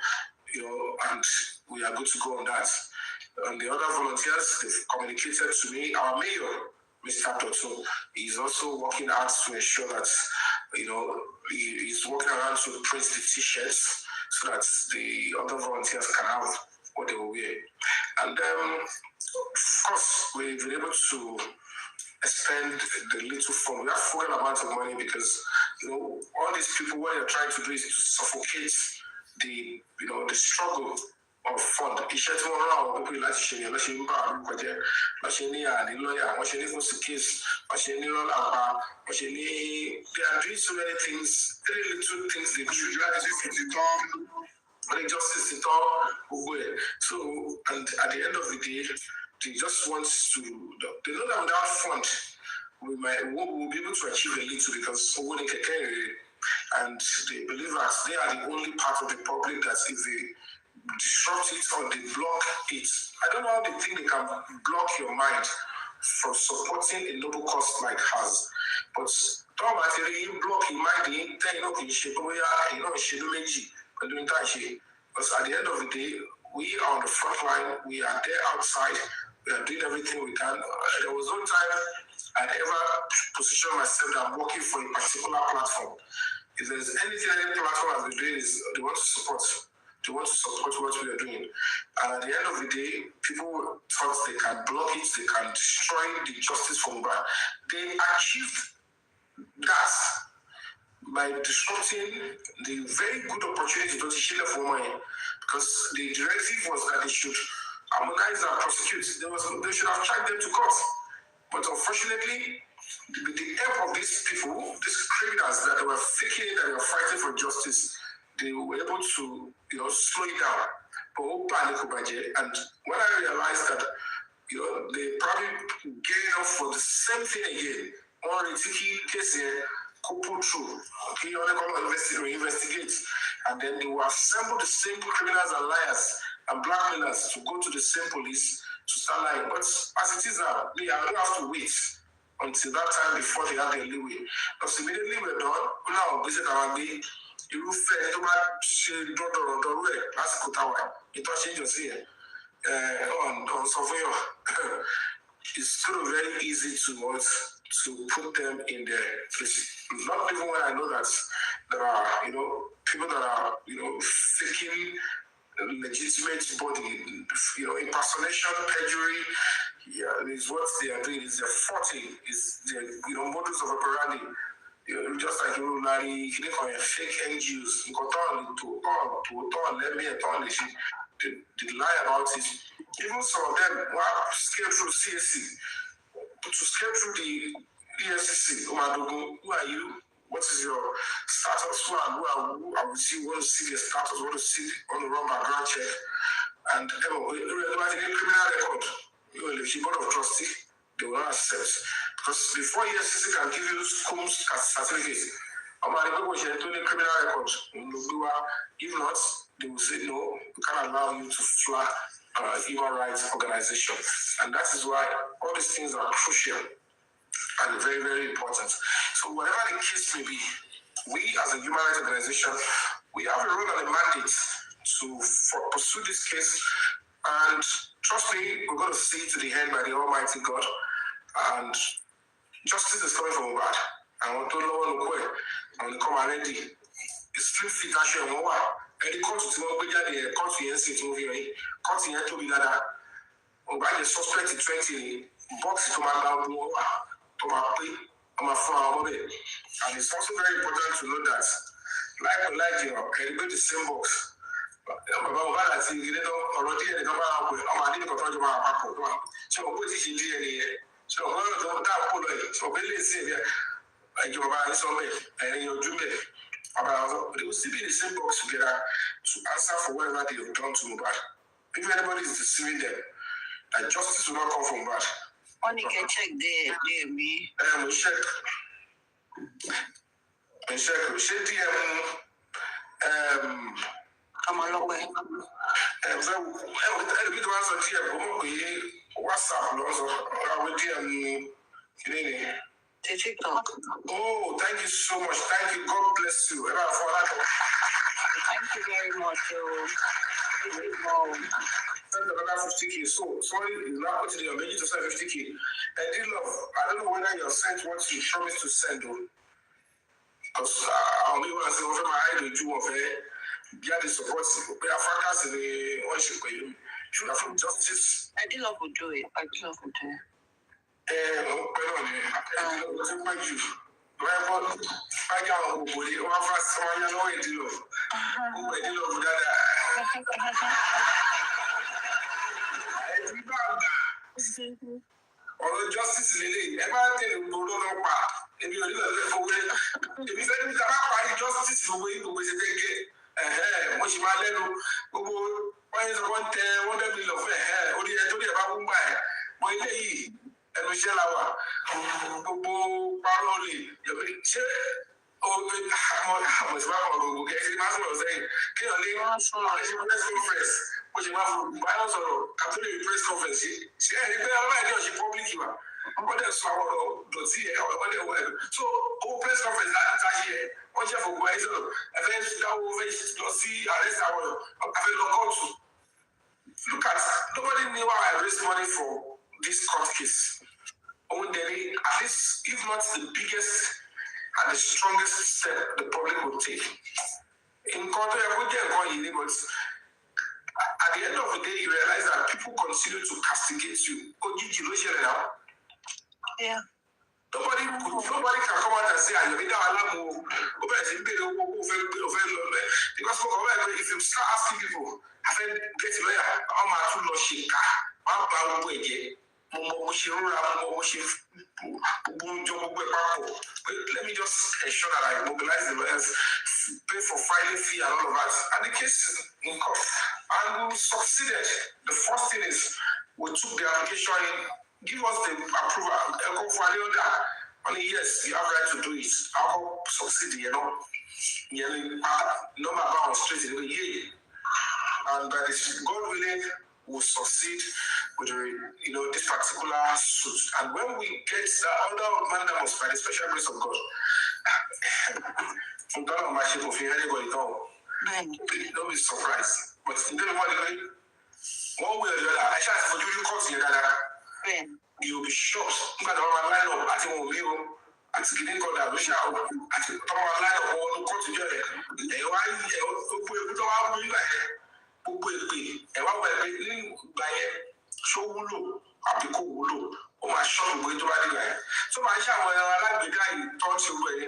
you know, and we are good to go on that. And the other volunteers, they've communicated to me, our mayor, Mr. Toto, he's also working hard to ensure that, you know, he's working around to print the t-shirts so that the other volunteers can have what they will wear. And of course, we've been able to spend the little fund. We have full amount of money because, you know, all these people, what they're trying to do is to suffocate the, you know, the struggle of fund. Iṣẹ́ tí wọ́n rán àwọn pípé láti ṣe yẹn lọ́ṣẹ́ ń bá àwọn olùkọ́ jẹ́, wọ́n ṣe ní àní lọ́ọ̀yà, wọ́n ṣe ní fún case, wọ́n ṣe ní lọ́lá pa, wọ́n ṣe ní. They are doing so many things, very little things they do. When justice is all away. So, and at the end of the day, they just want to. They know that without fund, we'll be able to achieve a little because and they believe that they are the only part of the public that if they disrupt it or they block it, I don't know how they think they can block your mind from supporting a noble cause like ours. But don't matter, you block your mind, you know, because at the end of the day, we are on the front line, we are there outside, we are doing everything we can. There was one time I'd ever positioned myself that I'm working for a particular platform. If there's anything any platform has been doing is they want to support what we are doing. And at the end of the day, people thought they can block it, they can destroy the justice from back. They achieved that by disrupting the very good opportunity to share for money, because the directive was that they should harmonize and prosecute. They should have charged them to court. But unfortunately, with the help of these people, these criminals that were faking that they were fighting for justice, they were able to, slow it down. And when I realized that, they probably getting up for the same thing again, on the case here, could pull through. Okay, you want to come investigate, and then they will assemble the same criminals and liars and blackmailers to go to the same police to start lying. But as it is now, they don't have to wait until that time before they have their leeway. Because immediately we're done, now visit our day, you will fair to my lásìkò táwa ìtọ́sí ìjọsí yẹn on surveyor. It's going to be very easy to put them in their place. Not even when I know that there are, people that are, faking legitimate body, impersonation, perjury. Yeah, is what they are doing. Is their forte, is their, modus of operandi. Just like Lati, fake NGOs, they lie about it. Even some of them were scared through CSC, to scale through the EFCC. Who are you? What is your status? Who I will see, want to see the status, want to see, want to run background check. And automatically criminal record. If you board of trustee, they will not accept. Because before EFCC can give you SCOM's certificate, criminal record. If not, they will say no, we can't allow you to flag human rights organization. And that is why all these things are crucial and very, very important. So whatever the case may be, we as a human rights organization, we have a role and a mandate to pursue this case. And trust me, we're going to see it to the end by the Almighty God. And justice is coming from God. I want to know where I'm going to come already. It's still fit actually more. And the court to go the court to NC to movie, court to be that. Or by the suspect in 20 box to my down to my play, to my phone. And it's also very important to know that, like can the same box. About that, you know, already the number of our control of our passport. So, what is in DNA? So, one of the that so, really say, like your somewhere and your dream. They will still be in the same box together to answer for whatever they have done to Mubad. If anybody is deceiving them, and justice will not come from Mubad. Only can check the me. We check. Come on, look. TikTok. Oh, thank you so much. Thank you. God bless you. Thank you very much. Send another 50K. So, sorry, it's not put in your menu to send 50K. And dear love, I don't know whether you have sent what you promised to send, though. Because I'll be able to say, over my eye, the Jew of it. Get the support. We are fracas in the worship. You have from justice. I did love to do it. I did love to do it. Ọ̀rọ̀ justice lélẹ̀ ẹ bá tẹ̀lé gbogbo ọlọ́pàá èmi ò ní lọ́ọ́ fowó rẹ̀ èmi fẹ́ ní ìjọba parí justice gbogbo yìí gbogbo ṣe fẹ́ gé mo sì máa lẹ́nu gbogbo wọ́n yẹn sọ wọ́n tẹ wọ́n dẹ́bi lọ fún orí ẹ tó dẹ̀ bá kún gbà ẹ̀ mọ ilé yìí ẹnu iṣẹ́ la wà gbogbo parọ́ lè ṣé àmọ̀ ìsìnkú àwọn gbogbo kẹ́sì máa sọ̀rọ̀ sẹ́yìn kí wọ́n lé press conference mo ṣe máa fún báyọ̀ sọ̀rọ̀ catholic press conference ṣe ẹni pé ọlọ́run ẹ̀dí ọ̀ṣẹ́ public wa wọ́n dẹ̀ sọ àwọn ọ̀rọ̀ dọ̀tí ẹ̀ wọ́n dẹ̀ wọ ẹ̀ so owó press conference láti ta ṣe ẹ̀ wọ́n ṣe fògbó ẹ̀ sọ̀rọ̀ ẹ̀fẹ́ dáwọ́ fẹ́ lọ sí arrest àwọn àfẹ́ lọ kóòtù. Look at nobody knew how I raised money for this court case. Only at least, if not the biggest and the strongest step the public would take. In court, but at the end of the day, you realize that people continue to castigate you. Yeah. Nobody can come out and say, I need Alamu, because if you start asking people, I said, get a lawyer, I'm a two loshika, I'm a way. Let me just ensure that I mobilize the lawyers, pay for filing fee and all of that. And the case is in court. And we succeeded. The first thing is we took the application in, give us the approval. Only yes, you have right to do it. I'll succeed, no matter how straight it is. And by this, God willing, will succeed with this particular suit. And when we get the order of mandamus by the special grace of God, don't be surprised. But in the one way or the other, I shall for you court here, you'll be shocked. Look at our line up at home, at the beginning of the wish out, at the line up all the court together. Gbogbo èpè ẹ̀wá wọ ẹ̀pẹ́ nígbà yẹn ṣó wúlò àbí kò wúlò ó máa ṣọ́ gbogbo ètò àdìgbà yẹn tó máa ń ṣe àwọn ẹran alágbèéká yìí tó ti wọ ẹ̀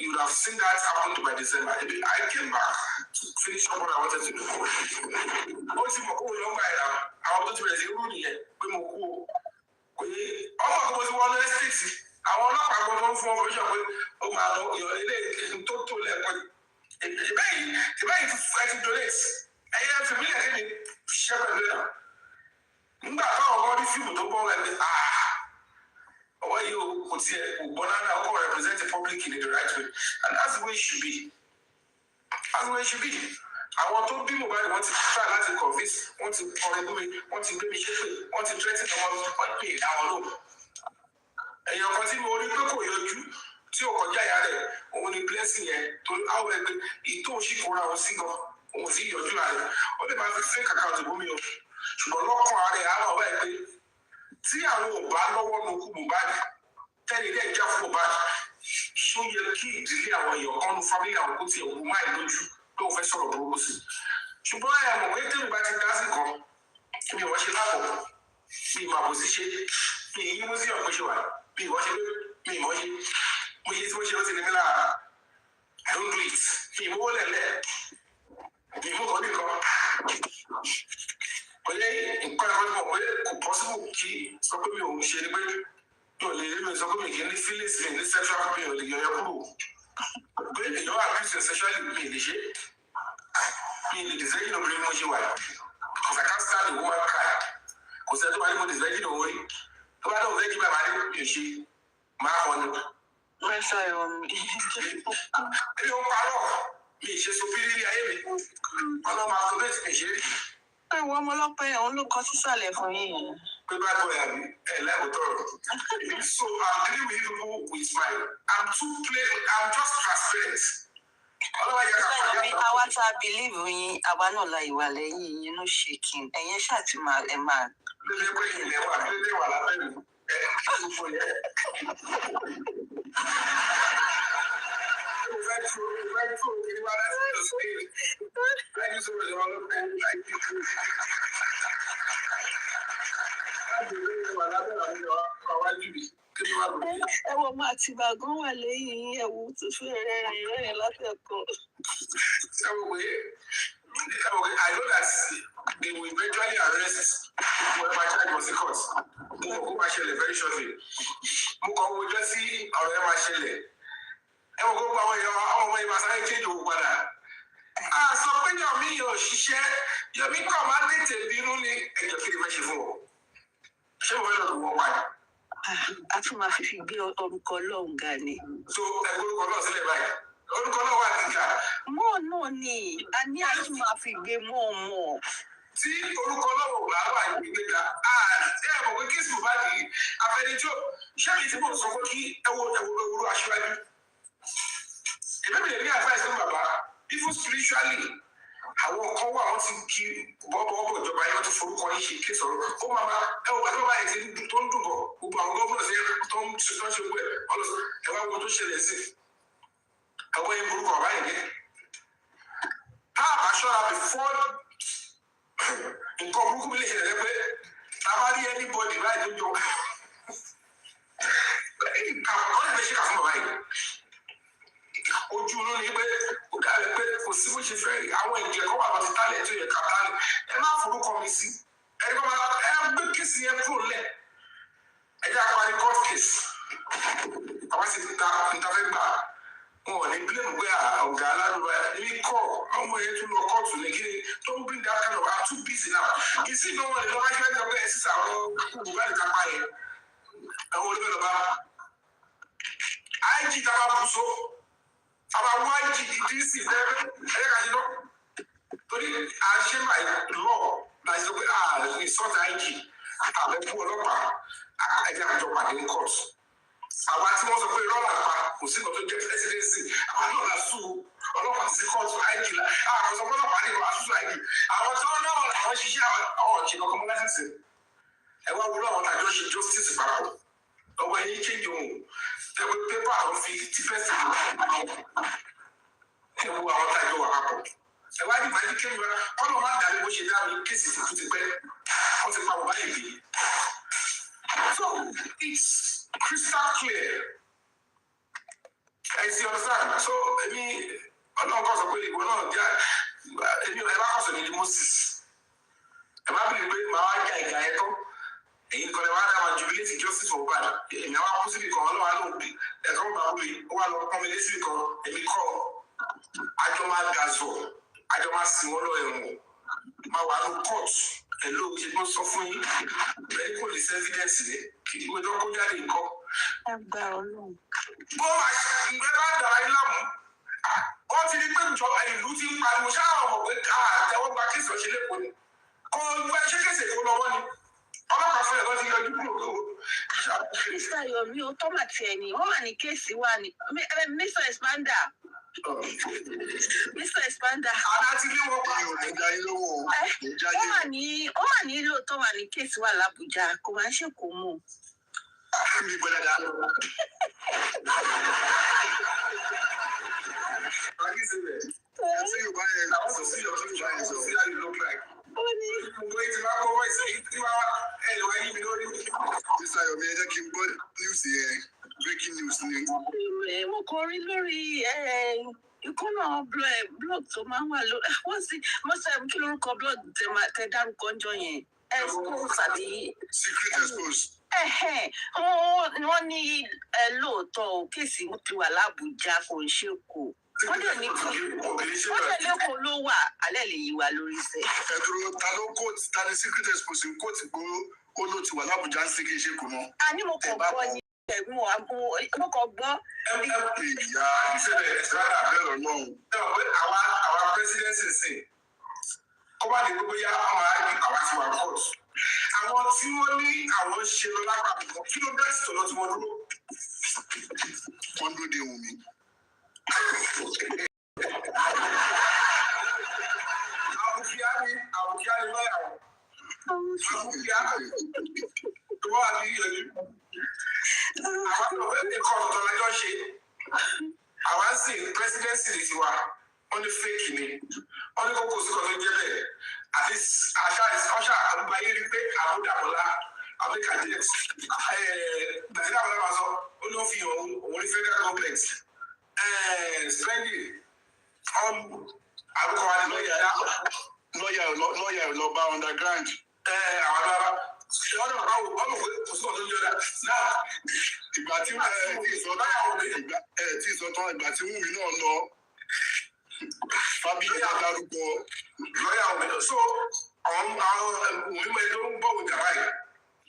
you would have seen that happen to by December. I came back to finish up what I wanted to do. Ó ti mọ̀ kó o lọ́gbà ẹ̀ náà àwọn tó ti bẹ̀rẹ̀ sí rú nìyẹn pé mo kú o pé ọmọ kò mo ti wọnú ẹ́stéètì àwọn ọlọ́pàá gbọ́dọ̀ ń fún ọkọ̀ ìṣọ̀ pé ó máa lọ ìyọ̀ ilé tó tó lẹ́ẹ̀pẹ́ ìbẹ́yìí ti donate. Ẹyẹ fìmílẹ̀ kí ni ṣiṣẹ́ pẹ̀lú ẹ̀ nígbà táwọn ọmọ rí fíìmù tó bọ́ wẹ̀ pé ọwọ́ yìí kò tiẹ̀ kò gbọ́ náà ọkọ̀ represent the public in the right way and that's the way it should be. That's the way it should be. Àwọn tó bí Mohbad wọ́n ti try láti convince wọ́n ti kọrin lómi wọ́n ti gbé mi ṣépè wọ́n ti threaten ọmọ wọn pè àwọn lò. Ẹ̀yàn kan tí mo rí pé kò yọjú tí ò kọjá ìyá rẹ̀ òun ni blessing yẹn torí àwọn ẹgbẹ́ ìtò òṣìkòrò àwọn sí gan. Òun sì yọjú ààrẹ ó lè máa fi fake account ìbomi o ṣùgbọ́n lọ́kàn ààrẹ àwọn ọ̀bá ẹ̀ pé tí àwọn ò bá lọ́wọ́ nu kú Mohbad tẹ́lẹ̀ ilé ìjà fún Mohbad ṣó yẹ kí ìdílé àwọn èèyàn kan nu family àwọn kó tiẹ̀ wù máì lójú pé òun fẹ́ sọ̀rọ̀ burúkú sí ṣùgbọ́n ẹ̀ mọ̀ pé tẹ́lẹ̀ bá ti dá sí kan mi ò wọ́n ṣe láàbọ̀ mi ì máa bò sí ṣe mi ì yí mú sí ọ̀pọ̀ ṣe wà mi ì wọ́n ṣe mi ì mọ́ ṣe mo yẹ tí mo ṣe ó ti ní mi lára I don't do it mi ì mówó lẹ̀lẹ́ ìmúkọ nìkan oyè nǹkan ẹ̀kọ́ mọ̀ pé kò possible kí sọ pé mi ò ń ṣe ni pé mi ò lè rí mi sọ pé mi kì í ní feelings mi ní sexual mi ò lè yọ kúrò pé èèyàn abuse sexually mi lè ṣe mi lè design obìnrin mo ṣe wà because I can't stand the woman cry kò sẹ́ni tó bá ní mo design òun rí tó bá lóun fẹ́ kí bàbá ní mi ò ṣe máa kọ́ ni. Mẹ́sà ẹ̀wọ̀n mi. Èmi ò parọ́ mi ṣe supiri ayé mi ọlọ́mọ àtúbẹ̀tì mi ṣe rí. Ẹ̀wọ̀n ọmọ ọlọ́pàá ẹ̀hún ló kọ sísàlẹ̀ fún yín. Pé bá bọ̀ yàrá ẹ̀ lẹ́kọ̀ọ́ tọ̀rọ̀. So I'm dealing with people with my I'm just transparent. Ọlọ́wọ́ yẹ ká fàyà náà. Àwa tá a believe yín àwa náà la ìwà lẹ́yìn yín ló ṣe kí n ẹ̀yẹn ṣáàtì ẹ̀ máa. Lóde pé ilẹ̀ wà lóde wà lábẹ́ mi gbogbo yẹn. Thank you so much, Lord. Thank you. Ẹ̀wọ̀n máa ti bàgán wà lẹ́yìn yín ẹ̀wù tó fẹ́ rẹ́rìn látẹ̀kọ́. I know that they will eventually arrest whoever charge was in court. Mo máa ṣẹlẹ̀ very shortly. Mo kàn wo jẹ́ sí ọ̀rọ̀ ẹ̀ máa ṣẹlẹ̀. Ẹ wọ́n gbogbo àwọn èèyàn àwọn ọmọ ìbá sáré kéde òun padà. A sọ pé Yomi yóò ṣiṣẹ́ Yomi kàn máa tètè bínú ní ẹ̀jọ̀ kí ni fẹ́ ṣe fún ọ. Ṣé mo fẹ́ lọ lù wọ́n wáyé? A tún máa fi gbé orúkọ Ọlọ́run ga ni. So ẹgbẹ́ orúkọ náà sílẹ̀ báyìí. Orúkọ náà wà nígbà. Mọ́ náà ni a ní a tún máa fi gbé mọ́. Tí orúkọ náà wò bá wà ìgbéga, ẹ mọ̀ pé kí sùn bá di afẹnijó ṣé mi tí mo sọ pé kí ẹ wo aṣíwájú. Èmi mi lè ní advice fún bàbá even spiritually àwọn kan wà wọ́n ti kí bọ́ọ̀bọ̀ ìjọba yẹn tó forúkọ yín ṣe kí sọ̀rọ̀ ó máa ẹ wò pàtó báyìí tí tó ń dùn bọ̀ gbogbo àwọn gómìnà sí tó ń ṣe gbẹ ọlọ́sọ ẹ wá wo tó ṣẹlẹ̀ sí àwọn yẹn burúkú ọ̀bá yẹn ní. Tá a bá ṣọ́ra before nǹkan burúkú bí lè ṣẹlẹ̀ pé tá a bá rí anybody báyìí tó jọ ọ̀rẹ́ mi ṣe kà fún bàbá yìí ojú ló ní pé ó dàbí pé kò sí bó ṣe fẹ́ rí àwọn ìjẹ́ kọ́ wà lọ́ti tálẹ̀ tó yẹ ká tálẹ̀ ẹ má forúkọ mi sí ẹ gbé kéèsì yẹn kúrò lẹ̀ ẹ jẹ́ àpárí court case àwọn sì ta ìtafẹ́ gbà wọn ò ní blame pé ọ̀gá aládùúgbò ẹ̀mí kọ́ ọmọ yẹn tún lọ kóòtù ní kí ni don't bring that kind of I'm too busy now ìsìn náà wọn lè lọ́wọ́ ṣẹ́ ní ọgbẹ́ ẹ̀sìn àwọn olùgbà ìkápá yẹn àwọn olùgbà lọ́ba IG dábàá bùsọ àwọn IG ìdísì lẹ́gbẹ́ ẹ̀yẹ́ká ṣe lọ torí àṣẹ máa lọ láti sọ pé ní sọ́ọ̀tì IG àbẹ̀kú ọlọ́pàá ẹ̀jẹ̀ àjọ pàdé ní kóòtù àwa tí wọ́n sọ pé rọ́lá pa kò sí nǹkan tó jẹ́ presidency àwọn náà la sùn ọlọ́pàá sí kóòtù IG la àwọn sọ pé ọlọ́pàá ní ìwà àtúntò IG àwọn tí wọ́n náà àwọn ṣiṣẹ́ àwọn ọ̀jẹ̀ kankan mọ́ lásìsì ẹ wá wúlò àwọn àjọ ṣe justice papọ̀ ọwọ́ ẹ̀yìn change ohun tẹ́wọ́ pépà àwọn fi tífẹ́sì ẹ wo àwọn àjọ wà papọ̀ ẹ wá ní ìbájú kéwì wa kọ́nà má dàbí bó ṣe dá mi kéèsì fún ti pẹ́ wọ́n ti pa bàbá yìí bí. So it's crystal clear. I see understand. So èmi ọlọ́run kan sọ pé ìwọ náà jẹ́ èmi ẹ bá kọ̀sọ̀ ní Moses ẹ má bìrì pé màá wá jà ìgbà yẹn kọ́ èyí kan ẹ wá dá máa jubilate justice for bad èmi àwọn akú síbi kan ọlọ́run á lò bí ẹ̀kọ́ bàbá mi ó wà lọ pọ́n mi lé síbi kan èmi kọ́ àjọ máa gazọ̀ àjọ máa sìn wọ́n lọ ẹ̀wọ̀n máa wà ní court ẹ̀ ló ṣe tó sọ fún yín bẹ́ẹ̀ kò lè ṣe evidence rẹ̀ kí ìwé tó kó jáde nǹkan. ẹ gbà Ọlọ́run. bó máa ṣe ìgbẹ́ bá dàrá yín láàmú wọ́n ti di pé ìjọba ìlú ti ń pariwo ṣáà mọ̀ pé àtẹwọ́gba kéèsì ọ̀ṣẹ́ lẹ́kọ̀ọ́ ni kò gbẹ́ ṣé kéèsì èkó lọ́wọ́ ni ọlọ́pàá fún ẹ̀kọ́ ti yọjú kúrò lówó. Mr. Yomi o tó mà tiẹ̀ ní wọ́n mà ní kéèsì wà ní Mr. Expander. Mr. Expander. àná ti lé wọn pa ìjà yín lówó wọ́n mà ní lóòótọ́ wà ní kéèsì wà l'Ábùjá kò máa ń ṣèkó mọ́. mi gbọ́dọ̀ dá lọ. ẹsẹ Yorùbá yẹn àwọn kò sí ọdún ìgbà yẹn sọ sí àyè ló pẹ́. ó ní. gbogbo ètò máa kọ́ wọ́ọ̀sì tí wàá ẹ̀ lọ́wọ́ yí mi lórí. Mr. Yomi ẹ jẹ́ kí n gbọ́ news yẹn breaking news ni. mo kọ rí lórí ìkọ́nà blog tó máa ń wà lórí wọ́n sì mọ́sẹ̀ kí lórúkọ blog tẹ dárúkọ ń jọ yẹn expose àbí. Secret expose. wọ́n ní lóòótọ́ kéèsì ti wà l'Ábùjá kò ń ṣe kò wọ́n dẹ̀ ní lẹ́kọ̀ọ́ ló wà alẹ́ lè yí wa lórí iṣẹ́. ẹ̀dùrú ta ló kóòtù ta ni secret expose ń kóòtù gbóró ó ló ti wà l'Ábùjá ń ṣe kí n ṣe kò mọ́. a ní mo kàn gbọ́ ní mo kàn gbọ́. ìyá ìṣẹ̀lẹ̀ ìṣẹ̀lẹ̀ àbẹ̀rẹ̀ náà. ẹ mọ̀ pé àwa presidency sè kó bá lè gbogbo yá ọmọ àgbẹ̀ àwa ti wà court àwọn tí wọ́n ní àwọn ṣe lọ lápapọ̀ kí ló bẹ́ẹ̀ sì tọ́lọ́ tí wọ́n dúró. wọ́n dúró de Wùmí. àbùkíá ni lọ́yà wọn àbùkíá tó wà ní ìyẹn àwọn ọ̀rẹ́ nǹkan ọ̀tọ̀ lájọ́ ṣe àwọn sì presidency lè ti wà wọ́n ní fake ni wọ́n ní kókò sí kan tó jẹ́ bẹ́ẹ̀ àti ọ̀ṣà àgbáyé rí pé àbúdàbọ̀lá America dex nàìjíríà wọn lọ́wọ́ sọ ó ló fi hàn òun ní federal government spending àbúkọ wa ní lọ́ọ̀yà ò lọ bá underground. àwọn ará wọ́n náà báwo wọ́n mọ̀ pé kò sí ọ̀dọ́ yọ̀dá náà ìgbà tí ìsọtán ìgbà tí Wùmí náà lọ Fabiyi dárúkọ lọ́yà òmìn so àwọn òmìnira ẹni tó ń bọ̀ wọ̀jà báyìí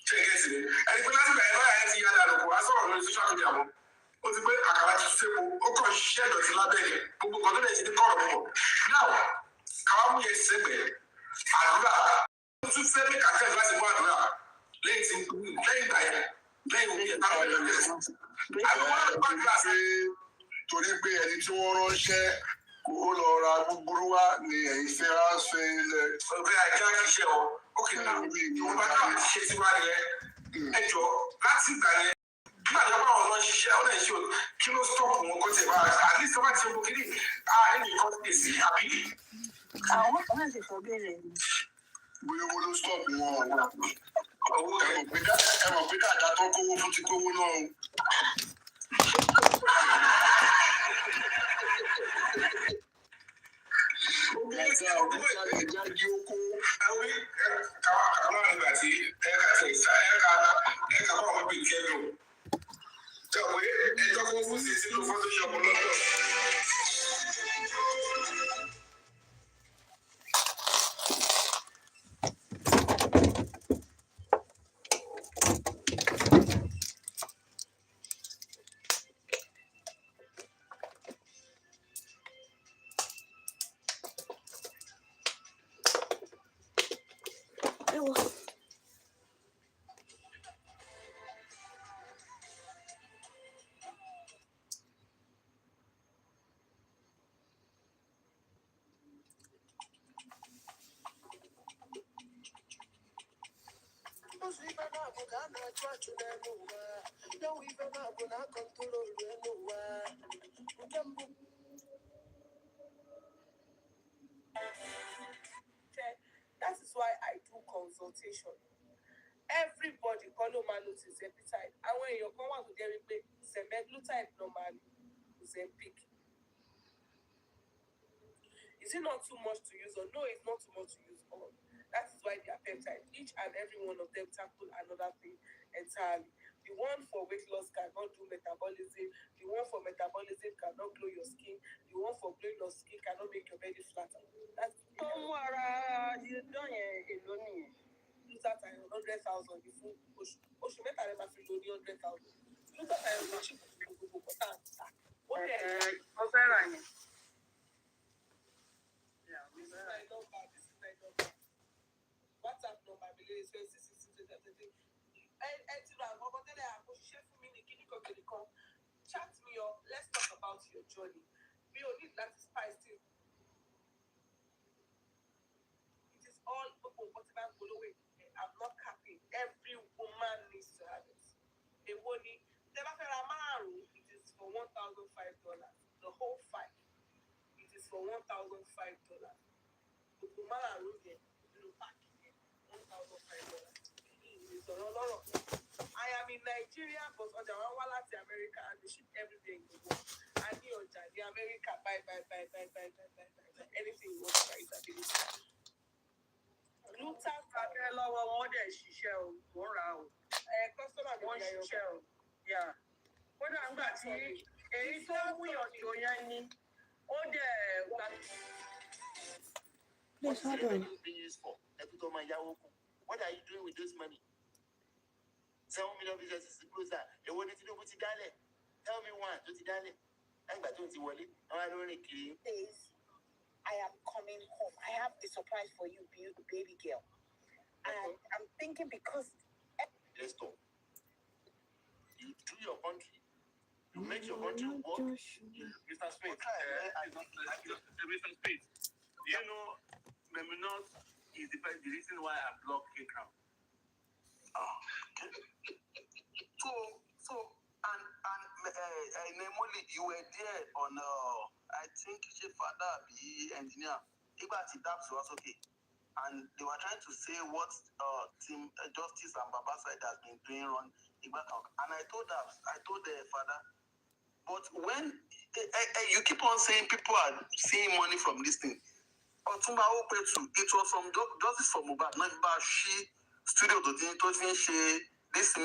ṣe é gẹ̀ẹ́sì ni ẹni pé láti bẹ̀rẹ̀ lọ́yà yẹn ti yá dànù kó wá sọ̀rọ̀ lórí social media mọ́ ó ti pé àkàrà ti tún sépo ó kàn ṣiṣẹ́ ìdọ̀tí lábẹ́ yẹn gbogbo nǹkan tó lè ṣe ní kọ̀rọ̀ mọ́ náà káwá mú yẹn sẹ́gbẹ̀ẹ́ àdúrà ó tún fẹ́ mí kàkẹ́ láti mú àdúrà lẹ́yìn ìgbà yẹn lẹ́yìn òun yẹn táwọn ẹ̀rọ yẹn torí pé ẹni tí wọ́n ránṣẹ́ ó lọ ra gbogbo wá ní ẹ̀yìn fẹ́ ránṣẹ́ ilẹ̀. ọ̀gbẹ́ àjá kìí ṣe ọ ó kì í náà ìwọ̀n bá náà ti ṣe tiwa yẹn ẹjọ́ láti ìgbà yẹn nígbà tó bá wọn lọ ṣiṣẹ́ ọ náà ṣe o kí ló stop wọn kó tiẹ̀ bá at least ọba ti ṣe gbogbo kiri ẹnì kan ti èsì àbí. àwọn kan náà ti sọ bẹ́ẹ̀ ni. bóyá owó ló stop wọn. mọ̀ pé dáadáa tó kówó fún ti kówó náà o. Ẹja jí oko. Àwọn ìgbà tí ẹ̀ka tẹ̀ sá ẹ̀ka kọ́ ọ̀pọ̀ bíi kẹ́dùn. Jọ̀wé ẹjọ́ kó fún sí sínú Photoshop lọ́dọ̀. That is why I do consultation. Everybody kọ́ ló máa notice appetite. Àwọn èèyàn kan wà tó jẹ́ wípé semaglutide normally Ozempic. Is it not too much to use? Or no, it's not too much to use all. That is why they are peptides. Each and every one of them tackle another thing entirely. The one for weight loss cannot do metabolism. The one for metabolism cannot glow your skin. The one for glowing your skin cannot make your belly flatter. That's you don't alone. Look at 100,000 before oṣù mẹ́ta rẹ̀ máa fi lò ní 100,000. Look at your cheap gbogbo kọ́tà. Ó fẹ́ rà yẹn. This is my number. WhatsApp number mi lè ṣe 66. Ẹ ti ra àwọn ọmọ tẹ́lẹ̀ àkọsíṣẹ́ fún mi ní kíní kan. Chat me up. Let's talk about your journey. Mi ò ní láti spice it. It is all gbogbo nǹkan tí bá ń polówó. I'm not capping. Every woman needs to have it. Èwo ni tẹ́ bá fẹ́ ra márùn-ún, it is for $1,500. The whole 5. It is for $1,500. Gbogbo márùn-ún yẹn nínú páàkì yẹn $1,500. Ìsọ̀rọ̀ lọ́rọ̀. I am in Nigeria, but ọjà wa wá láti America and they ship everywhere in the world. A ní ọjà ní America, buy. Anything you want to buy is available. Lútà kàkẹ́ lọ́wọ́ wọn dẹ̀ ṣiṣẹ́ o, kò rà o. Kọ́sọ́mà mi wọ́n ṣiṣẹ́ o. Kódà ńgbà tí èyí tó wúyàn tó yẹn ní, ó dẹ̀ gbà. Please hold on. What are you doing with this money? 7 million businesses closer. Èwo ni Tinubu ti dálẹ̀? Tell me one tó ti dálẹ̀. Ẹgbà tó ti wọlé, àwọn alórin kiri. I am coming home. I have a surprise for you, baby girl. And I'm thinking because... Let's talk. You do your country. You make your country work. Mr. Spade. Mr. Spade. You know, Meminot is the reason why I blocked K-Crown. So, and Nemoli, you were there on, I think, Chief Father, the engineer, Ibati Daps was okay. And they were trying to say what Team Justice and Baba side has been doing on Ibatok. And I told the father, but when you keep on saying people are seeing money from this thing, Otumba Opetu, it was from Justice for Mubad, not about she studio to finish this.